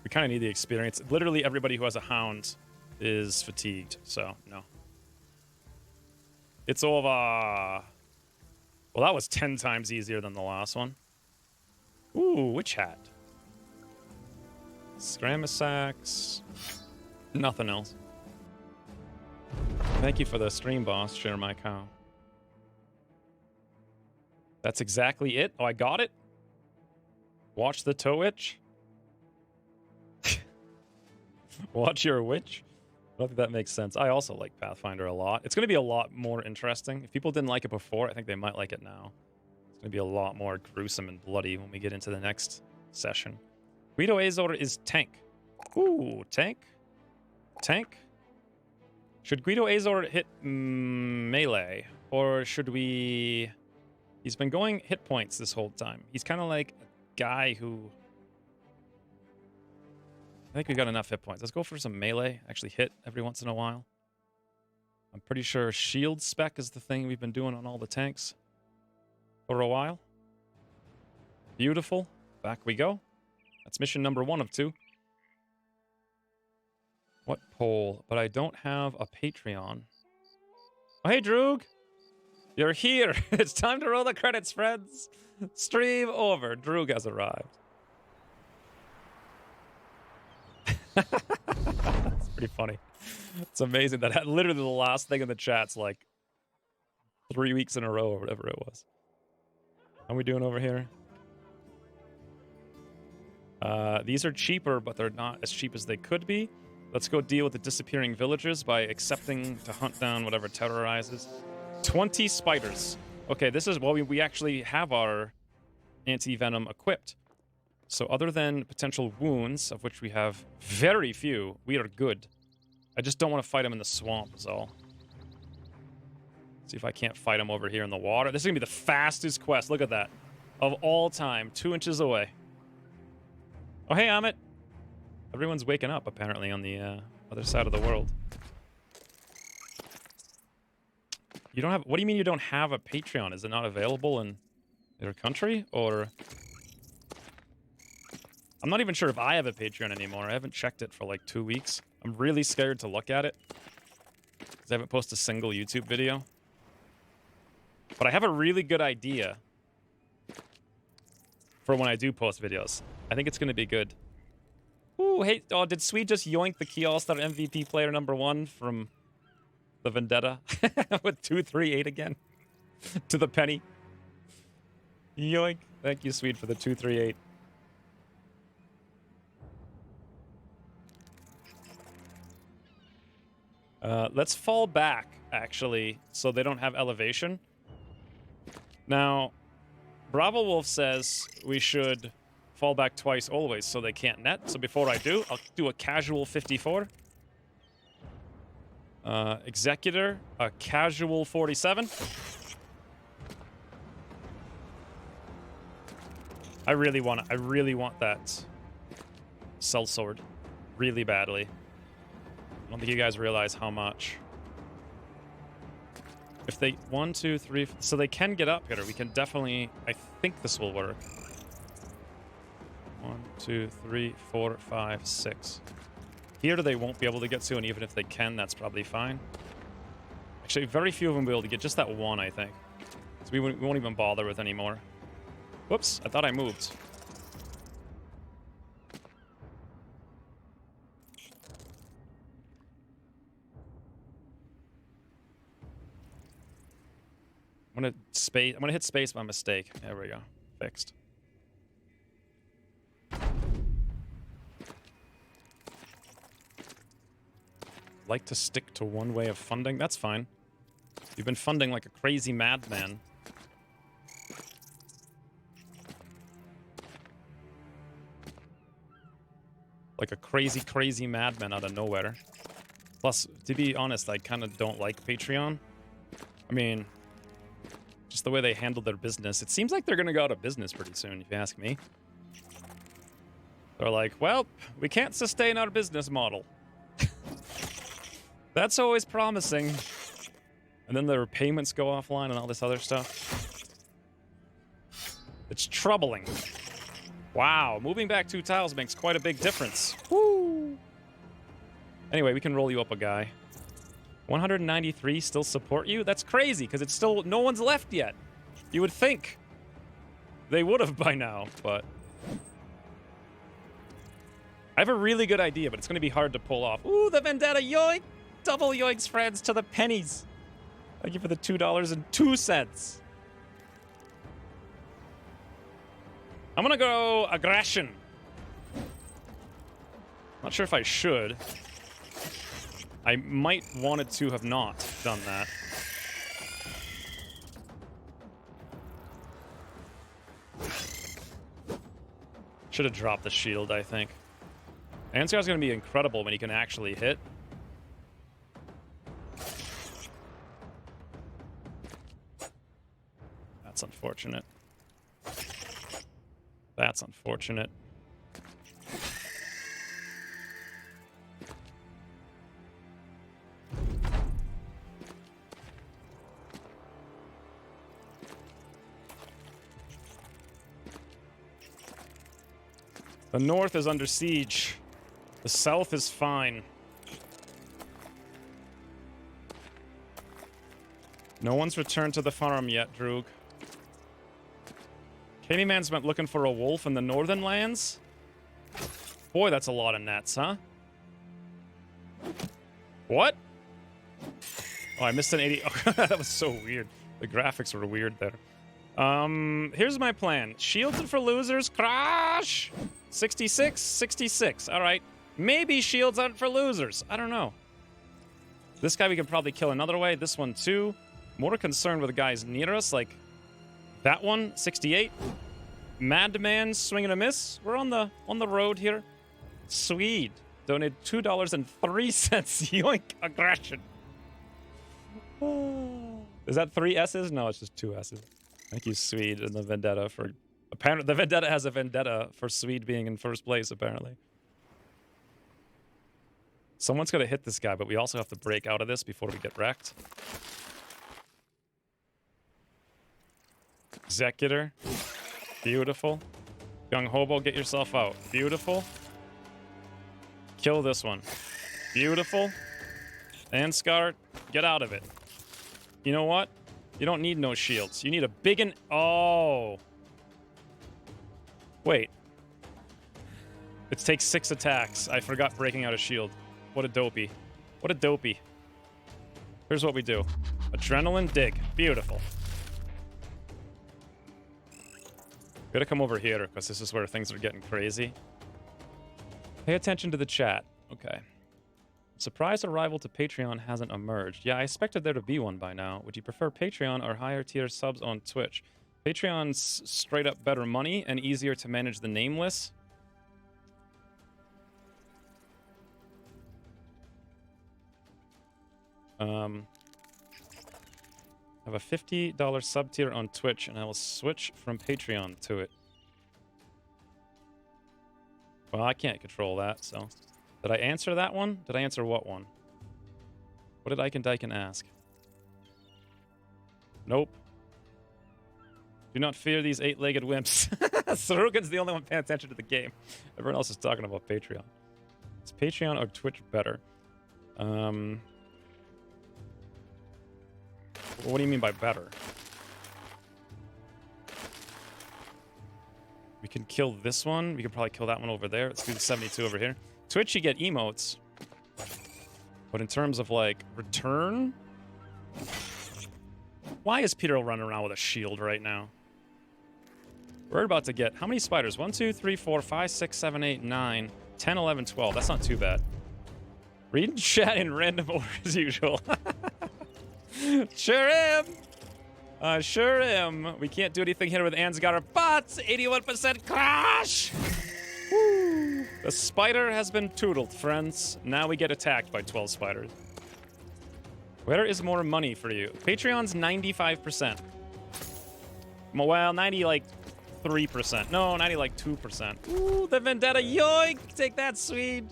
We kind of need the experience. Literally everybody who has a hound is fatigued, so no. It's over. Well, that was 10 times easier than the last one. Ooh, witch hat. Scramasax. Nothing else. Thank you for the stream, boss. Share My Cow. That's exactly it. Oh, I got it. Watch the toe itch. Watch your witch. I don't think that makes sense. I also like Pathfinder a lot. It's going to be a lot more interesting. If people didn't like it before, I think they might like it now. It's going to be a lot more gruesome and bloody when we get into the next session. Guido Azor is tank. Ooh, tank. Tank. Should Guido Azor hit melee? Or should we... He's been going hit points this whole time. He's kind of like a guy who... I think we got enough hit points. Let's go for some melee. Actually hit every once in a while. I'm pretty sure shield spec is the thing we've been doing on all the tanks for a while. Beautiful. Back we go. That's mission number 1 of 2. What poll? But I don't have a Patreon. Oh, hey, Droog. You're here. It's time to roll the credits, friends. Stream over. Droog has arrived. It's pretty funny. It's amazing that literally the last thing in the chat's like 3 weeks in a row or whatever it was. How are we doing over here? These are cheaper, but they're not as cheap as they could be. Let's go deal with the disappearing villagers by accepting to hunt down whatever terrorizes. 20 spiders. Okay, this is... Well, we actually have our anti-venom equipped. So other than potential wounds, of which we have very few, we are good. I just don't want to fight them in the swamp, is all. See if I can't fight them over here in the water. This is going to be the fastest quest. Look at that. Of all time. 2 inches away. Oh, hey, Amit. Everyone's waking up, apparently, on the other side of the world. You don't have... What do you mean you don't have a Patreon? Is it not available in your country? Or... I'm not even sure if I have a Patreon anymore. I haven't checked it for like 2 weeks. I'm really scared to look at it, because I haven't posted a single YouTube video. But I have a really good idea for when I do post videos. I think it's going to be good. Ooh, hey, oh, did Swede just yoink the Key All-Star MVP player number 1 from the Vendetta with 238 again to the penny? Yoink. Thank you, Swede, for the 238. Let's fall back, actually, so they don't have elevation. Now, Bravo Wolf says we should fall back twice always so they can't net. So before I do, I'll do a casual 54. Executor, a casual 47. I really want that sellsword really badly. I don't think you guys realize how much. If they... 1, 2, 3... So they can get up here. We can definitely... I think this will work. 1, 2, 3, 4, 5, 6. Here they won't be able to get to, and even if they can, that's probably fine. Actually, very few of them will be able to get just that one, I think. So we won't even bother with any more. Whoops, I thought I moved. I'm gonna hit space by mistake. There we go. Fixed. like to stick to one way of funding. That's fine. You've been funding like a crazy madman. Like a crazy, crazy madman out of nowhere. Plus, to be honest, I kind of don't like Patreon. I mean, just the way they handle their business. It seems like they're going to go out of business pretty soon, if you ask me. They're like, well, we can't sustain our business model. That's always promising. And then their payments go offline and all this other stuff. It's troubling. Wow, moving back 2 tiles makes quite a big difference. Woo! Anyway, we can roll you up a guy. 193 still support you? That's crazy, because it's still... no one's left yet. You would think they would have by now, but... I have a really good idea, but it's going to be hard to pull off. Ooh, the Vendetta, yoink! Double yoinks, friends, to the pennies. Thank you for the $2.02. I'm gonna go aggression. Not sure if I should. I might wanted to have not done that. Should have dropped the shield, I think. Ansgar's gonna be incredible when he can actually hit. That's unfortunate. That's unfortunate. The north is under siege. The south is fine. No one's returned to the farm yet, Droog. Candyman's went looking for a wolf in the northern lands? Boy, that's a lot of nets, huh? What? Oh, I missed an 80. Oh, that was so weird. The graphics were weird there. Here's my plan. Shields it for losers. Crash! 66, 66. All right. Maybe shields aren't for losers. I don't know. This guy we can probably kill another way. This one too. More concerned with the guys near us, like that one, 68. Madman, swing and a miss. We're on the road here. Swede donated $2.03. Yoink, aggression. Is that 3 S's? No, it's just 2 S's. Thank you, Swede, and the Vendetta for... Apparently, the Vendetta has a vendetta for Swede being in first place, apparently. Someone's got to hit this guy, but we also have to break out of this before we get wrecked. Executor. Beautiful. Young Hobo, get yourself out. Beautiful. Kill this one. Beautiful. Ansgar, get out of it. You know what? You don't need no shields. You need a big and... Oh. Wait. It takes 6 attacks. I forgot breaking out a shield. What a dopey. What a dopey. Here's what we do. Adrenaline, dig. Beautiful. Gotta come over here, because this is where things are getting crazy. Pay attention to the chat. Okay. Surprise arrival to Patreon hasn't emerged. Yeah, I expected there to be one by now. Would you prefer Patreon or higher tier subs on Twitch? Patreon's straight up better money and easier to manage the nameless. I have a $50 sub tier on Twitch, and I will switch from Patreon to it. Well, I can't control that, so... Did I answer that one? Did I answer what one? What did Ike and Dyken ask? Nope. Do not fear these 8-legged wimps. Sarugan's the only one paying attention to the game. Everyone else is talking about Patreon. Is Patreon or Twitch better? What do you mean by better? We can kill this one. We can probably kill that one over there. Let's do the 72 over here. Twitch, you get emotes. But in terms of, like, return? Why is Peter running around with a shield right now? We're about to get... How many spiders? 1, 2, 3, 4, 5, 6, 7, 8, 9, 10, 11, 12. That's not too bad. Reading chat in random order as usual. Sure am. Sure am. We can't do anything here with Ansgar, but 81% crash! Woo. The spider has been toodled, friends. Now we get attacked by 12 spiders. Where is more money for you? Patreon's 95%. Well, 90 like 3%. No, 90 like 2%. Ooh, the Vendetta, yoink! Take that, Swede.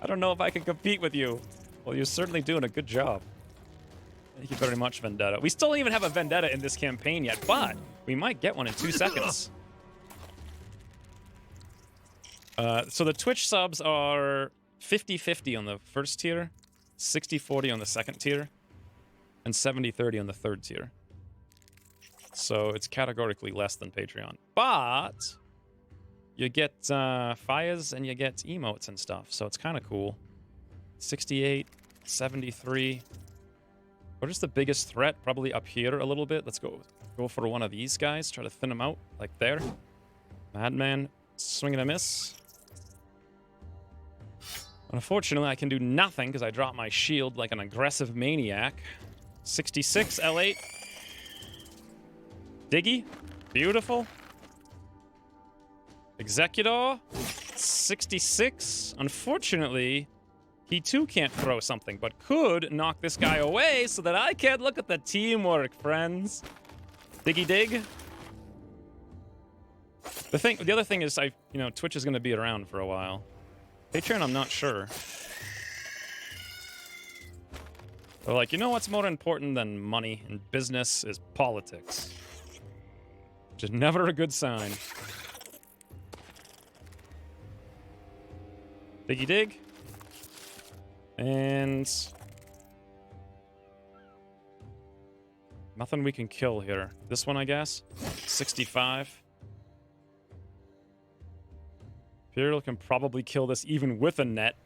I don't know if I can compete with you. Well, you're certainly doing a good job. Thank you very much, Vendetta. We still don't even have a Vendetta in this campaign yet, but we might get one in 2 seconds. So the Twitch subs are 50-50 on the first tier, 60-40 on the second tier, and 70-30 on the third tier. So it's categorically less than Patreon. But you get fires and you get emotes and stuff, so it's kind of cool. 68, 73. What is the biggest threat? Probably up here a little bit. Let's go for one of these guys. Try to thin them out, like there. Madman, swing and a miss. Unfortunately, I can do nothing because I dropped my shield like an aggressive maniac. 66, L8. Diggy, beautiful. Executor, 66. Unfortunately, he too can't throw something, but could knock this guy away so that I can look at the teamwork, friends. Diggy dig. The other thing is, Twitch is going to be around for a while. Patreon, I'm not sure. They're like, you know what's more important than money in business is politics. Which is never a good sign. Diggy dig. And nothing we can kill here. This one, I guess. 65. Imperial can probably kill this even with a net.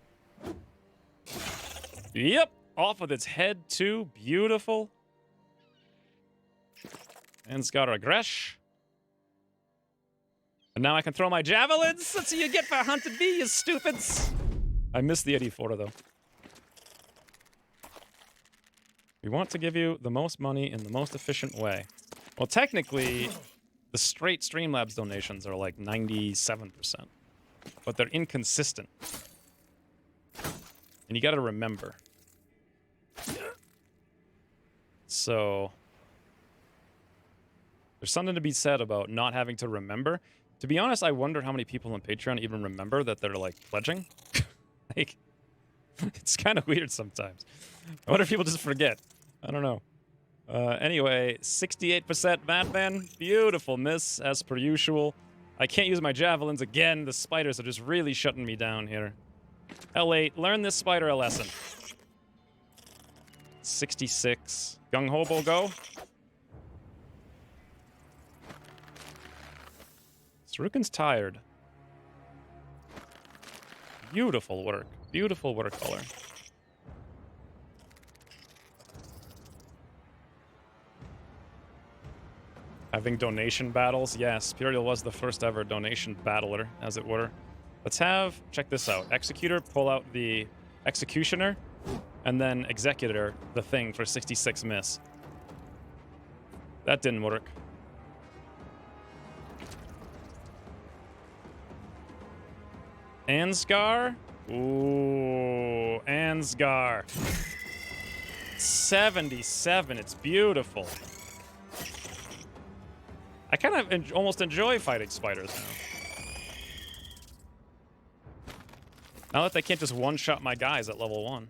Yep. Off with its head, too. Beautiful. And it's got a Gresh. And now I can throw my javelins. That's what you get for hunting me, you stupids. I missed the 84, though. We want to give you the most money in the most efficient way. Well, technically, the straight Streamlabs donations are like 97%. But they're inconsistent. And you gotta remember. So, there's something to be said about not having to remember. To be honest, I wonder how many people on Patreon even remember that they're, like, pledging. Like, it's kind of weird sometimes. I wonder if people just forget. I don't know. Anyway, 68% Madman. Beautiful miss, as per usual. I can't use my javelins again. The spiders are just really shutting me down here. L8, learn this spider a lesson. 66. Gung Hobo, go. Sarukin's tired. Beautiful work. Beautiful watercolor. Having donation battles? Yes, Imperial was the first ever donation battler, as it were. Let's have, check this out. Executor, pull out the Executioner, and then Executor, the thing for 66 miss. That didn't work. Ansgar? Ooh, Ansgar. 77, it's beautiful. I kind of almost enjoy fighting spiders now. Now that they can't just one-shot my guys at level 1.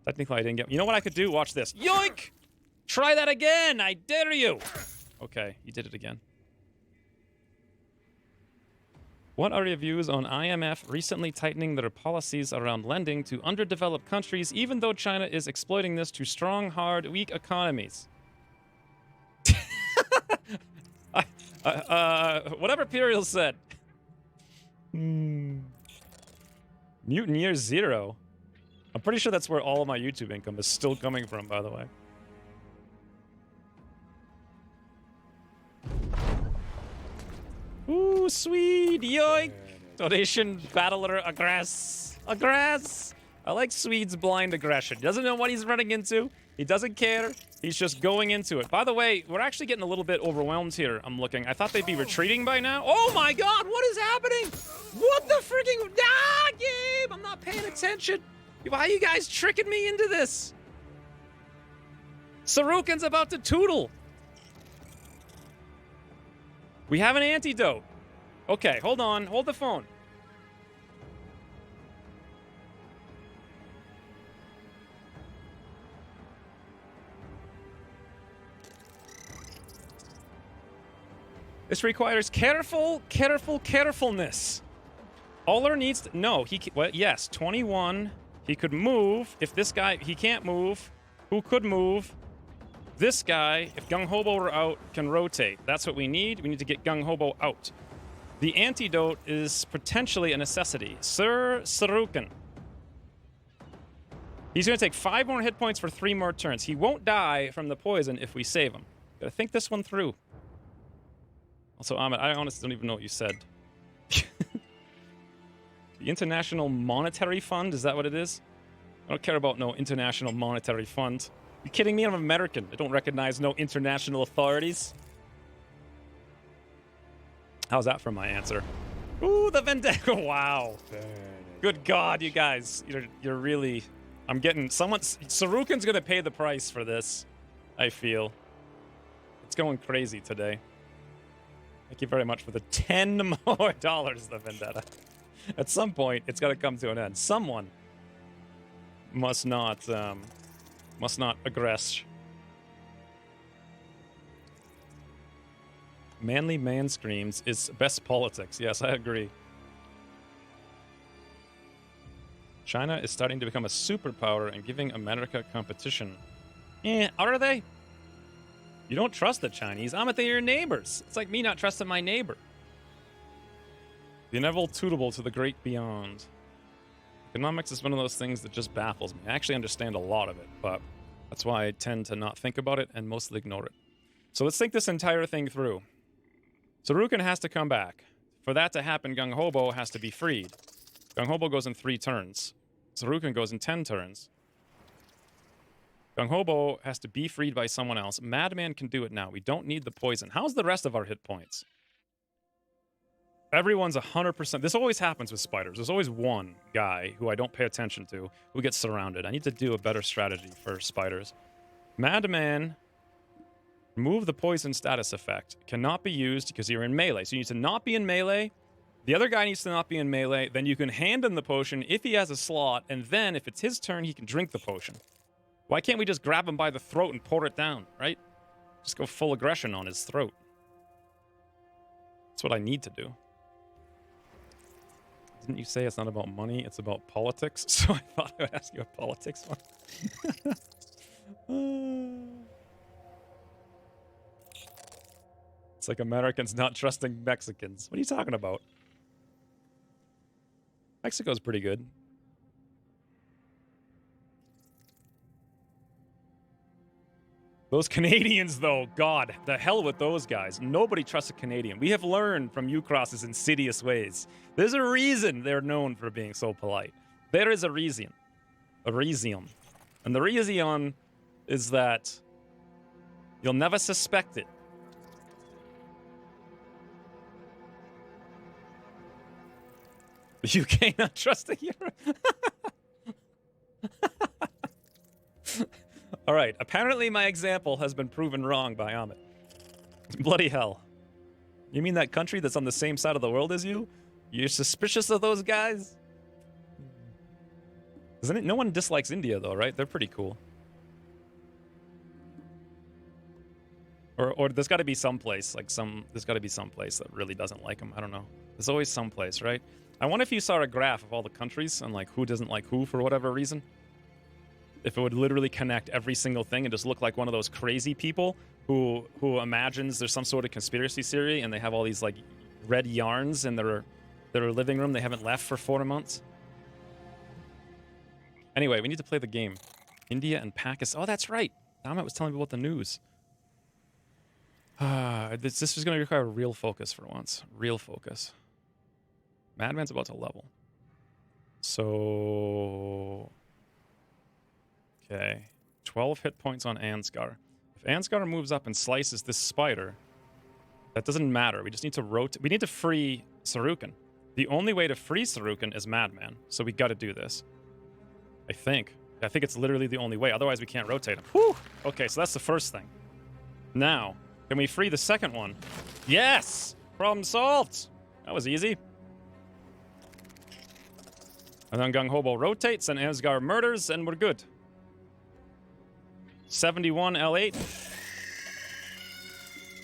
Technically, I didn't get... You know what I could do? Watch this. Yoink! Try that again! I dare you! Okay, you did it again. What are your views on IMF recently tightening their policies around lending to underdeveloped countries, even though China is exploiting this to strong, hard, weak economies? Whatever Imperial said. Mutant Year Zero. I'm pretty sure that's where all of my YouTube income is still coming from, by the way. Ooh, sweet, yoink! Donation battler aggress. Aggress! I like Swede's blind aggression. He doesn't know what he's running into. He doesn't care. He's just going into it. By the way, we're actually getting a little bit overwhelmed here, I'm looking. I thought they'd be retreating by now. Oh my god, what is happening? What the freaking... Ah, game! I'm not paying attention. Why are you guys tricking me into this? Sarukin's about to toodle. We have an antidote. Okay, hold on. Hold the phone. This requires carefulness. Aller needs to... No, well, yes, 21. He could move. If this guy... He can't move. Who could move? This guy, if Gung Hobo are out, can rotate. That's what we need. We need to get Gung Hobo out. The antidote is potentially a necessity. Sir Sarukin. He's going to take 5 more hit points for 3 more turns. He won't die from the poison if we save him. Gotta think this one through. Also, Ahmed, I honestly don't even know what you said. The International Monetary Fund, is that what it is? I don't care about no International Monetary Fund. You kidding me? I'm American. I don't recognize no international authorities. How's that for my answer? Ooh, the Vendetta. Wow. Good God, you guys. You're really... I'm getting... Sarukin's going to pay the price for this, I feel. It's going crazy today. Thank you very much for the $10 more, the Vendetta. At some point, it's got to come to an end. Someone must not aggress. Manly man screams is best politics. Yes, I agree. China is starting to become a superpower and giving America competition. Are they? You don't trust the Chinese. They're your neighbors. It's like me not trusting my neighbor. The inevitable to the great beyond. Economics is one of those things that just baffles me. I actually understand a lot of it, but that's why I tend to not think about it and mostly ignore it. So let's think this entire thing through. Sarukin has to come back. For that to happen, Gung Hobo has to be freed. Gung Hobo goes in 3 turns. Sarukin goes in 10 turns. Gung Hobo has to be freed by someone else. Madman can do it now. We don't need the poison. How's the rest of our hit points? Everyone's 100%. This always happens with spiders. There's always one guy who I don't pay attention to who gets surrounded. I need to do a better strategy for spiders. Madman, remove the poison status effect. Cannot be used because you're in melee. So you need to not be in melee. The other guy needs to not be in melee. Then you can hand him the potion if he has a slot. And then if it's his turn, he can drink the potion. Why can't we just grab him by the throat and pour it down, right? Just go full aggression on his throat. That's what I need to do. Didn't you say it's not about money, it's about politics? So I thought I would ask you a politics one. It's like Americans not trusting Mexicans. What are you talking about? Mexico's pretty good. Those Canadians, though, God, the hell with those guys. Nobody trusts a Canadian. We have learned from Ucross's insidious ways. There's a reason they're known for being so polite. There is a reason. A reason. And the reason is that you'll never suspect it. The UK not trusting Europe. All right, apparently my example has been proven wrong by Ahmed. Bloody hell. You mean that country that's on the same side of the world as you? You're suspicious of those guys? Isn't it? No one dislikes India, though, right? They're pretty cool. Or there's got to be some place, there's got to be some place that really doesn't like them. I don't know. There's always some place, right? I wonder if you saw a graph of all the countries and, like, who doesn't like who for whatever reason. If it would literally connect every single thing and just look like one of those crazy people who imagines there's some sort of conspiracy theory and they have all these, like, red yarns in their living room they haven't left for 4 months. Anyway, we need to play the game. India and Pakistan. Oh, that's right. Ahmed was telling me about the news. This is going to require real focus for once. Real focus. Madman's about to level. So... Okay. 12 hit points on Ansgar. If Ansgar moves up and slices this spider, that doesn't matter. We just need to rotate. We need to free Sarukan. The only way to free Sarukan is Madman, so we gotta do this. I think it's literally the only way. Otherwise, we can't rotate him. Whew! Okay, so that's the first thing. Now, can we free the second one? Yes! Problem solved! That was easy. And then Gung Hobo rotates, and Ansgar murders, and we're good. 71 L8.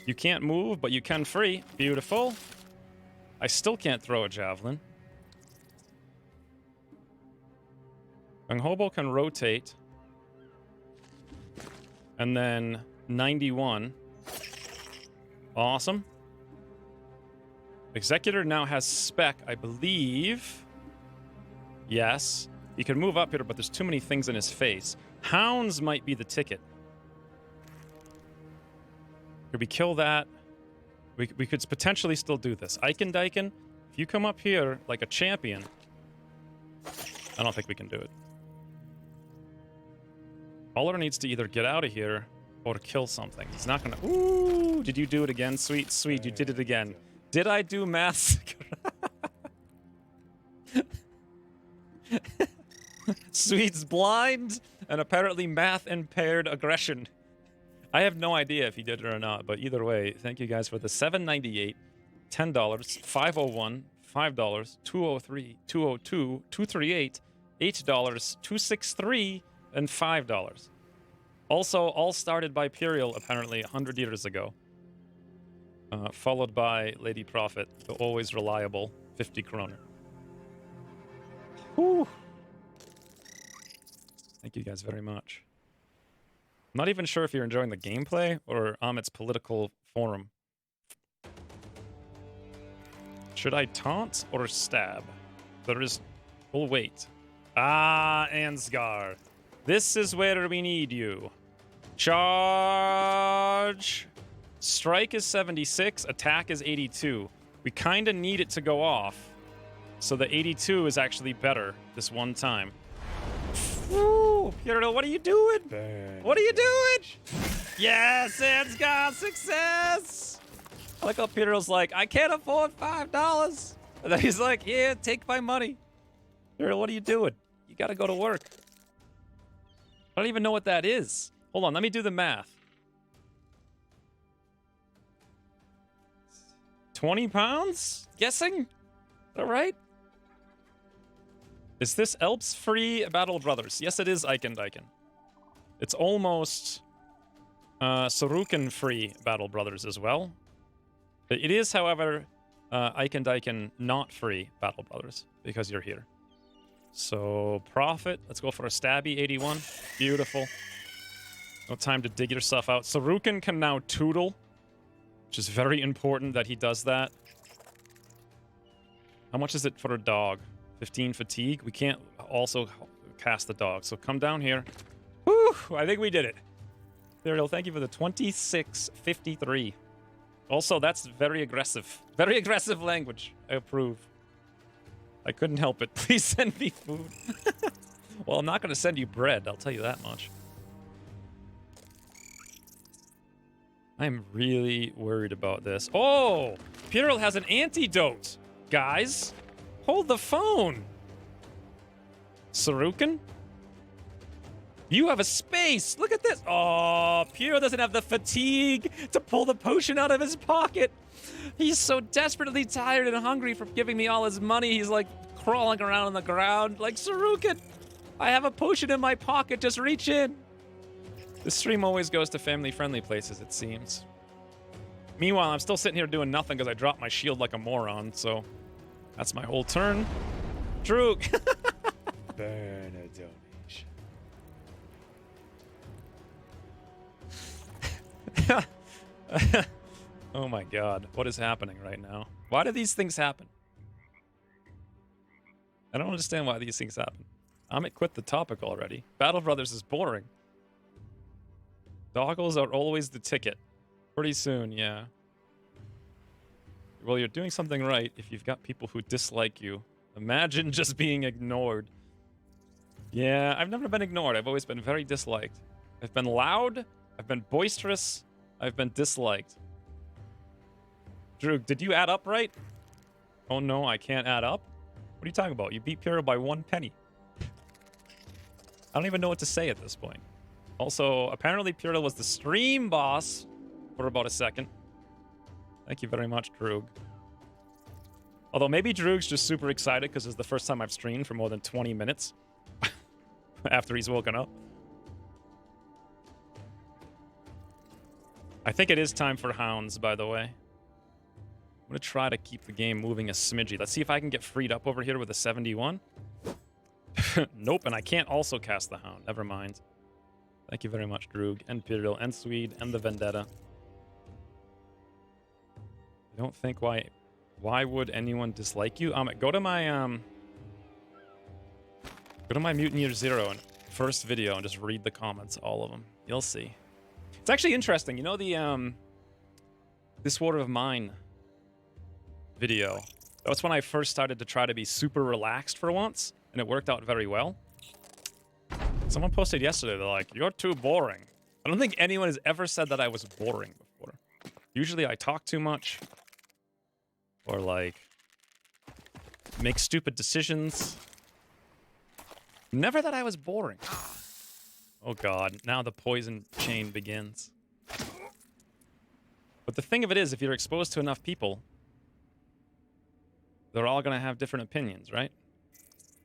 You can't move, but you can free. Beautiful. I still can't throw a javelin. Gung Hobo can rotate. And then 91. Awesome. Executor now has spec, I believe. Yes. He can move up here, but there's too many things in his face. Hounds might be the ticket. Could we kill that? We could potentially still do this. Eikendaiken, if you come up here like a champion, I don't think we can do it. Oller needs to either get out of here or kill something. He's not gonna... Ooh, did you do it again? Sweet, sweet, you did it again. Did I do math? Sweet's blind and apparently math-impaired aggression. I have no idea if he did it or not, but either way, thank you guys for the $7.98, $10, $5.01, $5, $2.03, $2.02, $2.38, $8, $2.63, and $5. Also, all started by Puriel, apparently, 100 years ago. Followed by Lady Prophet, the always reliable 50 kroner. Whew. Thank you guys very much. I'm not even sure if you're enjoying the gameplay or Amit's political forum. Should I taunt or stab? We'll wait. Ah, Ansgar. This is where we need you. Charge. Strike is 76, attack is 82. We kind of need it to go off. So the 82 is actually better this one time. Woo! Puriel, what are you doing? What are you doing? Yes, Ansgar, success! I like how Puriel's like, I can't afford $5. And then he's like, yeah, take my money. Puriel, what are you doing? You gotta go to work. I don't even know what that is. Hold on, let me do the math. 20 pounds? Guessing? All right. Is this Elps free Battle Brothers? Yes, it is Eikendaiken. It's almost Sarukan free Battle Brothers as well. It is, however, Eikendaiken not free Battle Brothers because you're here. So, Prophet, let's go for a stabby 81. Beautiful. No time to dig yourself out. Sarukan can now tootle, which is very important that he does that. How much is it for a dog? 15 fatigue? We can't also cast the dog, so come down here. Whew, I think we did it. Puriel, thank you for the 2653. Also, that's very aggressive. Very aggressive language. I approve. I couldn't help it. Please send me food. Well, I'm not going to send you bread, I'll tell you that much. I'm really worried about this. Oh! Puriel has an antidote, guys. Hold the phone. Sarukan? You have a space. Look at this. Oh, Puriel doesn't have the fatigue to pull the potion out of his pocket. He's so desperately tired and hungry from giving me all his money. He's like crawling around on the ground like, Sarukan, I have a potion in my pocket. Just reach in. This stream always goes to family-friendly places, it seems. Meanwhile, I'm still sitting here doing nothing because I dropped my shield like a moron, so that's my whole turn. Droog. Burn a donation. Oh my god, what is happening right now? Why do these things happen? I don't understand why these things happen. Amit quit the topic already. Battle Brothers is boring. Doggles are always the ticket. Pretty soon, yeah. Well, you're doing something right if you've got people who dislike you Imagine just being ignored. Yeah, I've never been ignored. I've always been very disliked. I've been loud. I've been boisterous. I've been disliked. Drew, did you add up right? Oh no, I can't add up? What are you talking about? You beat Pyrrha by 1 penny. I don't even know what to say at this point. Also, apparently Pyrrha was the stream boss for about a second. Thank you very much, Droog. Although maybe Droog's just super excited because it's the first time I've streamed for more than 20 minutes after he's woken up. I think it is time for Hounds, by the way. I'm going to try to keep the game moving a smidgy. Let's see if I can get freed up over here with a 71. Nope, and I can't also cast the Hound. Never mind. Thank you very much, Droog, and Pyrrha, and Swede, and the Vendetta. I don't think why would anyone dislike you? Go to my Mutant Year Zero and first video and just read the comments, all of them. You'll see. It's actually interesting. You know the This War of Mine video? That's when I first started to try to be super relaxed for once, and it worked out very well. Someone posted yesterday, they're like, "You're too boring." I don't think anyone has ever said that I was boring before. Usually I talk too much. Or, like, make stupid decisions. Never that I was boring. Oh, God. Now the poison chain begins. But the thing of it is, if you're exposed to enough people, they're all going to have different opinions, right?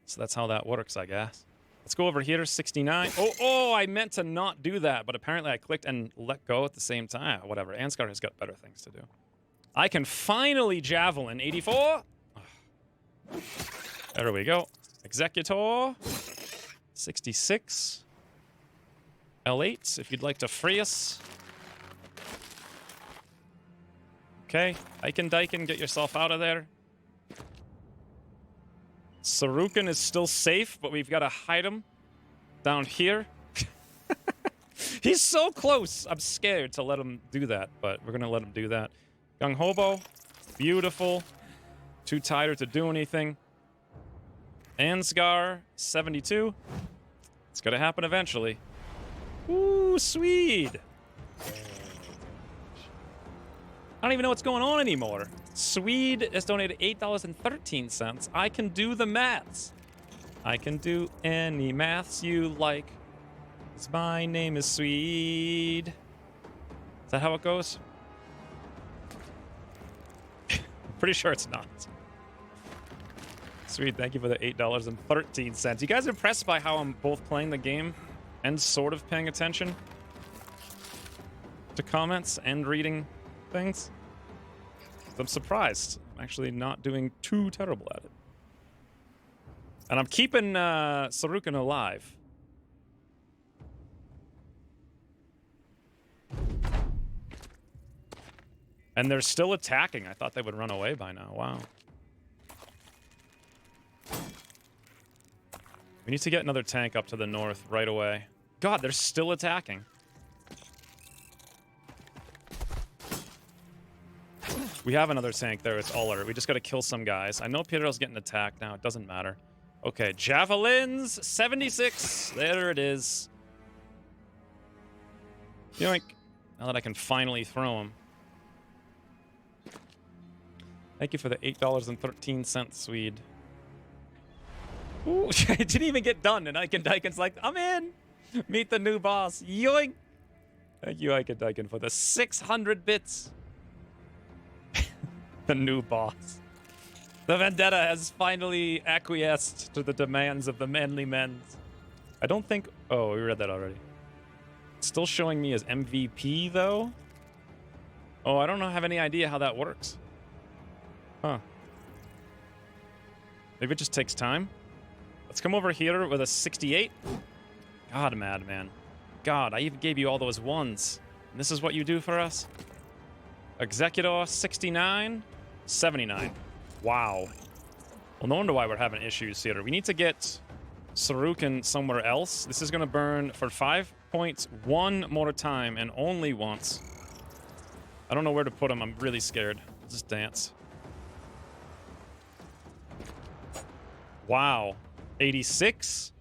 So that's how that works, I guess. Let's go over here, 69. Oh, I meant to not do that, but apparently I clicked and let go at the same time. Whatever, Ansgar has got better things to do. I can finally Javelin, 84. There we go. Executor, 66. L8, if you'd like to free us. Okay, Eiken, get yourself out of there. Sarukan is still safe, but we've got to hide him down here. He's so close. I'm scared to let him do that, but we're going to let him do that. Gung Hobo, beautiful. Too tired to do anything. Ansgar, 72. It's going to happen eventually. Ooh, Swede. I don't even know what's going on anymore. Swede has donated $8.13. I can do the maths. I can do any maths you like. 'Cause my name is Swede. Is that how it goes? Pretty sure it's not. Sweet, thank you for the $8.13. You guys impressed by how I'm both playing the game and sort of paying attention to comments and reading things? I'm surprised. I'm actually not doing too terrible at it. And I'm keeping Sarukan alive. And they're still attacking. I thought they would run away by now. Wow. We need to get another tank up to the north right away. God, they're still attacking. We have another tank there. It's Uller. We just got to kill some guys. I know Pyrrha's getting attacked now. It doesn't matter. Okay, Javelins, 76. There it is. Yoink. Now that I can finally throw them. Thank you for the $8.13, Swede. Ooh, it didn't even get done, and Eiken's like, I'm in! Meet the new boss. Yoink! Thank you, Eiken, for the 600 bits. The new boss. The Vendetta has finally acquiesced to the demands of the manly men. I don't think... Oh, we read that already. Still showing me as MVP, though? Oh, I don't have any idea how that works. Huh. Maybe it just takes time? Let's come over here with a 68. God, madman. God, I even gave you all those ones. And this is what you do for us? Executor, 69. 79. Wow. Well, no wonder why we're having issues here. We need to get Sarukan somewhere else. This is going to burn for 5 points one more time and only once. I don't know where to put him. I'm really scared. Just dance. Wow. 86?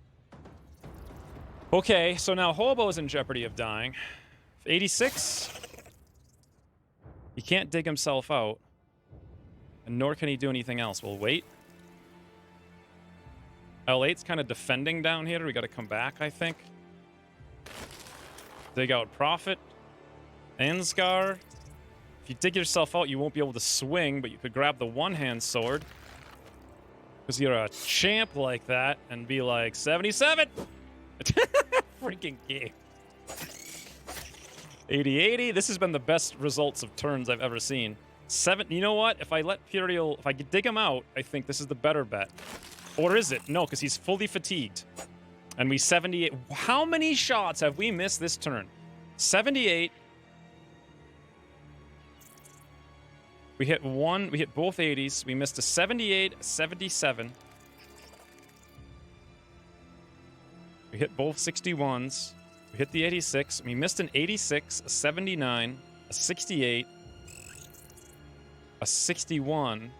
Okay, so now Hobo's in jeopardy of dying. 86? He can't dig himself out. And nor can he do anything else. We'll wait. L8's kind of defending down here. We got to come back, I think. Dig out Prophet. Ansgar. If you dig yourself out, you won't be able to swing, but you could grab the one-hand sword. Because you're a champ like that and be like, 77! Freaking game. 80-80. This has been the best results of turns I've ever seen. You know what? If I let Puriel... If I dig him out, I think this is the better bet. Or is it? No, because he's fully fatigued. And we 78... How many shots have we missed this turn? 78... We hit one, we hit both 80s. We missed a 78, a 77. We hit both 61s. We hit the 86. We missed an 86, a 79, a 68, a 61.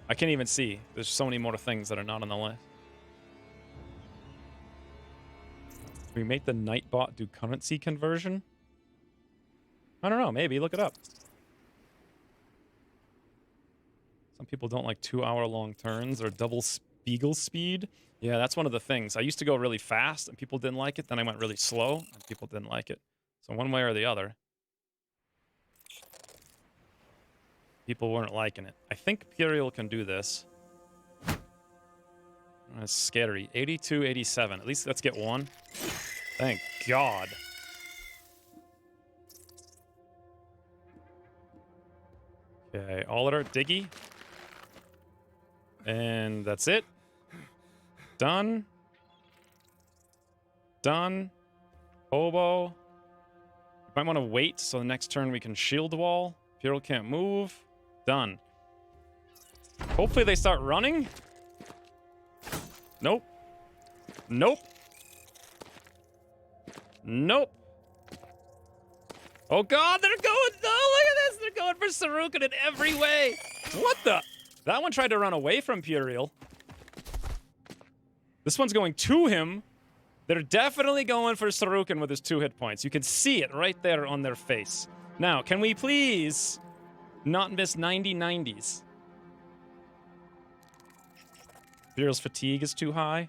I can't even see. There's so many more things that are not on the list. We make the Nightbot do currency conversion? I don't know. Maybe. Look it up. Some people don't like 2-hour-long turns or double Spiegel speed. Yeah, that's one of the things. I used to go really fast and people didn't like it. Then I went really slow and people didn't like it. So one way or the other, people weren't liking it. I think Puriel can do this. That's scary. 82, 87. At least let's get one. Thank God. Okay, Oliver, Diggy. And that's it. Done. Done. Hobo. You might want to wait so the next turn we can shield wall. Puriel can't move. Done. Hopefully they start running. Nope. Nope. Nope. Oh God, they're going. Oh, look at this. They're going for Sarukan in every way. What the? That one tried to run away from Puriel. This one's going to him. They're definitely going for Sarukan with his 2 hit points. You can see it right there on their face. Now, can we please not miss 90-90s? Puriel's fatigue is too high.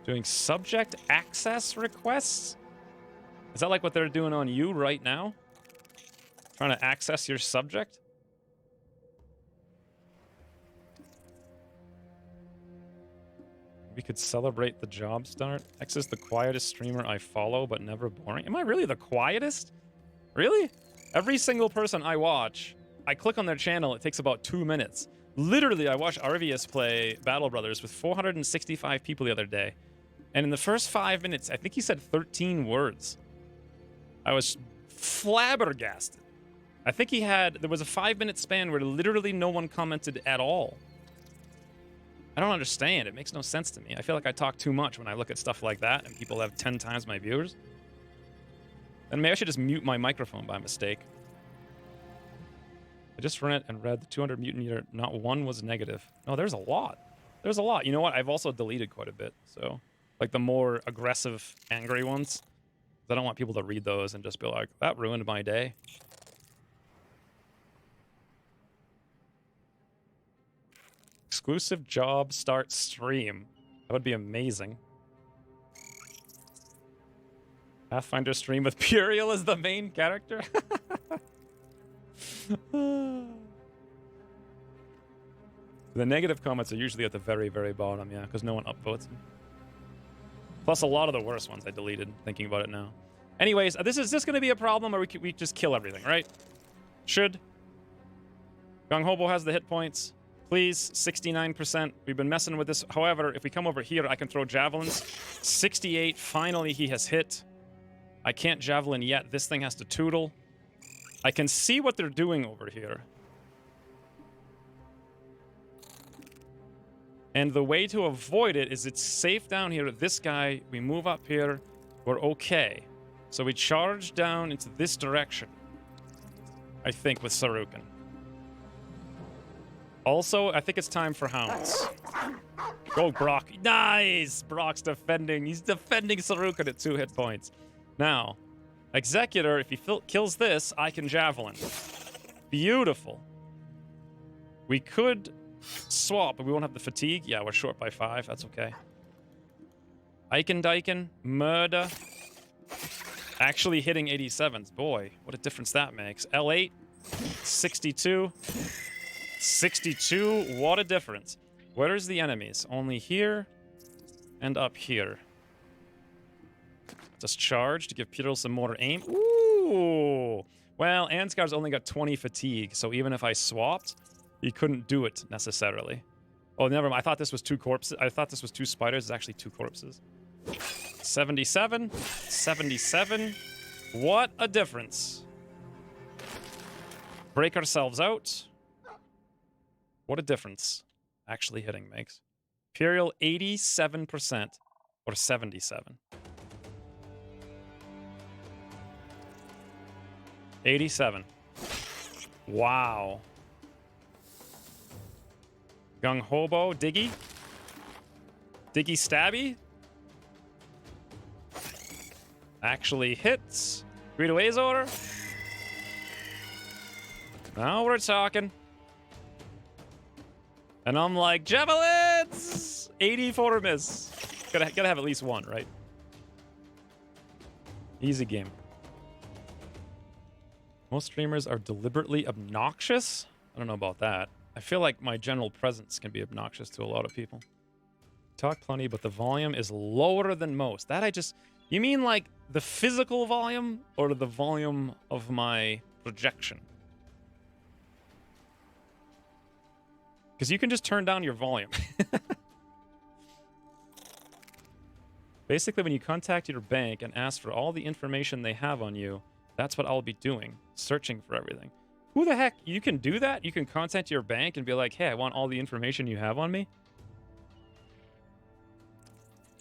Doing subject access requests? Is that like what they're doing on you right now? Trying to access your subject? We could celebrate the job start. X is the quietest streamer I follow, but never boring. Am I really the quietest? Really? Every single person I watch, I click on their channel, it takes about 2 minutes. Literally, I watched Arvius play Battle Brothers with 465 people the other day. And in the first 5 minutes, I think he said 13 words. I was flabbergasted. I think there was a 5-minute span where literally no one commented at all. I don't understand. It makes no sense to me. I feel like I talk too much when I look at stuff like that and people have 10 times my viewers. And maybe I should just mute my microphone by mistake. I just ran it and read the 200 mutant year. Not one was negative. No, there's a lot. There's a lot. You know what? I've also deleted quite a bit. So, like the more aggressive, angry ones. I don't want people to read those and just be like, that ruined my day. Exclusive job start stream. That would be amazing. Pathfinder stream with Puriel as the main character. The negative comments are usually at the very, very bottom, yeah, because no one upvotes them. Plus, a lot of the worst ones I deleted, thinking about it now. Anyways, is this going to be a problem, or we just kill everything, right? Should. Gong Hobo has the hit points. Please, 69%. We've been messing with this. However, if we come over here, I can throw javelins. 68. Finally, he has hit. I can't javelin yet. This thing has to tootle. I can see what they're doing over here. And the way to avoid it is it's safe down here. This guy, we move up here. We're okay. So we charge down into this direction. I think, with Sarukan. Also, I think it's time for Hounds. Go, Brock. Nice! Brock's defending. He's defending Sarukan at 2 hit points. Now, Executor, if he kills this, I can Javelin. Beautiful. We could swap, but we won't have the fatigue. Yeah, we're short by 5. That's okay. Eichen, Murder. Actually hitting 87s. Boy, what a difference that makes. L8, 62. 62, what a difference. Where's the enemies? Only here and up here. Just charge to give Peter some more aim. Ooh! Well, Ansgar's only got 20 fatigue, so even if I swapped, he couldn't do it necessarily. Oh, never mind. I thought this was 2 corpses. I thought this was 2 spiders. It's actually 2 corpses. 77. 77. What a difference. Break ourselves out. What a difference actually hitting makes. Imperial 87% or 77. 87. Wow. Gung Hobo, Diggy. Diggy Stabby. Actually hits. Greedo Azor. Now we're talking. And I'm like, javelins! 84 miss. Gotta have at least 1, right? Easy game. Most streamers are deliberately obnoxious? I don't know about that. I feel like my general presence can be obnoxious to a lot of people. Talk plenty, but the volume is lower than most. That I just... You mean like the physical volume or the volume of my projection? Because you can just turn down your volume. Basically, when you contact your bank and ask for all the information they have on you, that's what I'll be doing, searching for everything. Who the heck? You can do that? You can contact your bank and be like, hey, I want all the information you have on me?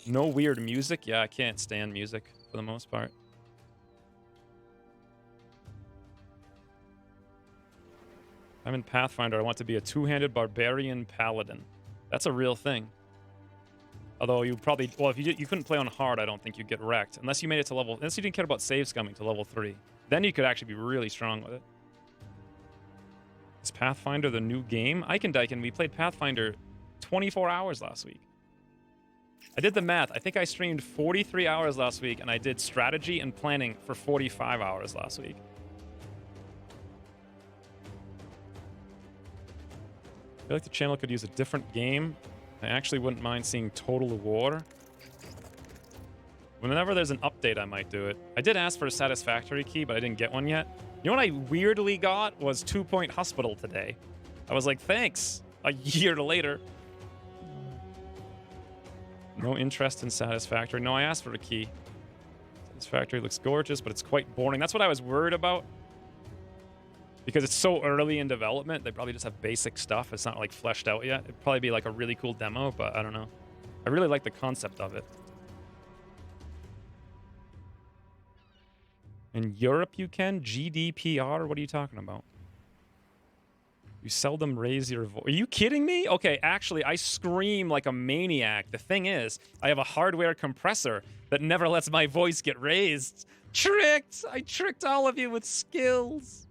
No weird music? Yeah, I can't stand music for the most part. I'm in Pathfinder. I want to be a 2-handed barbarian paladin. That's a real thing. Although you probably... Well, if you couldn't play on hard, I don't think you'd get wrecked. Unless you made it to level... Unless you didn't care about save scumming to level 3. Then you could actually be really strong with it. Is Pathfinder the new game? Eichen, we played Pathfinder 24 hours last week. I did the math. I think I streamed 43 hours last week, and I did strategy and planning for 45 hours last week. I feel like the channel could use a different game. I actually wouldn't mind seeing Total War. Whenever there's an update, I might do it. I did ask for a satisfactory key, but I didn't get one yet. You know what I weirdly got was 2 Point Hospital today. I was like, thanks. A year later. No interest in satisfactory. No, I asked for a key. Satisfactory looks gorgeous, but it's quite boring. That's what I was worried about. Because it's so early in development, they probably just have basic stuff. It's not like fleshed out yet. It'd probably be like a really cool demo, but I don't know. I really like the concept of it. In Europe you can? GDPR? What are you talking about? You seldom raise your voice. Are you kidding me? Okay, actually, I scream like a maniac. The thing is, I have a hardware compressor that never lets my voice get raised. Tricked! I tricked all of you with skills.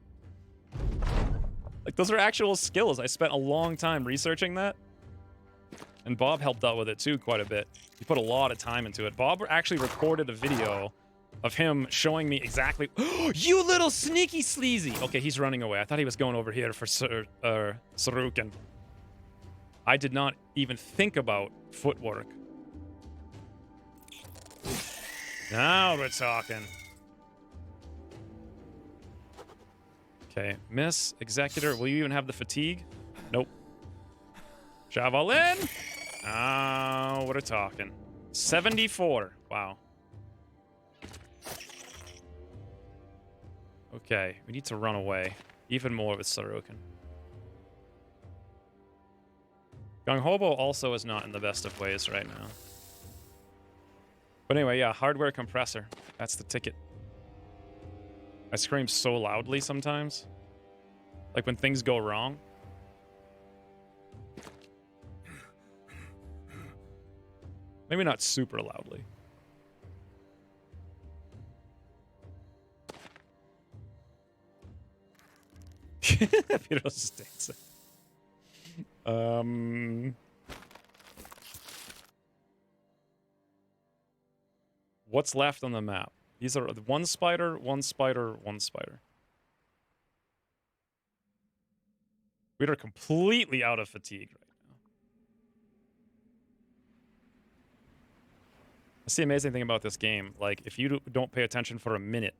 Like, those are actual skills. I spent a long time researching that. And Bob helped out with it, too, quite a bit. He put a lot of time into it. Bob actually recorded a video of him showing me exactly... You little sneaky sleazy! Okay, he's running away. I thought he was going over here for Sarukan. I did not even think about footwork. Now we're talking. Okay, miss, executor. Will you even have the fatigue? Nope. Javelin! Oh, we're talking. 74. Wow. Okay, we need to run away. Even more with Sarukan. Gung Hobo also is not in the best of ways right now. But anyway, yeah, hardware compressor. That's the ticket. I scream so loudly sometimes. Like when things go wrong. Maybe not super loudly. Peter stinks. What's left on the map? These are one spider, one spider, one spider. We are completely out of fatigue right now. That's the amazing thing about this game. Like, if you don't pay attention for a minute,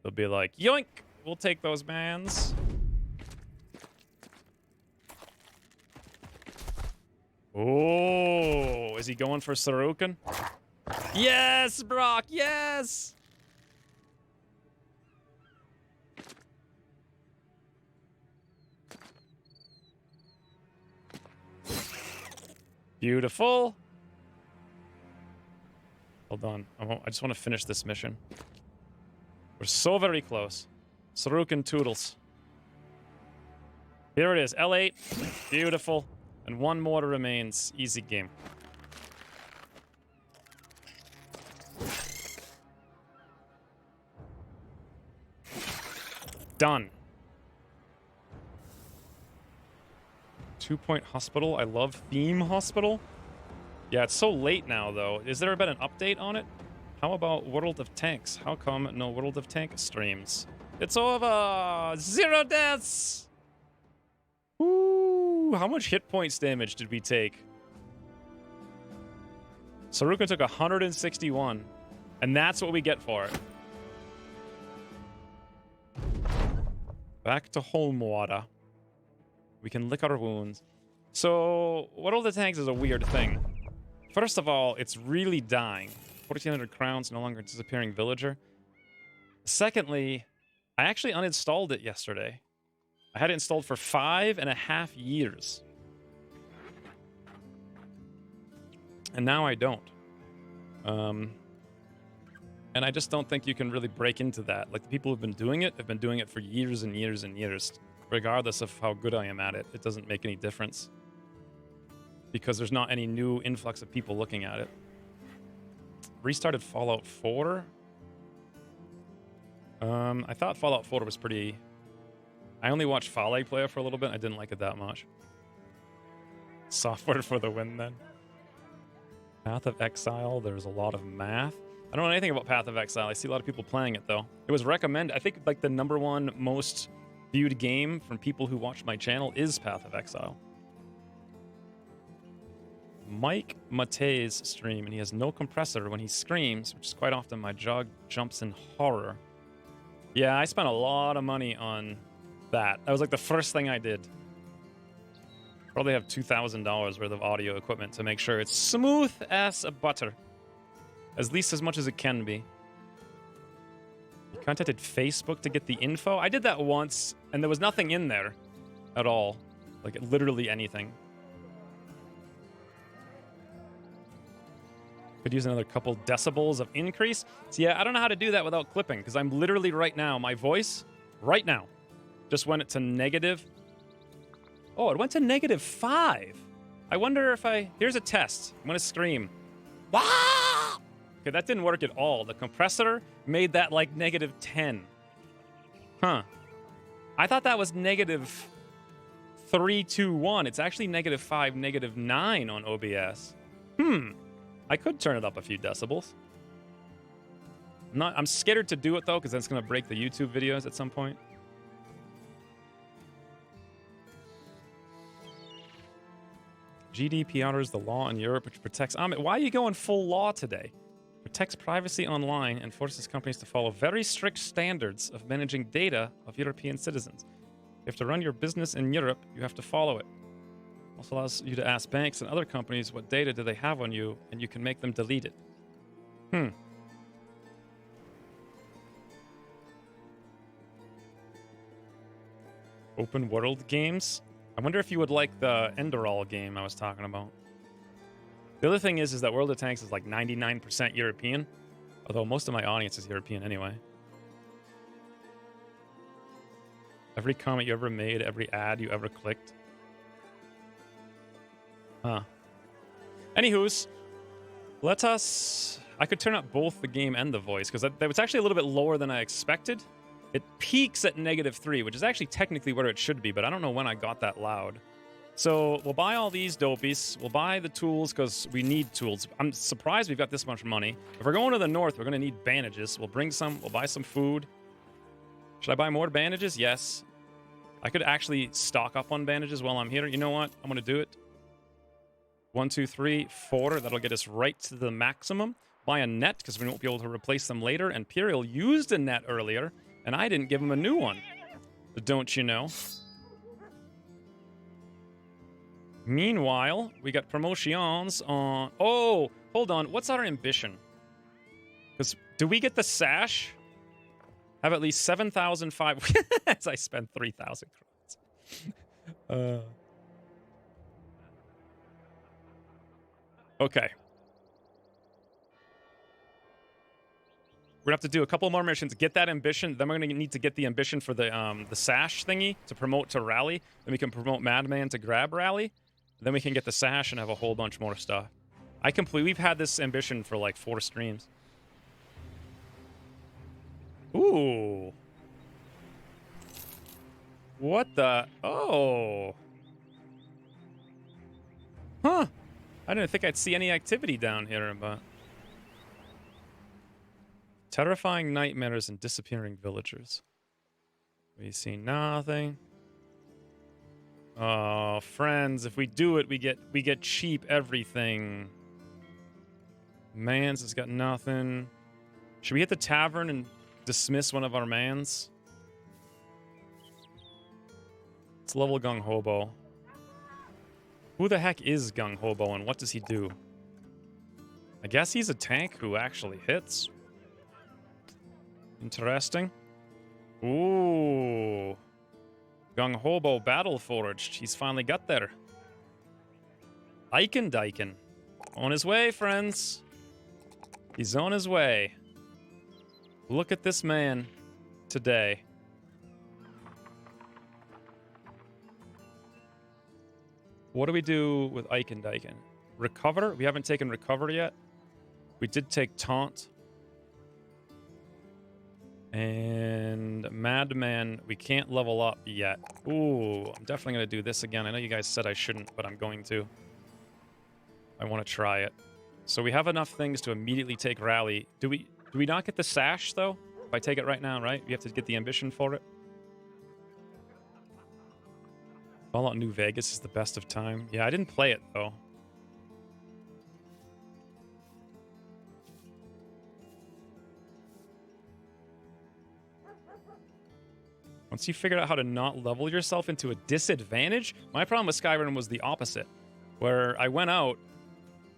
they'll be like, yoink! We'll take those mans. Oh, is he going for Sarukan? Yes, Brock, yes! Beautiful. Hold on. I just want to finish this mission. We're so very close. Sarukan Toodles. Here it is. L8. Beautiful. And one more remains. Easy game. Done. 2-point hospital. I love theme hospital. Yeah, it's so late now, though. Has there been an update on it? How about World of Tanks? How come no World of Tank streams? It's over! 0 deaths! Woo! How much hit points damage did we take? Sarukan took 161. And that's what we get for it. Back to Holmwater. We can lick our wounds. So, World of Tanks is a weird thing. First of all, it's really dying. 1,400 crowns, no longer disappearing villager. Secondly, I actually uninstalled it yesterday. I had it installed for 5.5 years. And now I don't. And I just don't think you can really break into that. Like, the people who've been doing it have been doing it for years and years and years. Regardless of how good I am at it, it doesn't make any difference. Because there's not any new influx of people looking at it. Restarted Fallout 4. I thought Fallout 4 was pretty... I only watched Fale play it for a little bit. I didn't like it that much. Software for the win, then. Path of Exile. There's a lot of math. I don't know anything about Path of Exile. I see a lot of people playing it, though. It was recommended. I think, like, the #1 most viewed game from people who watch my channel is Path of Exile. Mike Mate's stream, and he has no compressor when he screams, which is quite often my jaw jumps in horror. Yeah, I spent a lot of money on that. That was like the first thing I did. Probably have $2,000 worth of audio equipment to make sure it's smooth as butter. At least as much as it can be. You contacted Facebook to get the info? I did that once, and there was nothing in there at all. Like, literally anything. Could use another couple decibels of increase. So yeah, I don't know how to do that without clipping, because I'm literally right now, my voice, right now, just went to negative. Oh, it went to -5. I wonder if here's a test. I'm gonna scream. Wah! Okay, that didn't work at all. The compressor made that like -10. Huh. I thought that was -321. It's actually -5, -9 on OBS. I could turn it up a few decibels. I'm scared to do it, though, because that's going to break the YouTube videos at some point. GDPR is the law in Europe which protects... why are you going full law today? Protects privacy online and forces companies to follow very strict standards of managing data of European citizens. If to run your business in Europe, you have to follow it. Also allows you to ask banks and other companies what data do they have on you, and you can make them delete it. Open world games? I wonder if you would like the Enderal game I was talking about. The other thing is that World of Tanks is like 99% European, although most of my audience is European anyway. Every comment you ever made, every ad you ever clicked. Huh. Anywho's, let us... I could turn up both the game and the voice, because that was actually a little bit lower than I expected. It peaks at -3, which is actually technically where it should be, but I don't know when I got that loud. So we'll buy all these dopies. We'll buy the tools, because we need tools. I'm surprised we've got this much money. If we're going to the north, we're going to need bandages. We'll bring some. We'll buy some food. Should I buy more bandages? Yes. I could actually stock up on bandages while I'm here. You know what? I'm going to do it. 1, 2, 3, 4. That'll get us right to the maximum. Buy a net, because we won't be able to replace them later. And Imperial used a net earlier, and I didn't give him a new one. But don't you know? Meanwhile, we got promotions on... Oh, hold on. What's our ambition? Because do we get the sash? Have at least 7,005... as I spend 3,000 crowns. Okay. We're going to have to do a couple more missions, get that ambition. Then we're going to need to get the ambition for the sash thingy to promote to rally. Then we can promote Madman to grab rally. Then we can get the sash and have a whole bunch more stuff. We've had this ambition for like 4 streams. Ooh. What the? Oh. Huh. I didn't think I'd see any activity down here, but... Terrifying nightmares and disappearing villagers. We see nothing. Oh, friends, if we do it, we get cheap everything. Mans has got nothing. Should we hit the tavern and dismiss one of our mans? Let's level Gung Hobo. Who the heck is Gung Hobo and what does he do? I guess he's a tank who actually hits. Interesting. Ooh. Gung Hobo Battle Forged. He's finally got there. Eikendyken. On his way, friends. He's on his way. Look at this man today. What do we do with Eikendyken? Recover? We haven't taken Recover yet. We did take Taunt. And Madman, we can't level up yet. Ooh, I'm definitely going to do this again. I know you guys said I shouldn't, but I'm going to. I want to try it. So we have enough things to immediately take Rally. Do we not get the Sash, though? If I take it right now, right? We have to get the ambition for it. Fallout New Vegas is the best of time. Yeah, I didn't play it, though. Once you figured out how to not level yourself into a disadvantage, my problem with Skyrim was the opposite, where I went out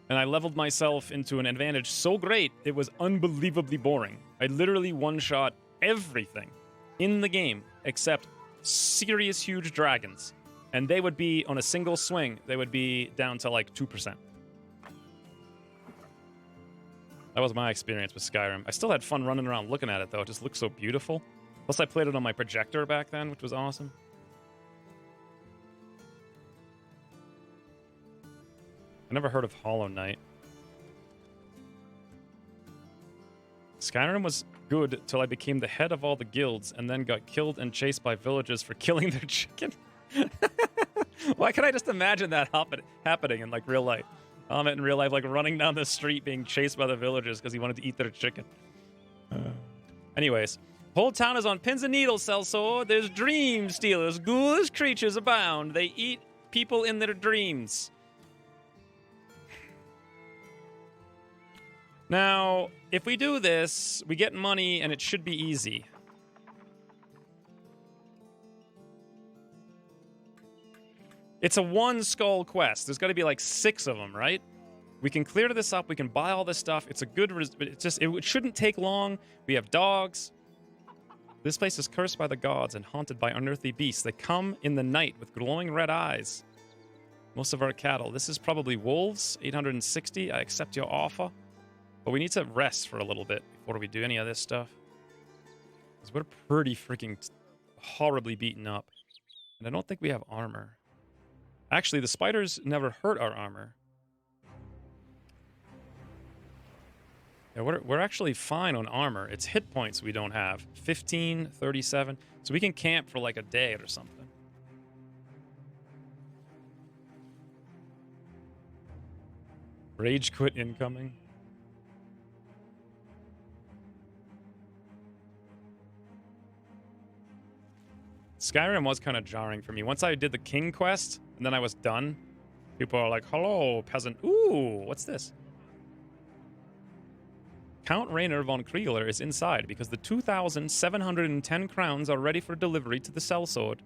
and I leveled myself into an advantage so great, it was unbelievably boring. I literally one-shot everything in the game except serious huge dragons. And they would be, on a single swing, they would be down to like 2%. That was my experience with Skyrim. I still had fun running around looking at it, though. It just looked so beautiful. Plus, I played it on my projector back then, which was awesome. I never heard of Hollow Knight. Skyrim was good till I became the head of all the guilds and then got killed and chased by villagers for killing their chicken. Why can't I just imagine that happening in like real life? Amit in real life, like running down the street being chased by the villagers because he wanted to eat their chicken. Anyways, whole town is on pins and needles, Celso. There's dream stealers, ghoulish creatures abound. They eat people in their dreams. Now, if we do this, we get money and it should be easy. It's a one skull quest. There's got to be like 6 of them, right? We can clear this up. We can buy all this stuff. It's a good... it shouldn't take long. We have dogs. This place is cursed by the gods and haunted by unearthly beasts. They come in the night with glowing red eyes. Most of our cattle. This is probably wolves. 860. I accept your offer. But we need to rest for a little bit before we do any of this stuff. Because we're pretty freaking horribly beaten up. And I don't think we have armor. Actually, the spiders never hurt our armor. Yeah, we're actually fine on armor. It's hit points we don't have. 15, 37. So we can camp for like a day or something. Rage quit incoming. Skyrim was kind of jarring for me. Once I did the king quest, and then I was done, people are like, hello, peasant. Ooh, what's this? Count Rainer von Kriegler is inside because the 2,710 crowns are ready for delivery to the sellsword.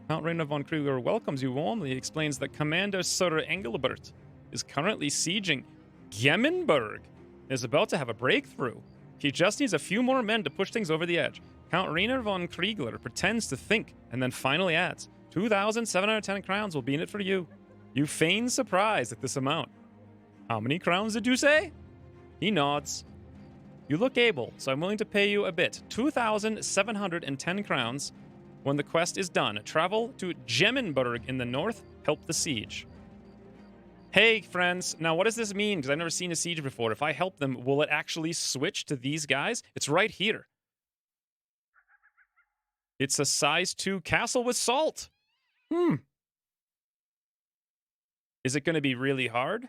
Count Rainer von Kriegler welcomes you warmly, explains that Commander Sir Engelbert is currently sieging Gemmenberg and is about to have a breakthrough. He just needs a few more men to push things over the edge. Count Rainer von Kriegler pretends to think and then finally adds, 2,710 crowns will be in it for you. You feign surprise at this amount. How many crowns did you say? He nods. You look able, so I'm willing to pay you a bit. 2,710 crowns. When the quest is done, travel to Gemmenberg in the north, help the siege. Hey, friends. Now, what does this mean? Because I've never seen a siege before. If I help them, will it actually switch to these guys? It's right here. It's a size 2 castle with salt. Is it going to be really hard?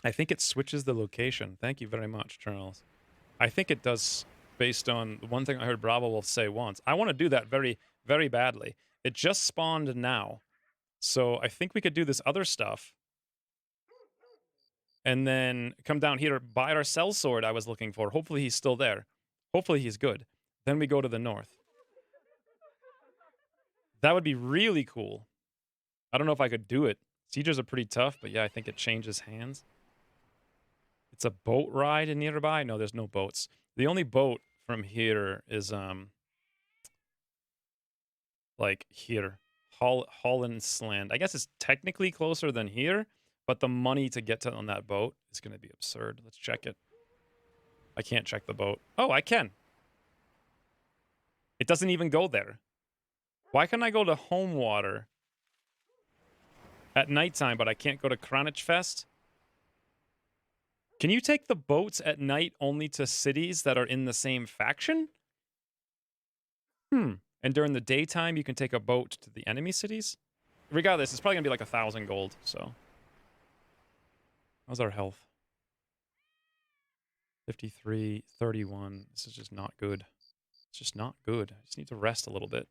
I think it switches the location. Thank you very much, Charles. I think it does based on one thing I heard Bravo Wolf say once. I want to do that very, very badly. It just spawned now. So I think we could do this other stuff. And then come down here, buy our sellsword I was looking for. Hopefully he's still there. Hopefully he's good. Then we go to the north. That would be really cool. I don't know if I could do it. Sieges are pretty tough, but yeah, I think it changes hands. It's a boat ride nearby? No, there's no boats. The only boat from here is, like here. Hollandsland. I guess it's technically closer than here, but the money to get to on that boat is going to be absurd. Let's check it. I can't check the boat. Oh, I can. It doesn't even go there. Why can I go to Homewater at nighttime, but I can't go to Kranichfest? Can you take the boats at night only to cities that are in the same faction? And during the daytime, you can take a boat to the enemy cities? Regardless, it's probably going to be like 1,000 gold, so. How's our health? 53, 31. This is just not good. It's just not good. I just need to rest a little bit.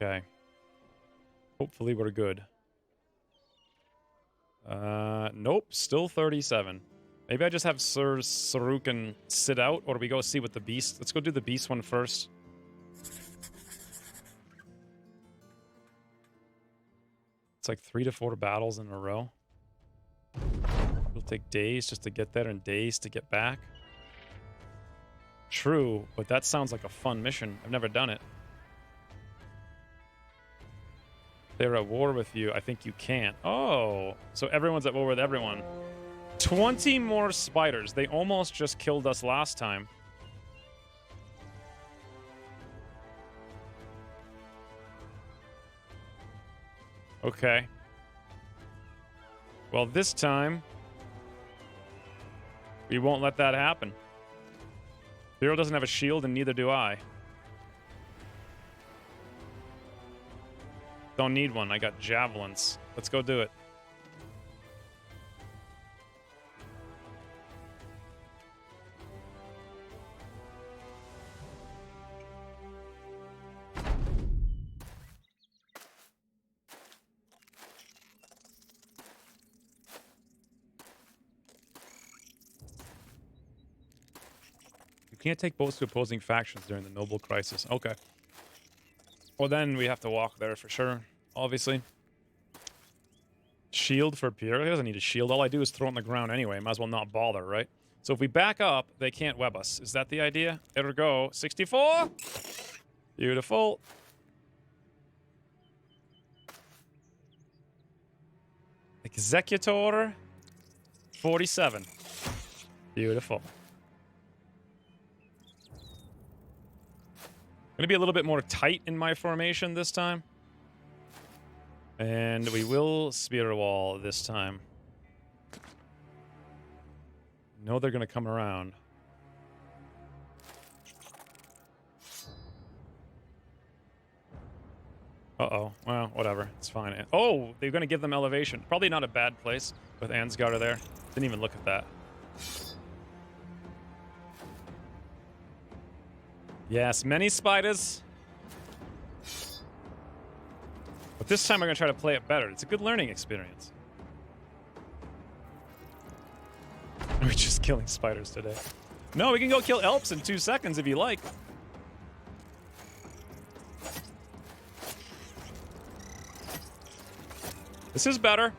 Okay. Hopefully we're good. Nope, still 37. Maybe I just have Sir Sarukan sit out, or we go see what the beast... Let's go do the beast one first. It's like 3 to 4 battles in a row. It'll take days just to get there and days to get back. True, but that sounds like a fun mission. I've never done it. They're at war with you. I think you can't. Oh, so everyone's at war with everyone. 20 more spiders. They almost just killed us last time. Okay. Well, this time, we won't let that happen. Hero doesn't have a shield, and neither do I. Don't need one. I got javelins. Let's go do it. You can't take boats to opposing factions during the Noble Crisis. Okay. Well, then we have to walk there for sure, obviously. Shield for Pierre. He doesn't need a shield. All I do is throw it on the ground anyway. Might as well not bother, right? So if we back up, they can't web us. Is that the idea? Ergo, 64. Beautiful. Executor, 47. Beautiful. Gonna be a little bit more tight in my formation this time. And we will spear wall this time. No, they're gonna come around. Uh-oh. Well, whatever. It's fine. Oh, they're gonna give them elevation. Probably not a bad place with Ansgar there. Didn't even look at that. Yes, many spiders. But this time I'm going to try to play it better. It's a good learning experience. We're just killing spiders today. No, we can go kill Elps in 2 seconds if you like. This is better.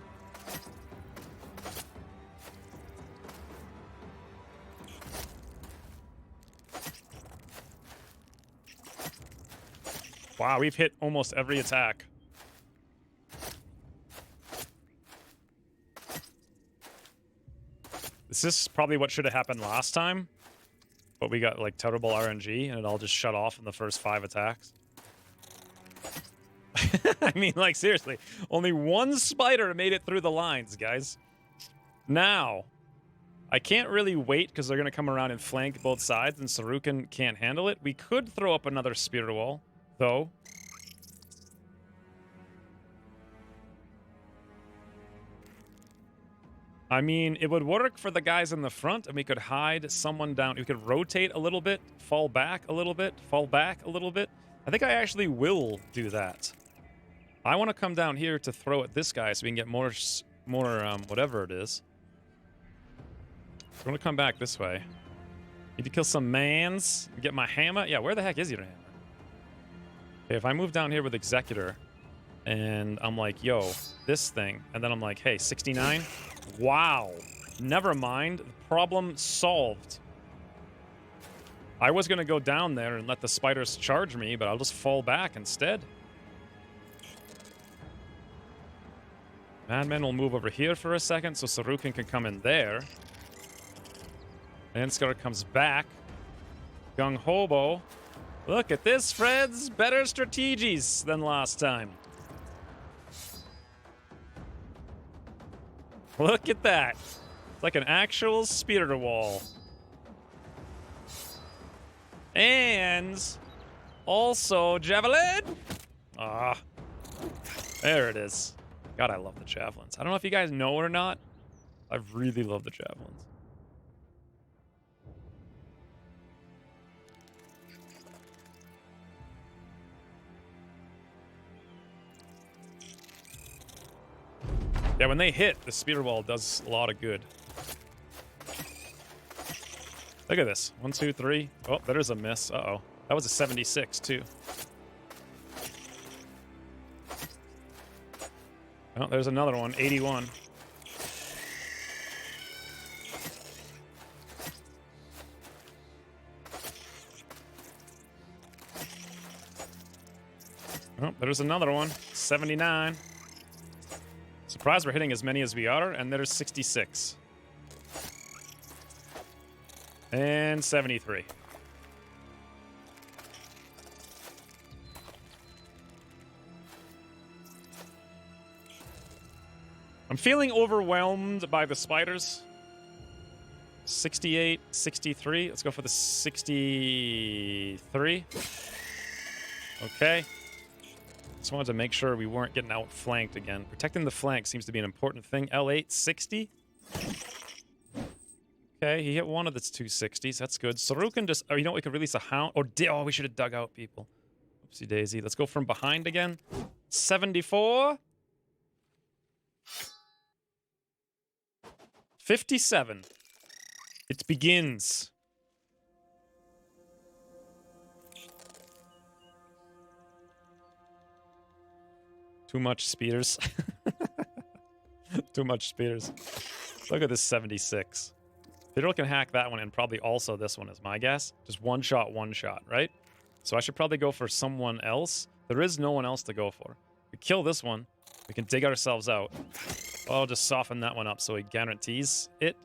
Wow, we've hit almost every attack. This is probably what should have happened last time. But we got, like, terrible RNG, and it all just shut off in the first 5 attacks. I mean, like, seriously. Only one spider made it through the lines, guys. Now, I can't really wait, because they're going to come around and flank both sides, and Sarukan can't handle it. We could throw up another spear wall, though. I mean, it would work for the guys in the front, and we could hide someone down. We could rotate a little bit, fall back a little bit, fall back a little bit. I think I actually will do that. I want to come down here to throw at this guy so we can get more whatever it is. So I'm going to come back this way. Need to kill some mans. Get my hammer. Yeah, where the heck is your hammer? Okay, if I move down here with Executor, and I'm like, yo, this thing, and then I'm like, hey, 69? Wow. Never mind. Problem solved. I was going to go down there and let the spiders charge me, but I'll just fall back instead. Madman will move over here for a second so Sarukan can come in there. Ansgar comes back. Gung Hobo. Look at this, Freds. Better strategies than last time. Look at that. It's like an actual spear wall. And also javelin. Ah, there it is. God, I love the javelins. I don't know if you guys know it or not. I really love the javelins. Yeah, when they hit, the spear wall does a lot of good. Look at this. 1, 2, 3. Oh, there's a miss. Uh-oh. That was a 76, too. Oh, there's another one. 81. Oh, there's another one. 79. Surprised we're hitting as many as we are, and there's 66. And 73. I'm feeling overwhelmed by the spiders. 68, 63. Let's go for the 63. Okay. Just wanted to make sure we weren't getting outflanked again. Protecting the flank seems to be an important thing. L8, 60. Okay, he hit one of the 260s. That's good. Sarukan just... Oh, you know what? We could release a hound. Oh, we should have dug out people. Oopsie daisy. Let's go from behind again. 74. 57. It begins. Too much spears. Too much spears. Look at this 76. Fiddle can hack that one and probably also this one is my guess. Just one shot, right? So I should probably go for someone else. There is no one else to go for. We kill this one. We can dig ourselves out. I'll just soften that one up so he guarantees it.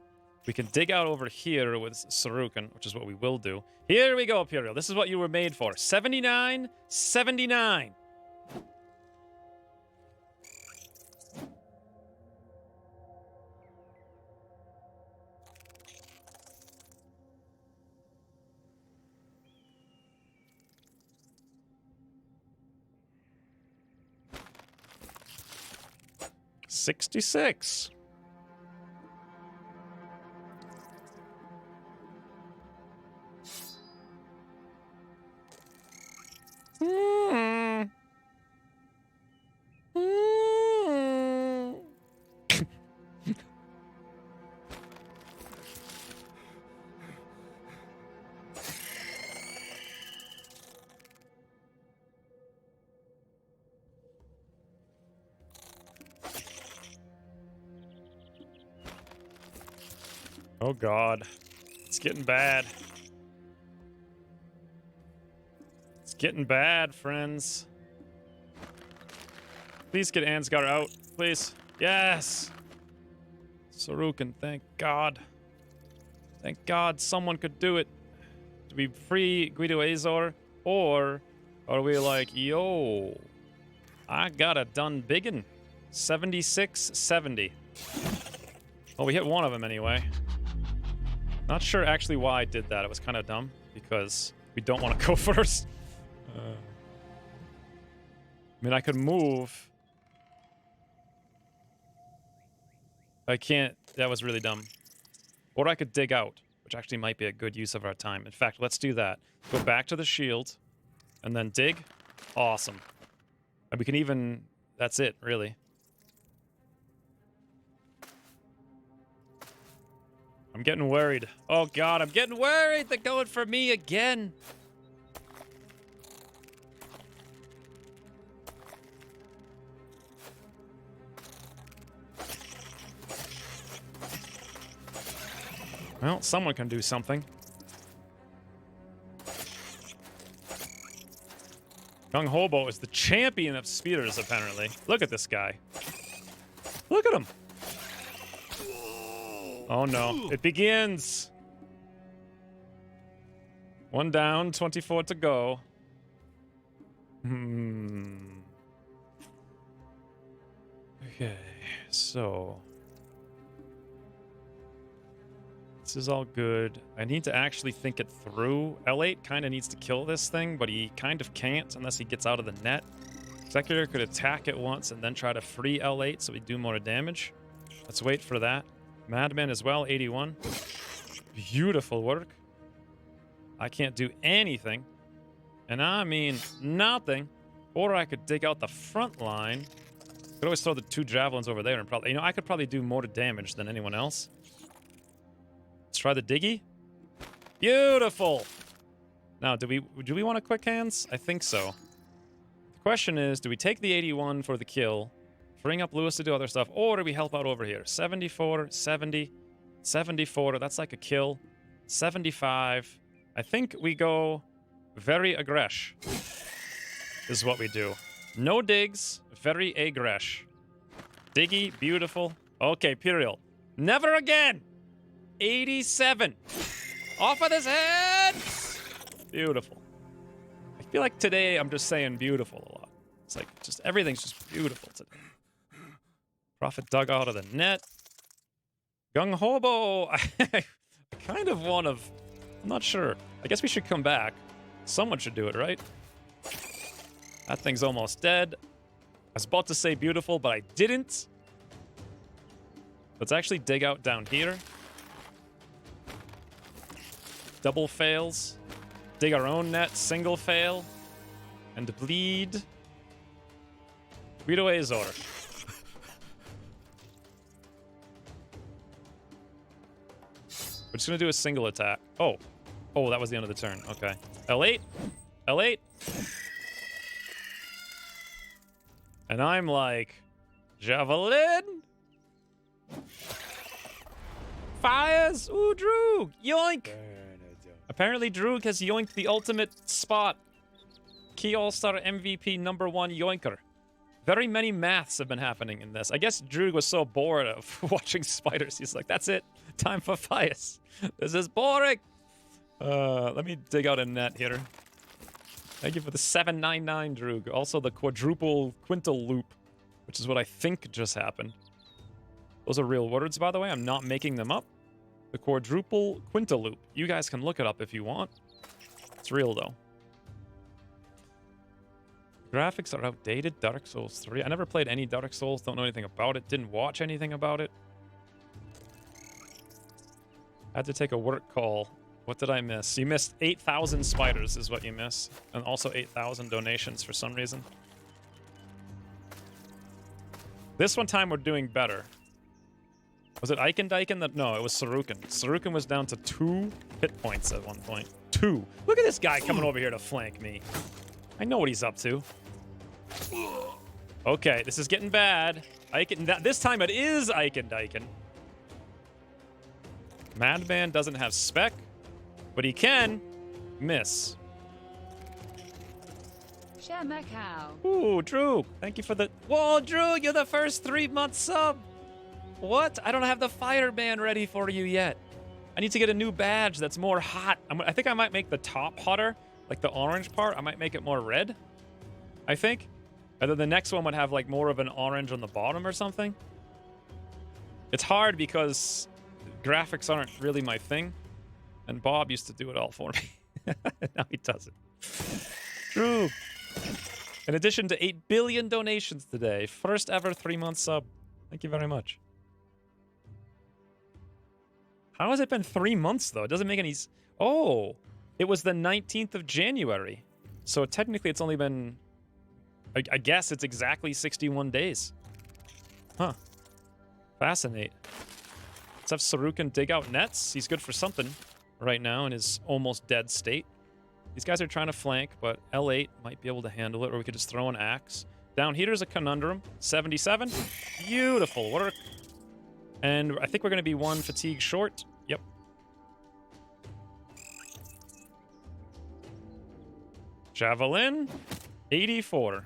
We can dig out over here with Sarukan, which is what we will do. Here we go, Imperial. This is what you were made for. 79, 79. $66. Oh God, it's getting bad. It's getting bad, friends. Please get Ansgar out, please. Yes! Sarukan, thank God. Thank God someone could do it. Do we free Guido Azor? Or are we like, yo, I got a done biggin'. 76-70. Well, we hit one of them anyway. Not sure actually why I did that. It was kind of dumb because we don't want to go first. I mean, I could move. I can't. That was really dumb. Or I could dig out, which actually might be a good use of our time. In fact, let's do that. Go back to the shield and then dig. Awesome. And we can even... That's it, really. I'm getting worried. Oh God, I'm getting worried. They're going for me again. Well, someone can do something. Young Hobo is the champion of speeders, apparently. Look at this guy. Look at him. Oh no, it begins. One down, 24 to go. Okay, so this is all good. I need to actually think it through. L8 kind of needs to kill this thing, but he kind of can't unless he gets out of the net. Executor could attack it once and then try to free L8 so we do more damage. Let's wait for that. Madman as well, 81. Beautiful work. I can't do anything. And I mean nothing. Or I could dig out the front line. Could always throw the 2 javelins over there and probably... You know, I could probably do more damage than anyone else. Let's try the diggy. Beautiful! Now, do we want a quick hands? I think so. The question is, do we take the 81 for the kill, freeing up Lewis to do other stuff, or do we help out over here? 74, 70, 74, that's like a kill. 75. I think we go very aggresh is what we do. No digs, very aggresh. Diggy, beautiful. Okay, Imperial. Never again! 87. Off of his head! Beautiful. I feel like today I'm just saying beautiful a lot. It's like just everything's just beautiful today. Prophet dug out of the net. Gung Hobo. I kind of want to... I'm not sure. I guess we should come back. Someone should do it, right? That thing's almost dead. I was about to say beautiful, but I didn't. Let's actually dig out down here. Double fails. Dig our own net, single fail. And bleed. Guido Azor. We're just gonna do a single attack. Oh. Oh, that was the end of the turn. Okay. L8. L8. And I'm like, Javelin? Fires! Ooh, Droog! Yoink! Bernadette. Apparently, Droog has yoinked the ultimate spot. Key All-Star MVP #1 yoinker. Very many maths have been happening in this. I guess Droog was so bored of watching spiders. He's like, that's it. Time for fires. This is boring. Let me dig out a net here. Thank you for the 799, Droog. Also the quintuple loop, which is what I think just happened. Those are real words, by the way. I'm not making them up. The quintuple loop. You guys can look it up if you want. It's real, though. Graphics are outdated. Dark Souls 3. I never played any Dark Souls. Don't know anything about it. Didn't watch anything about it. Had to take a work call. What did I miss? You missed 8,000 spiders is what you missed. And also 8,000 donations for some reason. This one time we're doing better. Was it Eiken Dyken? No, it was Sarukan. Sarukan was down to 2 hit points at one point. 2. Look at this guy coming over here to flank me. I know what he's up to. Okay, this is getting bad. This time it is Eiken Dyken. Madman doesn't have spec, but he can miss. Share Macau. Ooh, Drew, thank you for the... Whoa, Drew, you're the first 3-month sub. What? I don't have the fireman ready for you yet. I need to get a new badge that's more hot. I think I might make the top hotter, like the orange part. I might make it more red, I think. And then the next one would have like more of an orange on the bottom or something. It's hard because graphics aren't really my thing. And Bob used to do it all for me. Now he doesn't. Drew. In addition to 8 billion donations today, first ever 3-month sub. Thank you very much. How has it been 3 months, though? It doesn't make any... Oh, it was the 19th of January. So technically it's only been... I guess it's exactly 61 days. Huh. Fascinate. Let's have Sarukan dig out nets. He's good for something right now in his almost dead state. These guys are trying to flank, but L8 might be able to handle it, or we could just throw an axe. Down here's a conundrum. 77. Beautiful work. And I think we're going to be 1 fatigue short. Yep. Javelin. 84.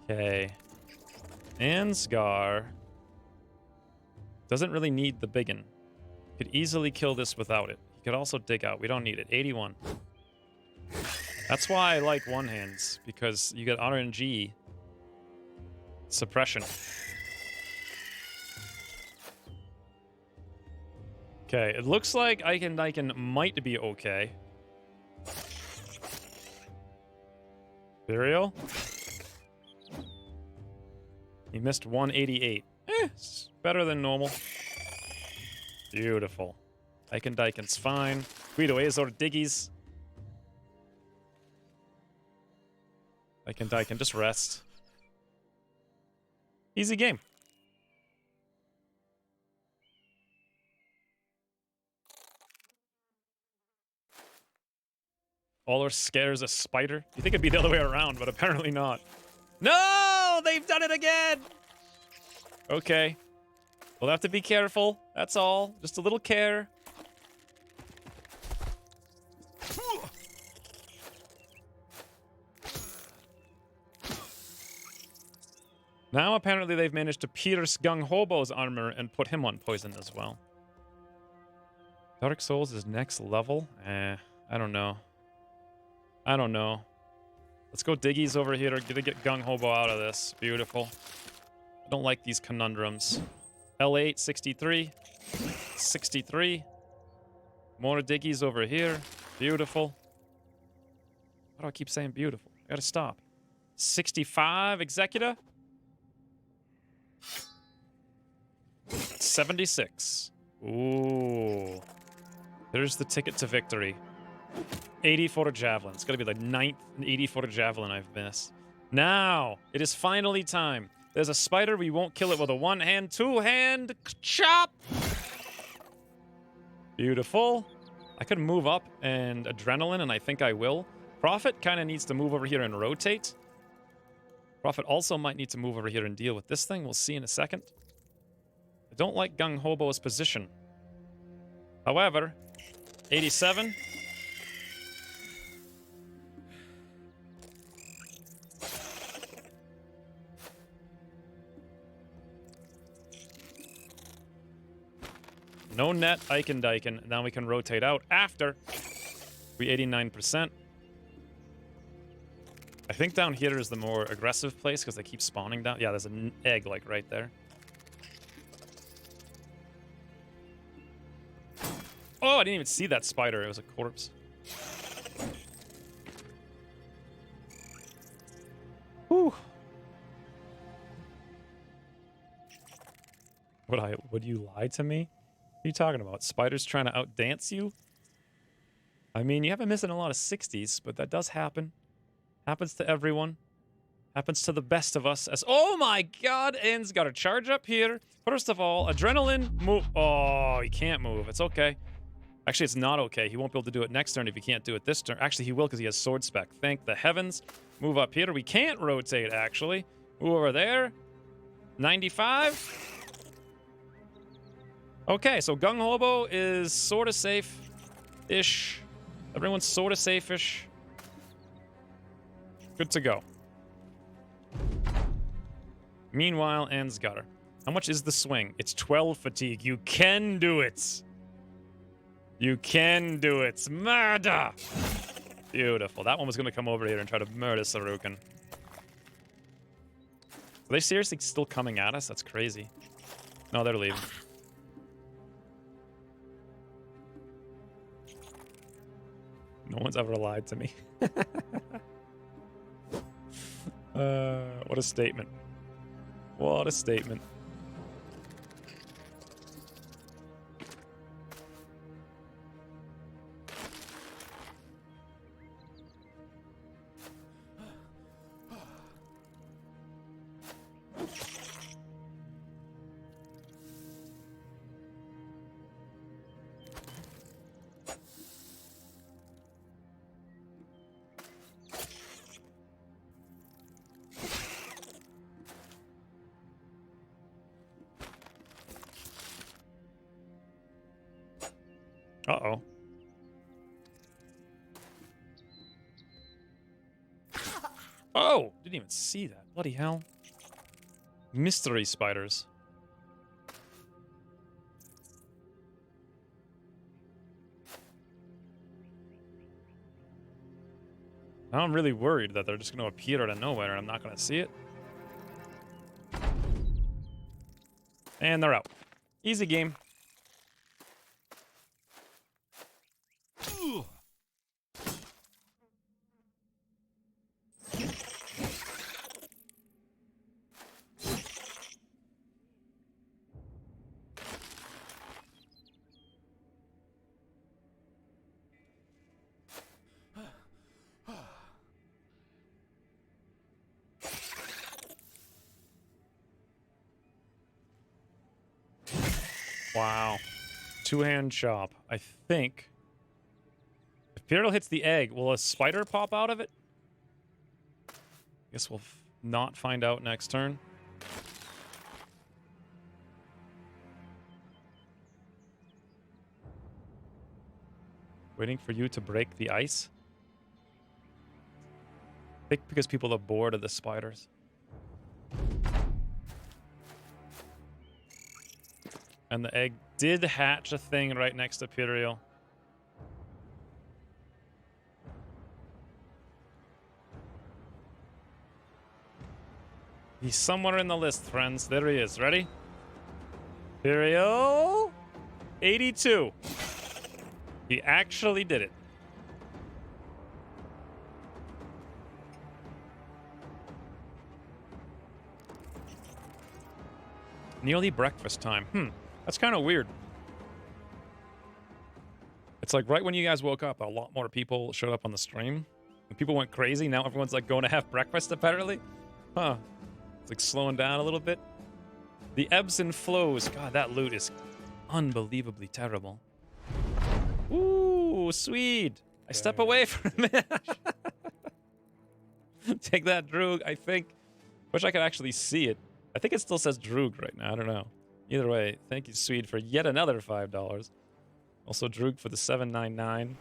Okay. Ansgar doesn't really need the biggin. Could easily kill this without it. He could also dig out. We don't need it. 81. That's why I like one-hands, because you get RNG suppression. Okay, it looks like Eiken Dyken might be okay. Burial. He missed 188. It's better than normal. Beautiful. Eiken Dyken's fine. Guido Azor Diggies. Eiken Dyken, just rest. Easy game. Aller scares a spider. You think it'd be the other way around, but apparently not. No! They've done it again! Okay. We'll have to be careful. That's all. Just a little care. Now apparently they've managed to pierce Gung Hobo's armor and put him on poison as well. Dark Souls is next level? I don't know. I don't know. Let's go Diggies over here to get Gung Hobo out of this. Beautiful. I don't like these conundrums. L8, 63. 63. More Diggies over here. Beautiful. Why do I keep saying beautiful? I gotta stop. 65, Executor. 76. Ooh. There's the ticket to victory. 84 Javelin. It's gonna be the 9th 84 Javelin I've missed. Now, it is finally time. There's a spider. We won't kill it with a 1-hand, 2-hand chop. Beautiful. I could move up and Adrenaline, and I think I will. Prophet kind of needs to move over here and rotate. Prophet also might need to move over here and deal with this thing. We'll see in a second. I don't like Gung Hobo's position. However, 87. No net, Eichen Deichen. Now we can rotate out after we 89%. I think down here is the more aggressive place because they keep spawning down. Yeah, there's an egg like right there. Oh, I didn't even see that spider. It was a corpse. Whew. Would you lie to me? What are you talking about? Spiders trying to outdance you? I mean, you haven't missed a lot of 60s, but that does happen. Happens to everyone. Happens to the best of us. As oh my God, N's got a charge up here. First of all, adrenaline move. Oh, he can't move. It's okay. Actually, it's not okay. He won't be able to do it next turn if he can't do it this turn. Actually, he will because he has sword spec. Thank the heavens. Move up here. We can't rotate, actually. Move over there. 95. Okay, so Gung Hobo is sort of safe-ish. Everyone's sort of safe-ish. Good to go. Meanwhile, Ansgar. How much is the swing? It's 12 fatigue. You can do it. You can do it. Murder! Beautiful. That one was going to come over here and try to murder Sarukan. Are they seriously still coming at us? That's crazy. No, they're leaving. No one's ever lied to me. What a statement. What a statement. Uh-oh. Oh! Didn't even see that. Bloody hell. Mystery spiders. Now I'm really worried that they're just going to appear out of nowhere and I'm not going to see it. And they're out. Easy game. Wow. Two-hand chop. I think if Imperial hits the egg, will a spider pop out of it? Guess we'll not find out next turn. Waiting for you to break the ice? I think because people are bored of the spiders. And the egg did hatch a thing right next to Pyriel. He's somewhere in the list, friends. There he is. Ready? Pyriel 82. He actually did it. Nearly breakfast time. That's kind of weird. It's like right when you guys woke up, a lot more people showed up on the stream. And people went crazy. Now everyone's like going to have breakfast, apparently. Huh. It's like slowing down a little bit. The ebbs and flows. God, that loot is unbelievably terrible. Ooh, sweet. I step away from it. Take that, Droog. I think Wish I could actually see it. I think it still says Droog right now. I don't know. Either way, thank you, Swede, for yet another $5. Also, Droog for the $7.99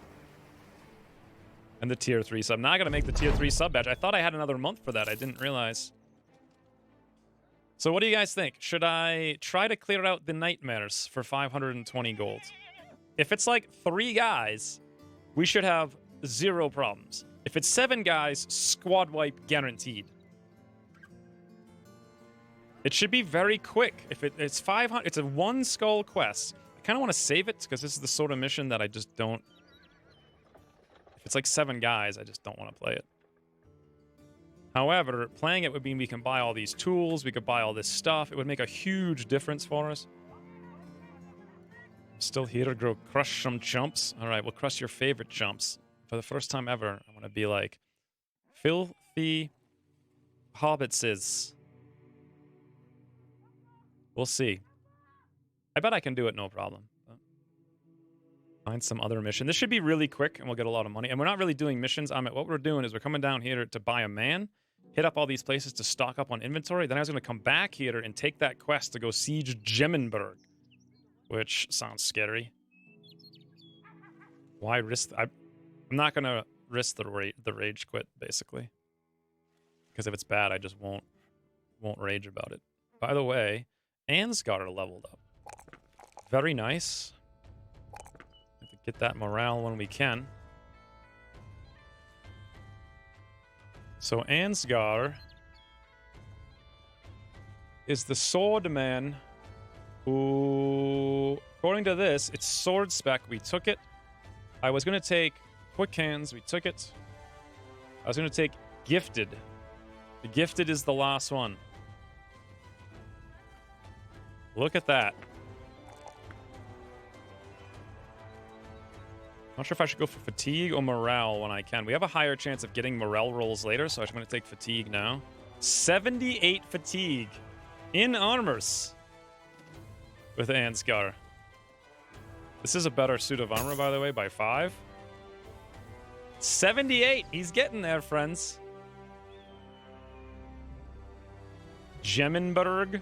and the tier 3 sub. Now I gotta make the tier 3 sub badge. I thought I had another month for that. I didn't realize. So what do you guys think? Should I try to clear out the nightmares for 520 gold? If it's like 3 guys, we should have 0 problems. If it's 7 guys, squad wipe guaranteed. It should be very quick. If it's 500, it's a 1 skull quest. I kind of want to save it because this is the sort of mission that I just don't. If it's like 7 guys, I just don't want to play it. However, playing it would mean we can buy all these tools, we could buy all this stuff. It would make a huge difference for us. Still here to go crush some chumps. All right, we'll crush your favorite chumps. For the first time ever, I want to be like, filthy hobbitses. We'll see. I bet I can do it, no problem. Find some other mission. This should be really quick, and we'll get a lot of money. And we're not really doing missions. What we're doing is we're coming down here to buy a man, hit up all these places to stock up on inventory. Then I was going to come back here and take that quest to go siege Gemmenberg, which sounds scary. Why risk? I'm not going to risk the rage quit, basically, because if it's bad, I just won't rage about it. By the way, Ansgar leveled up. Very nice. Have to get that morale when we can. So Ansgar is the swordman who, according to this, it's sword spec. We took it. I was going to take quick hands. We took it. I was going to take gifted. The gifted is the last one. Look at that. Not sure if I should go for fatigue or morale when I can. We have a higher chance of getting morale rolls later, so I'm going to take fatigue now. 78 fatigue in armors with Ansgar. This is a better suit of armor, by the way, by 5. 78. He's getting there, friends. Gemmenberg.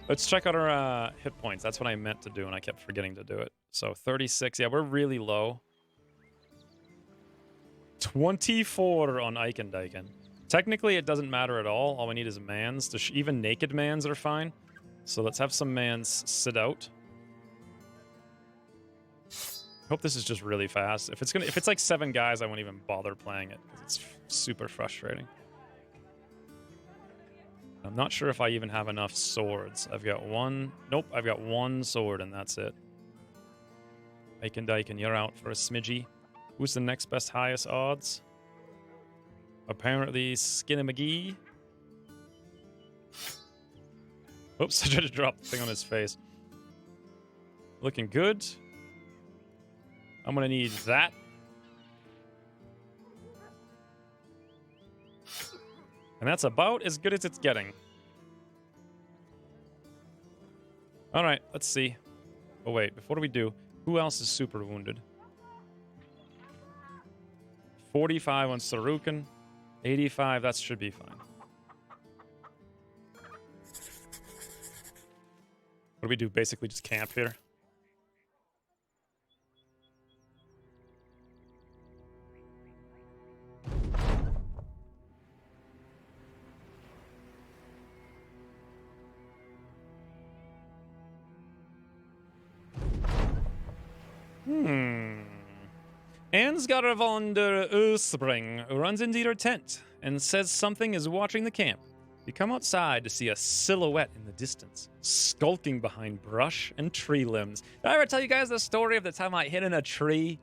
Let's check out our hit points. That's what I meant to do, and I kept forgetting to do it. So 36. Yeah, we're really low. 24 on Eikendeiken. Technically, it doesn't matter at all. All we need is mans. Even naked mans are fine. So let's have some mans sit out. Hope this is just really fast. If it's like 7 guys, I won't even bother playing it because it's super frustrating. I'm not sure if I even have enough swords. I've got 1. Nope, I've got 1 sword and that's it. Eikendeiken, you're out for a smidgy. Who's the next best highest odds? Apparently Skinny McGee. Oops, I tried to drop the thing on his face. Looking good. I'm gonna need that. And that's about as good as it's getting. All right, let's see. Oh, wait, before we do, who else is super wounded? 45 on Sarukan. 85, that should be fine. What do we do? Basically just camp here? Ansgar von der Urspring runs into your tent and says something is watching the camp. You come outside to see a silhouette in the distance, skulking behind brush and tree limbs. Did I ever tell you guys the story of the time I hid in a tree?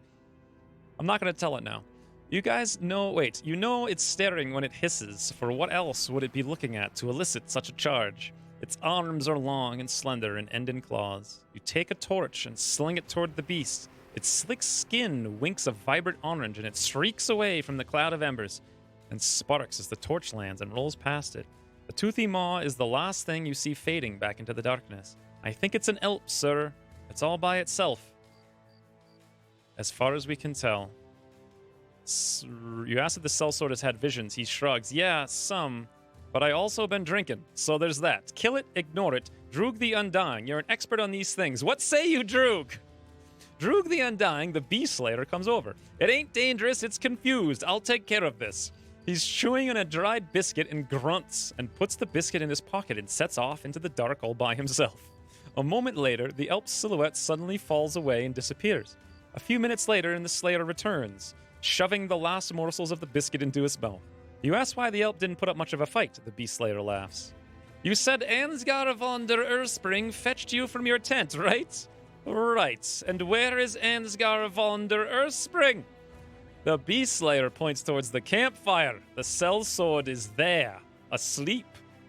I'm not going to tell it now. You guys know, wait, you know it's staring when it hisses, for what else would it be looking at to elicit such a charge? Its arms are long and slender and end in claws. You take a torch and sling it toward the beast. Its slick skin winks a vibrant orange, and it shrieks away from the cloud of embers and sparks as the torch lands and rolls past it. The toothy maw is the last thing you see fading back into the darkness. I think it's an elp, sir. It's all by itself. As far as we can tell. You asked if the sellsword has had visions. He shrugs. Yeah, some. But I also been drinking, so there's that. Kill it, ignore it. Droog the Undying, you're an expert on these things. What say you, Droog? Droog the Undying, the Beast Slayer, comes over. It ain't dangerous, it's confused. I'll take care of this. He's chewing on a dried biscuit and grunts and puts the biscuit in his pocket and sets off into the dark all by himself. A moment later, the elf's silhouette suddenly falls away and disappears. A few minutes later, and the Slayer returns, shoving the last morsels of the biscuit into his mouth. You ask why the elf didn't put up much of a fight. The Beast Slayer laughs. You said Ansgar von der Urspring fetched you from your tent, right? Right. And where is Ansgar von der Urspring? The Beast Slayer points towards the campfire. The sellsword is there, asleep,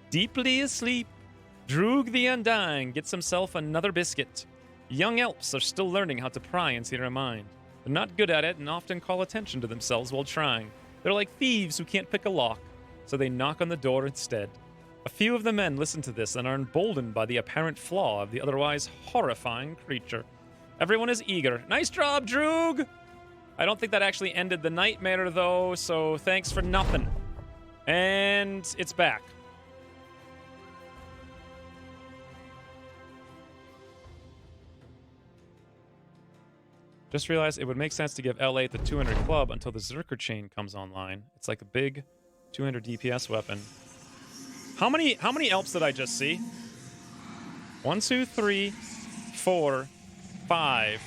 deeply asleep. Droog the Undying gets himself another biscuit. Young elves are still learning how to pry into your mind. They're not good at it and often call attention to themselves while trying. They're like thieves who can't pick a lock, so they knock on the door instead. A few of the men listen to this and are emboldened by the apparent flaw of the otherwise horrifying creature. Everyone is eager. Nice job, Droog! I don't think that actually ended the nightmare, though, so thanks for nothing. And it's back. Just realized it would make sense to give L8 the 200 club until the Zerker chain comes online. It's like a big 200 DPS weapon. How many elves did I just see? 1, 2, 3, 4, 5.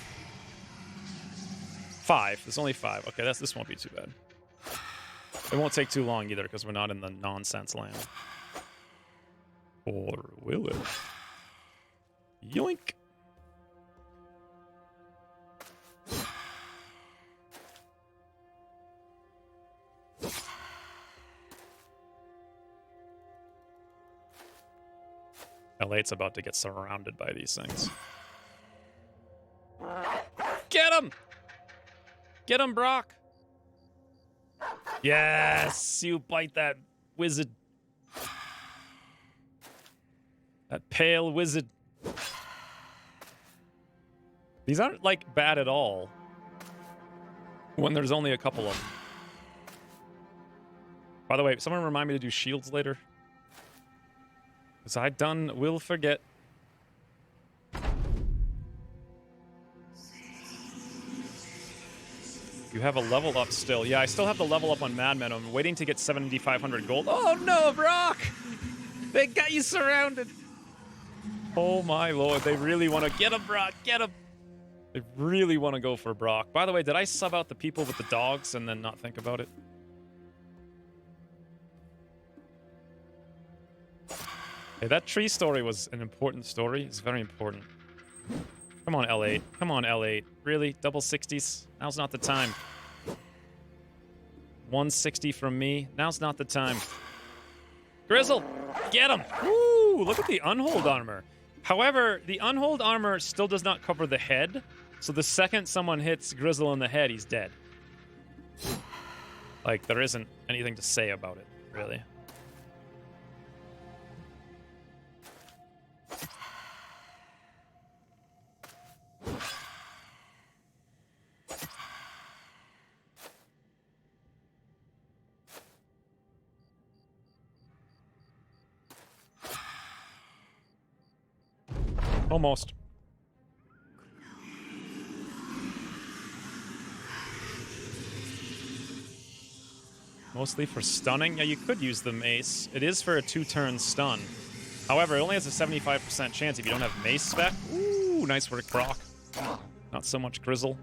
5. There's only 5. Okay, this won't be too bad. It won't take too long either because we're not in the nonsense land. Or will it? Yoink. L8's about to get surrounded by these things. Get him! Get him, Brock! Yes! You bite that wizard. That pale wizard. These aren't, like, bad at all. When there's only a couple of them. By the way, someone remind me to do shields later. Because I will forget. You have a level up still. Yeah, I still have the level up on Madman. I'm waiting to get 7,500 gold. Oh no, Brock! They got you surrounded. Oh my lord, they really want to get him, Brock. Get him. They really want to go for Brock. By the way, did I sub out the people with the dogs and then not think about it? Hey, that tree story was an important story. It's very important. Come on, L8. Come on, L8. Really? Double 60s? Now's not the time. 160 from me. Now's not the time. Grizzle! Get him! Woo! Look at the unhold armor. However, the unhold armor still does not cover the head. So the second someone hits Grizzle in the head, he's dead. Like, there isn't anything to say about it, really. Almost. Mostly for stunning? Yeah, you could use the mace. It is for a 2-turn stun. However, it only has a 75% chance if you don't have mace spec. Ooh, nice work, Brock. Not so much Grizzle.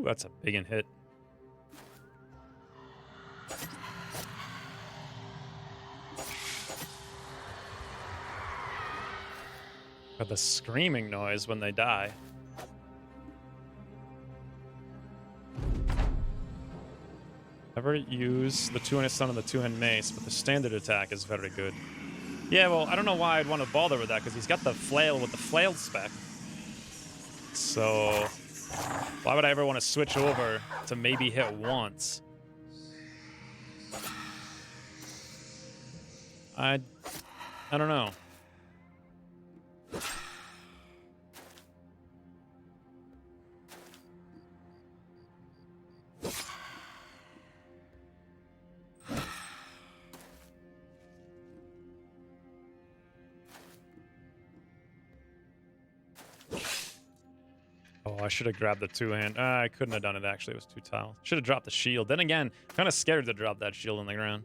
That's a big hit. Got the screaming noise when they die. Never use the 2-handed stun on the 2-hand mace, but the standard attack is very good. Yeah, well, I don't know why I'd want to bother with that, because he's got the flail with the flail spec. So, why would I ever want to switch over to maybe hit once? I don't know. Oh, I should have grabbed the two-hand. I couldn't have done it, actually. It was too tall. Should have dropped the shield. Then again, kind of scared to drop that shield on the ground.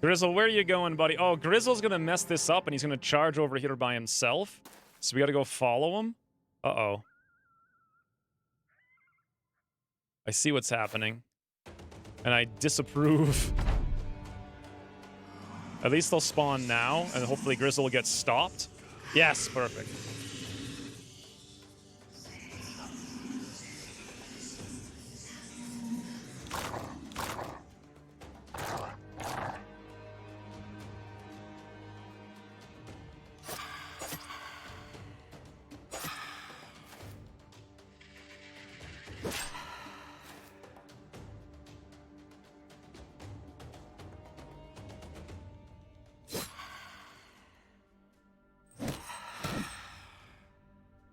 Grizzle, where are you going, buddy? Oh, Grizzle's going to mess this up, and he's going to charge over here by himself. So we got to go follow him. Uh-oh. I see what's happening. And I disapprove. At least they'll spawn now, and hopefully Grizzle will get stopped. Yes, perfect.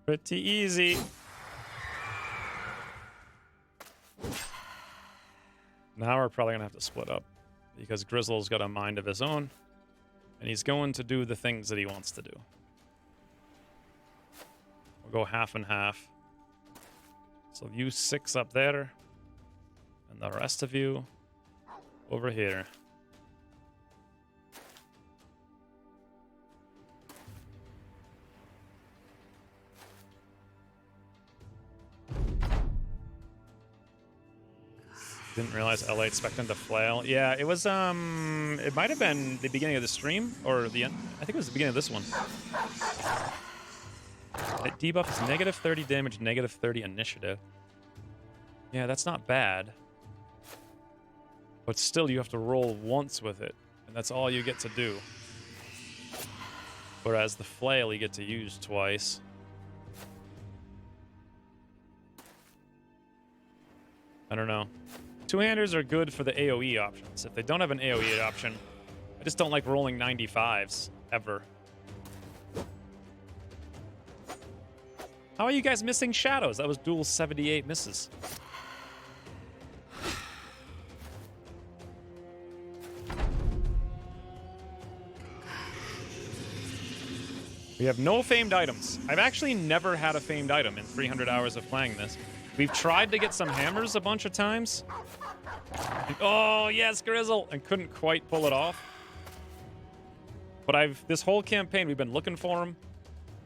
Pretty easy. Now we're probably going to have to split up, because Grizzle's got a mind of his own, and he's going to do the things that he wants to do. We'll go half and half. So you 6 up there, and the rest of you over here. Didn't realize LA expecting to flail. Yeah, it was, it might have been the beginning of the stream, or the end. I think it was the beginning of this one. That debuff is negative 30 damage, negative 30 initiative. Yeah, that's not bad. But still, you have to roll once with it, and that's all you get to do. Whereas the flail, you get to use twice. I don't know. Two-handers are good for the AoE options. If they don't have an AoE option, I just don't like rolling 95s, ever. How are you guys missing shadows? That was dual 78 misses. We have no famed items. I've actually never had a famed item in 300 hours of playing this. We've tried to get some hammers a bunch of times. And, oh, yes, Grizzle! And couldn't quite pull it off. But this whole campaign, we've been looking for them.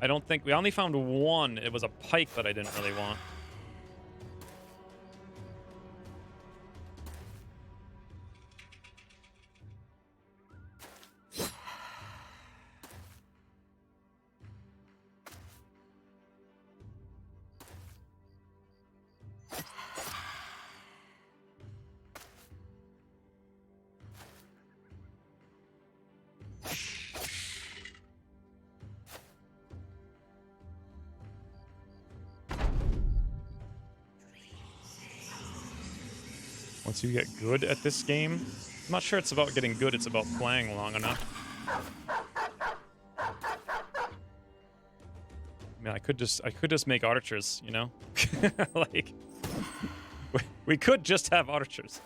I don't think... We only found one. It was a pike that I didn't really want. Once you get good at this game, I'm not sure it's about getting good, it's about playing long enough. I mean, I could just make archers, you know? Like, we could just have archers.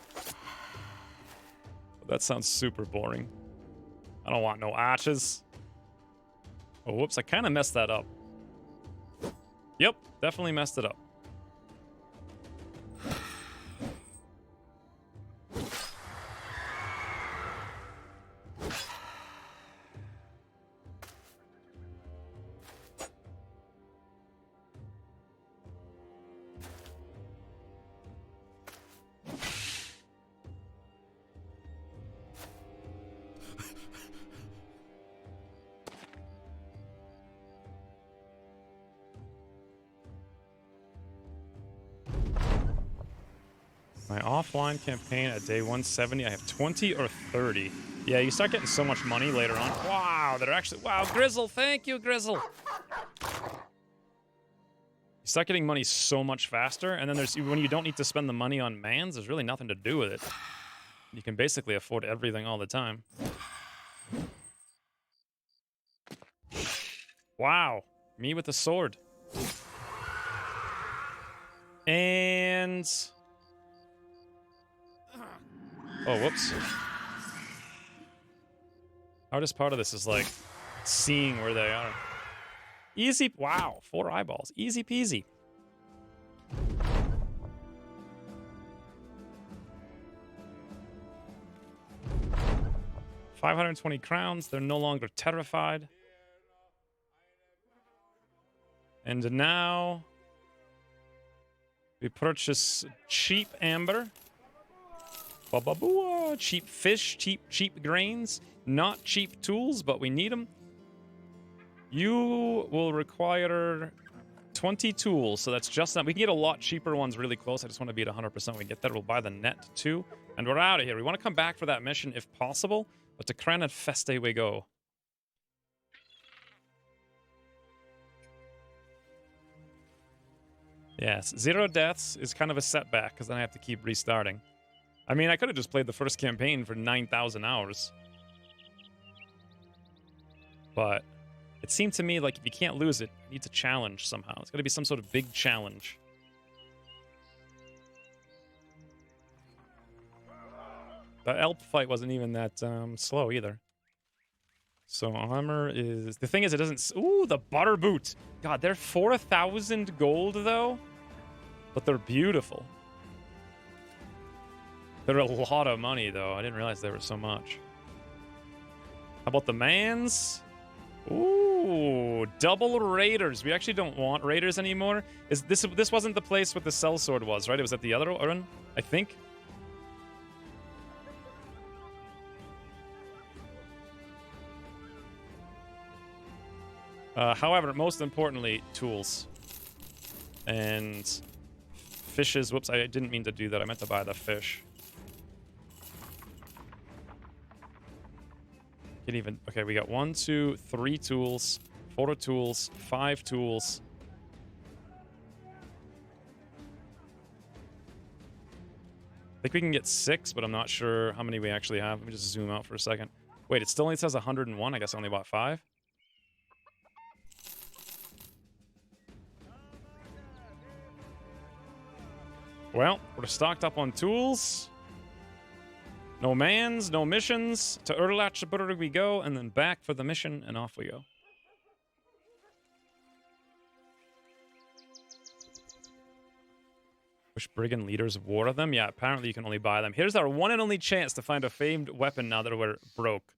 But that sounds super boring. I don't want no archers. Oh, whoops, I kind of messed that up. Yep, definitely messed it up. My offline campaign at day 170, I have 20 or 30. Yeah, you start getting so much money later on. Wow, they're actually... Wow, Grizzle, thank you, Grizzle. You start getting money so much faster, and then there's when you don't need to spend the money on mans, there's really nothing to do with it. You can basically afford everything all the time. Wow, me with the sword. And... Oh, whoops. Hardest part of this is, like, seeing where they are. Easy. Wow, 4 eyeballs. Easy peasy. $520 crowns. They're no longer terrified. And now we purchase cheap amber. Ba-ba-boo-ah. Cheap fish, cheap grains. Not cheap tools, but we need them. You will require 20 tools, so that's just that. We can get a lot cheaper ones really close. I just want to be at 100% we get that. We'll buy the net too. And we're out of here. We want to come back for that mission if possible, but to Cranet Feste we go. Yes, 0 deaths is kind of a setback because then I have to keep restarting. I mean, I could have just played the first campaign for 9,000 hours. But it seemed to me like if you can't lose it, you need to challenge somehow. It's got to be some sort of big challenge. The Elp fight wasn't even that slow either. So armor is... The thing is, it doesn't... Ooh, the butter boot. God, they're 4,000 gold, though. But they're beautiful. They're a lot of money, though. I didn't realize they were so much. How about the mans? Ooh, double raiders. We actually don't want raiders anymore. This wasn't the place where the sellsword was, right? It was at the other one, I think. However, most importantly, tools. And fishes. Whoops, I didn't mean to do that. I meant to buy the fish. Can't even... Okay, we got 1, 2, 3 tools, 4 tools, 5 tools. I think we can get 6, but I'm not sure how many we actually have. Let me just zoom out for a second. Wait, it still only says 101. I guess I only bought 5. Well, we're stocked up on tools. No mans, no missions. To Erlachburg we go, and then back for the mission, and off we go. Wish brigand leaders wore them? Yeah, apparently you can only buy them. Here's our one and only chance to find a famed weapon now that we're broke.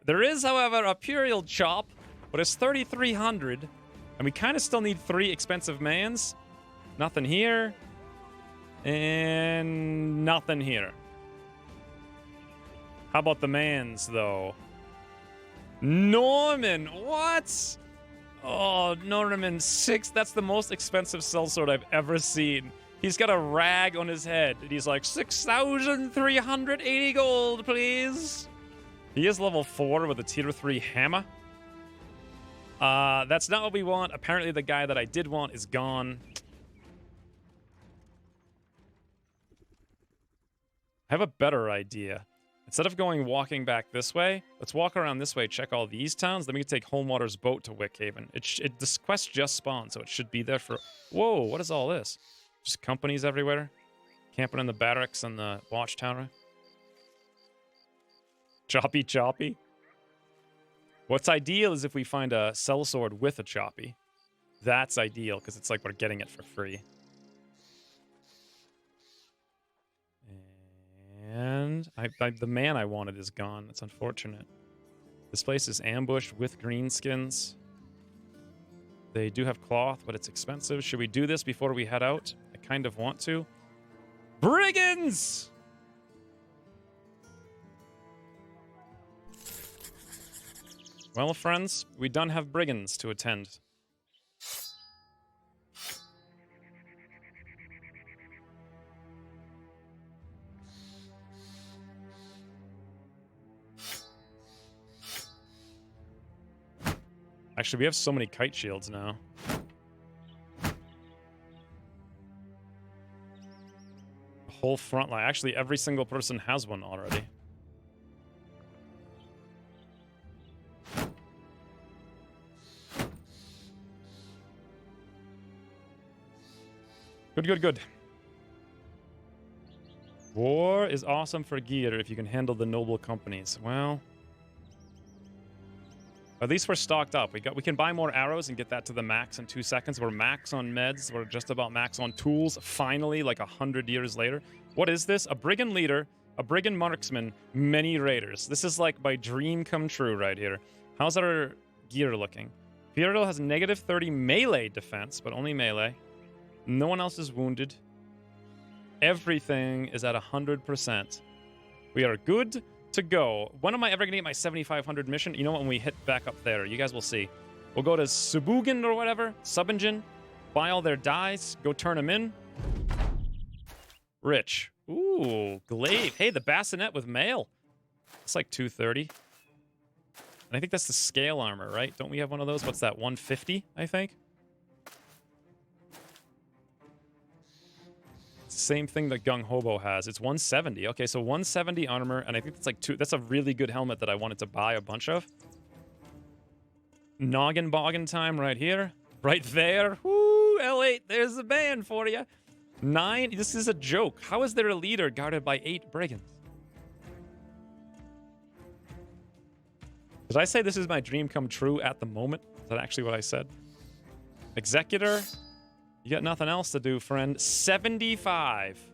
There is, however, a Purial Chop, but it's 3,300, and we kind of still need 3 expensive mans. Nothing here. And nothing here. How about the mans, though? Norman, what? Oh, Norman 6. That's the most expensive sellsword I've ever seen. He's got a rag on his head, and he's like, 6,380 gold, please. He is level 4 with a tier 3 hammer. That's not what we want. Apparently, the guy that I did want is gone. I have a better idea. Instead of walking back this way, let's walk around this way, check all these towns, then we can take Homewater's boat to Wickhaven. This quest just spawned, so it should be there for... Whoa, what is all this? Just companies everywhere? Camping in the barracks and the watchtower? Choppy choppy? What's ideal is if we find a sellsword with a choppy. That's ideal, because it's like we're getting it for free. And the man I wanted is gone. That's unfortunate. This place is ambushed with greenskins. They do have cloth, but it's expensive. Should we do this before we head out? I kind of want to. Brigands! Well, friends, we done have brigands to attend. Actually, we have so many kite shields now. The whole front line. Actually, every single person has one already. Good, good, good. War is awesome for gear if you can handle the noble companies. Well, at least we're stocked up. We can buy more arrows and get that to the max in 2 seconds. We're max on meds. We're just about max on tools. Finally, like 100 years later. What is this? A brigand leader, a brigand marksman, many raiders. This is like my dream come true right here. How's our gear looking? Imperial has negative 30 melee defense, but only melee. No one else is wounded. Everything is at 100%. We are good to go. When am I ever going to get my 7,500 mission? You know what? When we hit back up there, you guys will see. We'll go to Subugan or whatever, Subingen, buy all their dies, go turn them in. Rich. Ooh, glaive. Hey, the bassinet with mail. It's like 230. And I think that's the scale armor, right? Don't we have one of those? What's that, 150, I think? Same thing that Gung Hobo has. It's 170. Okay, so 170 armor, and I think that's like that's a really good helmet that I wanted to buy a bunch of. Noggin boggin time right here. Right there. Woo, L8, there's the band for you. 9, this is a joke. How is there a leader guarded by 8 brigands? Did I say this is my dream come true at the moment? Is that actually what I said? Executor. You got nothing else to do, friend. 75.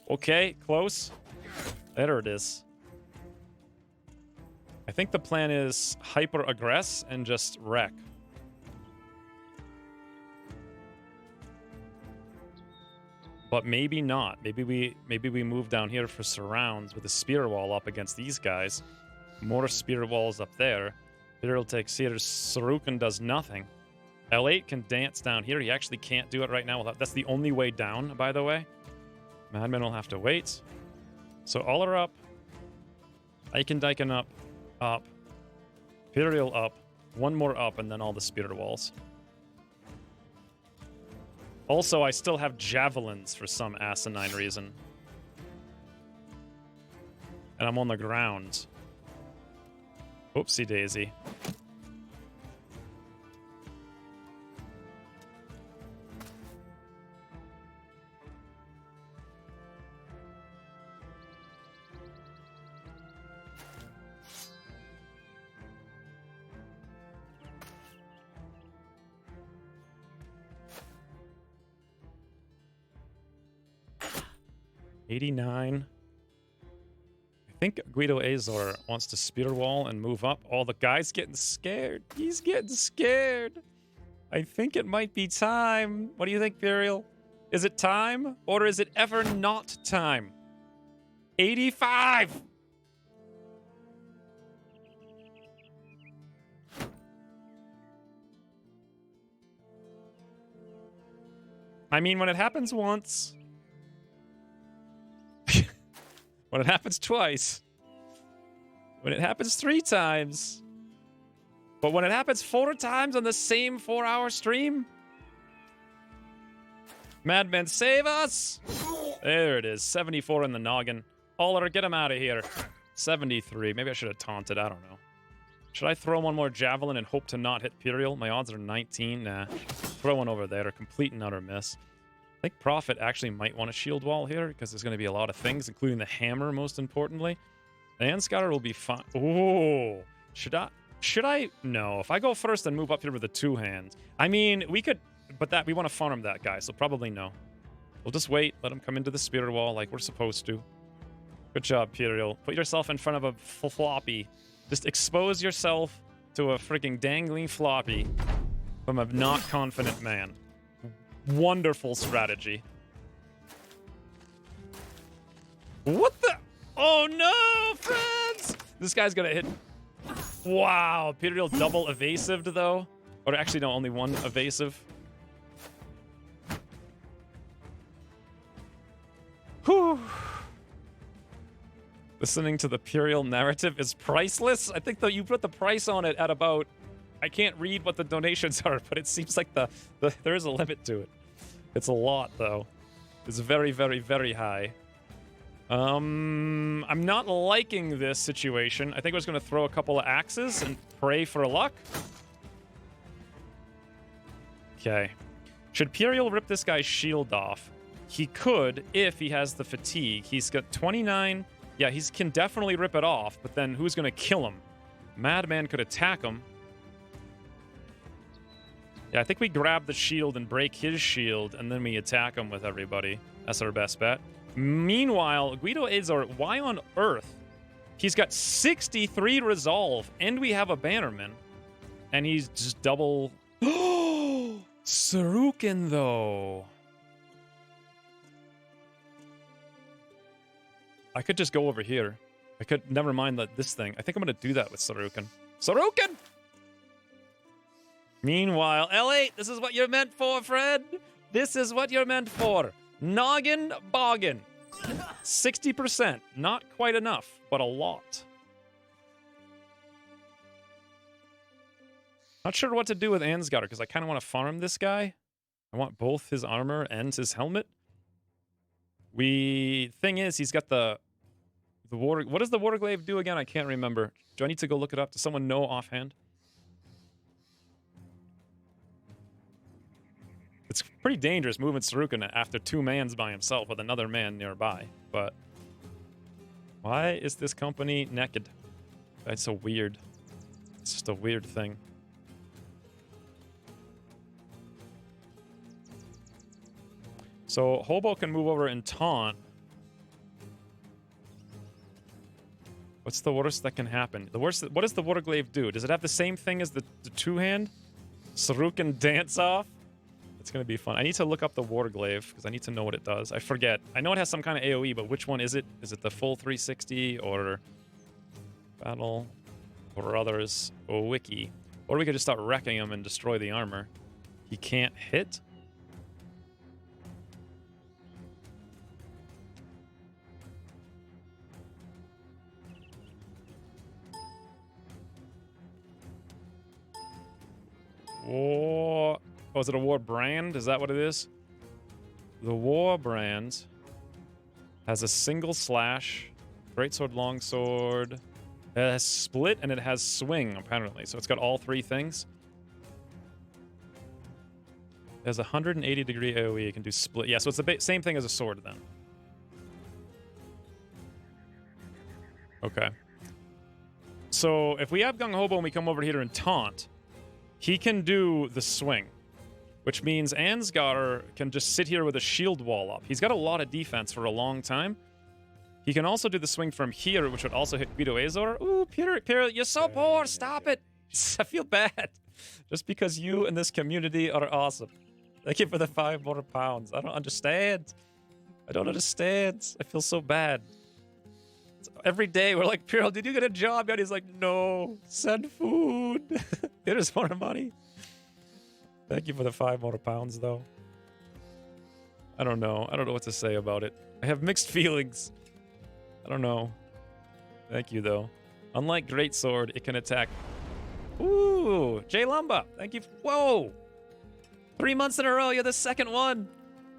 Okay, close. There it is. I think the plan is hyper-aggress and just wreck. But maybe not. Maybe we move down here for surrounds with a spear wall up against these guys. More spear walls up there. Imperial takes here. Sarukan does nothing. L8 can dance down here. He actually can't do it right now. That's the only way down, by the way. Madmen will have to wait. So all are up. Eichen up. Up. Imperial up. One more up, and then all the spear walls. Also, I still have javelins for some asinine reason. And I'm on the ground. Oopsie daisy. '89. I think Guido Azor wants to spear wall and move up. Oh, the guy's getting scared. He's getting scared. I think it might be time. What do you think, Imperial? Is it time, or is it ever not time? 85! I mean, when it happens once... when it happens twice. When it happens 3 times. But when it happens 4 times on the same 4-hour stream... Madmen, save us! There it is. 74 in the noggin. Aller, get him out of here. 73. Maybe I should have taunted. I don't know. Should I throw one more javelin and hope to not hit Imperial? My odds are 19. Nah. Throw one over there. Complete and utter miss. I think Prophet actually might want a shield wall here because there's going to be a lot of things, including the hammer, most importantly. Anscotter will be fine. Oh, should I? No. If I go first and move up here with the 2 hands. I mean, we could, but we want to farm that guy, so probably no. We'll just wait. Let him come into the spear wall like we're supposed to. Good job, Imperial. Put yourself in front of a floppy. Just expose yourself to a freaking dangling floppy from a not confident man. Wonderful strategy. What the? Oh no, friends! This guy's gonna hit. Wow, Imperial double evasive though. Or actually, no, only 1 evasive. Whew. Listening to the Imperial narrative is priceless. I think that you put the price on it at about I can't read what the donations are, but it seems like there is a limit to it. It's a lot, though. It's very, very, very high. I'm not liking this situation. I think I was going to throw a couple of axes and pray for luck. Okay. Should Puriel rip this guy's shield off? He could if he has the fatigue. He's got 29. Yeah, he can definitely rip it off, but then who's going to kill him? Madman could attack him. Yeah, I think we grab the shield and break his shield, and then we attack him with everybody. That's our best bet. Meanwhile, Guido Azor, why on earth? He's got 63 resolve, and we have a bannerman. And he's just double... Sarukin, though. I could just go over here. I could... Never mind this thing. I think I'm going to do that with Sarukin. Sarukin! Meanwhile, L8, this is what you're meant for, Fred. This is what you're meant for. Noggin boggin. 60%. Not quite enough, but a lot. Not sure what to do with Ansgar, because I kind of want to farm this guy. I want both his armor and his helmet. Thing is, he's got the water... What does the water glaive do again? I can't remember. Do I need to go look it up? Does someone know offhand? It's pretty dangerous moving Sarukin after 2 mans by himself with another man nearby, but why is this company naked? That's so weird. It's just a weird thing. So Hobo can move over and taunt. What's the worst that can happen? The worst. What does the water glaive do? Does it have the same thing as the 2-hand? Sarukin dance off? It's going to be fun. I need to look up the water glaive because I need to know what it does. I forget. I know it has some kind of AoE, but which one is it? Is it the full 360 or battle or others? Or wiki? Or we could just start wrecking him and destroy the armor. He can't hit? War... Oh, is it a war brand? Is that what it is? The war brand has a single slash, greatsword, longsword. It has split and it has swing, apparently. So it's got all 3 things. It has 180 degree AoE. It can do split. Yeah, so it's the same thing as a sword then. Okay. So if we have Gung Hobo and we come over here and taunt, he can do the swing. Which means Ansgar can just sit here with a shield wall up. He's got a lot of defense for a long time. He can also do the swing from here, which would also hit Guido Azor. Ooh, Peter, you're so poor. Stop it. I feel bad. Just because you and this community are awesome. Thank you for the 5 more pounds. I don't understand. I don't understand. I feel so bad. Every day we're like, Pearl, did you get a job yet? He's like, no, send food. Here's more money. Thank you for the 5 more pounds, though. I don't know. I don't know what to say about it. I have mixed feelings. I don't know. Thank you, though. Unlike Greatsword, it can attack. Ooh, Jay Lumba. Thank you. Whoa. 3 months in a row. You're the second one.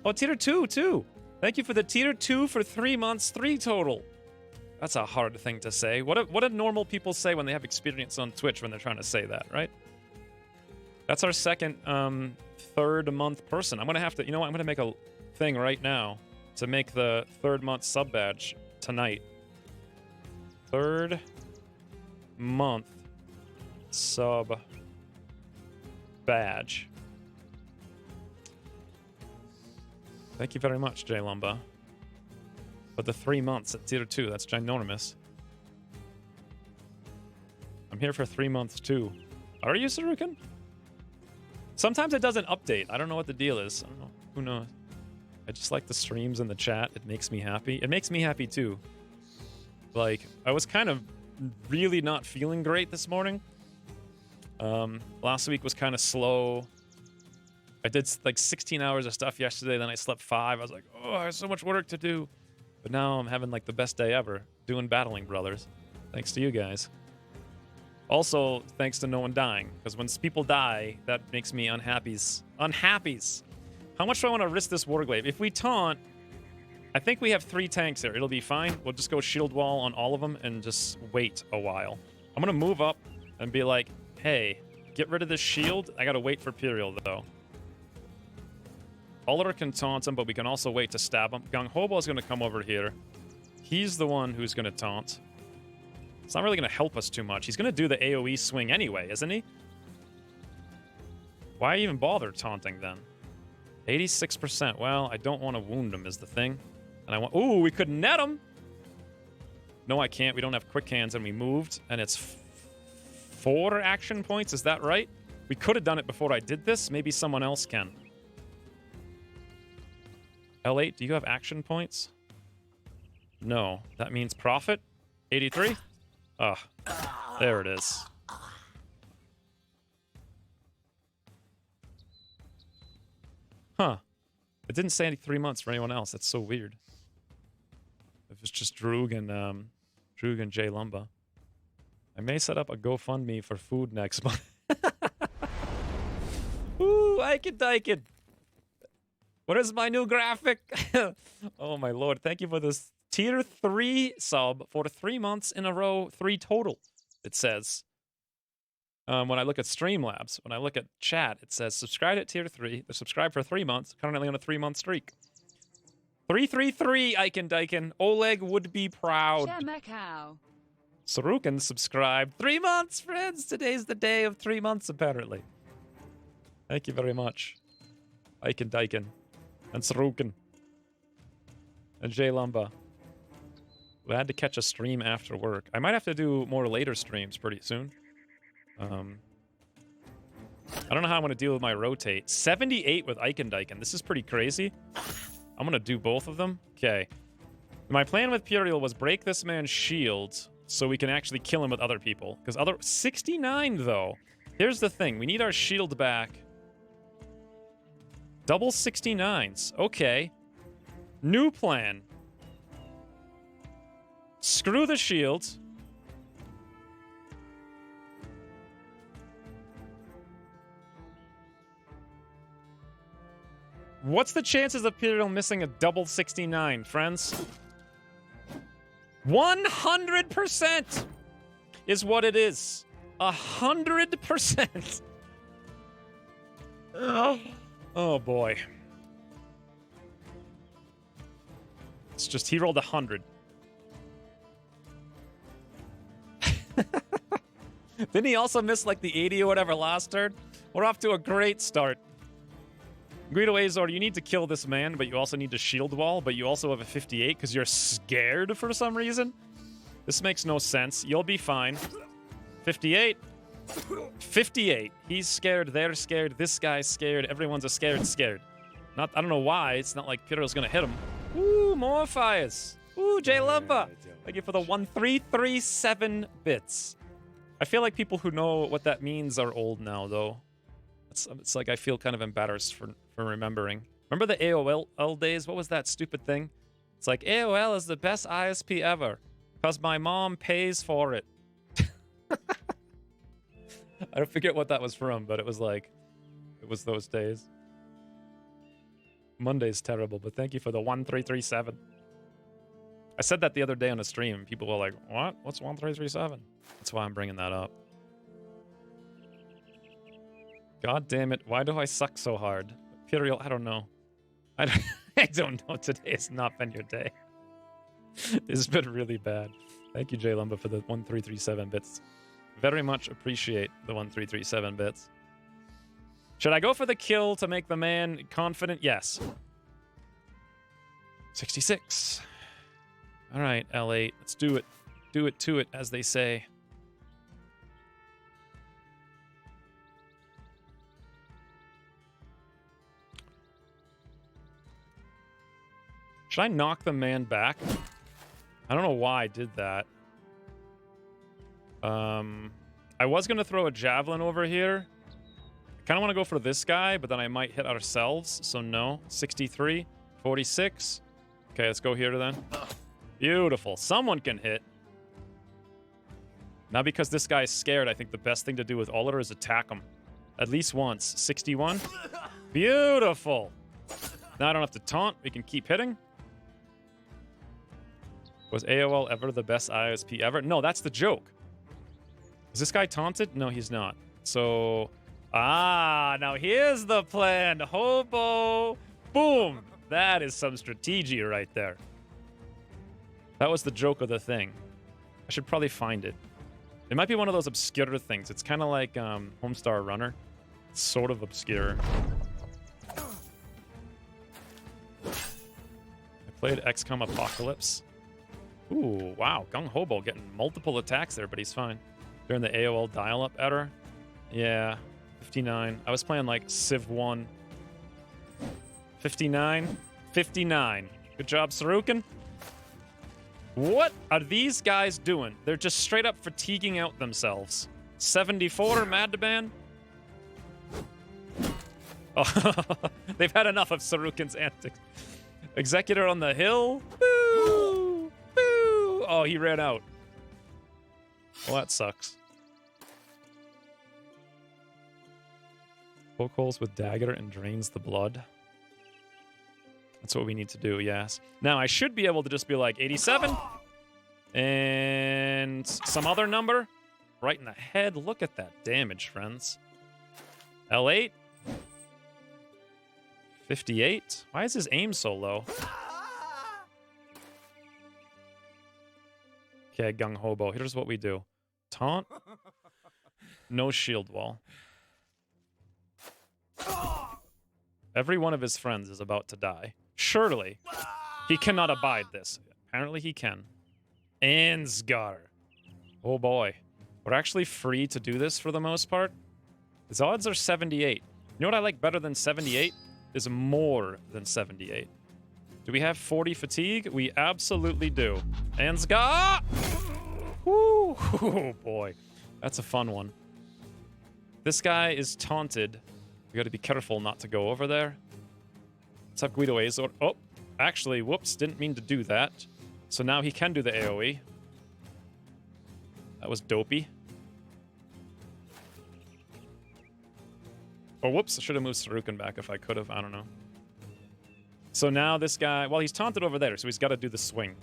Oh, tier 2, too. Thank you for the tier 2 for 3 months. 3 total. That's a hard thing to say. What do normal people say when they have experience on Twitch when they're trying to say that, right? That's our second, 3rd month person. I'm going to have to, you know what? I'm going to make a thing right now to make the 3rd month sub badge tonight. 3rd month sub badge. Thank you very much, Jay Lumba. But the 3 months at tier 2, that's ginormous. I'm here for 3 months too. Are you, Sarukin? Sometimes it doesn't update. I don't know what the deal is. I don't know. Who knows? I just like the streams and the chat. It makes me happy. It makes me happy too. Like, I was kind of really not feeling great this morning. Last week was kind of slow. I did like 16 hours of stuff yesterday, then I slept 5. I was like, oh, I have so much work to do. But now I'm having like the best day ever doing Battling Brothers. Thanks to you guys. Also, thanks to no one dying, because when people die, that makes me unhappies. Unhappies. How much do I want to risk this Warglaive? If we taunt, I think we have 3 tanks here. It'll be fine. We'll just go shield wall on all of them and just wait a while. I'm going to move up and be like, hey, get rid of this shield. I got to wait for Imperial, though. Uller can taunt him, but we can also wait to stab him. Gung Hobo is going to come over here. He's the one who's going to taunt. It's not really going to help us too much. He's going to do the AoE swing anyway, isn't he? Why even bother taunting then? 86%. Well, I don't want to wound him is the thing. And I want... Ooh, we could net him! No, I can't. We don't have quick hands, and we moved. And it's 4 action points. Is that right? We could have done it before I did this. Maybe someone else can. L8, do you have action points? No. That means profit? 83? Ah, there it is. Huh. It didn't say any 3 months for anyone else. That's so weird. If it's just Droog and Jay Lumba. I may set up a GoFundMe for food next month. Ooh, Eiken. What is my new graphic? Oh my lord. Thank you for this tier 3 sub for 3 months in a row. 3 total, it says. When I look at Streamlabs, when I look at chat, it says subscribe at tier 3. They're subscribed for 3 months, currently on a 3-month streak. 333 Eiken. Oleg would be proud. Macau. Sarukin subscribed. 3 months, friends. Today's the day of 3 months, apparently. Thank you very much. Eiken. And Sarukin. And Jay Lumba. We had to catch a stream after work. I might have to do more later streams pretty soon. I don't know how I'm going to deal with my rotate. 78 with Eiken. This is pretty crazy. I'm going to do both of them. Okay. My plan with Puriel was break this man's shield so we can actually kill him with other people. Because 69, though. Here's the thing. We need our shield back. Double 69s. Okay. New plan. Screw the shield. What's the chances of Imperial missing a double 69, friends? 100% is what it is. 100%. Oh boy. It's just he rolled 100. Didn't he also miss like the 80 or whatever last turn? We're off to a great start. Guido Azor, you need to kill this man, but you also need to shield wall, but you also have a 58 because you're scared for some reason. This makes no sense. You'll be fine. 58. 58. He's scared, they're scared, this guy's scared, everyone's a scared. I don't know why. It's not like Peter's gonna hit him. Ooh, more fires. Ooh, Jay Lumba. Thank you for the 1337 bits. I feel like people who know what that means are old now, though. It's like I feel kind of embarrassed for remembering. Remember the AOL days? What was that stupid thing? It's like, AOL is the best ISP ever because my mom pays for it. I forget what that was from, but it was like, it was those days. Monday's terrible, but thank you for the 1337. I said that the other day on a stream, and people were like, what? What's 1337? That's why I'm bringing that up. God damn it. Why do I suck so hard? Imperial, I don't know. I don't know. Today has not been your day. This has been really bad. Thank you, Jay Lumba, for the 1337 bits. Very much appreciate the 1337 bits. Should I go for the kill to make the man confident? Yes. 66. All right, L8. Let's do it. Do it to it, as they say. Should I knock the man back? I don't know why I did that. I was going to throw a javelin over here. I kind of want to go for this guy, but then I might hit ourselves, so no. 63, 46. Okay, let's go here then. Beautiful. Someone can hit. Now because this guy's scared, I think the best thing to do with Oler is attack him. At least once. 61. Beautiful. Now I don't have to taunt. We can keep hitting. Was AOL ever the best ISP ever? No, that's the joke. Is this guy taunted? No, he's not. So, now here's the plan. Hobo. Boom. That is some strategy right there. That was the joke of the thing. I should probably find it. It might be one of those obscure things. It's kind of like Homestar Runner. It's sort of obscure. I played XCOM Apocalypse. Ooh, wow. Gung Hobo getting multiple attacks there, but he's fine. During the AOL dial-up error. Yeah, 59. I was playing like Civ 1. 59. 59. Good job, Sarukin. What are these guys doing? They're just straight up fatiguing out themselves. 74, Madban. Oh, they've had enough of Sarukin's antics. Executor on the hill. Boo! Boo! Oh, he ran out. Well, that sucks. Poke holes with dagger and drains the blood. That's what we need to do, yes. Now, I should be able to just be like 87 and some other number right in the head. Look at that damage, friends. L8. 58. Why is his aim so low? Okay, Gung Hobo. Here's what we do. Taunt. No shield wall. Every one of his friends is about to die. Surely, he cannot abide this. Apparently he can. Ansgar. Oh boy. We're actually free to do this for the most part. His odds are 78. You know what I like better than 78? Is more than 78. Do we have 40 fatigue? We absolutely do. Ansgar! Woo! Oh boy. That's a fun one. This guy is taunted. We gotta be careful not to go over there. What's up, Guido Azor? Oh, actually, whoops, didn't mean to do that. So now he can do the AoE. That was dopey. Oh, whoops, I should have moved Sarukin back if I could have. I don't know. So now this guy, well, he's taunted over there, so he's got to do the swing.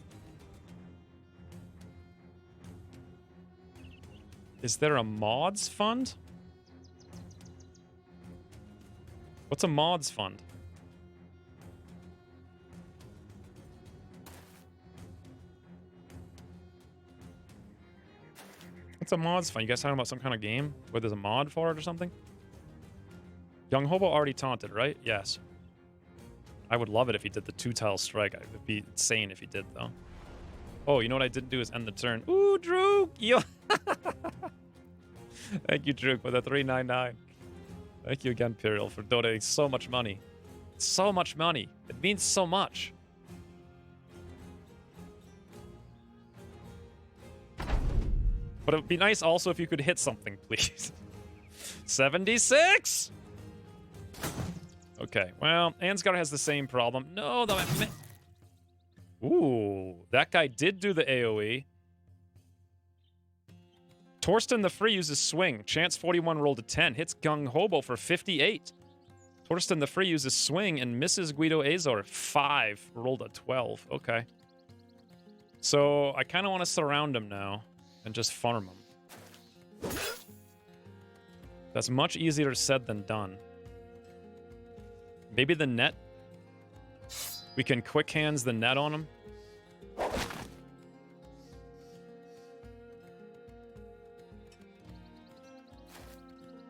Is there a mods fund? What's a mods fund? What's a mods fund? You guys talking about some kind of game where there's a mod for it or something? Gung Hobo already taunted, right? Yes. I would love it if he did the two-tile strike. It would be insane if he did, though. Oh, you know what I didn't do is end the turn. Ooh, Droog! Yo! Thank you, Droog, for the 399. Thank you again, Imperial, for donating so much money. So much money. It means so much. But it would be nice also if you could hit something, please. 76! Okay, well, Ansgar has the same problem. No, ooh, that guy did do the AoE. Torsten the Free uses swing. Chance 41 rolled a 10. Hits Gung Hobo for 58. Torsten the Free uses swing and misses Guido Azor. 5 rolled a 12. Okay. So I kind of want to surround him now and just farm him. That's much easier said than done. Maybe the net. We can quick hands the net on him.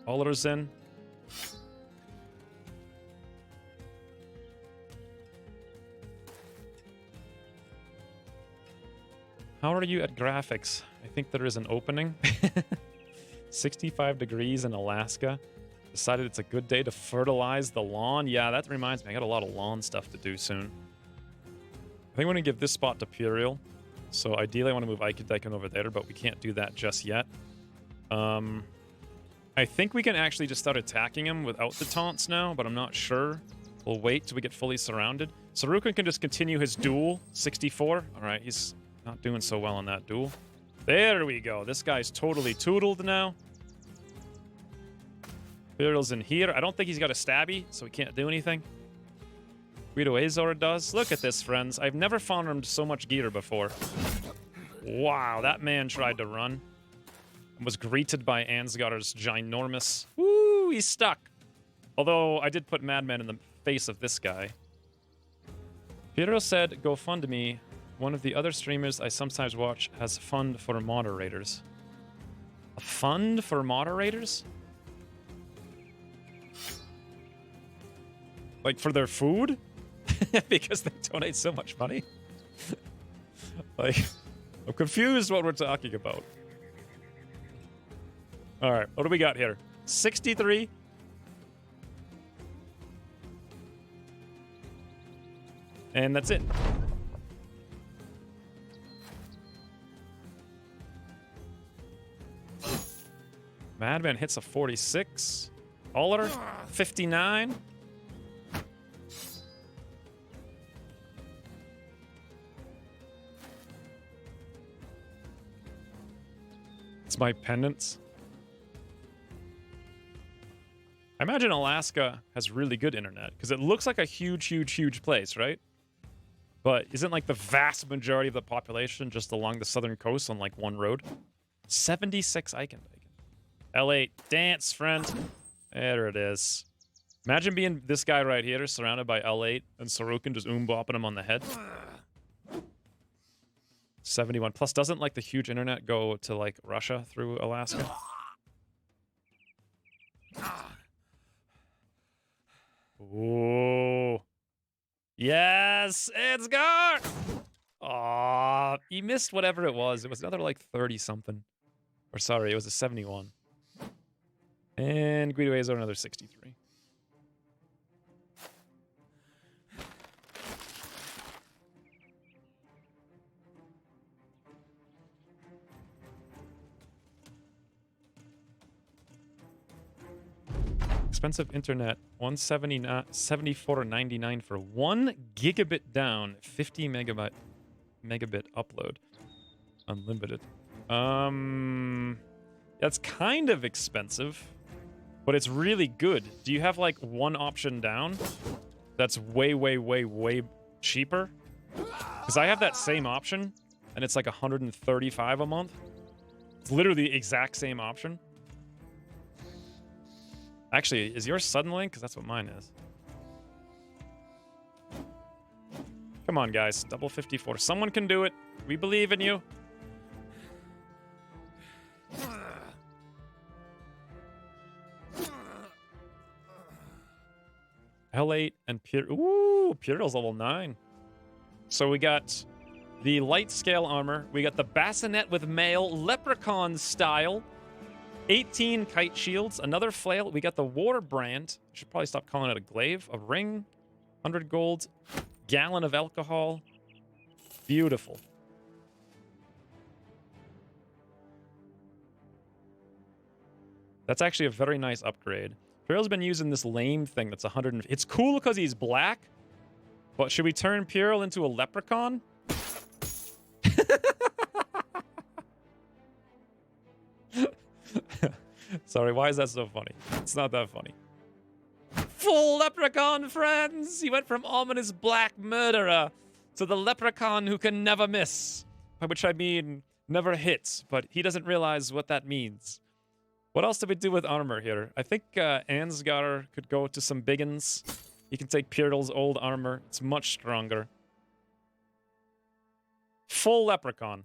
Oler's in. How are you at graphics? I think there is an opening. 65 degrees in Alaska. Decided it's a good day to fertilize the lawn. Yeah, that reminds me. I got a lot of lawn stuff to do soon. I think I'm going to give this spot to Puriel. So ideally I want to move Eikidaiken over there, but we can't do that just yet. I think we can actually just start attacking him without the taunts now, but I'm not sure. We'll wait till we get fully surrounded. Sarukin can just continue his duel. 64. All right, he's not doing so well on that duel. There we go. This guy's totally toodled now. Beardle's in here. I don't think he's got a stabby, so he can't do anything. Guido Azor does. Look at this, friends. I've never farmed so much gear before. Wow, that man tried to run. And was greeted by Ansgar's ginormous... Woo, he's stuck. Although, I did put Madman in the face of this guy. Piero said, go fund me. One of the other streamers I sometimes watch has fund for moderators. A fund for moderators? Like for their food? Because they donate so much money? Like, I'm confused what we're talking about. Alright, what do we got here? 63. And that's it. Madman hits a 46. Oller, 59. It's my pendants. I imagine Alaska has really good internet, because it looks like a huge, huge, huge place, right? But isn't like the vast majority of the population just along the southern coast on like one road? 76 Icon. L8, dance, friend. There it is. Imagine being this guy right here, surrounded by L8, and Sarukin just bopping him on the head. 71. Plus, doesn't like the huge internet go to like Russia through Alaska? Ooh. Yes, it's gone! Aw, you missed whatever it was. It was another like 30 something. Or sorry, it was a 71. And Guido Azor another 63. Expensive internet, 174.99 for 1 gigabit down, 50 megabit upload, unlimited. That's kind of expensive, but it's really good. Do you have like one option down that's way, way, way, way cheaper? Because I have that same option, and it's like 135 a month. It's literally the exact same option. Actually, is yours Suddenlink? Because that's what mine is. Come on, guys. Double 54. Someone can do it. We believe in you. L8 and Pure. Ooh, Pure's level 9. So we got the light scale armor. We got the bassinet with mail, leprechaun style. 18 kite shields, another flail. We got the war brand. Should probably stop calling it a glaive. A ring, 100 gold, gallon of alcohol. Beautiful. That's actually a very nice upgrade. Purell's been using this lame thing that's 100. It's cool because he's black, but should we turn Purell into a leprechaun? Sorry, why is that so funny? It's not that funny. Full leprechaun, friends! He went from ominous black murderer to the leprechaun who can never miss. By which I mean, never hits, but he doesn't realize what that means. What else do we do with armor here? I think Ansgar could go to some biggins. He can take Purell's old armor. It's much stronger. Full leprechaun.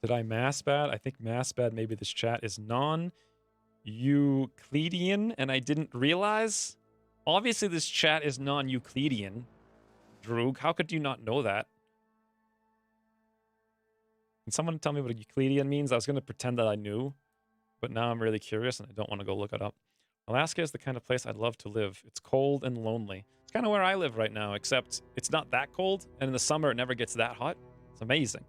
Did I mass bad? I think mass bad. Maybe this chat is non-Euclidean, and I didn't realize. Obviously, this chat is non-Euclidean. Droog, how could you not know that? Can someone tell me what a Euclidean means? I was going to pretend that I knew, but now I'm really curious, and I don't want to go look it up. Alaska is the kind of place I'd love to live. It's cold and lonely. It's kind of where I live right now, except it's not that cold, and in the summer, it never gets that hot. It's amazing.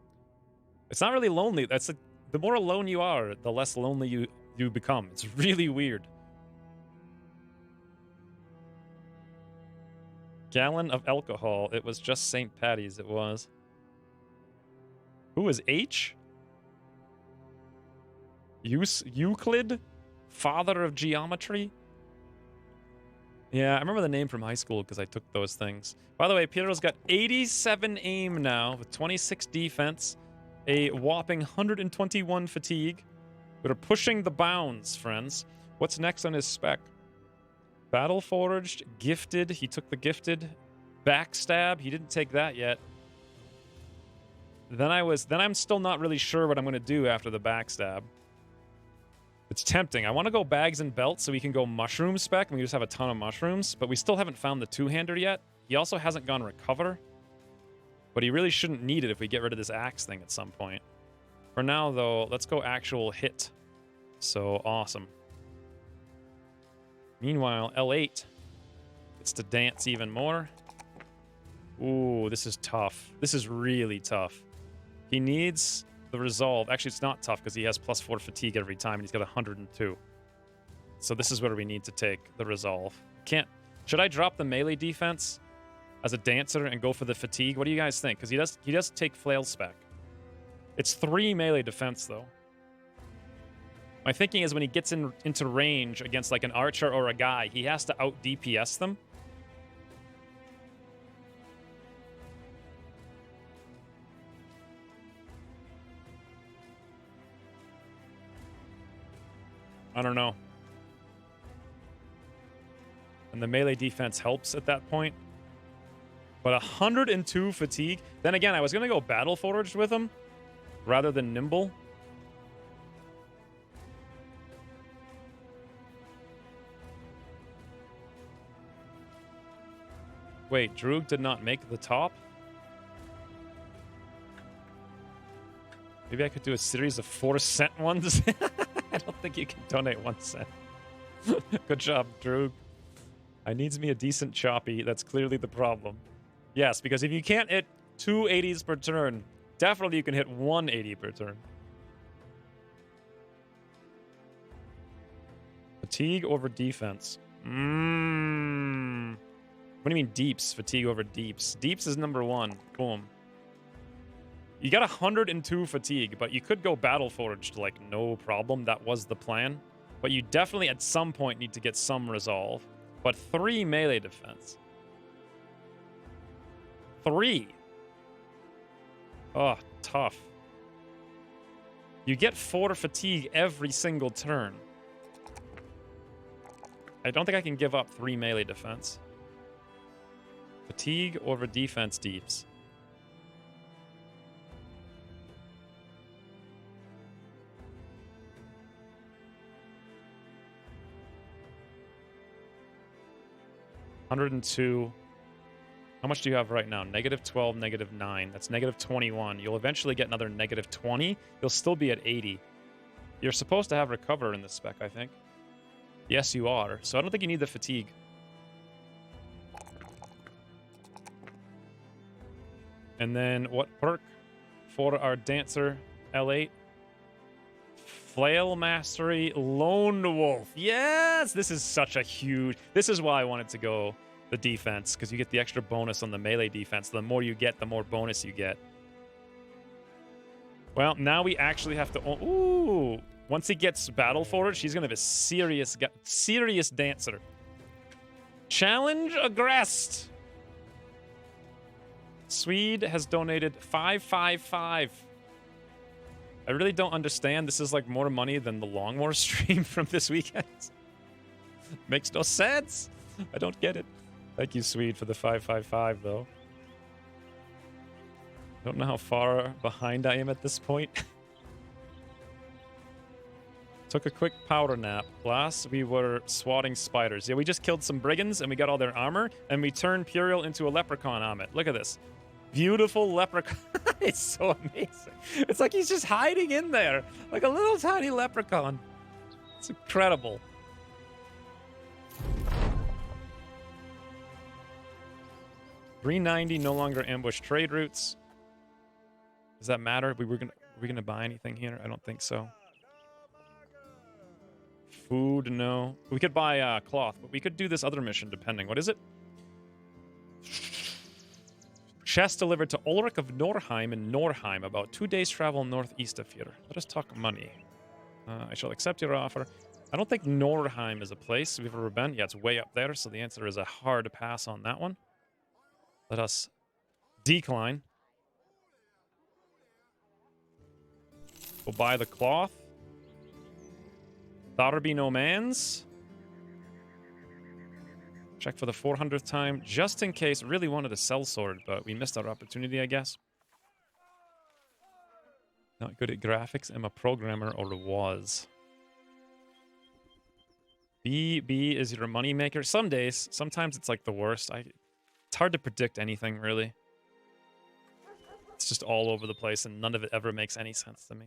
It's not really lonely. That's the more alone you are, the less lonely you become. It's really weird. Gallon of alcohol. It was just St. Patty's, it was. Who is H? Euclid? Father of geometry? Yeah, I remember the name from high school because I took those things. By the way, Piero's got 87 aim now with 26 defense, a whopping 121 fatigue. We're pushing the bounds, friends. What's next on his spec? Battle Forged, Gifted. He took the Gifted. Backstab. He didn't take that yet. Then I'm still not really sure what I'm going to do after the Backstab. It's tempting. I want to go Bags and Belts so we can go Mushroom spec and we just have a ton of mushrooms, but we still haven't found the two-hander yet. He also hasn't gone Recover, but he really shouldn't need it if we get rid of this axe thing at some point. For now, though, let's go actual hit. So awesome. Meanwhile, L8 gets to dance even more. Ooh, this is tough. This is really tough. He needs the resolve. Actually, it's not tough because he has +4 fatigue every time and he's got 102. So this is where we need to take the resolve. Should I drop the melee defense as a dancer and go for the fatigue? What do you guys think? Because he does take flail spec. It's 3 melee defense though. My thinking is when he gets into range against like an archer or a guy, he has to out DPS them. I don't know. And the melee defense helps at that point. But 102 fatigue. Then again, I was going to go Battle Forged with him rather than Nimble. Wait, Droog did not make the top? Maybe I could do a series of 4-cent ones? I don't think you can donate 1 cent. Good job, Droog. I needs me a decent choppy. That's clearly the problem. Yes, because if you can't hit 2 80s per turn, definitely you can hit 1 80 per turn. Fatigue over defense. What do you mean deeps? Fatigue over deeps. Deeps is number 1. Boom. You got 102 fatigue, but you could go Battle Forged like no problem. That was the plan. But you definitely at some point need to get some resolve. But 3 melee defense. 3. Oh, tough. You get 4 fatigue every single turn. I don't think I can give up 3 melee defense. Fatigue over defense deeps. $102. How much do you have right now? -12, -9. That's -21. You'll eventually get another -20. You'll still be at 80. You're supposed to have Recover in this spec, I think. Yes, you are. So I don't think you need the fatigue. And then what perk for our dancer L8? Flail Mastery Lone Wolf. Yes! This is such a huge... This is why I wanted to go the defense, because you get the extra bonus on the melee defense. The more you get, the more bonus you get. Well, now we actually have to... Ooh! Once he gets Battle Forged, she's going to have a serious dancer. Challenge aggressed! Swede has donated 555. I really don't understand. This is like more money than the Long War stream from this weekend. Makes no sense. I don't get it. Thank you, Swede, for the 555, though. Don't know how far behind I am at this point. Took a quick powder nap. Last, we were swatting spiders. Yeah, we just killed some brigands, and we got all their armor, and we turned Puriel into a leprechaun, Amit. Look at this. Beautiful leprechaun. It's so amazing. It's like he's just hiding in there, like a little tiny leprechaun. It's incredible. $390, no longer ambush trade routes. Does that matter? Are we gonna buy anything here? I don't think so. Food, no. We could buy cloth, but we could do this other mission depending. What is it? Chest delivered to Ulrich of Norheim in Norheim, about 2 days' travel northeast of here. Let us talk money. I shall accept your offer. I don't think Norheim is a place we've ever been. Yeah, it's way up there, so the answer is a hard pass on that one. Let us decline. We'll buy the cloth. There be no mans. Check for the 400th time, just in case. Really wanted a sellsword, but we missed our opportunity, I guess. Not good at graphics. I'm a programmer, or was. BB is your moneymaker. Some days. Sometimes it's like the worst. It's hard to predict anything, really. It's just all over the place, and none of it ever makes any sense to me.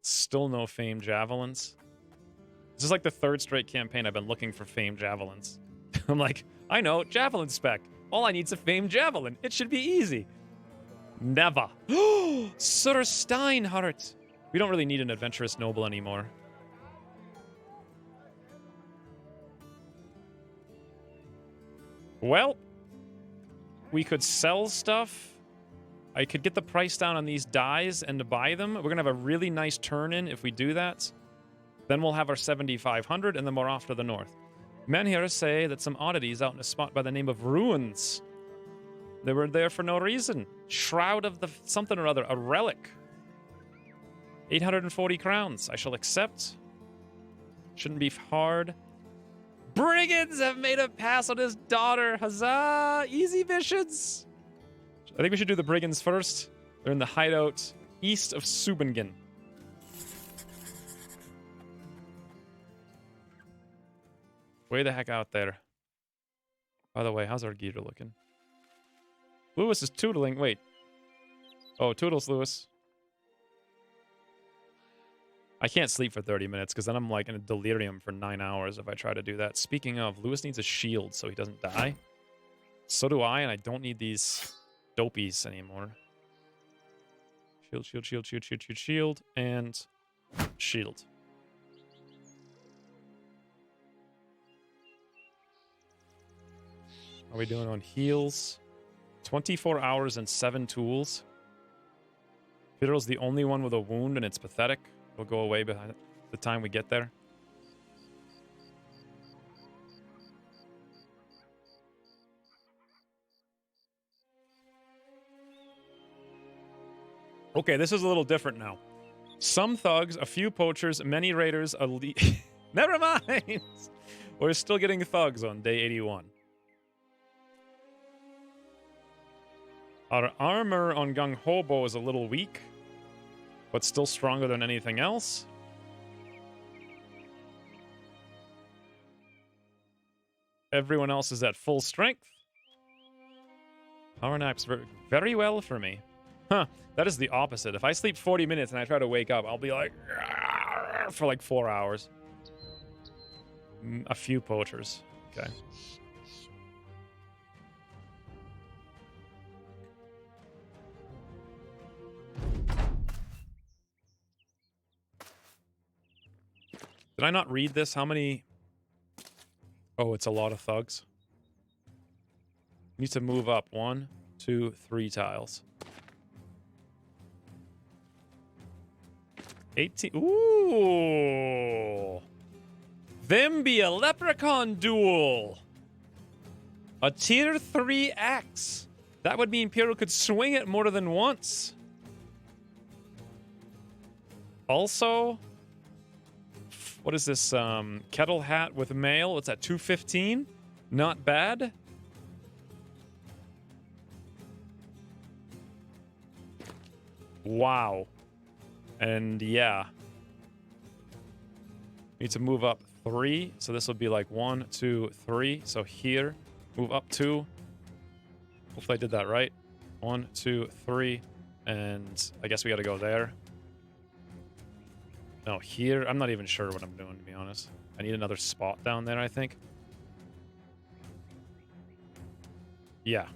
Still no famed javelins. This is like the 3rd straight campaign I've been looking for famed javelins. I'm like, I know, javelin spec. All I need is a famed javelin. It should be easy. Never. Sir Steinhardt. We don't really need an adventurous noble anymore. Well, we could sell stuff. I could get the price down on these dyes and buy them. We're going to have a really nice turn-in if we do that. Then we'll have our 7,500, and then we're off to the north. Men here say that some oddities out in a spot by the name of Ruins. They were there for no reason. Shroud of the something or other, a relic. 840 crowns. I shall accept. Shouldn't be hard. Brigands have made a pass on his daughter. Huzzah! Easy missions. I think we should do the brigands first. They're in the hideout east of Subingen. Way the heck out there. By the way, how's our gear looking? Lewis is tootling. Wait. Oh, toodles, Lewis. I can't sleep for 30 minutes because then I'm like in a delirium for 9 hours if I try to do that. Speaking of, Lewis needs a shield so he doesn't die. So do I, and I don't need these dopies anymore. Shield, shield, shield, shield, shield, shield, shield, and shield. How are we doing on heals? 24 hours and 7 tools. Fiddle's the only one with a wound, and it's pathetic. It'll go away by the time we get there. Okay, this is a little different now. Some thugs, a few poachers, many raiders, Never mind! We're still getting thugs on day 81. Our armor on Gung Hobo is a little weak, but still stronger than anything else. Everyone else is at full strength. Power naps very well for me. Huh, that is the opposite. If I sleep 40 minutes and I try to wake up, I'll be like, for like 4 hours. A few poachers. Okay. Did I not read this? How many? Oh, it's a lot of thugs. Need to move up 1, 2, 3 tiles. 18. Ooh. Them be a leprechaun duel. A tier 3 axe. That would mean Piero could swing it more than once. Also, what is this? Kettle hat with mail. What's that? 215? Not bad. Wow. And yeah. Need to move up 3. So this will be like 1, 2, 3. So here, move up 2. Hopefully I did that right. 1, 2, 3. And I guess we got to go there. No, here. I'm not even sure what I'm doing, to be honest. I need another spot down there, I think. Yeah.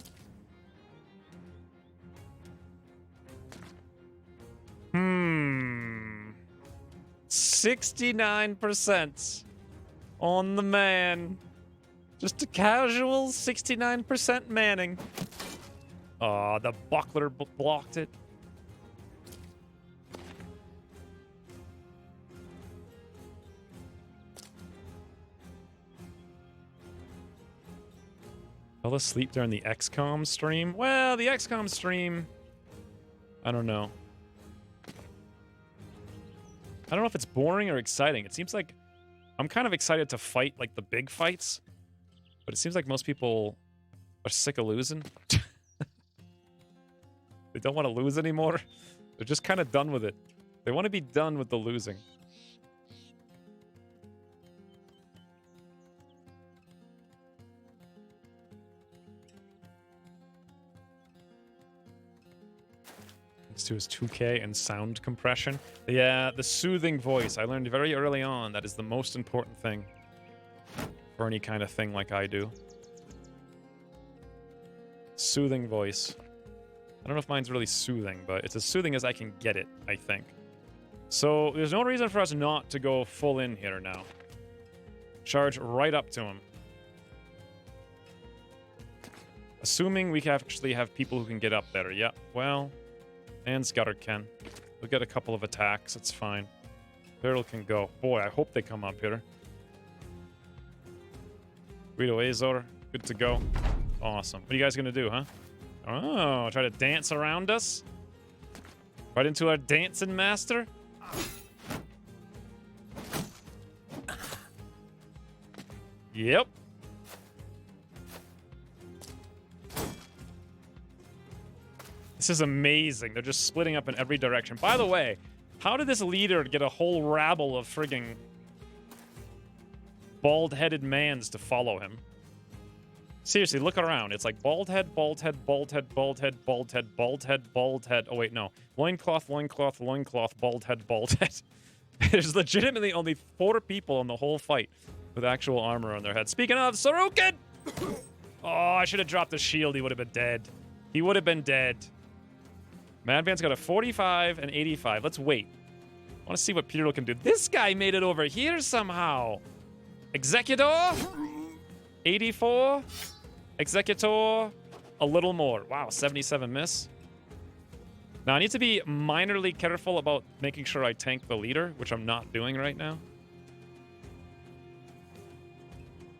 69% on the man. Just a casual 69% manning. Oh, the buckler blocked it. Fell asleep during the XCOM stream? Well, the XCOM stream... I don't know. I don't know if it's boring or exciting. It seems like I'm kind of excited to fight, like, the big fights. But it seems like most people are sick of losing. They don't want to lose anymore. They're just kind of done with it. They want to be done with the losing. Thanks to his 2K and sound compression. Yeah, the soothing voice. I learned very early on that is the most important thing for any kind of thing like I do. Soothing voice. I don't know if mine's really soothing, but it's as soothing as I can get it, I think. So there's no reason for us not to go full in here now. Charge right up to him. Assuming we can actually have people who can get up there. Yeah, well, and Scudder can. We'll get a couple of attacks, it's fine. Turtle can go. Boy, I hope they come up here. Guido Azor, good to go. Awesome. What are you guys gonna do, huh? Oh, try to dance around us? Right into our dancing master? Yep. This is amazing. They're just splitting up in every direction. By the way, how did this leader get a whole rabble of frigging bald-headed mans to follow him? Seriously, look around. It's like bald head, bald head, bald head, bald head, bald head, bald head, bald head. Oh, wait, no. Loincloth, loincloth, loincloth, bald head, bald head. There's legitimately only 4 people in the whole fight with actual armor on their head. Speaking of, Sorokin! Oh, I should have dropped the shield. He would have been dead. He would have been dead. Madman's got a 45 and 85. Let's wait. I want to see what Pirlo can do. This guy made it over here somehow. Executor? 84? Executor, a little more. Wow, 77 miss. Now, I need to be minorly careful about making sure I tank the leader, which I'm not doing right now.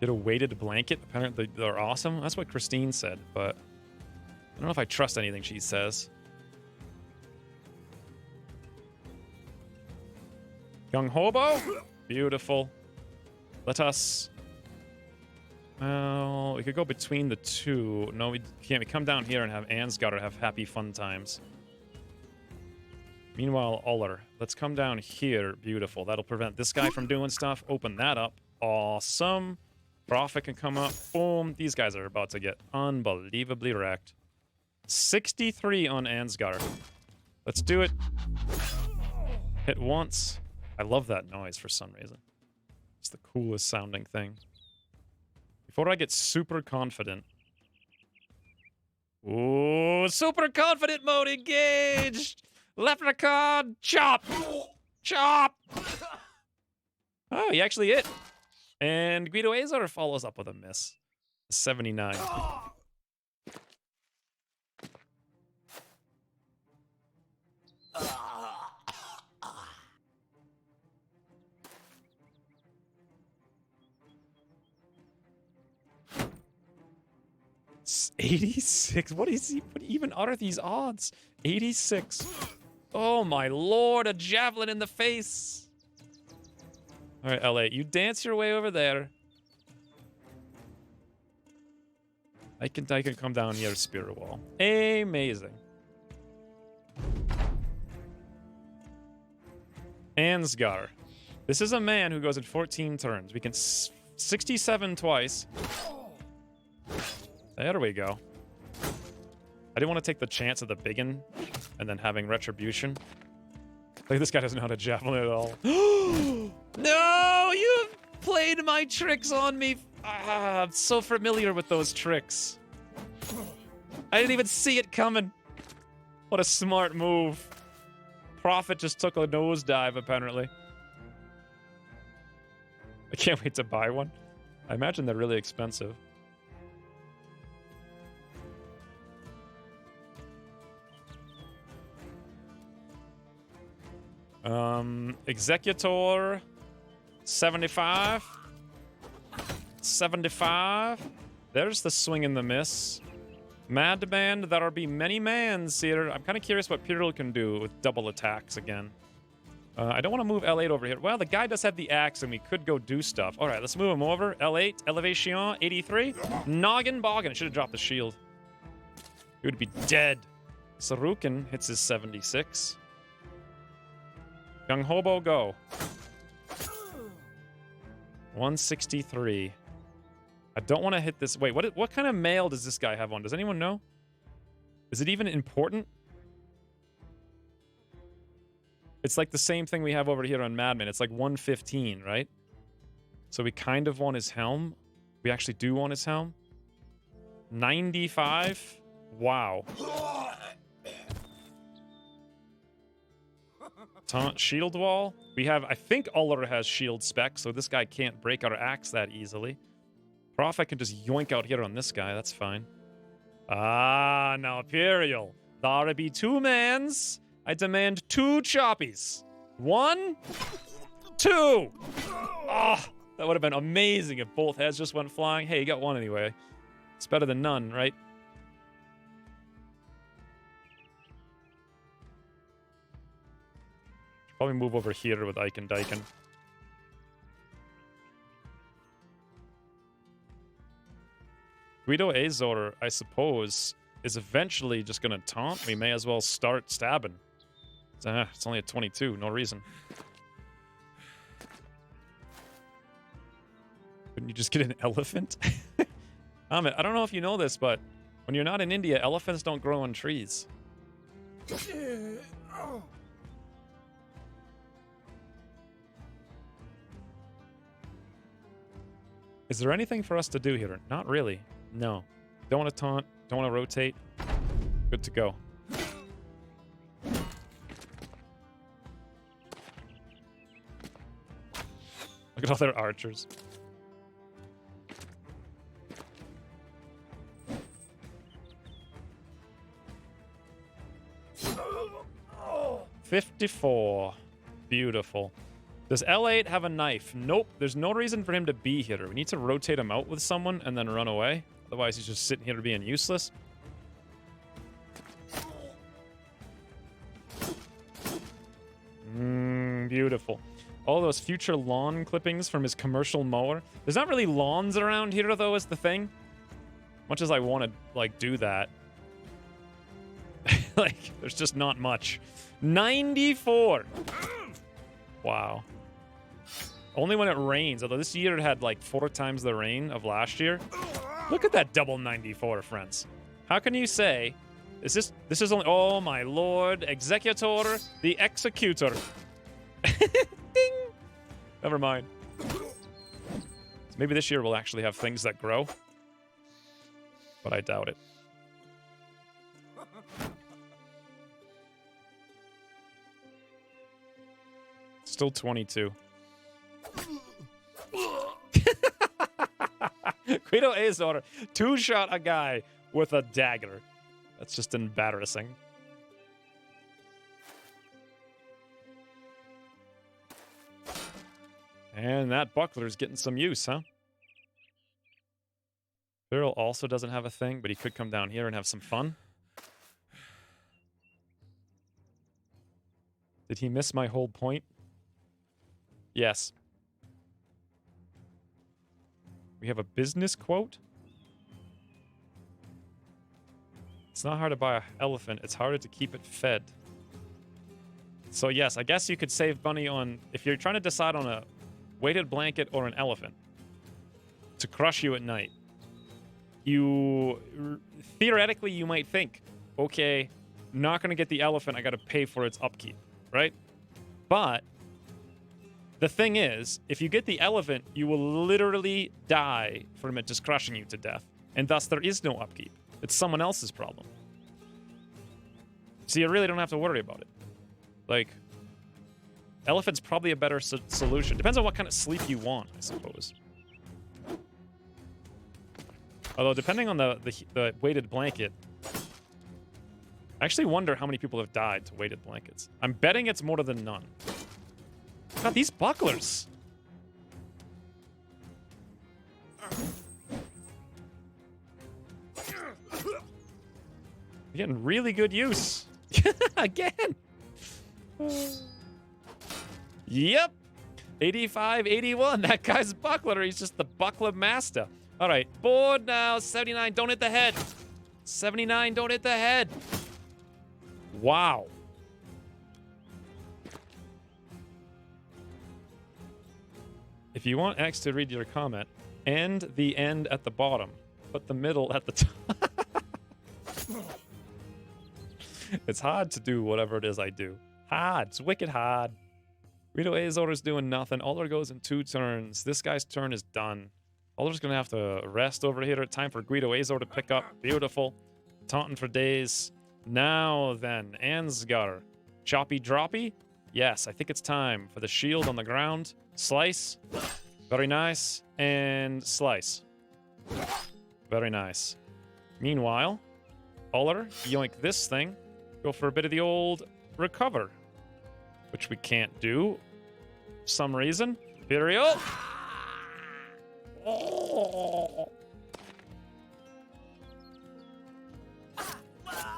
Get a weighted blanket. Apparently, they're awesome. That's what Christine said, but I don't know if I trust anything she says. Young Hobo. Beautiful. Let us... Well, we could go between the two. No, we can't. We come down here and have Ansgar have happy fun times. Meanwhile, Uller. Let's come down here. Beautiful. That'll prevent this guy from doing stuff. Open that up. Awesome. Prophet can come up. Boom. These guys are about to get unbelievably wrecked. 63 on Ansgar. Let's do it. Hit once. I love that noise for some reason. It's the coolest sounding thing. Before I get super confident. Ooh, super confident mode engaged! Leprechaun, chop! Chop! Oh, he actually hit. And Guido Azor follows up with a miss. 79. It's 86. What is he? What even are these odds? 86. Oh my lord, a javelin in the face. All right, LA, you dance your way over there. I can come down near Spirit Wall. Amazing. Ansgar. This is a man who goes in 14 turns. We can 67 twice. There we go. I didn't want to take the chance of the biggin and then having retribution. Like, this guy doesn't know how to javelin at all. No! You've played my tricks on me! Ah, I'm so familiar with those tricks. I didn't even see it coming. What a smart move. Prophet just took a nosedive, apparently. I can't wait to buy one. I imagine they're really expensive. Executor, 75. 75. There's the swing and the miss. Madman, there'll be many mans here. I'm kind of curious what Piril can do with double attacks again. I don't want to move L8 over here. Well, the guy does have the axe, and we could go do stuff. All right, let's move him over. L8, Elevation, 83. Noggin Boggin. I should have dropped the shield. He would be dead. Sarukin hits his 76. Young Hobo, go. 163. I don't want to hit this. Wait, what kind of mail does this guy have on? Does anyone know? Is it even important? It's like the same thing we have over here on Madman. It's like 115, right? So we kind of want his helm. We actually do want his helm. 95. Wow. Taunt shield wall. We have, I think Uller has shield spec, so this guy can't break our axe that easily. Prof, I can just yoink out here on this guy. That's fine. Ah, now Imperial. There'll be 2 mans. I demand 2 choppies. 1, 2. Oh, that would have been amazing if both heads just went flying. Hey, you got 1 anyway. It's better than none, right? Probably move over here with Ike and Dyken. Guido Azor, I suppose, is eventually just going to taunt. We may as well start stabbing. It's only a 22, no reason. Couldn't you just get an elephant? Amit, I don't know if you know this, but when you're not in India, elephants don't grow on trees. Is there anything for us to do here? Not really. No. Don't want to taunt. Don't want to rotate. Good to go. Look at all their archers. $54. Beautiful. Does L8 have a knife? Nope. There's no reason for him to be here. We need to rotate him out with someone and then run away. Otherwise, he's just sitting here being useless. Beautiful. All those future lawn clippings from his commercial mower. There's not really lawns around here, though, is the thing. Much as I want to, like, do that. Like, there's just not much. 94. Wow. Only when it rains, although this year it had like 4 times the rain of last year. Look at that double 94, friends. How can you say this is only, oh my lord, Executor, the Executor. Ding. Never mind. So maybe this year we'll actually have things that grow. But I doubt it. Still 22. Guido Azor 2-shot a guy with a dagger. That's just embarrassing. And that buckler's getting some use, huh? Beryl also doesn't have a thing, but he could come down here and have some fun. Did he miss my whole point? Yes. We have a business quote. It's not hard to buy an elephant. It's harder to keep it fed. So yes, I guess you could save money on, if you're trying to decide on a weighted blanket or an elephant to crush you at night. Theoretically, you might think, okay, not going to get the elephant. I got to pay for its upkeep, right? But the thing is, if you get the elephant, you will literally die from it just crushing you to death. And thus, there is no upkeep. It's someone else's problem. So you really don't have to worry about it. Like, elephant's probably a better solution. Depends on what kind of sleep you want, I suppose. Although, depending on the weighted blanket, I actually wonder how many people have died to weighted blankets. I'm betting it's more than none. God, these bucklers. You're getting really good use. Again. Yep. 85, 81. That guy's buckler. He's just the buckler master. All right. Board now. 79. Don't hit the head. 79. Don't hit the head. Wow. If you want X to read your comment, end the end at the bottom. Put the middle at the top. It's hard to do whatever it is I do. Hard. It's wicked hard. Guido Azor's doing nothing. Uller goes in 2 turns. This guy's turn is done. Uller's going to have to rest over here. Time for Guido Azor to pick up. Beautiful. Taunting for days. Now then, Ansgar. Choppy droppy? Yes, I think it's time for the shield on the ground. Slice. Very nice. And slice. Very nice. Meanwhile, Uller, yoink this thing. Go for a bit of the old recover, which we can't do for some reason. Imperial. Oh.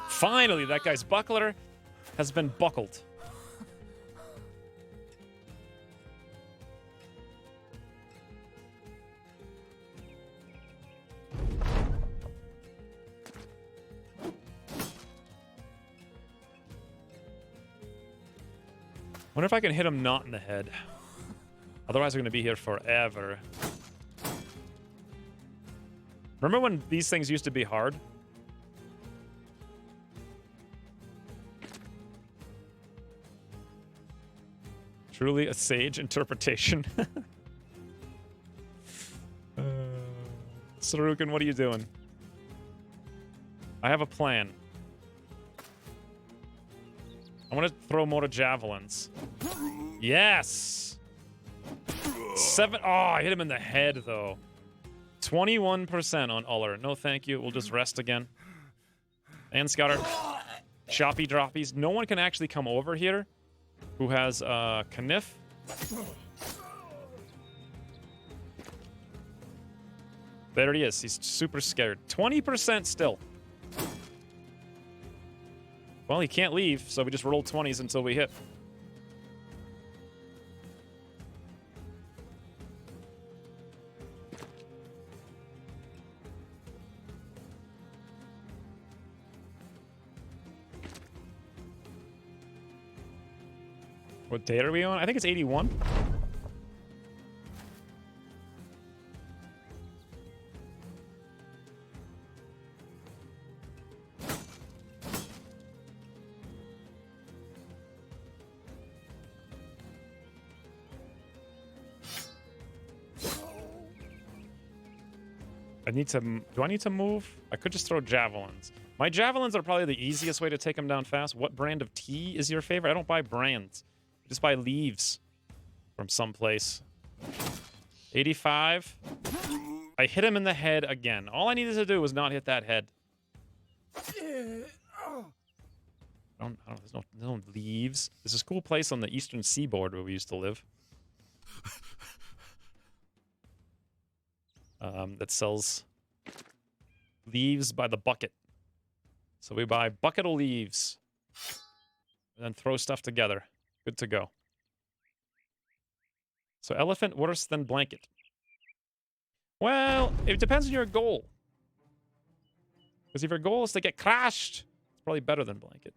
Finally, that guy's buckler has been buckled. Wonder if I can hit him not in the head. Otherwise, we're going to be here forever. Remember when these things used to be hard? Truly a sage interpretation. Sarukin, what are you doing? I have a plan. I want to throw more javelins. Yes! 7. Oh, I hit him in the head, though. 21% on Uller. No, thank you. We'll just rest again. And Scouter. Choppy droppies. No one can actually come over here who has Kniff. There he is. He's super scared. 20% still. Well, he can't leave, so we just roll 20s until we hit. What day are we on? I think it's 81. Do I need to move? I could just throw javelins. My javelins are probably the easiest way to take them down fast. What brand of tea is your favorite? I don't buy brands. I just buy leaves from someplace. 85. I hit him in the head again. All I needed to do was not hit that head. There's no leaves. There's a cool place on the eastern seaboard where we used to live. That sells leaves by the bucket. So we buy a bucket of leaves and then throw stuff together. Good to go. So elephant worse than blanket. Well, it depends on your goal. Because if your goal is to get crashed, it's probably better than blanket.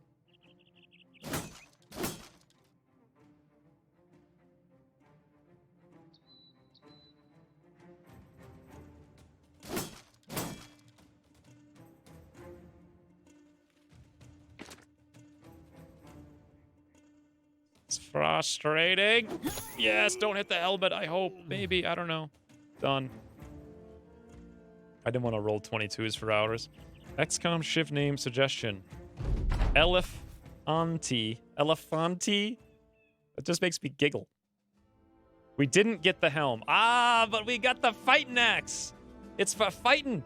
Frustrating. Yes, don't hit the helmet, I hope. Maybe, I don't know. Done. I didn't want to roll 22s for hours. XCOM shift name suggestion. Elephanti. Elephanti? That just makes me giggle. We didn't get the helm. Ah, but we got the fighting axe. It's for fighting.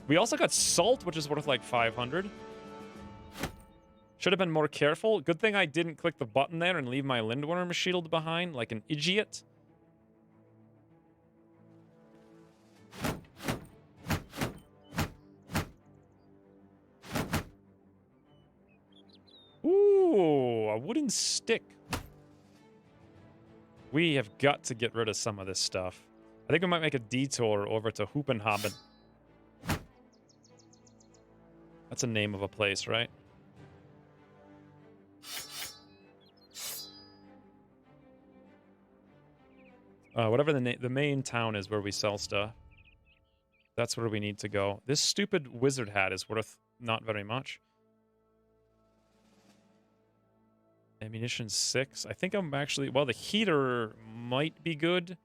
We also got salt, which is worth like 500. Should have been more careful. Good thing I didn't click the button there and leave my Lindworm shield behind like an idiot. Ooh, a wooden stick. We have got to get rid of some of this stuff. I think we might make a detour over to Hoopenhaben. That's a name of a place, right? Whatever the main town is where we sell stuff. That's where we need to go. This stupid wizard hat is worth not very much. Ammunition 6. I think I'm actually... Well, the heater might be good.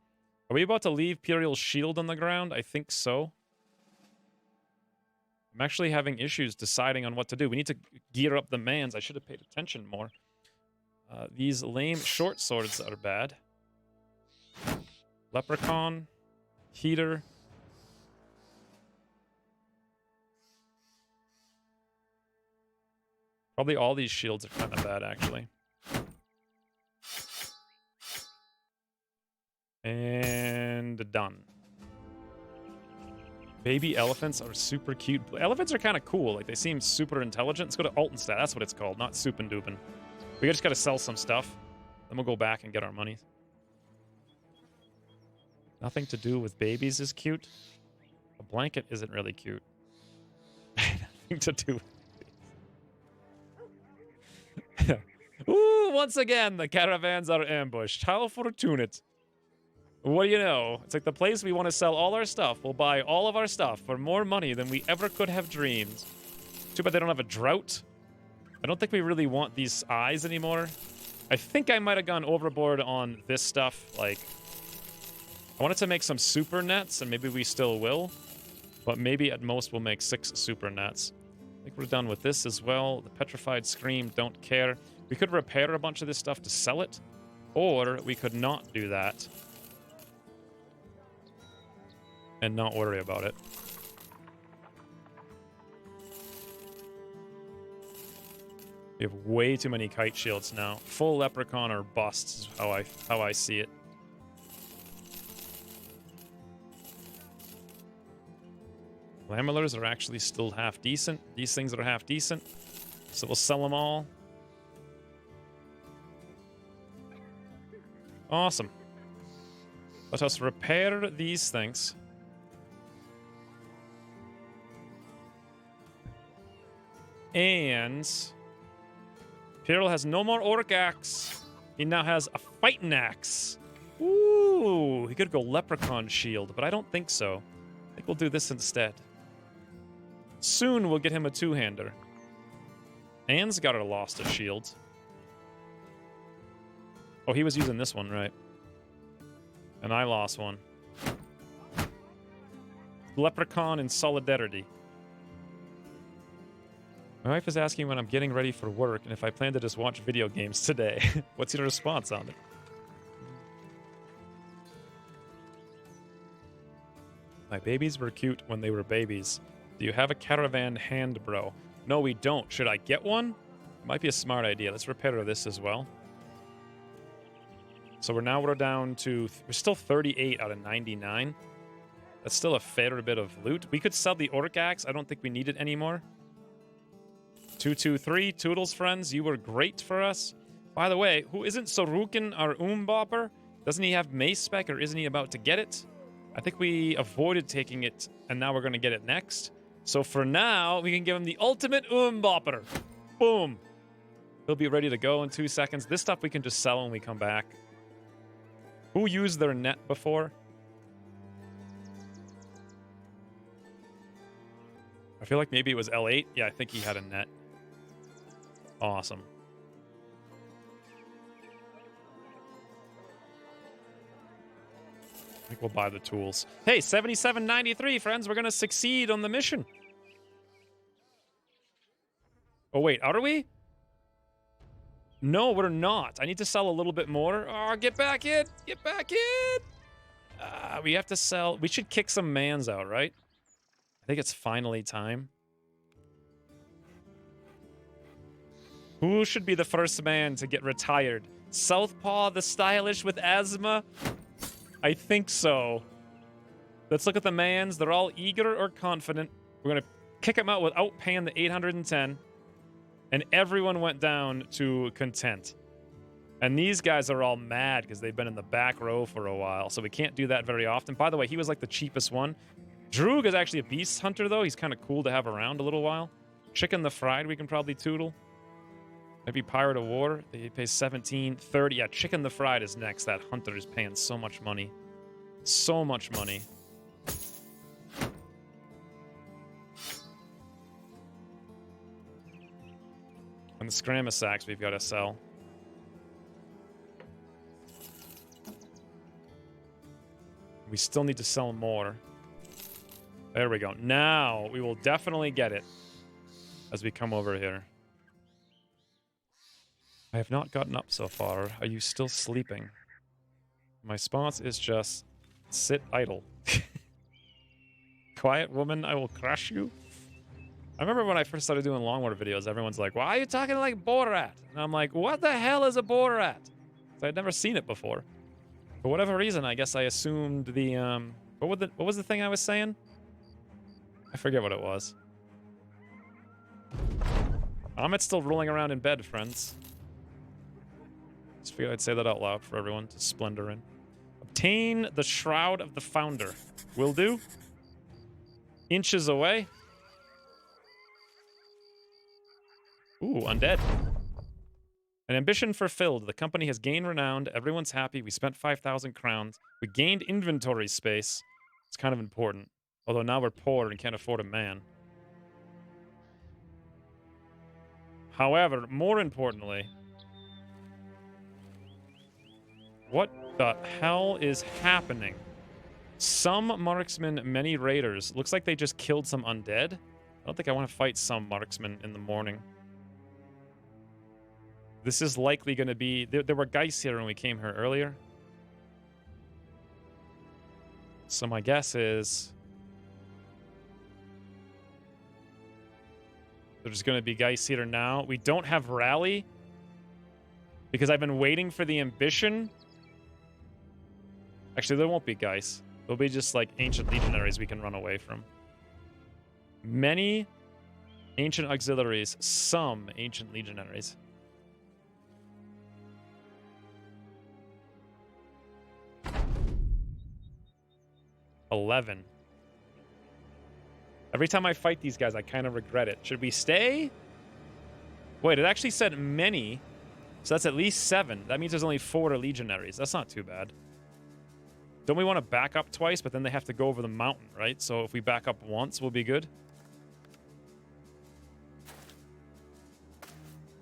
Are we about to leave Imperial Shield on the ground? I think so. I'm actually having issues deciding on what to do. We need to gear up the mans. I should have paid attention more. These lame short swords are bad. Leprechaun. Heater. Probably all these shields are kind of bad, actually. And done. Baby elephants are super cute. Elephants are kind of cool. Like, they seem super intelligent. Let's go to Altenstadt. That's what it's called, not Supendupin. We just got to sell some stuff. Then we'll go back and get our money. Nothing to do with babies is cute. A blanket isn't really cute. Nothing to do with babies. Ooh, once again, the caravans are ambushed. How fortunate. What do you know? It's like the place we want to sell all our stuff. We'll buy all of our stuff for more money than we ever could have dreamed. Too bad they don't have a drought. I don't think we really want these eyes anymore. I think I might have gone overboard on this stuff. Like, I wanted to make some super nets, and maybe we still will. But maybe at most we'll make 6 super nets. I think we're done with this as well. The Petrified Scream, don't care. We could repair a bunch of this stuff to sell it. Or we could not do that. And not worry about it. We have way too many kite shields now. Full leprechaun or bust is how I see it. Lamellars are actually still half decent. These things are half decent. So we'll sell them all. Awesome. Let us repair these things. And Piril has no more orc axe. He now has a fighting axe. Ooh, he could go leprechaun shield, but I don't think so. I think we'll do this instead. Soon we'll get him a two-hander. Ansgar lost a shield. Oh, he was using this one, right? And I lost one. Leprechaun in solidarity. My wife is asking when I'm getting ready for work and if I plan to just watch video games today. What's your response on it? My babies were cute when they were babies. Do you have a caravan hand, bro? No, we don't. Should I get one? Might be a smart idea. Let's repair this as well. So we're down to... We're still 38 out of 99. That's still a fair bit of loot. We could sell the orc axe. I don't think we need it anymore. 223, Toodles friends, you were great for us. By the way, who isn't Sorukin our Bopper? Doesn't he have mace spec, or isn't he about to get it? I think we avoided taking it, and now we're going to get it next. So for now, we can give him the ultimate Bopper. Boom. He'll be ready to go in 2 seconds. This stuff we can just sell when we come back. Who used their net before? I feel like maybe it was L8. Yeah, I think he had a net. Awesome. I think we'll buy the tools. Hey, 77.93, friends. We're going to succeed on the mission. Oh, wait. Are we? No, we're not. I need to sell a little bit more. Oh, get back in. Get back in. We have to sell. We should kick some mans out, right? I think it's finally time. Who should be the first man to get retired? Southpaw the stylish with asthma? I think so. Let's look at the mans. They're all eager or confident. We're going to kick them out without paying the 810. And everyone went down to content. And these guys are all mad because they've been in the back row for a while. So we can't do that very often. By the way, he was like the cheapest one. Droog is actually a beast hunter, though. He's kind of cool to have around a little while. Chicken the Fried we can probably toodle. Maybe Pirate of War. He pays 17, 30. Yeah, Chicken the Fried is next. That hunter is paying so much money. So much money. And the Scramasax we've got to sell. We still need to sell more. There we go. Now we will definitely get it as we come over here. I have not gotten up so far. Are you still sleeping? My response is just sit idle. Quiet woman, I will crush you. I remember when I first started doing Longwater videos, everyone's like, why are you talking like Borat? And I'm like, what the hell is a Borat? I'd never seen it before. For whatever reason, I guess I assumed the, what was the thing I was saying? I forget what it was. Amit's still rolling around in bed, friends. Just figured I'd say that out loud for everyone to splendor in. Obtain the Shroud of the Founder. Will do. Inches away. Ooh, undead. An ambition fulfilled. The company has gained renown. Everyone's happy. We spent 5,000 crowns. We gained inventory space. It's kind of important. Although now we're poor and can't afford a man. However, more importantly, what the hell is happening? Some marksmen, many raiders. Looks like they just killed some undead. I don't think I want to fight some marksmen in the morning. This is likely going to be... There were Geist here when we came here earlier. So my guess is... There's going to be Geist here now. We don't have Rally. Because I've been waiting for the ambition. Actually, there won't be Geist. There'll be just like Ancient Legionaries we can run away from. Many Ancient Auxiliaries. Some Ancient Legionaries. $11. Every time I fight these guys, I kind of regret it. Should we stay? Wait, it actually said many. So that's at least 7. That means there's only 4 legionaries. That's not too bad. Don't we want to back up twice, but then they have to go over the mountain, right? So if we back up once, we'll be good.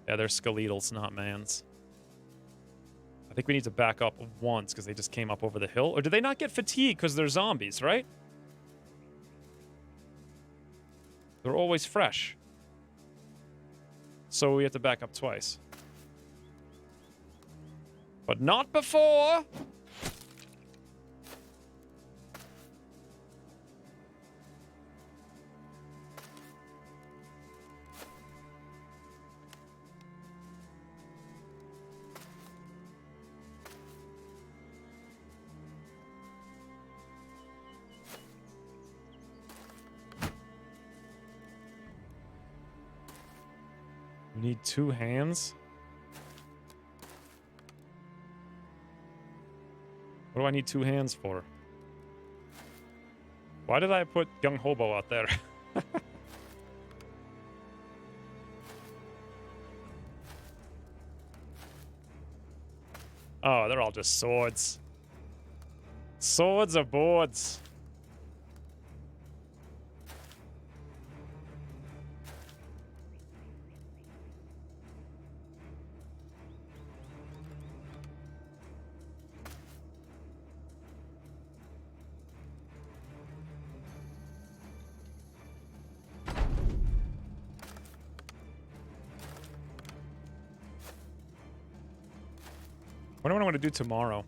Yeah, they're skeletals, not mans. I think we need to back up once because they just came up over the hill. Or did they not get fatigued because they're zombies, right? They're always fresh. So we have to back up twice. But not before! We need 2 hands. What do I need 2 hands for? Why did I put Young Hobo out there? Oh, they're all just swords. Swords or boards. What do I want to do tomorrow?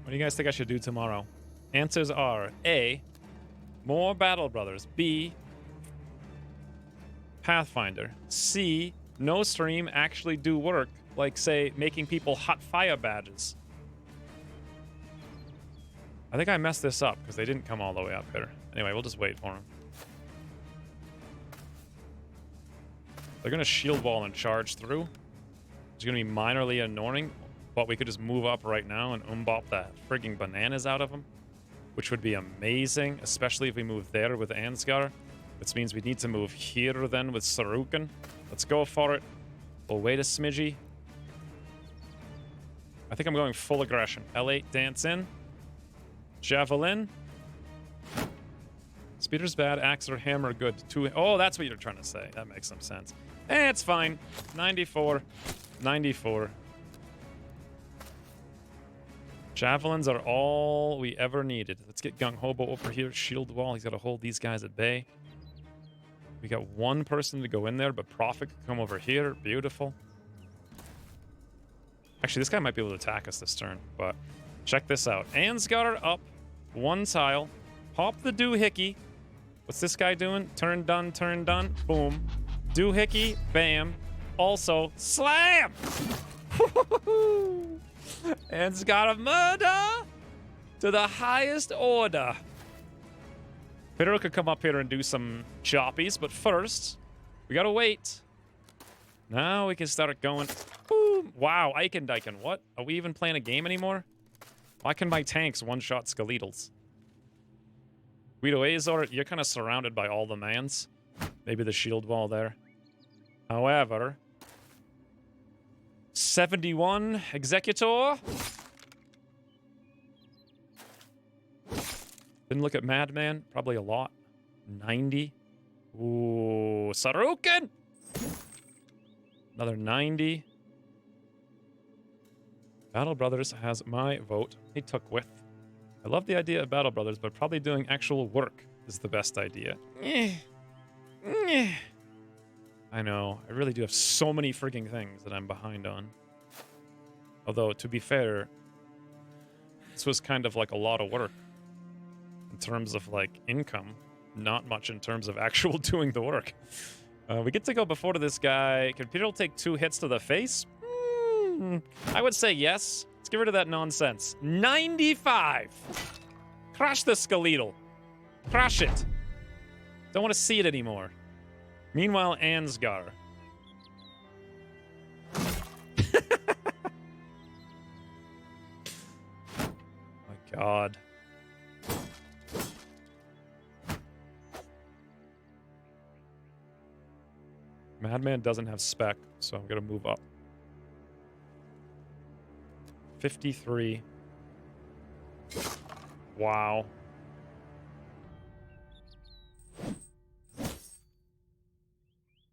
What do you guys think I should do tomorrow? Answers are A, more Battle Brothers. B, Pathfinder. C, no stream actually do work, like, say, making people hot fire badges. I think I messed this up because they didn't come all the way up here. Anyway, we'll just wait for them. They're going to shield wall and charge through. It's going to be minorly annoying, but we could just move up right now and umbop the frigging bananas out of them, which would be amazing, especially if we move there with Ansgar. This means we need to move here then with Sarukhan. Let's go for it. We'll wait a smidgy. I think I'm going full aggression. L8, dance in. Javelin. Speeder's bad, axe or hammer good. Oh, that's what you're trying to say. That makes some sense. It's fine. 94. 94. Javelins are all we ever needed. Let's get Gung Hobo over here. Shield wall. He's got to hold these guys at bay. We got one person to go in there, but Prophet could come over here. Beautiful. Actually, this guy might be able to attack us this turn, but check this out. Ansgar up. One tile. Pop the doohickey. What's this guy doing? Turn done, turn done. Boom. Doohickey. Bam. Also, slam! Ansgar of murder to the highest order. Peter could come up here and do some choppies, but first, we gotta wait. Now we can start going. Boom. Wow, Eichen. What? Are we even playing a game anymore? Why can my tanks one-shot Skeletals? Guido Azor, you're kind of surrounded by all the mans. Maybe the shield wall there. However, 71 Executor. Didn't look at Madman. Probably a lot. 90. Ooh, Sarukhan! Another 90. Battle Brothers has my vote. He took with. I love the idea of Battle Brothers, but probably doing actual work is the best idea. I know. I really do have so many freaking things that I'm behind on. Although, to be fair, this was kind of like a lot of work. In terms of, like, income. Not much in terms of actual doing the work. We get to go before to this guy. Can Peter take 2 hits to the face? I would say yes. Let's get rid of that nonsense. 95! Crush the Skeletal. Crush it. Don't want to see it anymore. Meanwhile, Ansgar. My god. Madman doesn't have spec, so I'm going to move up. 53. Wow.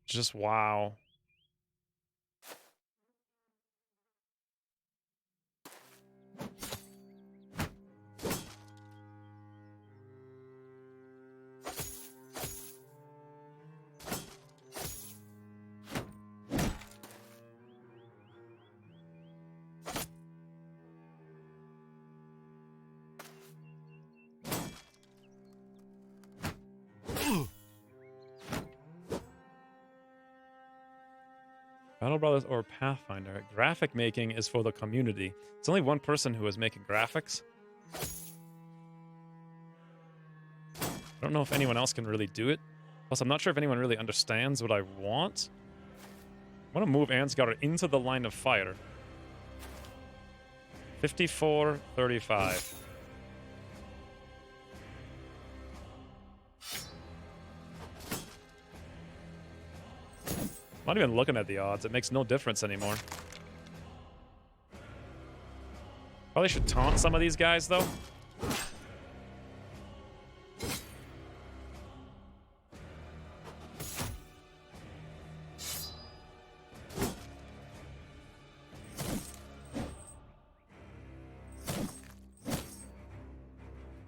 Just wow. Battle Brothers or Pathfinder. Graphic making is for the community. It's only one person who is making graphics. I don't know if anyone else can really do it. Plus, I'm not sure if anyone really understands what I want. I want to move Ansgar into the line of fire. 54-35. I'm not even looking at the odds. It makes no difference anymore. Probably should taunt some of these guys, though. I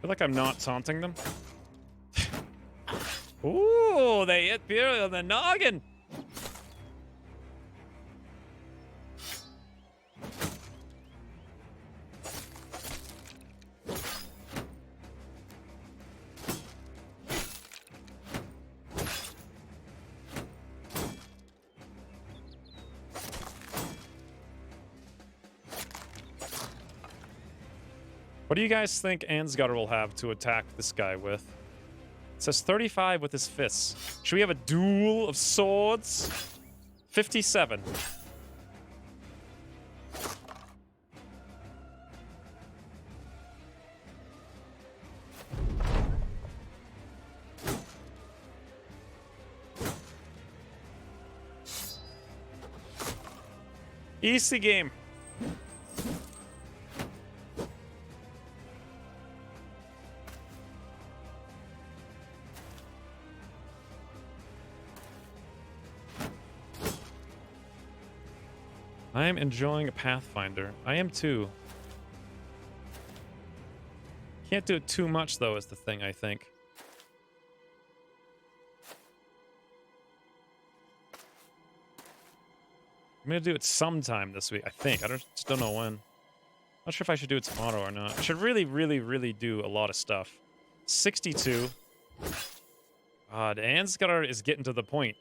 feel like I'm not taunting them. Ooh, they hit Pierre on the noggin! What do you guys think Ansgar will have to attack this guy with? It says 35 with his fists. Should we have a duel of swords? 57. Easy game. I am enjoying Pathfinder. I am too. Can't do it too much though is the thing, I think. I'm gonna do it sometime this week, I think. I just don't know when. Not sure if I should do it tomorrow or not. I should really, really, really do a lot of stuff. 62. God, Ansgar is getting to the point.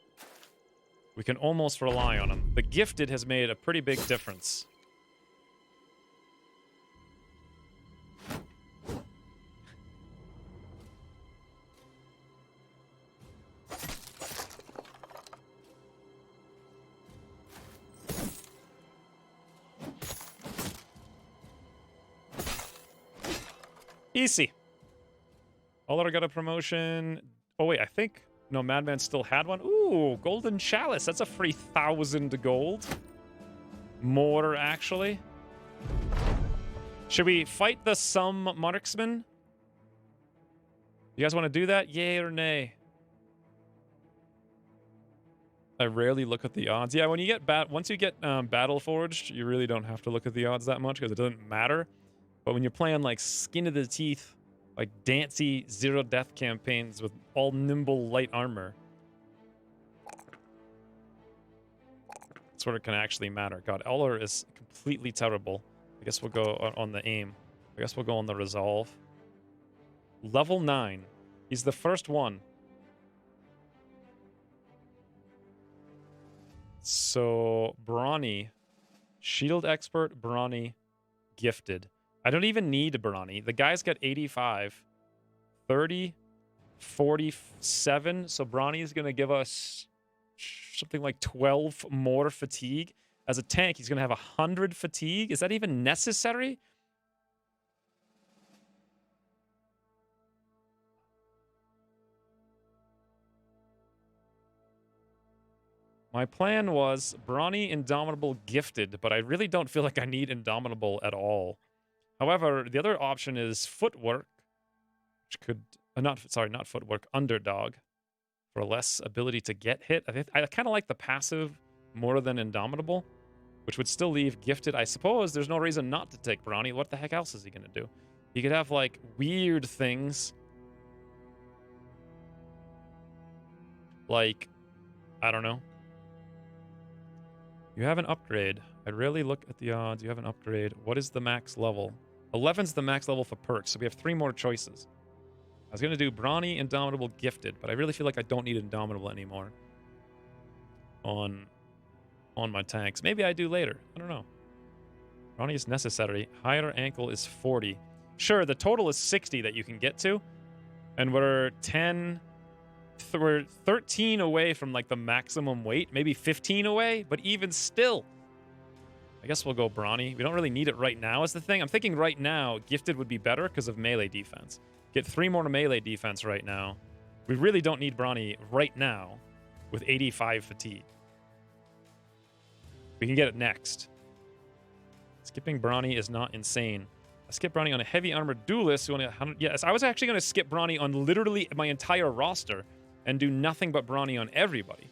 We can almost rely on him. The Gifted has made a pretty big difference. Easy. Oller got a promotion. Oh, wait, I think... No, Madman still had one. Ooh, Golden Chalice. That's a free 1,000 gold. More, actually. Should we fight the Some Marksman? You guys want to do that? Yay or nay? I rarely look at the odds. Yeah, when you get once you get Battle Forged, you really don't have to look at the odds that much because it doesn't matter. But when you're playing like skin of the teeth, like Dancy zero death campaigns with all nimble light armor, that's where it can actually matter. God, Eller is completely terrible. I guess we'll go on the aim. I guess we'll go on the resolve. Level 9. He's the first one. So, Brawny. Shield Expert, Brawny, Gifted. I don't even need Brawny. The guy's got 85, 30, 47. So Brawny is going to give us something like 12 more fatigue. As a tank, he's going to have 100 fatigue. Is that even necessary? My plan was Brawny, Indomitable, Gifted, but I really don't feel like I need Indomitable at all. However, the other option is Footwork, which could... not Footwork, Underdog, for less ability to get hit. I kind of like the passive more than Indomitable, which would still leave Gifted. I suppose there's no reason not to take Brawny. What the heck else is he going to do? He could have, like, weird things. Like, I don't know. You have an upgrade. I'd really look at the odds. You have an upgrade. What is the max level? 11's the max level for perks, so we have 3 more choices. I was going to do Brawny, Indomitable, Gifted, but I really feel like I don't need Indomitable anymore on my tanks. Maybe I do later. I don't know. Brawny is necessary. Higher ankle is 40. Sure, the total is 60 that you can get to, and we're 13 away from, like, the maximum weight. Maybe 15 away, but even still... I guess we'll go Brawny. We don't really need it right now is the thing. I'm thinking right now, Gifted would be better because of melee defense. Get 3 more melee defense right now. We really don't need Brawny right now with 85 fatigue. We can get it next. Skipping Brawny is not insane. I skipped Brawny on a heavy armored duelist who only had 100... Yes, I was actually going to skip Brawny on literally my entire roster and do nothing but Brawny on everybody.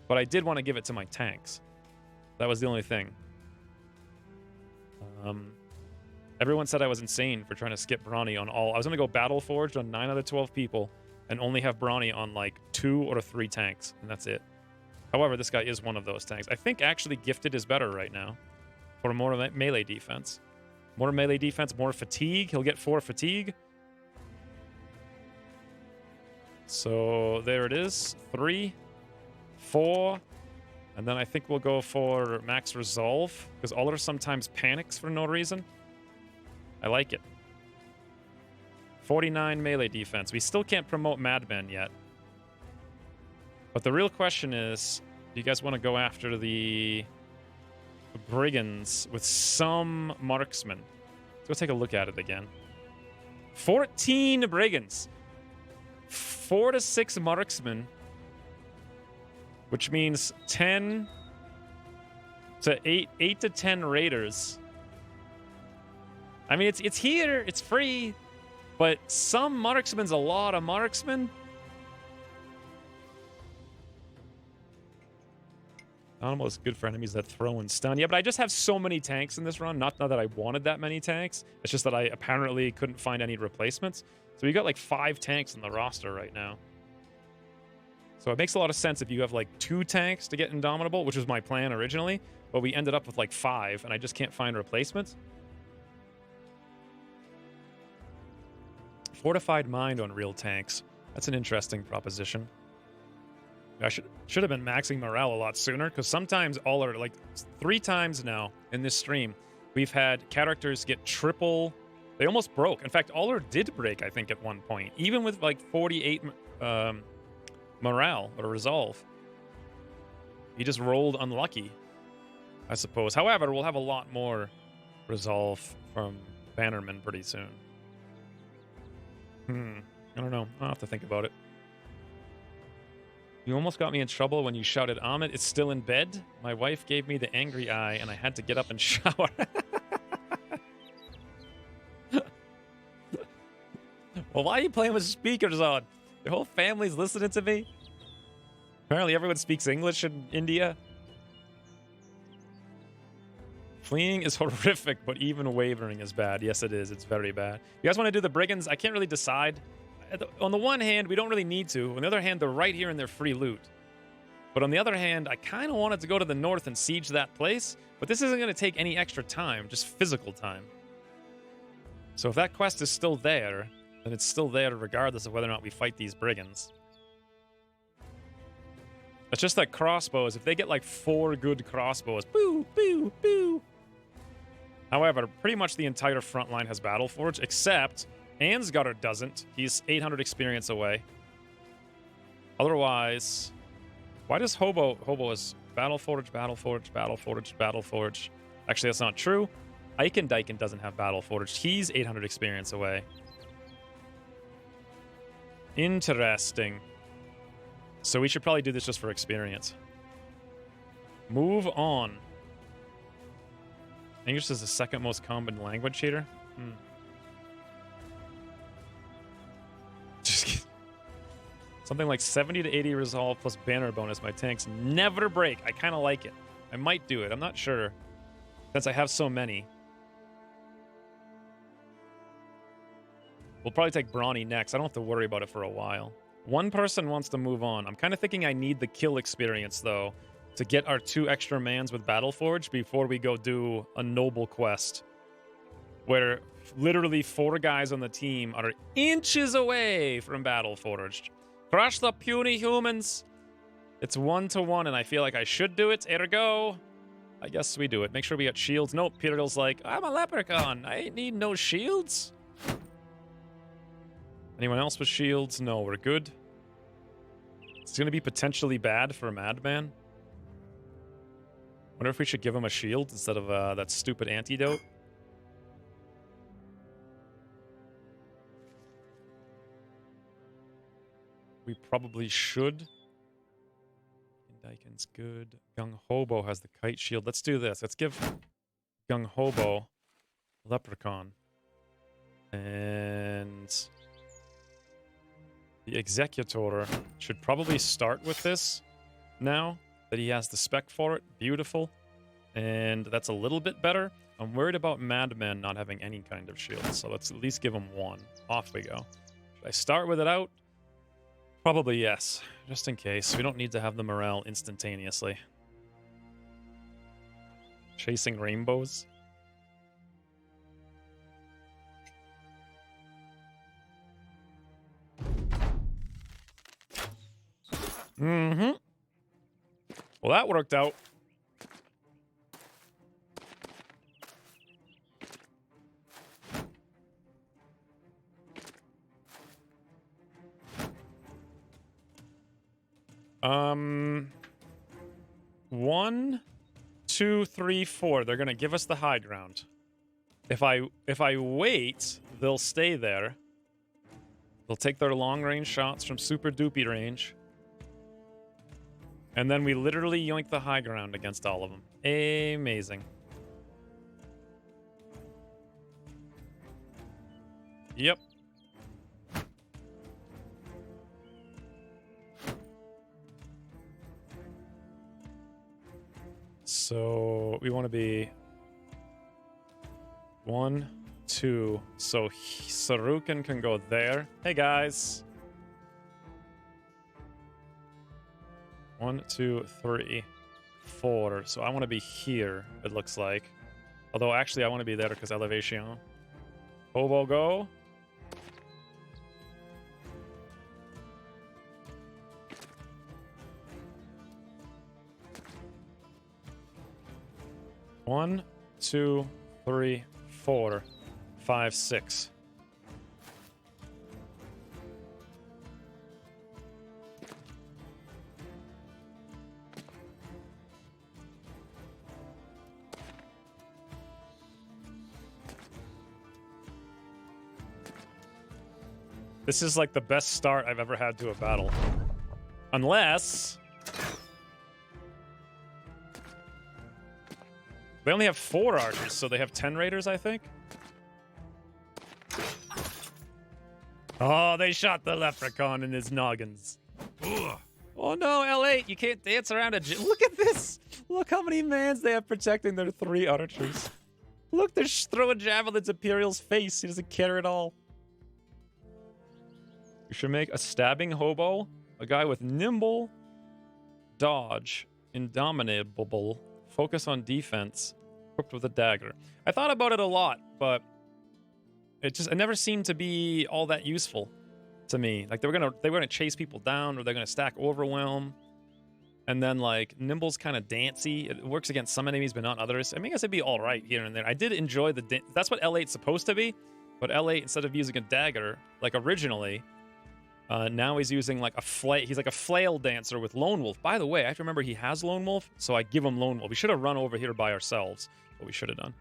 But I did want to give it to my tanks. That was the only thing. Everyone said I was insane for trying to skip Brawny on all. I was going to go Battle Forged on 9 out of 12 people and only have Brawny on like 2 or 3 tanks, and that's it. However, this guy is one of those tanks. I think actually Gifted is better right now for more melee defense. More melee defense, more fatigue. He'll get 4 fatigue. So there it is. 3, 4... And then I think we'll go for max resolve, because Oller sometimes panics for no reason. I like it. 49 melee defense. We still can't promote Madmen yet. But the real question is, do you guys want to go after the Brigands with some marksmen? Let's go take a look at it again. 14 Brigands. 4 to 6 marksmen. Which means 10 to 8 to 10 raiders. I mean, it's here, it's free, but some marksmen's a lot of marksmen. Animal is good for enemies that throw and stun. Yeah, but I just have so many tanks in this run. Not that I wanted that many tanks. It's just that I apparently couldn't find any replacements. So we got like 5 tanks in the roster right now. So it makes a lot of sense if you have like 2 tanks to get Indomitable, which was my plan originally. But we ended up with like 5, and I just can't find replacements. Fortified Mind on real tanks. That's an interesting proposition. I should have been maxing morale a lot sooner, because sometimes all our, like 3 times now in this stream, we've had characters get triple. They almost broke. In fact, Aller did break, I think, at one point, even with like 48 morale or resolve. He just rolled unlucky, I suppose. However, we'll have a lot more resolve from Bannerman pretty soon. I don't know. I'll have to think about it. You almost got me in trouble when you shouted, Ahmed, it's still in bed? My wife gave me the angry eye, and I had to get up and shower. Well, why are you playing with speakers on? Your whole family's listening to me? Apparently everyone speaks English in India. Fleeing is horrific, but even wavering is bad. Yes, it is. It's very bad. You guys want to do the Brigands? I can't really decide. On the one hand, we don't really need to. On the other hand, they're right here in their free loot. But on the other hand, I kind of wanted to go to the north and siege that place. But this isn't going to take any extra time, just physical time. So if that quest is still there, then it's still there regardless of whether or not we fight these Brigands. It's just that crossbows, if they get like 4 good crossbows, boo, boo, boo. However, pretty much the entire front line has Battleforge, except Ansgar doesn't. He's 800 experience away. Otherwise, why does Hobo is Battleforge, Battleforge, Battleforge, Battleforge? Actually, that's not true. Eikendaiken doesn't have Battleforge. He's 800 experience away. Interesting. So we should probably do this just for experience. Move on. English is the second most common language here. Just kidding. Something like 70 to 80 resolve plus banner bonus. My tanks never break. I kind of like it. I might do it. I'm not sure. Since I have so many. We'll probably take Brawny next. I don't have to worry about it for a while. One person wants to move on. I'm kind of thinking I need the kill experience, though, to get our 2 extra mans with Battleforge before we go do a noble quest. Where literally 4 guys on the team are inches away from Battleforged. Crush the puny humans! It's 1-to-1, and I feel like I should do it. Ergo, I guess we do it. Make sure we got shields. Nope, Peter's like, I'm a leprechaun. I ain't need no shields. Anyone else with shields? No, we're good. It's going to be potentially bad for a Madman. Wonder if we should give him a shield instead of that stupid antidote. We probably should. Daiken's good. Gung Hobo has the kite shield. Let's do this. Let's give Gung Hobo Leprechaun. And the Executor should probably start with this now that he has the spec for it. Beautiful. And that's a little bit better. I'm worried about Madmen not having any kind of shield, so let's at least give him 1. Off we go. Should I start with it out? Probably yes, just in case. We don't need to have the morale instantaneously. Chasing rainbows. Mm-hmm. Well, that worked out. 1, 2, 3, 4. They're gonna give us the high ground. If I wait, they'll stay there. They'll take their long range shots from super doopy range. And then we literally yoink the high ground against all of them. Amazing. Yep. So we want to be 1, 2. So Sarukan can go there. Hey guys. 1, 2, 3, 4. So I want to be here, it looks like. Although actually I want to be there because elevation. Hobo go. One, 2, 3, 4, 5, 6. This is like the best start I've ever had to a battle. Unless... they only have 4 archers, so they have 10 raiders, I think. Oh, they shot the leprechaun in his noggins. Ugh. Oh no, L8, you can't dance around a... Look at this! Look how many mans they have protecting their 3 archers. Look, they're throwing javelins at Imperial's face. He doesn't care at all. You should make a stabbing hobo, a guy with nimble, dodge, indomitable, focus on defense, equipped with a dagger. I thought about it a lot, but it never seemed to be all that useful to me. Like they were gonna chase people down, or they're gonna stack overwhelm, and then like nimble's kind of dancey. It works against some enemies, but not others. I mean, I guess it'd be all right here and there. I did enjoy that's what L8's supposed to be, but L8 instead of using a dagger like originally. Now he's using like he's like a flail dancer with Lone Wolf. By the way, I have to remember he has Lone Wolf, so I give him Lone Wolf. We should have run over here by ourselves, what we should have done.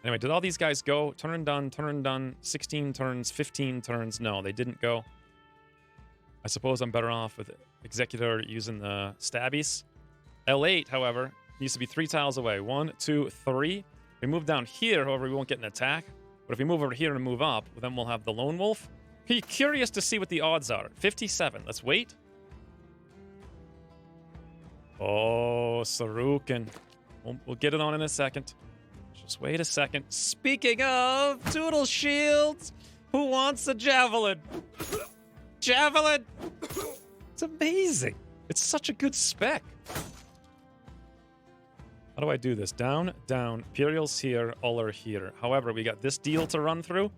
Anyway, did all these guys go? Turn done, 16 turns, 15 turns. No, they didn't go. I suppose I'm better off with Executor using the stabbies. L8, however, needs to be 3 tiles away. 1, 2, 3. If we move down here, however, we won't get an attack. But if we move over here and move up, then we'll have the Lone Wolf. Be curious to see what the odds are. 57. Let's wait. Oh, Sarukan. We'll get it on in a second. Just wait a second. Speaking of Toodle Shields, who wants a javelin? Javelin! It's amazing. It's such a good spec. How do I do this? Down, down. Imperial's here, all are here. However, we got this deal to run through.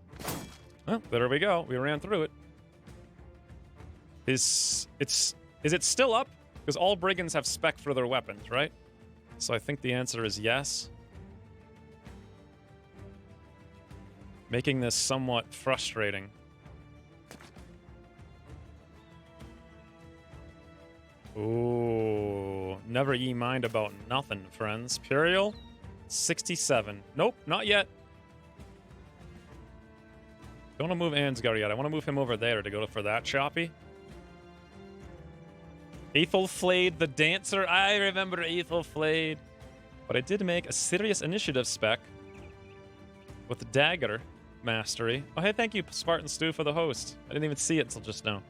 Well, there we go. We ran through it. Is it still up? Because all brigands have spec for their weapons, right? So I think the answer is yes. Making this somewhat frustrating. Ooh, never ye mind about nothing, friends. Imperial, 67. Nope, not yet. Don't want to move Ansgar yet. I want to move him over there to go for that choppy. Aethelflaed the Dancer. I remember Aethelflaed. But I did make a serious initiative spec with the Dagger Mastery. Oh, hey, thank you, Spartan Stew, for the host. I didn't even see it until just now.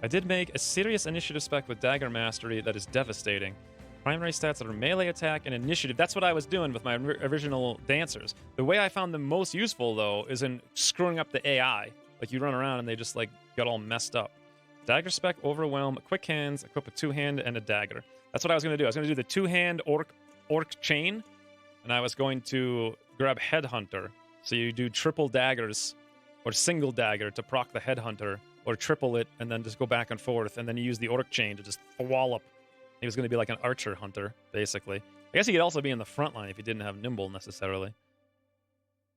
I did make a serious initiative spec with Dagger Mastery that is devastating. Primary stats are melee attack and initiative. That's what I was doing with my original dancers. The way I found them most useful, though, is in screwing up the AI. Like, you run around and they just, like, got all messed up. Dagger spec, overwhelm, quick hands, equip a 2-hand and a dagger. That's what I was going to do. I was going to do the 2-hand orc chain, and I was going to grab Headhunter. So you do triple daggers, or single dagger to proc the Headhunter, or triple it, and then just go back and forth, and then you use the orc chain to just wallop. He was going to be like an archer hunter, basically. I guess he could also be in the front line if he didn't have nimble, necessarily.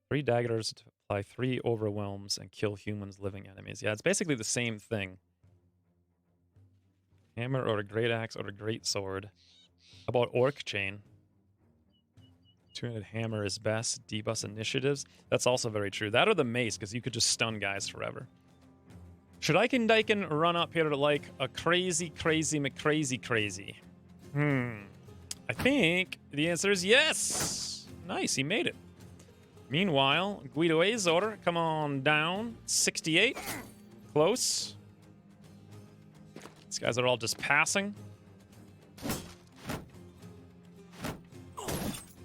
3 daggers to apply 3 overwhelms and kill humans, living enemies. Yeah, it's basically the same thing. Hammer or a great axe or a great sword. How about orc chain? Two-handed hammer is best. Debus initiatives. That's also very true. That or the mace, because you could just stun guys forever. Should Eikendyken run up here like a crazy McCrazy? I think the answer is yes. Nice, he made it. Meanwhile, Guido Azor, come on down. 68. Close. These guys are all just passing.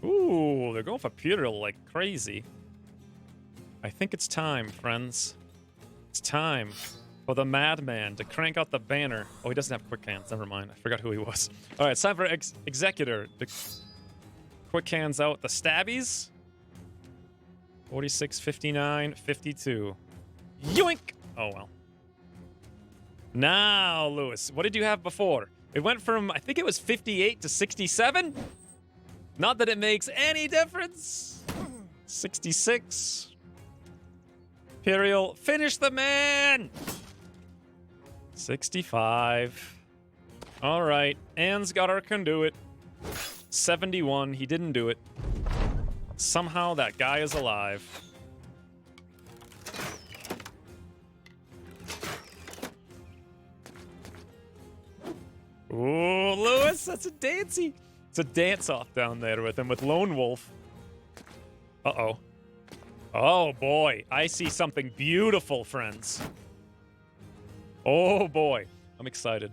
Ooh, they're going for Puriel like crazy. I think it's time, friends. It's time for the madman to crank out the banner. Oh, he doesn't have quick hands. Never mind. I forgot who he was. All right, it's time for Executor to quick hands out the stabbies. 46, 59, 52. Yoink! Oh, well. Now, Lewis, what did you have before? It went from, I think it was 58 to 67? Not that it makes any difference. 66. Imperial, finish the man! 65. All right, Ansgar can do it. 71, he didn't do it. Somehow that guy is alive. Ooh, Lewis, that's a dancey. It's a dance-off down there with him, with Lone Wolf. Uh-oh. Oh, boy. I see something beautiful, friends. Oh, boy. I'm excited.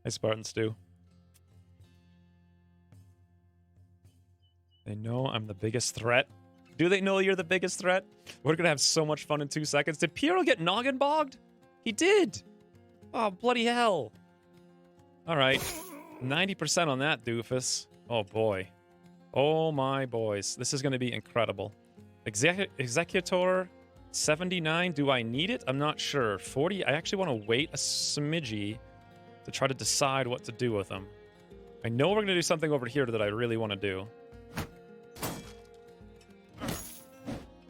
Hey, Spartan Stew. They know I'm the biggest threat. Do they know you're the biggest threat? We're gonna have so much fun in 2 seconds. Did Piero get noggin bogged? He did. Oh, bloody hell. All right. 90% on that, doofus. Oh, boy. Oh, my boys. This is going to be incredible. Executor 79. Do I need it? I'm not sure. 40. I actually want to wait a smidgy to try to decide what to do with them. I know we're going to do something over here that I really want to do.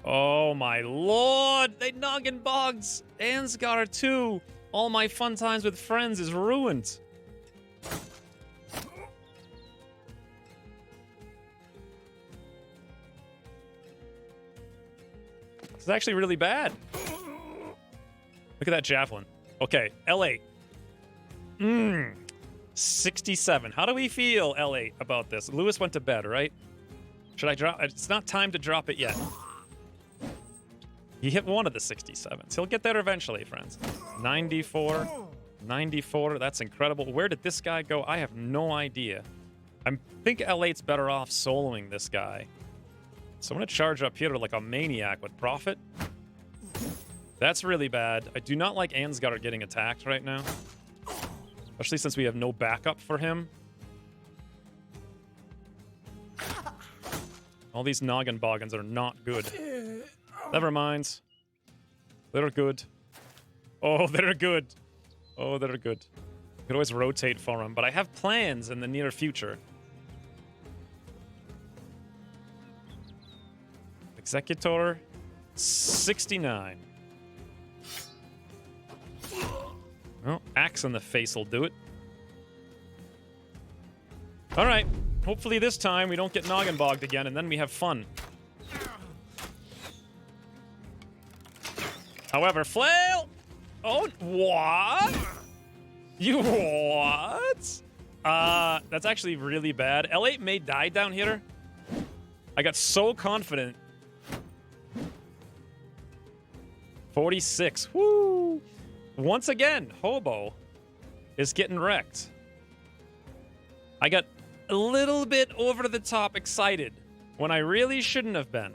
Oh, my lord. They noggin bogs. Ansgar, too. All my fun times with friends is ruined. It's actually really bad. Look at that javelin. Okay, L8. 67. How do we feel, L8, about this? Lewis went to bed, right? Should I drop? It's not time to drop it yet. He hit one of the 67s. He'll get there eventually, friends. 94. 94. That's incredible. Where did this guy go? I have no idea. I think L8's better off soloing this guy. So I'm going to charge up here like a maniac with Prophet. That's really bad. I do not like Ansgar getting attacked right now. Especially since we have no backup for him. All these noggin boggins are not good. Never mind. They're good. Oh, they're good. Oh, they're good. You could always rotate for them, but I have plans in the near future. Executor 69. Well, axe in the face will do it. All right. Hopefully this time we don't get noggin bogged again, and then we have fun. However, flail! Oh, what? You what? That's actually really bad. L8 may die down here. I got so confident. 46. Woo! Once again, Hobo is getting wrecked. I got a little bit over the top excited when I really shouldn't have been.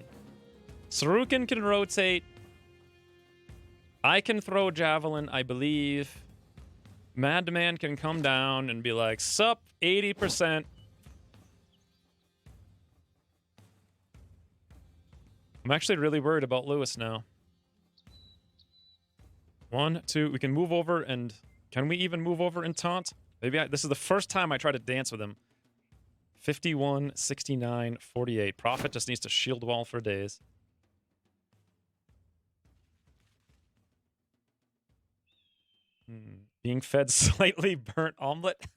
Sarukin can rotate. I can throw javelin, I believe. Madman can come down and be like, sup, 80%. I'm actually really worried about Lewis now. 1, 2, we can move over and... Can we even move over and taunt? Maybe this is the first time I try to dance with him. 51, 69, 48. Prophet just needs to shield wall for days. Being fed slightly burnt omelet?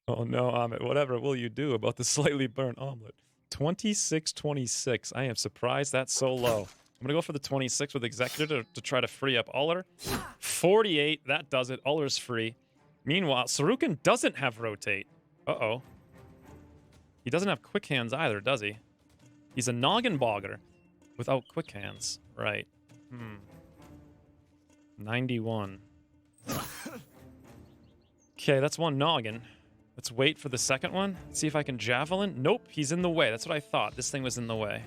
Oh no, Amit, whatever will you do about the slightly burnt omelet? 26-26. I am surprised that's so low. I'm gonna go for the 26 with Executor to try to free up Uller. 48, that does it. Uller's free. Meanwhile, Sarukan doesn't have Rotate. Uh-oh. He doesn't have Quick Hands either, does he? He's a Noggin Bogger without Quick Hands. Right. 91. Okay, that's one Noggin. Let's wait for the second one. See if I can Javelin. Nope, he's in the way. That's what I thought. This thing was in the way.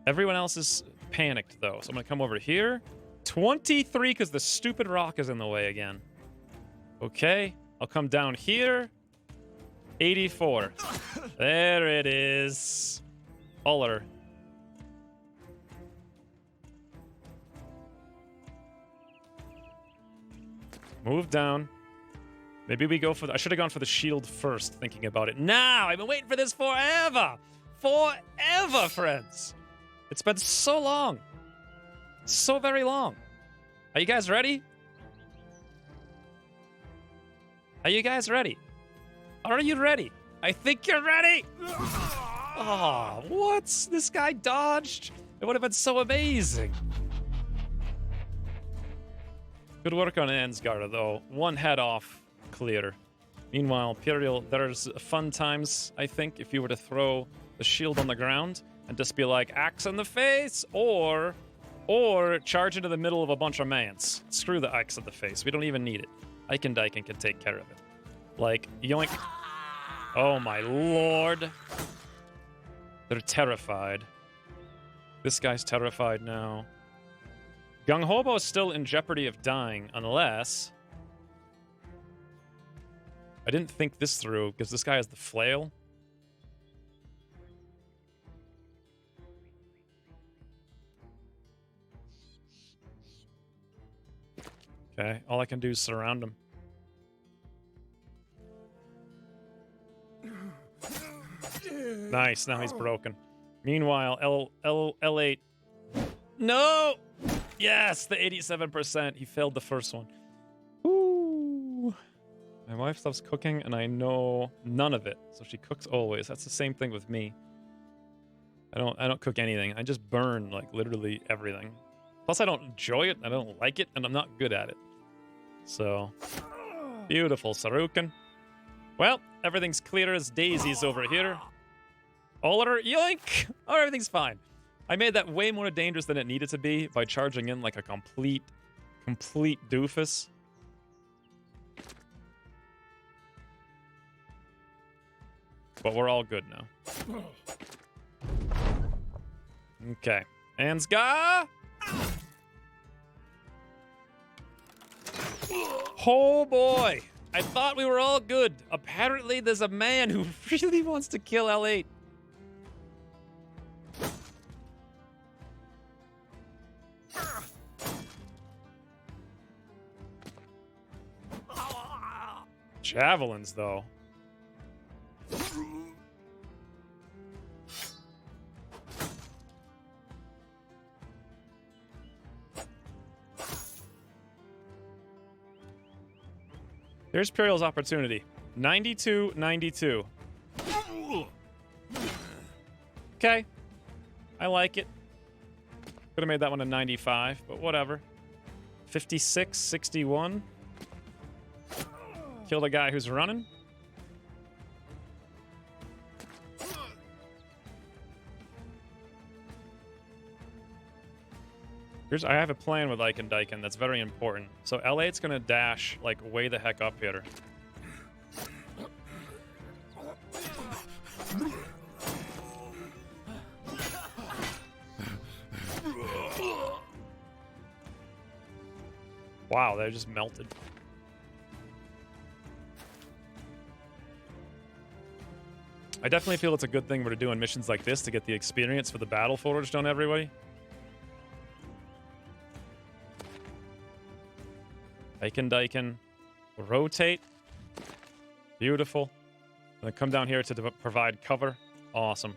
Everyone else is panicked, though. So I'm going to come over here. 23, because the stupid rock is in the way again. Okay, I'll come down here. 84. There it is. Uller. Move down. Maybe we go for I should have gone for the shield first, thinking about it. Now! I've been waiting for this forever! Forever, friends! It's been so long. So very long. Are you guys ready? Are you guys ready? Are you ready? I think you're ready! Oh, what? This guy dodged? It would have been so amazing. Good work on Ansgar, though. One head off. Clear. Meanwhile, Imperial, there's fun times, I think, if you were to throw the shield on the ground and just be like, axe in the face, or charge into the middle of a bunch of mans. Screw the axe in the face. We don't even need it. Eiken Daiken can take care of it. Like, yoink. Oh my lord. They're terrified. This guy's terrified now. Gung Hobo is still in jeopardy of dying, unless... I didn't think this through, because this guy has the flail. Okay, all I can do is surround him. Nice, now he's broken. Meanwhile, L8... No! Yes, the 87%. He failed the first one. Ooh. My wife loves cooking, and I know none of it, so she cooks always. That's the same thing with me. I don't cook anything. I just burn, like, literally everything. Plus, I don't enjoy it, I don't like it, and I'm not good at it. So, beautiful, Sarukan. Well, everything's clear as daisies over here. Uller, yoink! Oh, everything's fine. I made that way more dangerous than it needed to be by charging in like a complete doofus. But we're all good now. Okay. Ansgar! Oh boy! I thought we were all good. Apparently there's a man who really wants to kill L8. Javelins, though. Here's Imperial's opportunity. 92-92. Okay. I like it. Could have made that one a 95, but whatever. 56-61. Killed a guy who's running. I have a plan with Eiken Daiken that's very important. So L8's gonna dash like way the heck up here. Wow, they just melted. I definitely feel it's a good thing we're doing missions like this to get the experience for the battle forged on everybody. Eiken Daiken. Rotate. Beautiful. And then come down here to provide cover. Awesome.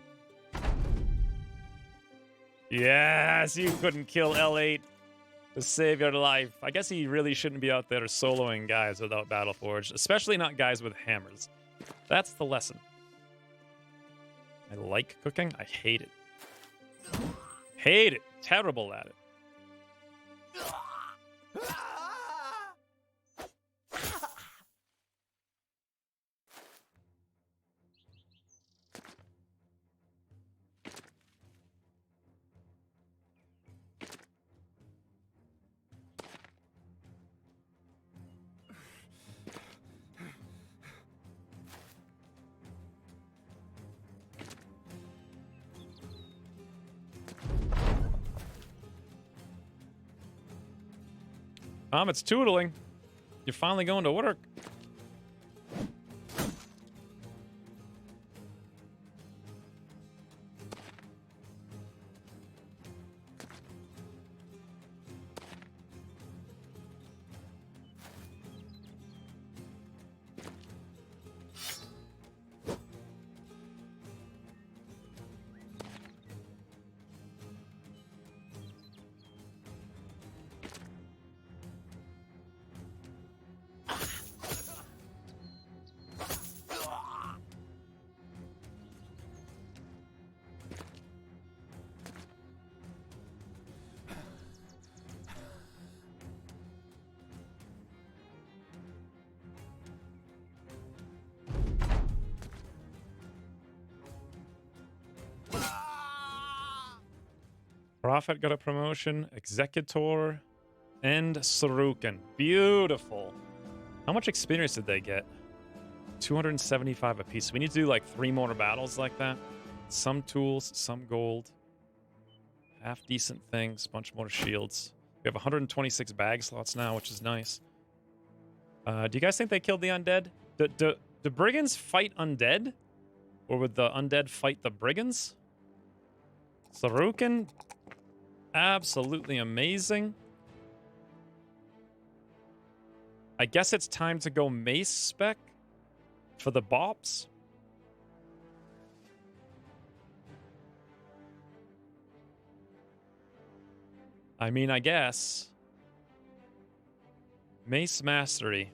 Yes, you couldn't kill L8. to save your life. I guess he really shouldn't be out there soloing guys without Battleforged, especially not guys with hammers. That's the lesson. I like cooking. I hate it. Hate it. Terrible at it. It's tootling. You're finally going to work. Prophet got a promotion, Executor, and Sarukan. Beautiful. How much experience did they get? 275 apiece. We need to do like 3 more battles like that. Some tools, some gold. Half decent things, bunch more shields. We have 126 bag slots now, which is nice. Do you guys think they killed the undead? Do brigands fight undead? Or would the undead fight the brigands? Sarukan, absolutely amazing. I guess it's time to go mace spec for the bops. I mean, I guess. Mace mastery.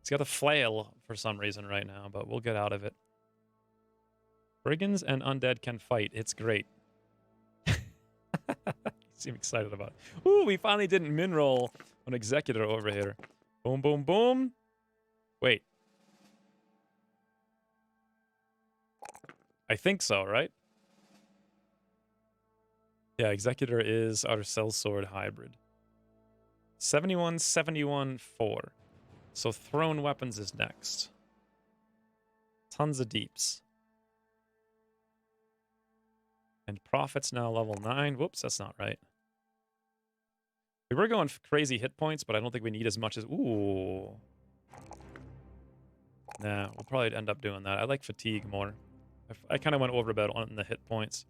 It's got a flail for some reason right now, but we'll get out of it. Brigands and undead can fight. It's great. Seem excited about it. Ooh, we finally didn't min roll an Executor over here. Boom, boom, boom. Wait. I think so, right? Yeah, Executor is our Sellsword hybrid. 71, 71, 4. So thrown weapons is next. Tons of deeps. And Prophet's now level 9. Whoops, that's not right. We were going crazy hit points, but I don't think we need as much as... Ooh. Nah, we'll probably end up doing that. I like fatigue more. I kind of went overboard on the hit points.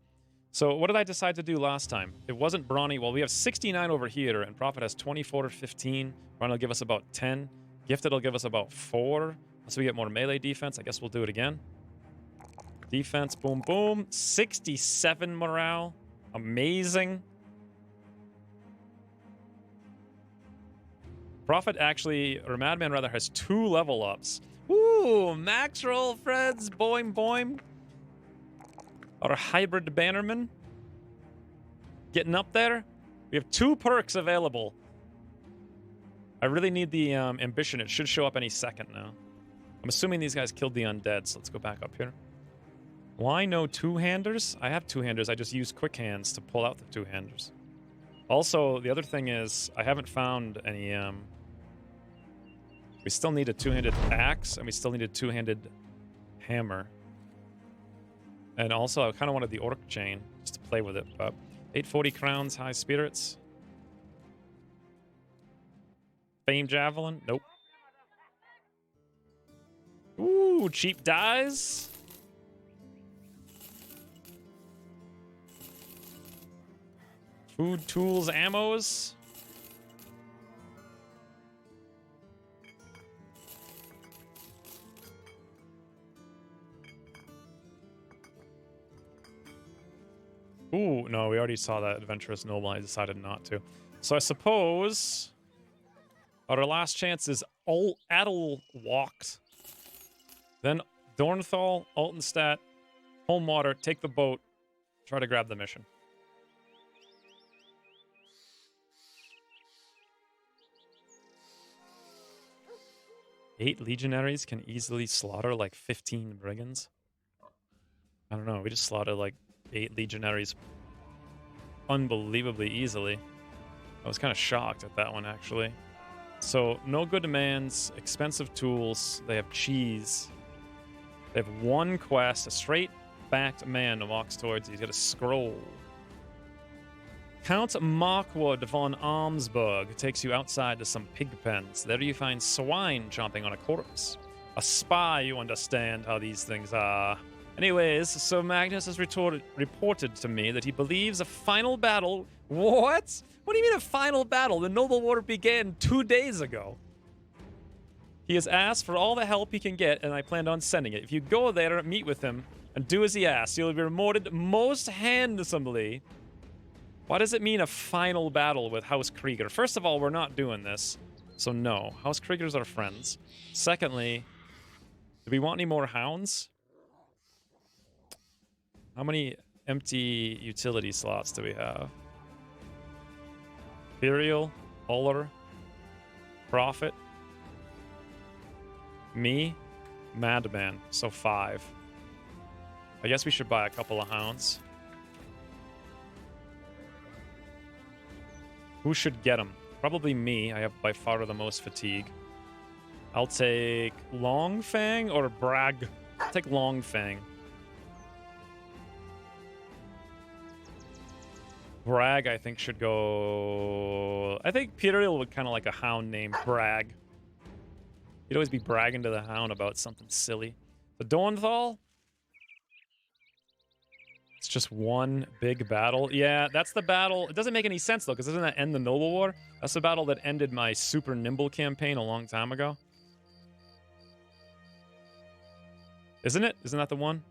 So what did I decide to do last time? It wasn't Brawny. Well, we have 69 over here, and Prophet has 24 or 15. Brawny will give us about 10. Gifted will give us about 4. So we get more melee defense. I guess we'll do it again. Defense, boom, boom. 67 morale. Amazing. Prophet actually, or Madman rather, has 2 level ups. Ooh, max roll, Freds. Boing, boing. Our hybrid bannerman. Getting up there. We have 2 perks available. I really need the ambition. It should show up any second now. I'm assuming these guys killed the undead, so let's go back up here. Why no 2-handers? I have 2-handers. I just use quick hands to pull out the 2-handers. Also, the other thing is, I haven't found any... We still need a 2-handed axe, and we still need a 2-handed hammer. And also, I kind of wanted the orc chain, just to play with it, but... 840 crowns, high spirits. Fame javelin? Nope. Ooh, cheap dies. Food, tools, ammos. Ooh, no, we already saw that Adventurous Noble. I decided not to. So I suppose our last chance is Adelwacht, then Dornthal, Altenstadt, Holmwater, take the boat, try to grab the mission. Eight legionaries can easily slaughter like 15 brigands. I don't know, we just slaughtered like 8 legionaries unbelievably easily. I was kind of shocked at that one, actually. So, no good demands, expensive tools, they have cheese. They have one quest, a straight-backed man walks towards you. He's got a scroll. Count Markwood von Armsburg takes you outside to some pig pens. There you find swine chomping on a corpse. A spy, you understand how these things are. Anyways, so Magnus has reported to me that he believes a final battle... What? What do you mean a final battle? The Noble War began 2 days ago. He has asked for all the help he can get, and I planned on sending it. If you go there, meet with him, and do as he asks, you'll be rewarded most handsomely. Why does it mean a final battle with House Krieger? First of all, we're not doing this, so no. House Krieger's our friends. Secondly, do we want any more hounds? How many empty utility slots do we have? Imperial, Uller, Prophet, me, Madman, so 5. I guess we should buy a couple of hounds. Who should get them? Probably me. I have by far the most fatigue. I'll take Longfang or Bragg. I'll take Longfang. Bragg, I think, should go... I think Imperial would kind of like a hound named Bragg. He'd always be bragging to the hound about something silly. The Dornthal? It's just one big battle. Yeah, that's the battle. It doesn't make any sense, though, because doesn't that end the Noble War? That's the battle that ended my Super Nimble campaign a long time ago. Isn't it? Isn't that the one?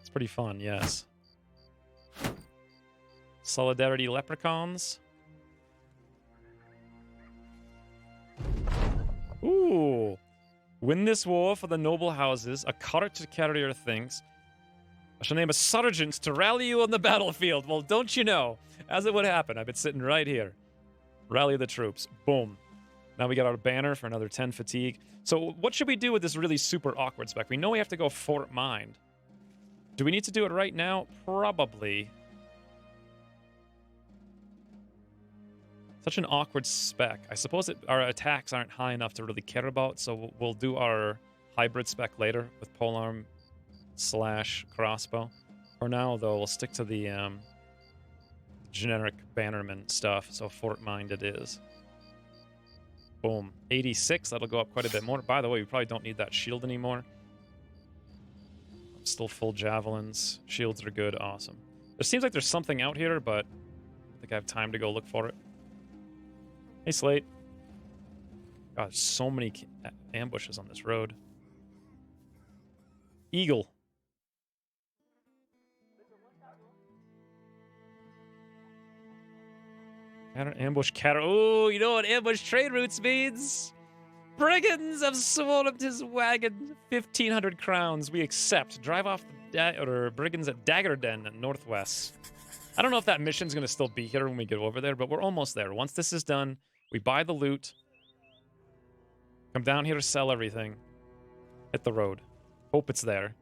It's pretty fun, yes. Solidarity Leprechauns. Ooh. Win this war for the noble houses. A cart carrier thinks. I shall name a sergeant to rally you on the battlefield. Well, don't you know? As it would happen, I've been sitting right here. Rally the troops. Boom. Now we got our banner for another 10 fatigue. So what should we do with this really super awkward spec? We know we have to go Fort Mind. Do we need to do it right now? Probably. Such an awkward spec. I suppose our attacks aren't high enough to really care about, so we'll do our hybrid spec later with polearm / crossbow. For now, though, we'll stick to the generic bannerman stuff, so Fort Mind it is. Boom. 86, that'll go up quite a bit more. By the way, we probably don't need that shield anymore. Still full javelins. Shields are good. Awesome. There seems like there's something out here, but I don't think I have time to go look for it. Hey, Slate. God, so many ambushes on this road. Eagle. Ambush catter. Oh, you know what ambush trade routes means? Brigands have swarmed his wagon. 1,500 crowns. We accept. Drive off the brigands at Dagger Den at Northwest. I don't know if that mission's going to still be here when we get over there, but we're almost there. Once this is done, we buy the loot. Come down here to sell everything. Hit the road. Hope it's there.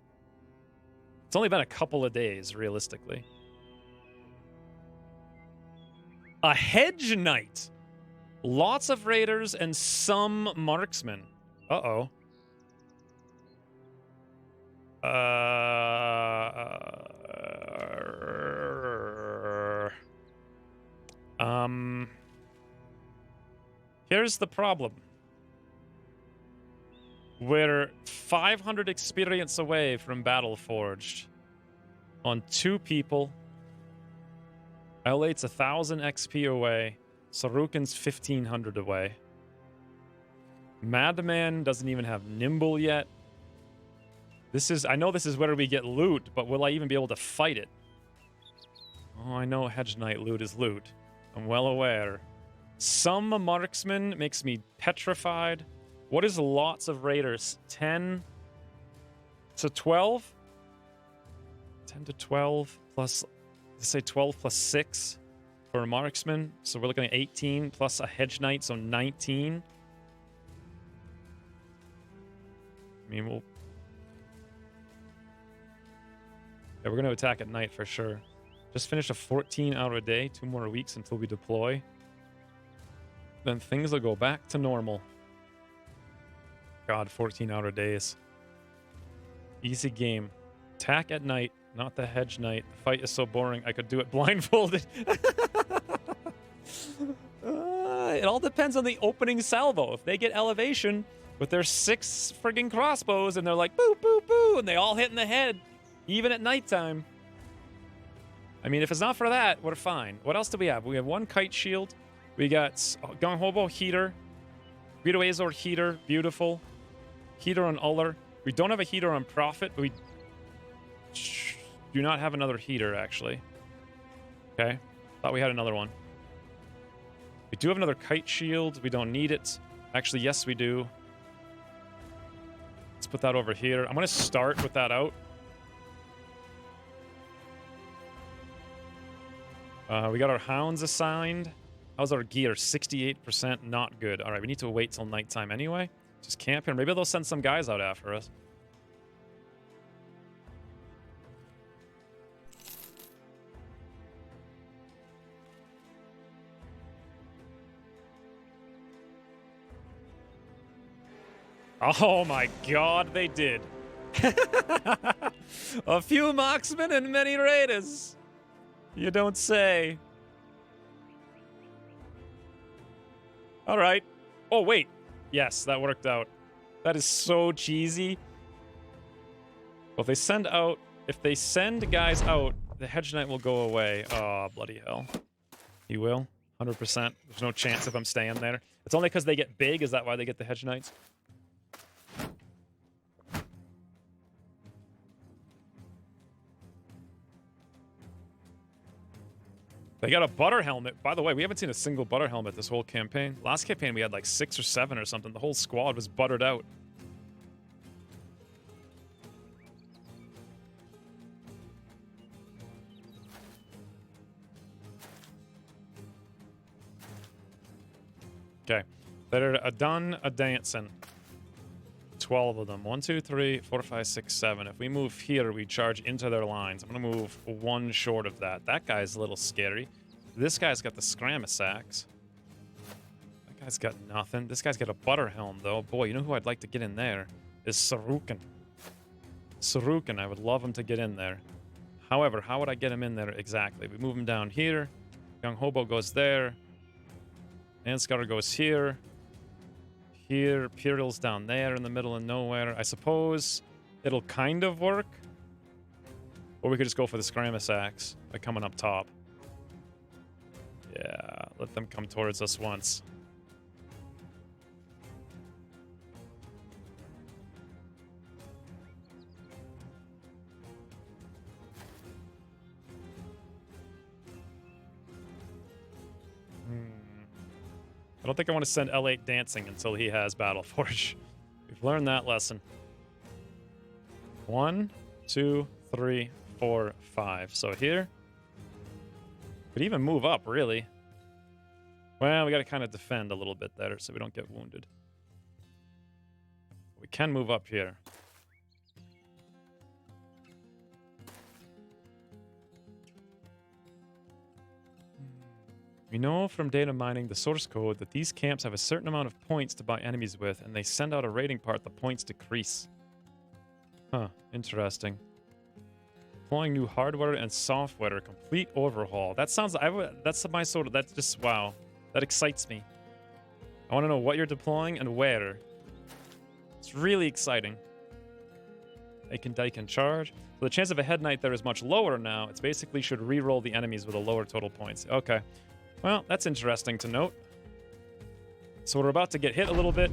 It's only been a couple of days, realistically. A hedge knight. Lots of raiders and some marksmen. Uh-oh. Here's the problem. We're 500 experience away from Battleforged on 2 people. L8's 1,000 XP away. Sarukin's 1,500 away. Madman doesn't even have Nimble yet. I know this is where we get loot, but will I even be able to fight it? Oh, I know Hedge Knight loot is loot. I'm well aware. Some marksman makes me petrified. What is lots of raiders? 10 to 12? 10 to 12 plus, let's say 12 plus 6 for a marksman. So we're looking at 18 plus a Hedge Knight, so 19. I mean, we're going to attack at night for sure. Just finished a 14-hour day, 2 more weeks until we deploy. Then things will go back to normal. God, 14-hour days. Easy game. Attack at night, not the Hedge Knight. The fight is so boring, I could do it blindfolded. It all depends on the opening salvo. If they get elevation with their 6 friggin' crossbows and they're like, boo, boo, boo, and they all hit in the head, even at nighttime. I mean, if it's not for that, we're fine. What else do we have? We have 1 kite shield. We got Gung Hobo heater. Greedo Azor heater. Beautiful. Heater on Uller. We don't have a heater on Prophet, but we do not have another heater, actually. Okay. Thought we had another one. We do have another kite shield. We don't need it. Actually, yes, we do. Let's put that over here. I'm going to start with that out. We got our hounds assigned. How's our gear? 68%, not good. All right, we need to wait till nighttime anyway. Just camp here. Maybe they'll send some guys out after us. Oh my god, they did. A few marksmen and many raiders. You don't say. All right. Oh, wait. Yes, that worked out. That is so cheesy. Well, if they send guys out, the Hedge Knight will go away. Oh, bloody hell. He will. 100%. There's no chance if I'm staying there. It's only because they get big. Is that why they get the Hedge Knights? They got a butter helmet. By the way, we haven't seen a single butter helmet this whole campaign. Last campaign, we had like 6 or 7 or something. The whole squad was buttered out. Okay. They're a done, a dancing. 12 of them. 1, 2, 3, 4, 5, 6, 7. If we move here, we charge into their lines. I'm going to move 1 short of that. That guy's a little scary. This guy's got the Scramasax. That guy's got nothing. This guy's got a butter helm, though. Boy, you know who I'd like to get in there? Is Sarukin. Sarukin, I would love him to get in there. However, how would I get him in there exactly? We move him down here. Young Hobo goes there. Anscar goes here. Here, Imperial's down there in the middle of nowhere. I suppose it'll kind of work. Or we could just go for the Scramasax by coming up top. Yeah, let them come towards us once. I don't think I want to send L8 dancing until he has Battle Forge. We've learned that lesson. 1, 2, 3, 4, 5. So here. Could even move up, really. Well, we got to kind of defend a little bit there so we don't get wounded. We can move up here. We know from data mining the source code that these camps have a certain amount of points to buy enemies with, and they send out a raiding part, the points decrease. Huh, interesting. Deploying new hardware and software, complete overhaul. That sounds, that's my sort of, that's just, wow. That excites me. I want to know what you're deploying and where. It's really exciting. They can charge. So the chance of a Head Knight there is much lower now. It's basically should re-roll the enemies with a lower total points. Okay. Well, that's interesting to note. So we're about to get hit a little bit.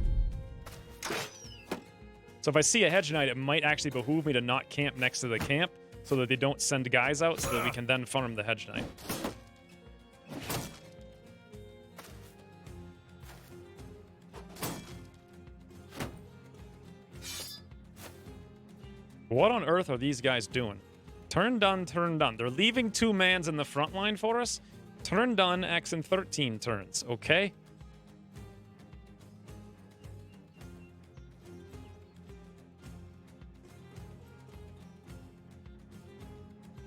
So if I see a Hedge Knight, it might actually behoove me to not camp next to the camp. so that they don't send guys out so that we can then farm the Hedge Knight. What on earth are these guys doing? Turn done, turn done. They're leaving 2 mans in the front line for us. Turn done, X in 13 turns, okay?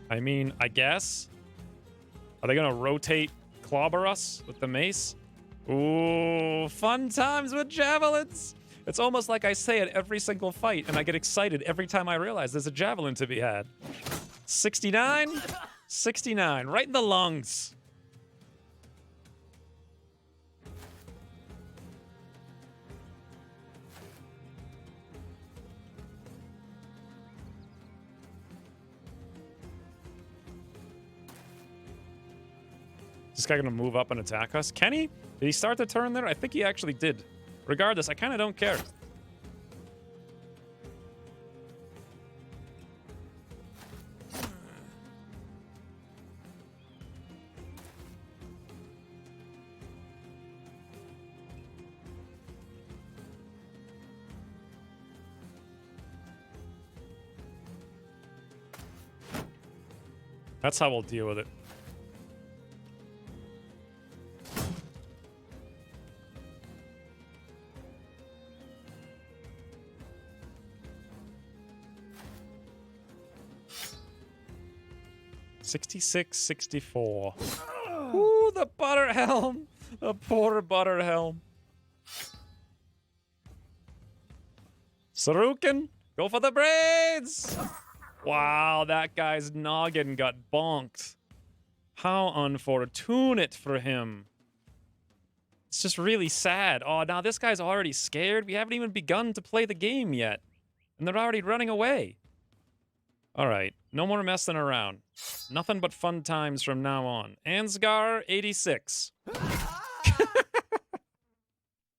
I mean, I guess. Are they going to rotate clobber us with the mace? Ooh, fun times with javelins. It's almost like I say it every single fight, and I get excited every time I realize there's a javelin to be had. 69? 69, right in the lungs. Is this guy gonna move up and attack us? Can he? Did he start the turn there? I think he actually did. Regardless, I kind of don't care. That's how we'll deal with it. $66.64. Ooh, the butter helm. The poor butter helm. Sarukin, go for the braids. Wow, that guy's noggin got bonked. How unfortunate for him. It's just really sad. Oh, now this guy's already scared. We haven't even begun to play the game yet. And they're already running away. All right, no more messing around. Nothing but fun times from now on. Ansgar, 86.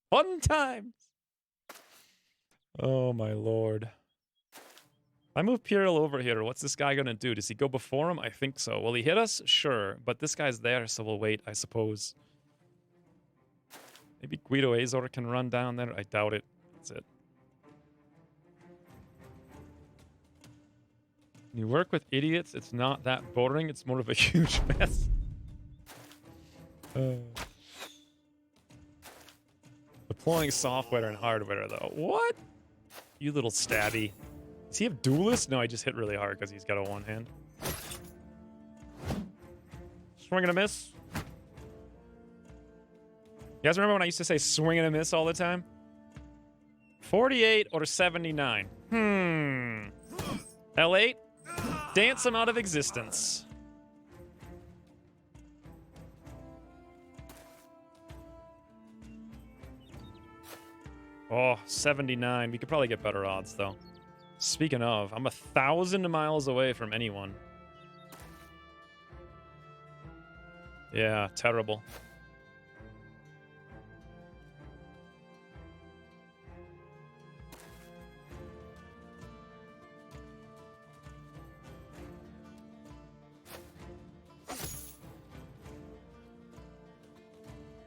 Fun times. Oh, my lord. I move Puriel over here. What's this guy gonna do? Does he go before him? I think so. Will he hit us? Sure. But this guy's there, so we'll wait, I suppose. Maybe Guido Azor can run down there. I doubt it. That's it. When you work with idiots, it's not that boring. It's more of a huge mess. Deploying software and hardware, though. What? You little stabby. Does he have duelist? No, I just hit really hard because he's got a one hand. Swing and a miss. You guys remember when I used to say swing and a miss all the time? 48 or 79? L8? Dance him out of existence. Oh, 79. We could probably get better odds, though. Speaking of, I'm 1,000 miles away from anyone. Yeah, terrible.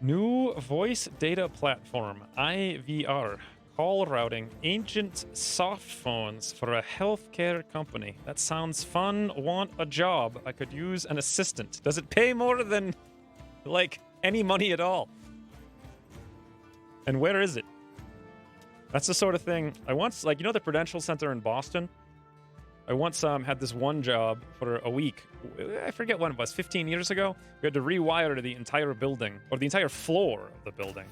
New voice data platform, IVR. Call routing, ancient soft phones for a healthcare company. That sounds fun. Want a job. I could use an assistant. Does it pay more than, like, any money at all? And where is it? That's the sort of thing. I once, like, you know the Prudential Center in Boston? I once had this one job for a week. I forget when it was, 15 years ago. We had to rewire the entire building, or the entire floor of the building.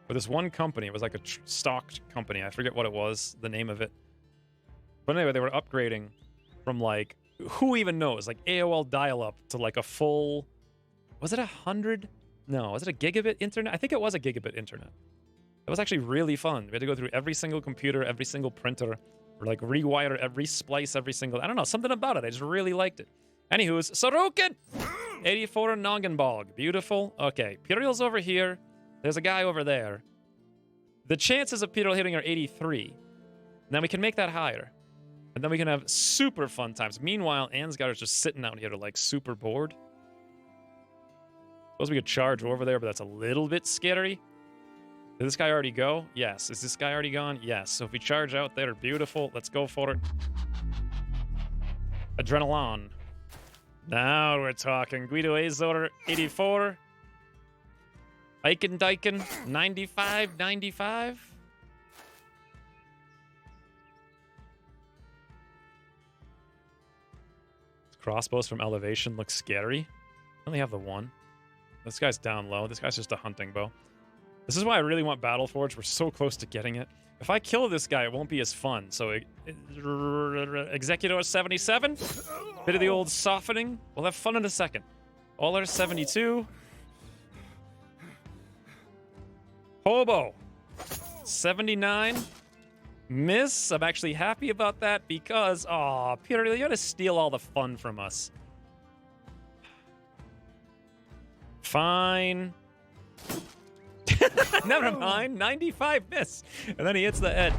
For this one company, it was like a stocked company. I forget what it was, the name of it. But anyway, they were upgrading from like, who even knows, like AOL dial-up to like a full, was it 100? No, was it a gigabit internet? I think it was a gigabit internet. It was actually really fun. We had to go through every single computer, every single printer, or like rewire every splice, every single, I don't know, something about it. I just really liked it. Anywho's, Sorokin! 84 Noggenbog. Beautiful. Okay, Puriel's over here. There's a guy over there. The chances of Puriel hitting are 83. Now we can make that higher. And then we can have super fun times. Meanwhile, Ansgar is just sitting out here like super bored. Suppose we could charge over there, but that's a little bit scary. Did this guy already go? Yes. Is this guy already gone? Yes. So if we charge out there, beautiful. Let's go for it. Adrenaline. Now we're talking. Guido Azor, 84. Eichen Dyken, 95, 95. Crossbows from elevation look scary. I only have the one. This guy's down low. This guy's just a hunting bow. This is why I really want Battleforge. We're so close to getting it. If I kill this guy, it won't be as fun. So, Executor 77. Bit of the old softening. We'll have fun in a second. Oller 72. Hobo 79. Miss. I'm actually happy about that because, aw, Peter, you gotta steal all the fun from us. Fine. Never mind. 95 miss. And then he hits the head.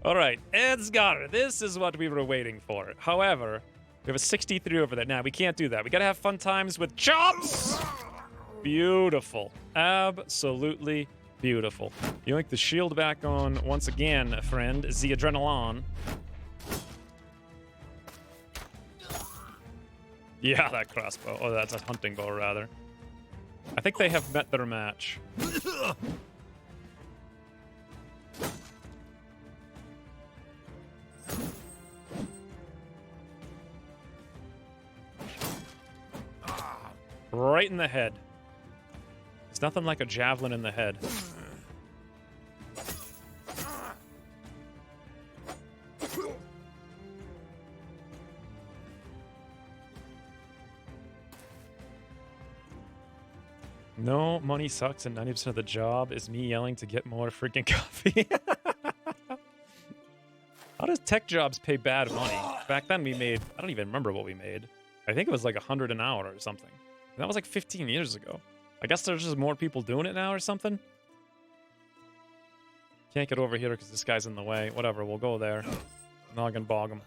All right. Ansgar, this is what we were waiting for. However, we have a 63 over there. Now, we can't do that. We gotta have fun times with chops. Beautiful. Absolutely beautiful. Yoink the shield back on once again, friend. The adrenaline. Yeah, that crossbow. Oh, that's a hunting bow, rather. I think they have met their match. Right in the head. There's nothing like a javelin in the head. No, money sucks and 90% of the job is me yelling to get more freaking coffee. How does tech jobs pay bad money? Back then we made, I don't even remember what we made. I think it was like 100 an hour or something. And that was like 15 years ago. I guess there's just more people doing it now or something. Can't get over here because this guy's in the way. Whatever, we'll go there. Noggin bog him.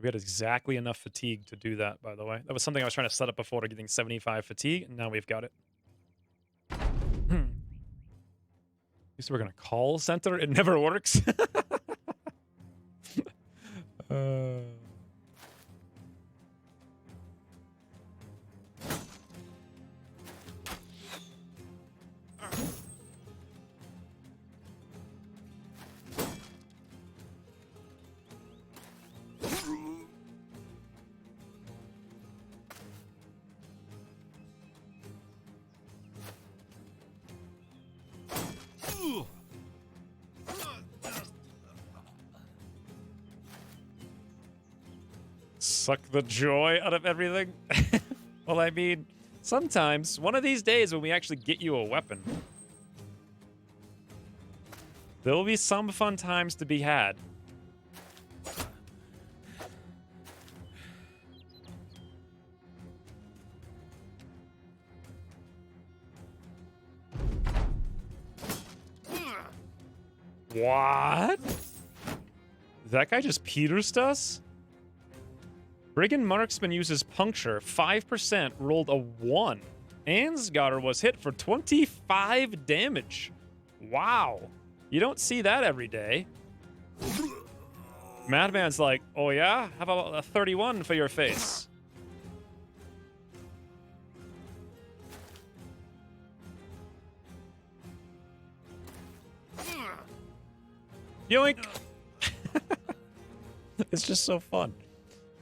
We had exactly enough fatigue to do that, by the way. That was something I was trying to set up before, getting 75 fatigue, and now we've got it. Used to work in a call center. It never works. Suck the joy out of everything. Well, I mean, sometimes, one of these days when we actually get you a weapon, there will be some fun times to be had. What? That guy just Peters us? Brigand Marksman uses puncture. 5% rolled a 1. Ansgar was hit for 25 damage. Wow. You don't see that every day. Madman's like, oh yeah? How about a 31 for your face? Yoink! It's just so fun.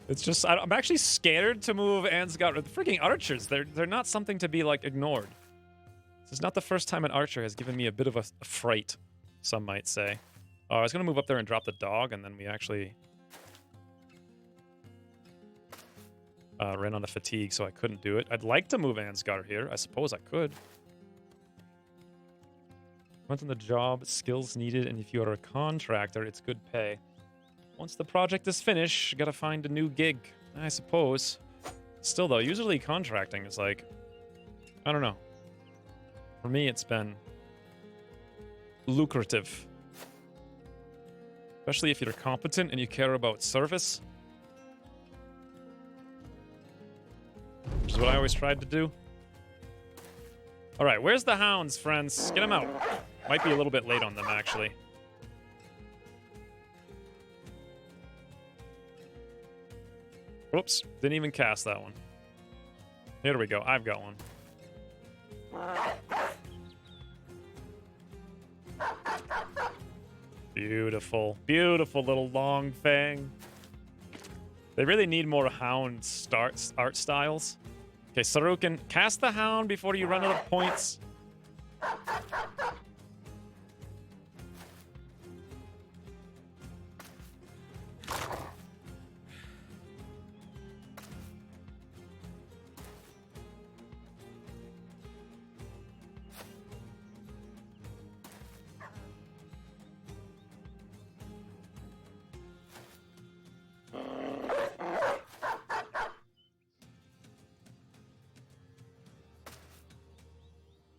It's just, I'm actually scared to move Ansgar. The freaking archers, they're not something to be, like, ignored. This is not the first time an archer has given me a bit of a fright, some might say. Oh, I was going to move up there and drop the dog, and then we actually ran on a fatigue, so I couldn't do it. I'd like to move Ansgar here. I suppose I could. Once on the job, skills needed, and if you are a contractor, it's good pay. Once the project is finished, gotta find a new gig, I suppose. Still, though, usually contracting is like, I don't know. For me, it's been lucrative. Especially if you're competent and you care about service. Which is what I always tried to do. All right, where's the hounds, friends? Get them out. Might be a little bit late on them, actually. Whoops, didn't even cast that one. Here we go, I've got one. Beautiful, beautiful little long fang. They really need more hound art styles. Okay, Sarukin, cast the hound before you run out of points.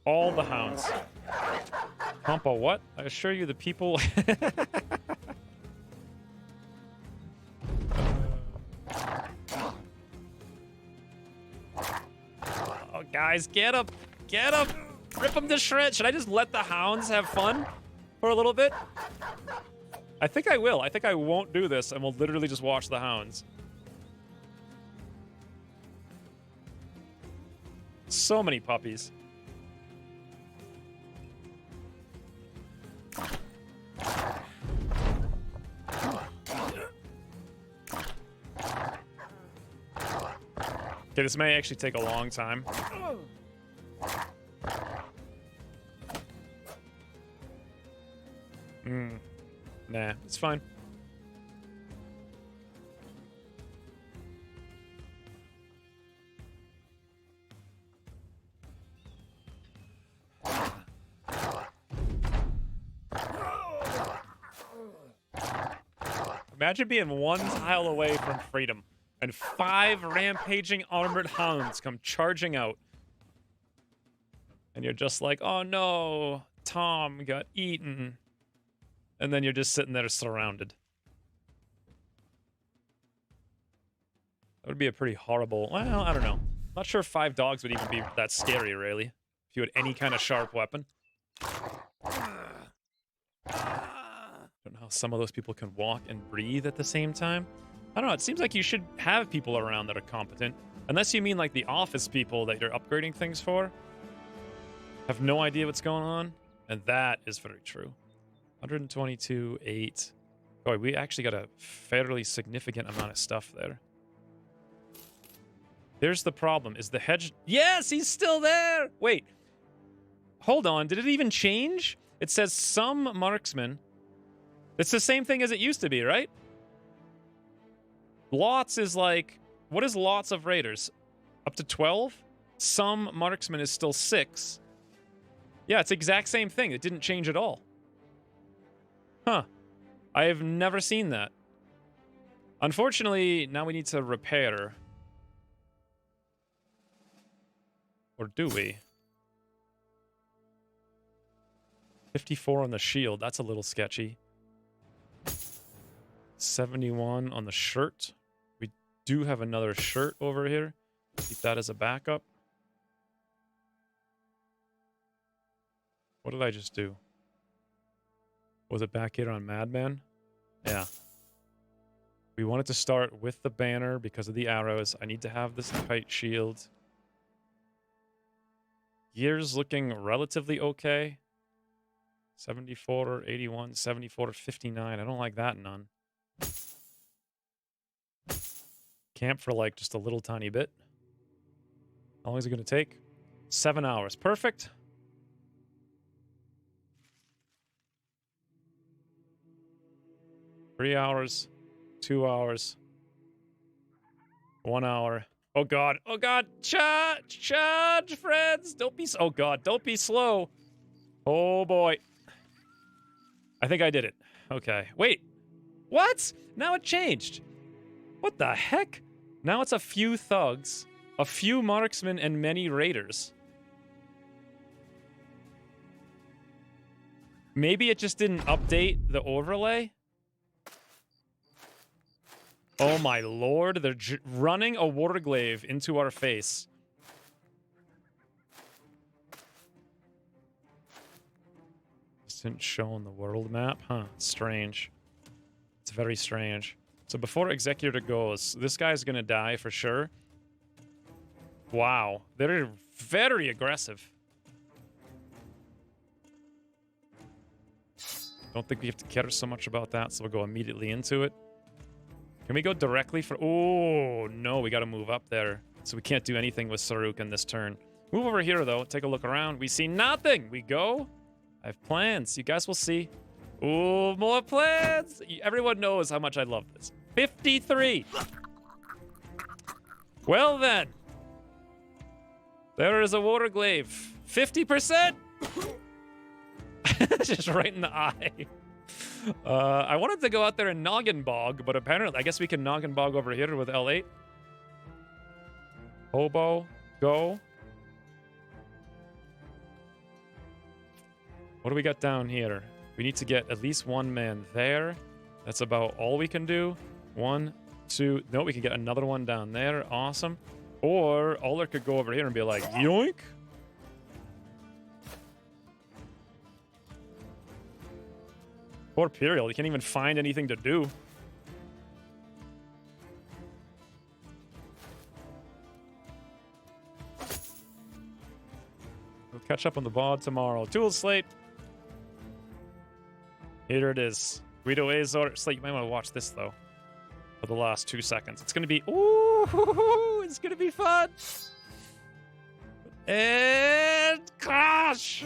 All the hounds. Pampa, what? I assure you the people... Oh, guys, get up! Get up! Rip them to shreds! Should I just let the hounds have fun for a little bit? I think I will. I think I won't do this, and we'll literally just watch the hounds. So many puppies. Okay, this may actually take a long time. Nah, it's fine. Imagine being one tile away from freedom. And 5 rampaging armored hounds come charging out. And you're just like, oh no, Tom got eaten. And then you're just sitting there surrounded. That would be a pretty horrible... Well, I don't know. Not sure 5 dogs would even be that scary, really. If you had any kind of sharp weapon. I don't know how some of those people can walk and breathe at the same time. I don't know, it seems like you should have people around that are competent. Unless you mean like the office people that you're upgrading things for. Have no idea what's going on. And that is very true. 122, 8. Oh, we actually got a fairly significant amount of stuff there. There's the problem. Is the hedge... Yes, he's still there! Wait. Hold on, did it even change? It says some marksmen. It's the same thing as it used to be, right? Lots is like... What is lots of raiders? Up to 12? Some marksman is still 6. Yeah, it's the exact same thing. It didn't change at all. Huh. I have never seen that. Unfortunately, now we need to repair. Or do we? 54 on the shield. That's a little sketchy. 71 on the shirt. We do have another shirt over here. Keep that as a backup. What did I just do? Was it back here on Madman? Yeah. We wanted to start with the banner because of the arrows. I need to have this kite shield. Gears looking relatively okay. 74, 81, 74, 59. I don't like that none. Camp for like just a little tiny bit. How long is it going to take? 7 hours. Perfect. Three hours. 2 hours. 1 hour. Oh god. Oh god. Charge! Charge, friends! Don't be... Oh god. Don't be slow. Oh boy. I think I did it. Okay. Wait. What? Now it changed. What the heck? Now it's a few thugs A few marksmen and many raiders. Maybe it just didn't update the overlay? Oh my lord, they're running a Warglaive into our face. Isn't shown the world map? Huh, strange. It's very strange. So before Executor goes, this guy's gonna die for sure. Wow, they're very aggressive. Don't think we have to care so much about that, so we'll go immediately into it. Can we go directly for... Oh, no, we gotta move up there. So we can't do anything with Sarukhan this turn. Move over here, though. Take a look around. We see nothing. We go. I have plans. You guys will see. Ooh, more plans. Everyone knows how much I love this. 53. Well, then. There is a Warglaive. 50%. Just right in the eye. I wanted to go out there and Noggin Bog, but apparently, I guess we can Noggin Bog over here with L8. Hobo, go. What do we got down here? We need to get at least one man there. That's about all we can do. 1, 2. No, we can get another one down there. Awesome. Or Uller could go over here and be like, yoink. Poor Puriel, he can't even find anything to do. We'll catch up on the VOD tomorrow. Tool Slate. Here it is. Guido Azor. Slate, you might want to watch this, though, for the last 2 seconds. It's going to be... Ooh, it's going to be fun. And crash!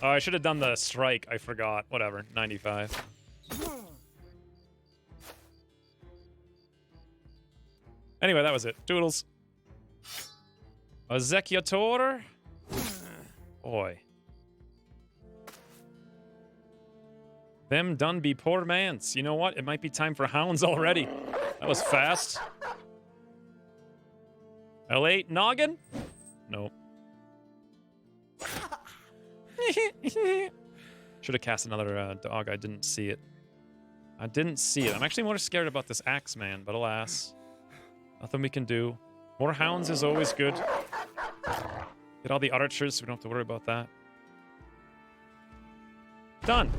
Oh, I should have done the strike. I forgot. Whatever. 95. Anyway, that was it. Doodles. Executor. Boy. Them done be poor mans. You know what? It might be time for hounds already. That was fast. L8 noggin? Nope. Should have cast another dog. I didn't see it. I didn't see it. I'm actually more scared about this Axeman, but alas. Nothing we can do. More hounds is always good. Get all the archers so we don't have to worry about that. Done.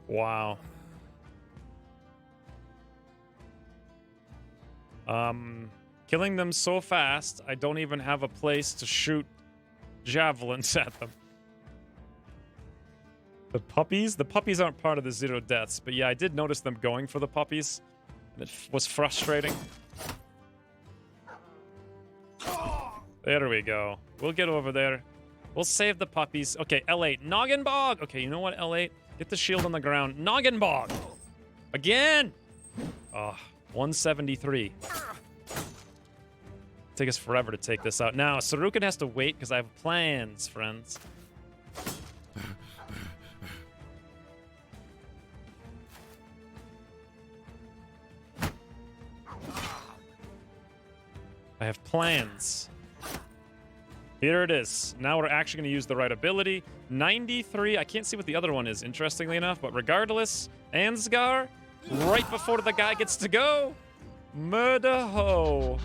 Wow. Killing them so fast, I don't even have a place to shoot javelins at them. The puppies? The puppies aren't part of the 0 deaths, but yeah, I did notice them going for the puppies, and it was frustrating. There we go. We'll get over there. We'll save the puppies. Okay, L8. Noggin Bog! Okay, you know what, L8? Get the shield on the ground. Noggin Bog! Again! Oh, 173. Take us forever to take this out. Now, Sarukhan has to wait because I have plans, friends. I have plans. Here it is. Now we're actually going to use the right ability. 93. I can't see what the other one is, interestingly enough, but regardless, Ansgar, right before the guy gets to go. Murder ho.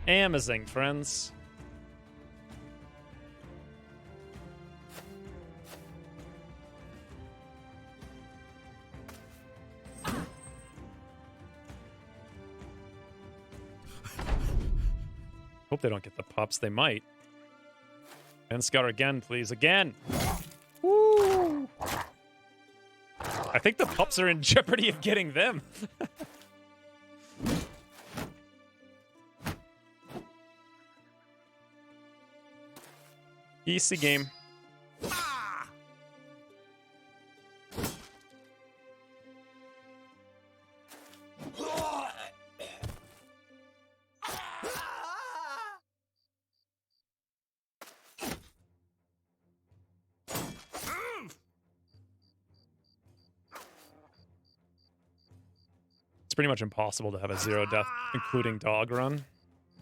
Amazing, friends. Hope they don't get the pups. They might. Ansgar again, please. Again. Woo. I think the pups are in jeopardy of getting them. Easy game. It's pretty much impossible to have a 0 death, including dog run. If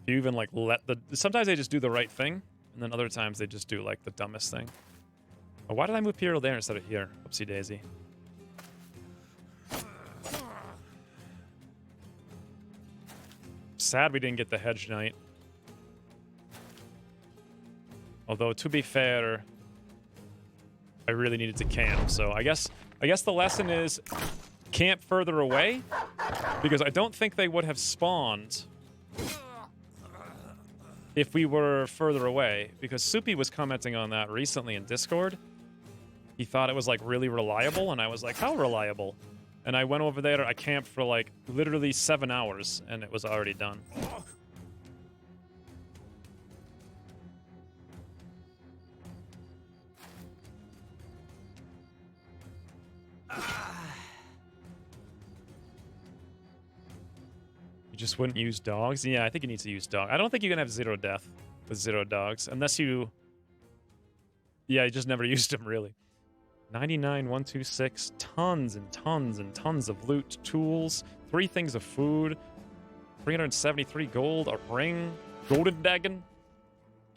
you even like let the... Sometimes they just do the right thing, and then other times they just do like the dumbest thing. Oh, why did I move Hero there instead of here? Whoopsie daisy. Sad we didn't get the Hedge Knight. Although, to be fair, I really needed to camp, so I guess the lesson is camp further away, because I don't think they would have spawned if we were further away, because Soupy was commenting on that recently in Discord. He thought it was like really reliable, and I was like, how reliable? And I went over there, I camped for like literally 7 hours, and it was already done. You just wouldn't use dogs? Yeah, I think you need to use dogs. I don't think you can have 0 death with 0 dogs, unless you... Yeah, you just never used them, really. 99, 126, tons and tons and tons of loot, tools, 3 things of food, 373 gold, a ring, golden dagon.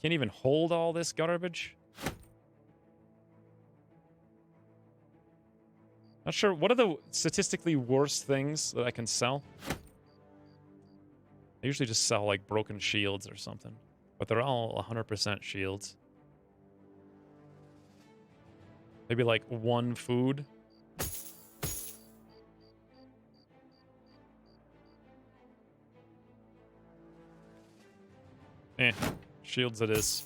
Can't even hold all this garbage. Not sure, what are the statistically worst things that I can sell? I usually just sell like broken shields or something, but they're all 100% shields. Maybe like 1 food. Shields it is.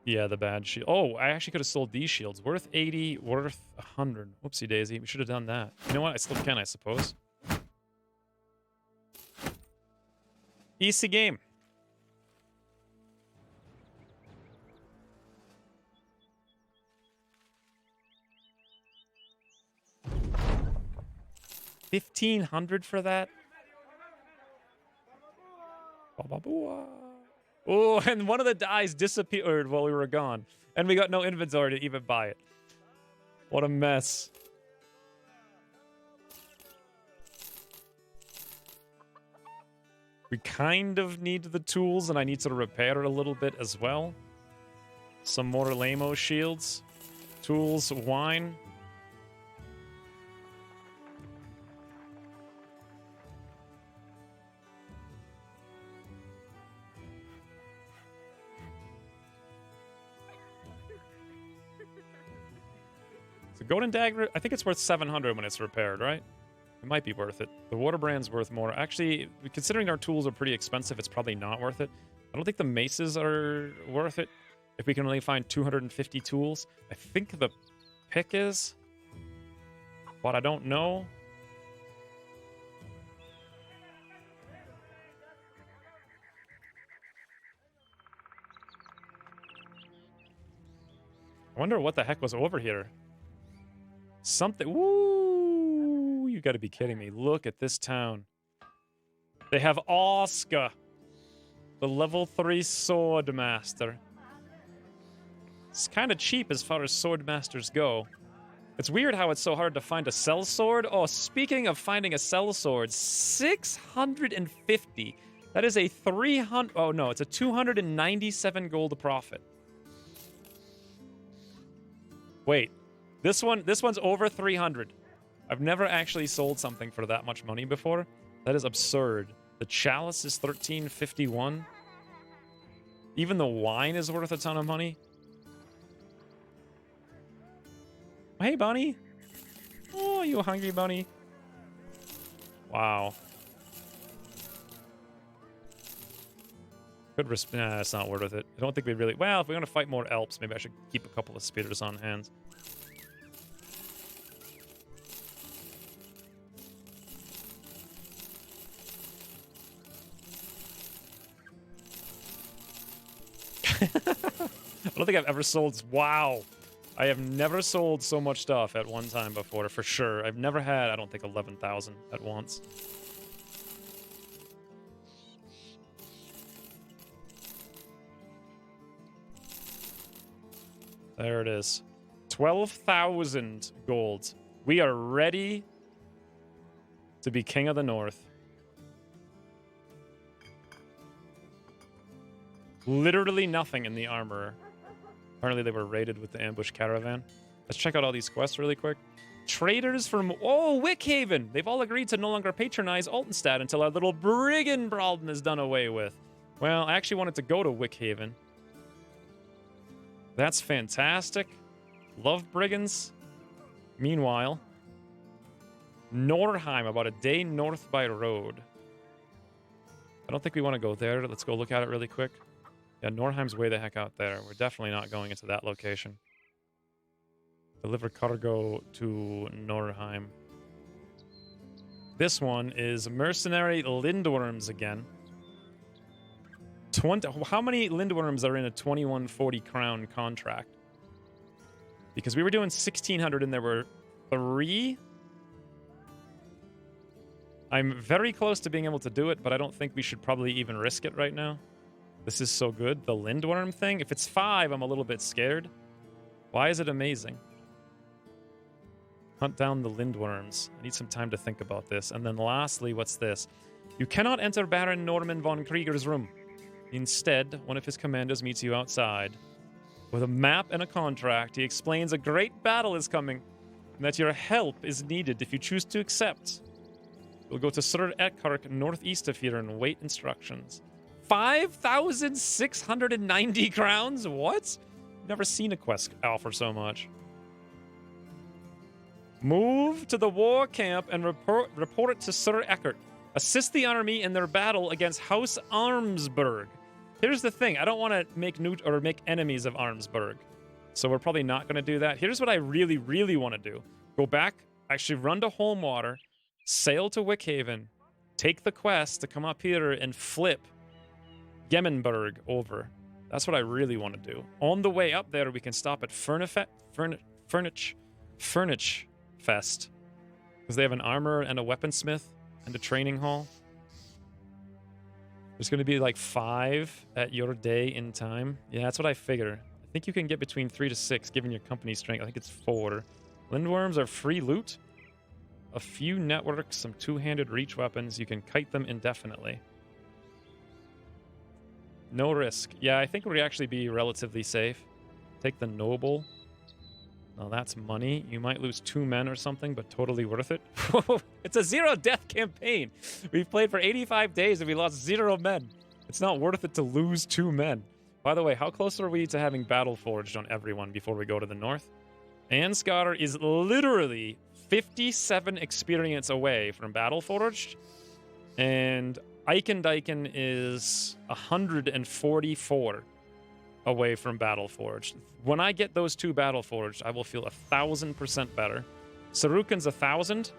Yeah, the bad shield. Oh, I actually could have sold these shields. Worth 80, worth 100. Whoopsie daisy. We should have done that. You know what? I still can, I suppose. Easy game. $1,500 for that? Oh, and one of the dies disappeared while we were gone. And we got no inventory to even buy it. What a mess. We kind of need the tools, and I need to repair it a little bit as well. Some more Lamo shields. Tools, wine. The Golden Dagger, I think it's worth 700 when it's repaired, right? It might be worth it. The Water Brand's worth more. Actually, considering our tools are pretty expensive, it's probably not worth it. I don't think the maces are worth it if we can only find 250 tools. I think the pick is, but I don't know. I wonder what the heck was over here. Something. Woo! You gotta be kidding me. Look at this town. They have Oscar, the level 3 sword master. It's kind of cheap as far as sword masters go. It's weird how it's so hard to find a sell sword. Oh, speaking of finding a sell sword, 650. That is a 300. Oh no, it's a 297 gold profit. Wait. This one's over 300. I've never actually sold something for that much money before. That is absurd. The chalice is 1351. Even the wine is worth a ton of money. Hey, bunny. Oh, you hungry, bunny? Wow. Nah, that's not worth it. I don't think we really... Well, if we're going to fight more Alps, maybe I should keep a couple of spears on hand. I don't think I've ever sold... Wow. I have never sold so much stuff at one time before, for sure. I've never had, I don't think, 11,000 at once. There it is. 12,000 gold. We are ready to be king of the north. Literally nothing in the armorer. Apparently they were raided with the ambush caravan. Let's check out all these quests really quick. Traders from... Oh, Wickhaven! They've all agreed to no longer patronize Altenstadt until our little brigand problem is done away with. Well, I actually wanted to go to Wickhaven. That's fantastic. Love brigands. Meanwhile, Norheim, about a day north by road. I don't think we want to go there. Let's go look at it really quick. Yeah, Norheim's way the heck out there. We're definitely not going into that location. Deliver cargo to Norheim. This one is Mercenary Lindworms again. How many Lindworms are in a 2140 crown contract? Because we were doing 1,600 and there were 3. I'm very close to being able to do it, but I don't think we should probably even risk it right now. This is so good. The Lindworm thing. If it's 5, I'm a little bit scared. Why is it amazing? Hunt down the Lindworms. I need some time to think about this. And then lastly, what's this? You cannot enter Baron Norman von Krieger's room. Instead, one of his commanders meets you outside. With a map and a contract, he explains a great battle is coming and that your help is needed if you choose to accept. You'll go to Sur Eckhart, northeast of here, and wait instructions. 5,690 crowns? What? Never seen a quest offer so much. Move to the war camp and report it to Sur Eckhart. Assist the army in their battle against House Armsburg. Here's the thing. I don't want to make enemies of Armsburg. So we're probably not going to do that. Here's what I really, really want to do. Go back, actually run to Holmwater, sail to Wickhaven, take the quest to come up here and flip Gemmenberg over. That's what I really want to do. On the way up there, we can stop at Furnichfest, because they have an armor and a weaponsmith and a training hall. There's going to be like 5 at your day in time. Yeah, that's what I figure. I think you can get between 3 to 6, given your company strength. I think it's 4. Lindworms are free loot. A few networks, some two-handed reach weapons. You can kite them indefinitely. No risk. Yeah, I think we'd actually be relatively safe. Take the noble. Oh, that's money. You might lose 2 men or something, but totally worth it. It's a 0-death campaign. We've played for 85 days and we lost 0 men. It's not worth it to lose 2 men. By the way, how close are we to having Battle Forged on everyone before we go to the north? Ansgar is literally 57 experience away from Battle Forged, and Eichendeichen is 144 away from Battle Forged. When I get those 2 Battle Forged, I will feel 1,000% better. Sarukin's 1,000,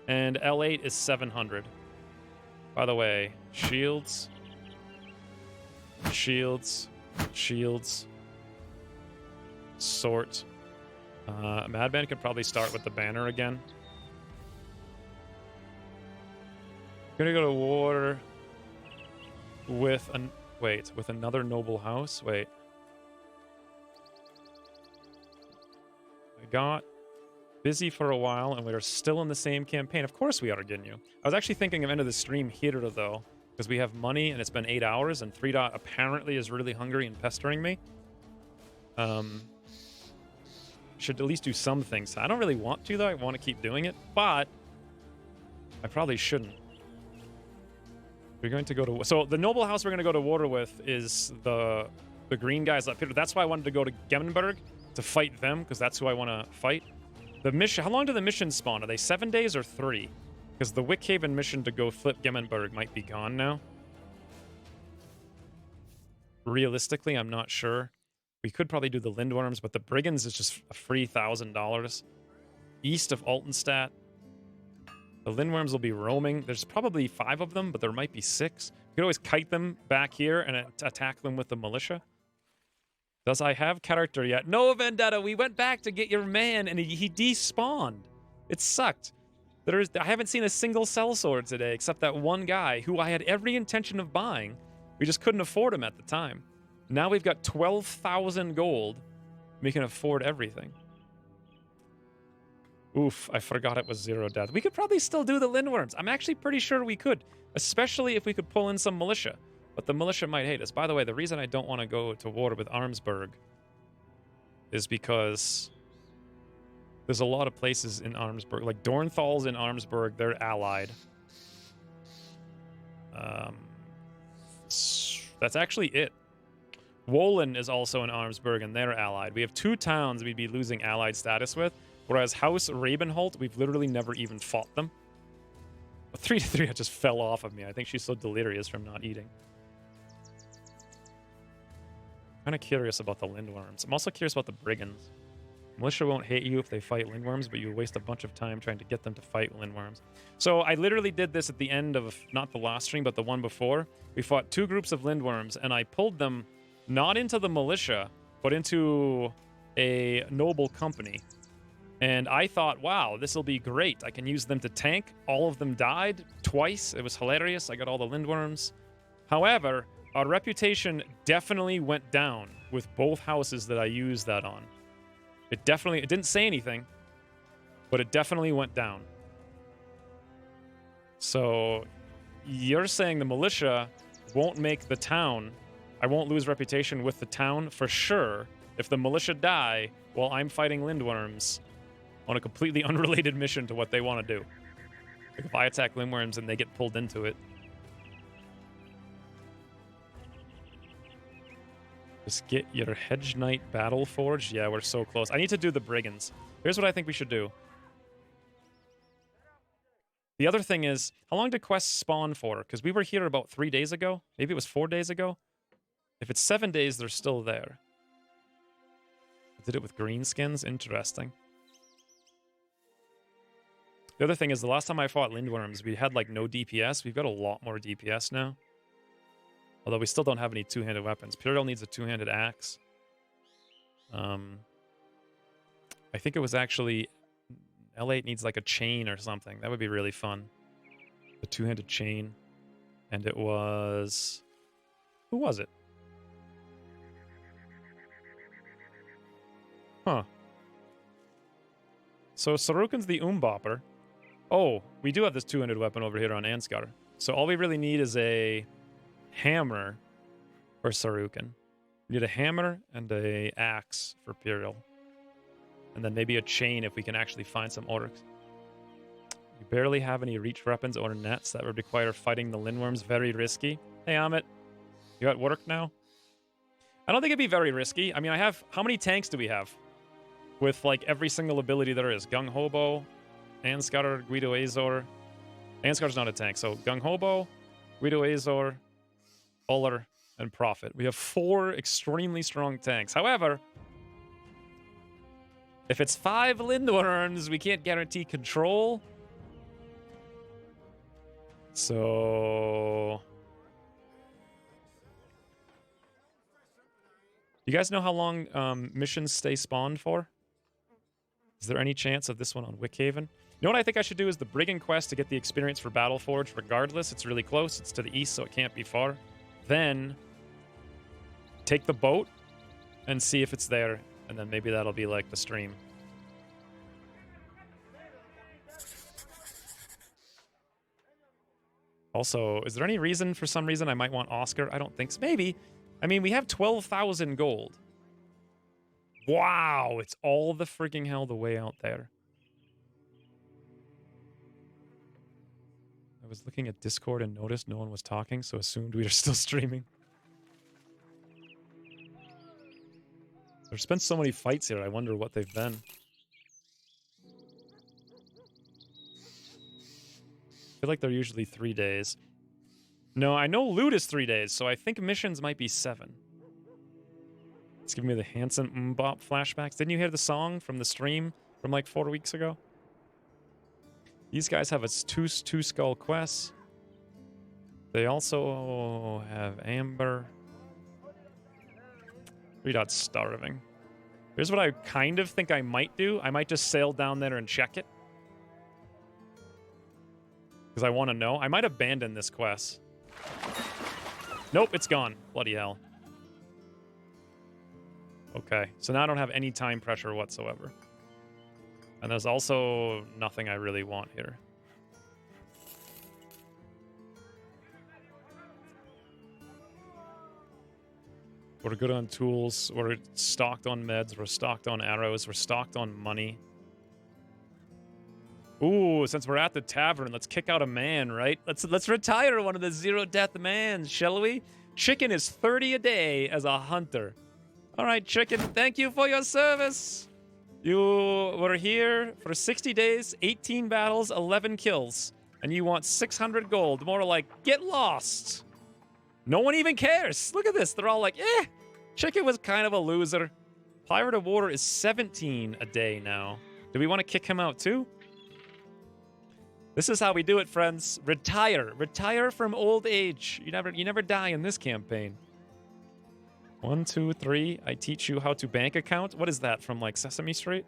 and L8 is 700. By the way, shields, sort. Madman could probably start with the banner again. Gonna go to war with with another noble house. Wait. I got busy for a while and we are still in the same campaign. Of course we are, Ginyu. I was actually thinking of ending the stream here though, because we have money and it's been 8 hours and 3 Dot apparently is really hungry and pestering me. Should at least do some things. I don't really want to though. I want to keep doing it, but I probably shouldn't. We're going to go to... So the noble house we're going to go to war with is the green guys up here. That's why I wanted to go to Gemmenberg to fight them, because that's who I want to fight. The mission... How long do the missions spawn? Are they 7 days or 3? Because the Wickhaven mission to go flip Gemmenberg might be gone now. Realistically, I'm not sure. We could probably do the Lindworms, but the Brigands is just a free $1,000. East of Altenstadt. The Lindworms will be roaming. There's probably 5 of them, but there might be 6. We could always kite them back here and attack them with the militia. Does I have character yet? No, Vendetta, we went back to get your man, and he despawned. It sucked. I haven't seen a single sellsword today, except that one guy who I had every intention of buying. We just couldn't afford him at the time. Now we've got 12,000 gold. We can afford everything. Oof, I forgot it was 0 death. We could probably still do the Lindworms. I'm actually pretty sure we could, especially if we could pull in some militia. But the militia might hate us. By the way, the reason I don't want to go to war with Armsburg is because there's a lot of places in Armsburg. Like Dornthal's in Armsburg, they're allied. That's actually it. Wohlen is also in Armsburg, and they're allied. We have 2 towns we'd be losing allied status with, whereas House Rabenholt, we've literally never even fought them. A 3-3 that just fell off of me. I think she's so delirious from not eating. Kind of curious about the Lindworms. I'm also curious about the Brigands. Militia won't hate you if they fight Lindworms, but you waste a bunch of time trying to get them to fight Lindworms. So I literally did this at the end of, not the last stream, but the one before. We fought 2 groups of Lindworms, and I pulled them not into the militia, but into a noble company. And I thought, wow, this will be great. I can use them to tank. All of them died twice. It was hilarious. I got all the Lindworms. However, our reputation definitely went down with both houses that I used that on. It didn't say anything, but it definitely went down. So you're saying the militia won't make the town. I won't lose reputation with the town for sure if the militia die while I'm fighting Lindworms on a completely unrelated mission to what they want to do. Like if I attack Lindworms and they get pulled into it. Just get your Hedge Knight Battle Forge. Yeah, we're so close. I need to do the Brigands. Here's what I think we should do. The other thing is, how long did quests spawn for? Because we were here about 3 days ago. Maybe it was 4 days ago. If it's 7 days, they're still there. I did it with greenskins. Interesting. The other thing is, the last time I fought Lindworms, we had like no DPS. We've got a lot more DPS now. Although we still don't have any two-handed weapons. Puriel needs a two-handed axe. I think it was actually... L8 needs like a chain or something. That would be really fun. The two-handed chain. And it was... Who was it? Huh. So Sarukan's the Umbopper. Oh, we do have this two-handed weapon over here on Ansgar. So all we really need is a hammer for Sarukan. We need a hammer and a axe for Puriel. And then maybe a chain if we can actually find some orcs. We barely have any reach weapons or nets that would require fighting the Lindworms. Very risky. Hey, Amit. You at work now? I don't think it'd be very risky. I mean, I have... How many tanks do we have? With, like, every single ability there is. Gung Hobo, Ansgar, Guido Azor. Ansgar's not a tank, so Gung Hobo, Guido Azor, Uller, and Prophet. We have 4 extremely strong tanks. However, if it's 5 Lindworms, we can't guarantee control. So... You guys know how long missions stay spawned for? Is there any chance of this one on Wickhaven? You know what I think I should do is the Brigand quest to get the experience for Battleforge. Regardless, it's really close. It's to the east, so it can't be far. Then take the boat and see if it's there, and then maybe that'll be like the stream. Also, is there any reason, for some reason, I might want Oscar? I don't think so. Maybe. I mean, we have 12,000 gold. Wow, it's all the freaking hell the way out there. I was looking at Discord and noticed no one was talking, so assumed we were still streaming. There's been so many fights here, I wonder what they've been. I feel like they're usually 3 days. No, I know loot is 3 days, so I think missions might be 7. It's giving me the Hanson Mbop flashbacks. Didn't you hear the song from the stream from like 4 weeks ago? These guys have a two skull quests. They also have Amber. 3 starving. Here's what I kind of think I might do. I might just sail down there and check it. Because I want to know. I might abandon this quest. Nope, it's gone. Bloody hell. Okay, so now I don't have any time pressure whatsoever. And there's also nothing I really want here. We're good on tools. We're stocked on meds. We're stocked on arrows. We're stocked on money. Ooh, since we're at the tavern, let's kick out a man, right? Let's retire one of the 0 death mans, shall we? Chicken is 30 a day as a hunter. All right, Chicken, thank you for your service. You were here for 60 days, 18 battles, 11 kills, and you want 600 gold. More like, get lost. No one even cares. Look at this. They're all like, eh. Chicken was kind of a loser. Pirate of Water is 17 a day now. Do we want to kick him out too? This is how we do it, friends. Retire. Retire from old age. You never die in this campaign. 1, 2, 3. I teach you how to bank account. What is that from like Sesame Street?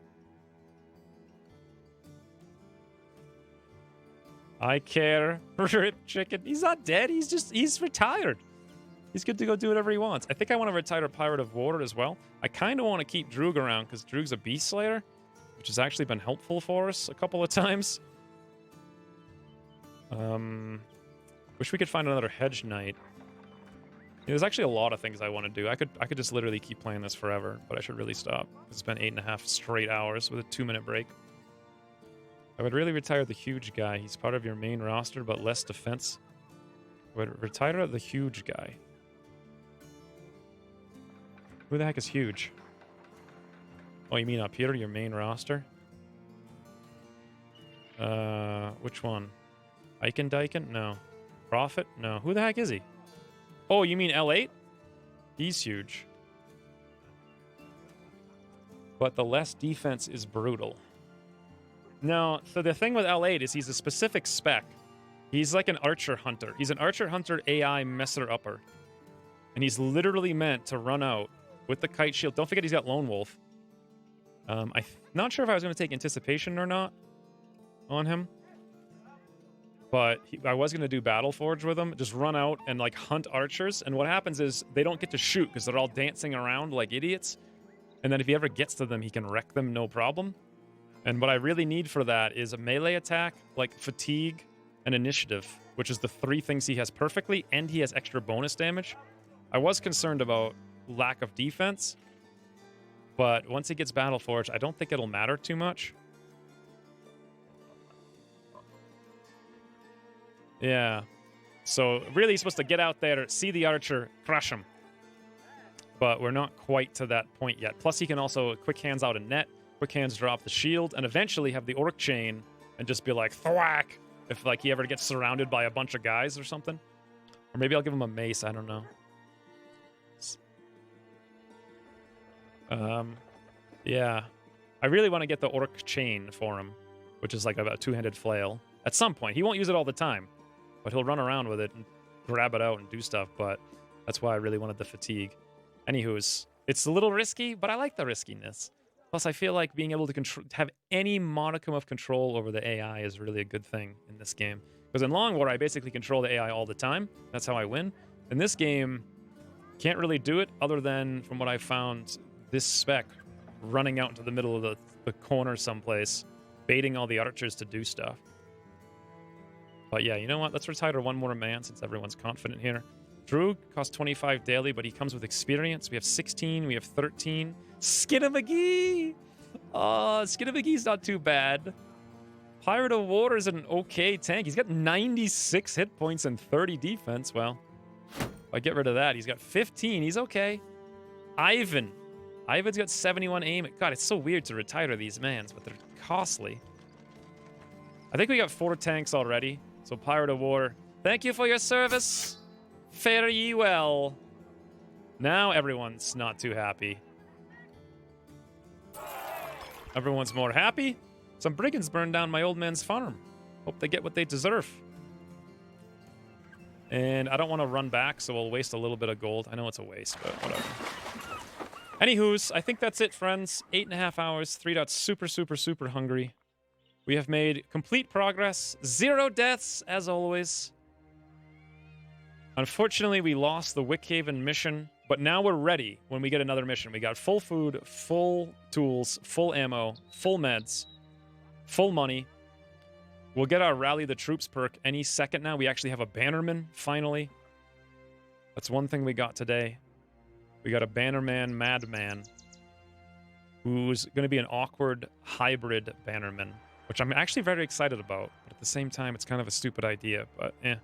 I care. Rip Chicken. He's not dead. He's retired. He's good to go do whatever he wants. I think I want to retire Pirate of Water as well. I kind of want to keep Droog around because Droog's a Beast Slayer, which has actually been helpful for us a couple of times. Wish we could find another Hedge Knight. There's actually a lot of things I want to do. I could just literally keep playing this forever, but I should really stop. It's been 8.5 straight hours with a 2-minute break. I would really retire the huge guy. He's part of your main roster, but less defense. I would retire the huge guy. Who the heck is huge? Oh, you mean up here, your main roster? Which one? Eichen? No. Prophet? No. Who the heck is he? Oh, you mean L8? He's huge. But the less defense is brutal. No, so the thing with L8 is he's a specific spec. He's like an archer hunter. He's an archer hunter AI messer-upper. And he's literally meant to run out with the kite shield. Don't forget he's got Lone Wolf. I'm not sure if I was going to take Anticipation or not on him. But I was going to do Battle Forge with him. Just run out and like hunt archers. And what happens is they don't get to shoot because they're all dancing around like idiots. And then if he ever gets to them, he can wreck them no problem. And what I really need for that is a melee attack, like Fatigue and Initiative, which is the 3 things he has perfectly, and he has extra bonus damage. I was concerned about lack of defense, but once he gets Battle Forge, I don't think it'll matter too much. Yeah. So really he's supposed to get out there, see the archer, crush him. But we're not quite to that point yet. Plus he can also quick hands out a net, quick hands drop the shield, and eventually have the Orc Chain and just be like, thwack, if like he ever gets surrounded by a bunch of guys or something. Or maybe I'll give him a mace, I don't know. Yeah. I really want to get the Orc Chain for him, which is like a 2-handed flail. At some point. He won't use it all the time, but he'll run around with it and grab it out and do stuff, but that's why I really wanted the Fatigue. Anywho's, it's a little risky, but I like the riskiness. Plus, I feel like being able to have any modicum of control over the AI is really a good thing in this game. Because in Long War, I basically control the AI all the time. That's how I win. In this game, can't really do it other than, from what I found, this spec running out into the middle of the corner someplace, baiting all the archers to do stuff. But yeah, you know what? Let's retire one more man since everyone's confident here. Droog costs 25 daily, but he comes with experience. We have 16, we have 13. Skinnamarink! Oh, Skinnamarink not too bad. Pirate of Water is an okay tank. He's got 96 hit points and 30 defense. Well, if I get rid of that, he's got 15. He's okay. Ivan's got 71 aim. God, it's so weird to retire these mans, but they're costly. I think we got 4 tanks already. So Pirate of Water, thank you for your service. Fare ye well. Now everyone's not too happy. Everyone's more happy. Some brigands burned down my old man's farm. Hope they get what they deserve. And I don't want to run back, so we'll waste a little bit of gold. I know it's a waste, but whatever. Anywho's, I think that's it, friends. 8.5 hours, 3 dots, super, super, super hungry. We have made complete progress. 0 deaths, as always. Unfortunately, we lost the Wickhaven mission, but now we're ready when we get another mission. We got full food, full tools, full ammo, full meds, full money. We'll get our Rally the Troops perk any second now. We actually have a Bannerman, finally. That's one thing we got today. We got a Bannerman Madman, who's going to be an awkward hybrid Bannerman, which I'm actually very excited about. But at the same time, it's kind of a stupid idea, but eh.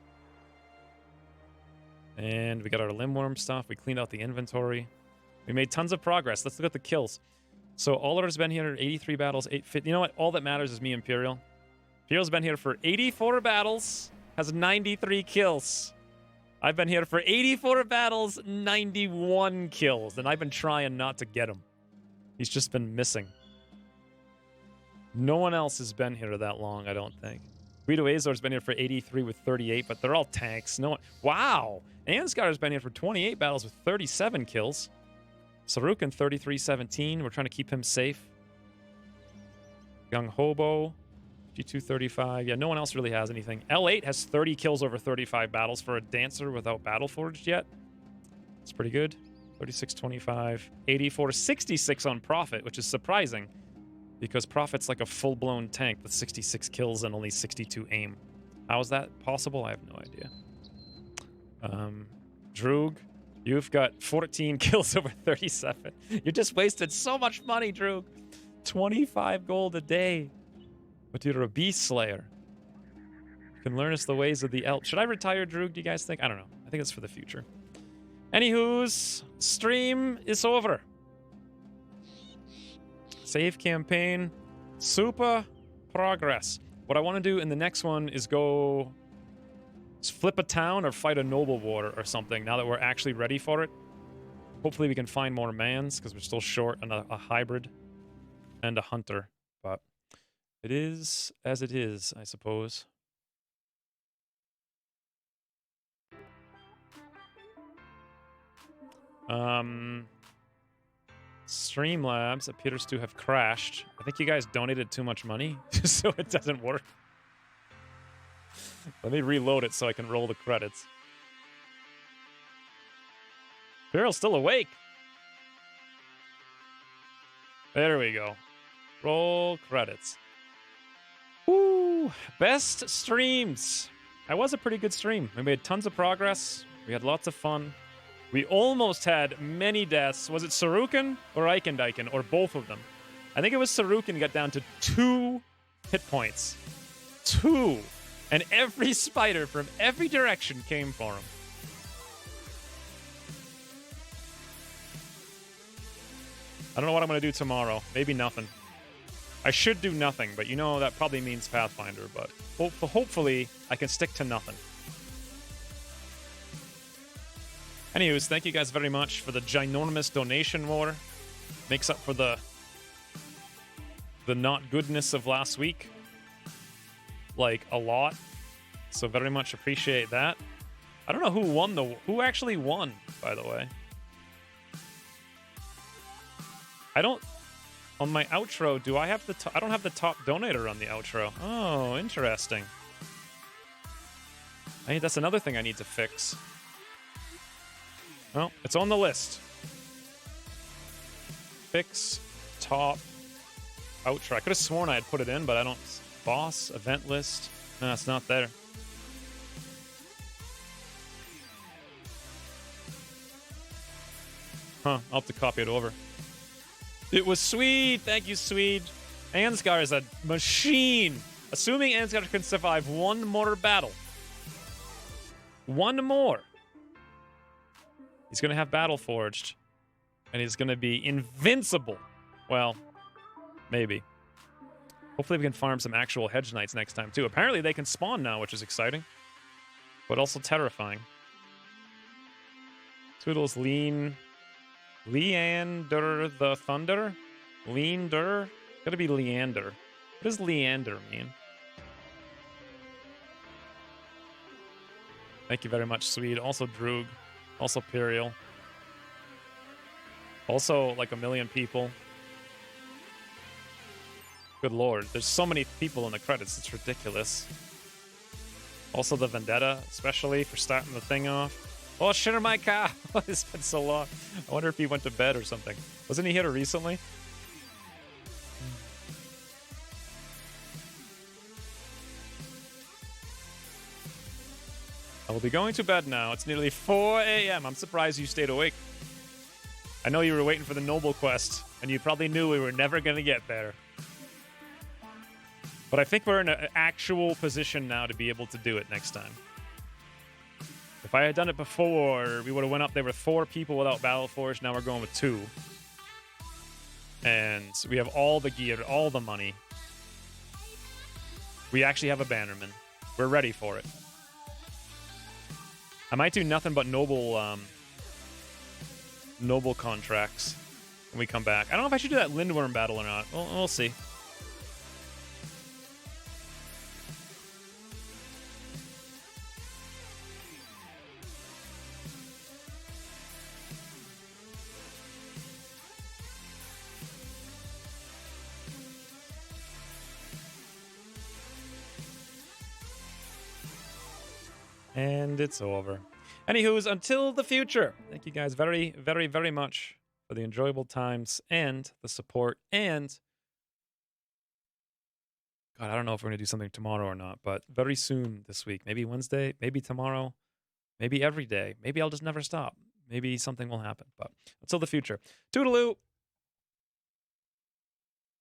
And we got our Limworm stuff. We cleaned out the inventory. We made tons of progress. Let's look at the kills. So Olar's been here 83 battles, 850. You know what? All that matters is me, Imperial. Imperial's been here for 84 battles, has 93 kills. I've been here for 84 battles, 91 kills, and I've been trying not to get him. He's just been missing. No one else has been here that long, I don't think. Guido Azor's been here for 83 with 38, but they're all tanks. No one... Wow! Ansgar's been here for 28 battles with 37 kills. Sarukin, 33-17. We're trying to keep him safe. Young Hobo, 52-35. Yeah, no one else really has anything. L8 has 30 kills over 35 battles for a dancer without Battle Forged yet. It's pretty good. 36-25. 84-66 on Prophet, which is surprising because Prophet's like a full-blown tank with 66 kills and only 62 aim. How is that possible? I have no idea. Droog, you've got 14 kills over 37. You just wasted so much money, Droog. 25 gold a day. But you're a beast slayer. You can learn us the ways of the elf. Should I retire Droog, do you guys think? I don't know. I think it's for the future. Anywho's, stream is over. Save campaign. Super progress. What I want to do in the next one is go flip a town or fight a noble war or something now that we're actually ready for it. Hopefully we can find more mans because we're still short on a hybrid and a hunter. But it is as it is, I suppose. Streamlabs appears to have crashed. I think you guys donated too much money, so it doesn't work. Let me reload it so I can roll the credits. Imperial's still awake. There we go. Roll credits. Woo! Best streams. That was a pretty good stream. We made tons of progress. We had lots of fun. We almost had many deaths. Was it Sarukin or Eikendaiken or both of them? I think it was Sarukin got down to 2 hit points. 2. And every spider from every direction came for him. I don't know what I'm going to do tomorrow. Maybe nothing. I should do nothing, but you know that probably means Pathfinder, but hopefully I can stick to nothing. Anyways, thank you guys very much for the ginormous donation war. Makes up for the not goodness of last week. Like, a lot. So very much appreciate that. I don't know who actually won, by the way. I don't... On my outro, do I have the... I don't have the top donator on the outro. Oh, interesting. That's another thing I need to fix. Well, it's on the list. Fix top outro. I could have sworn I had put it in, but I don't... Boss, event list. No, it's not there. Huh, I'll have to copy it over. It was Swede. Thank you, Swede. Ansgar is a machine. Assuming Ansgar can survive one more battle. One more. He's going to have Battle Forged. And he's going to be invincible. Well, maybe. Hopefully we can farm some actual Hedge Knights next time, too. Apparently they can spawn now, which is exciting. But also terrifying. Toodles Leander the Thunder? Leander? Gotta be Leander. What does Leander mean? Thank you very much, Swede. Also Droog. Also Perial. Also, like 1 million people. Good lord, there's so many people in the credits, it's ridiculous. Also the Vendetta, especially for starting the thing off. Oh, shitter my cow! It's been so long. I wonder if he went to bed or something. Wasn't he here recently? I will be going to bed now. It's nearly 4 a.m. I'm surprised you stayed awake. I know you were waiting for the Noble quest, and you probably knew we were never going to get there. But I think we're in an actual position now to be able to do it next time. If I had done it before, we would have went up there with 4 people without Battle Forge. Now we're going with 2. And we have all the gear, all the money. We actually have a Bannerman. We're ready for it. I might do nothing but noble contracts when we come back. I don't know if I should do that Lindworm battle or not. We'll see. And it's over. Anywho's, until the future. Thank you guys very, very, very much for the enjoyable times and the support. And God, I don't know if we're going to do something tomorrow or not, but very soon this week, maybe Wednesday, maybe tomorrow, maybe every day. Maybe I'll just never stop. Maybe something will happen. But until the future. Toodaloo.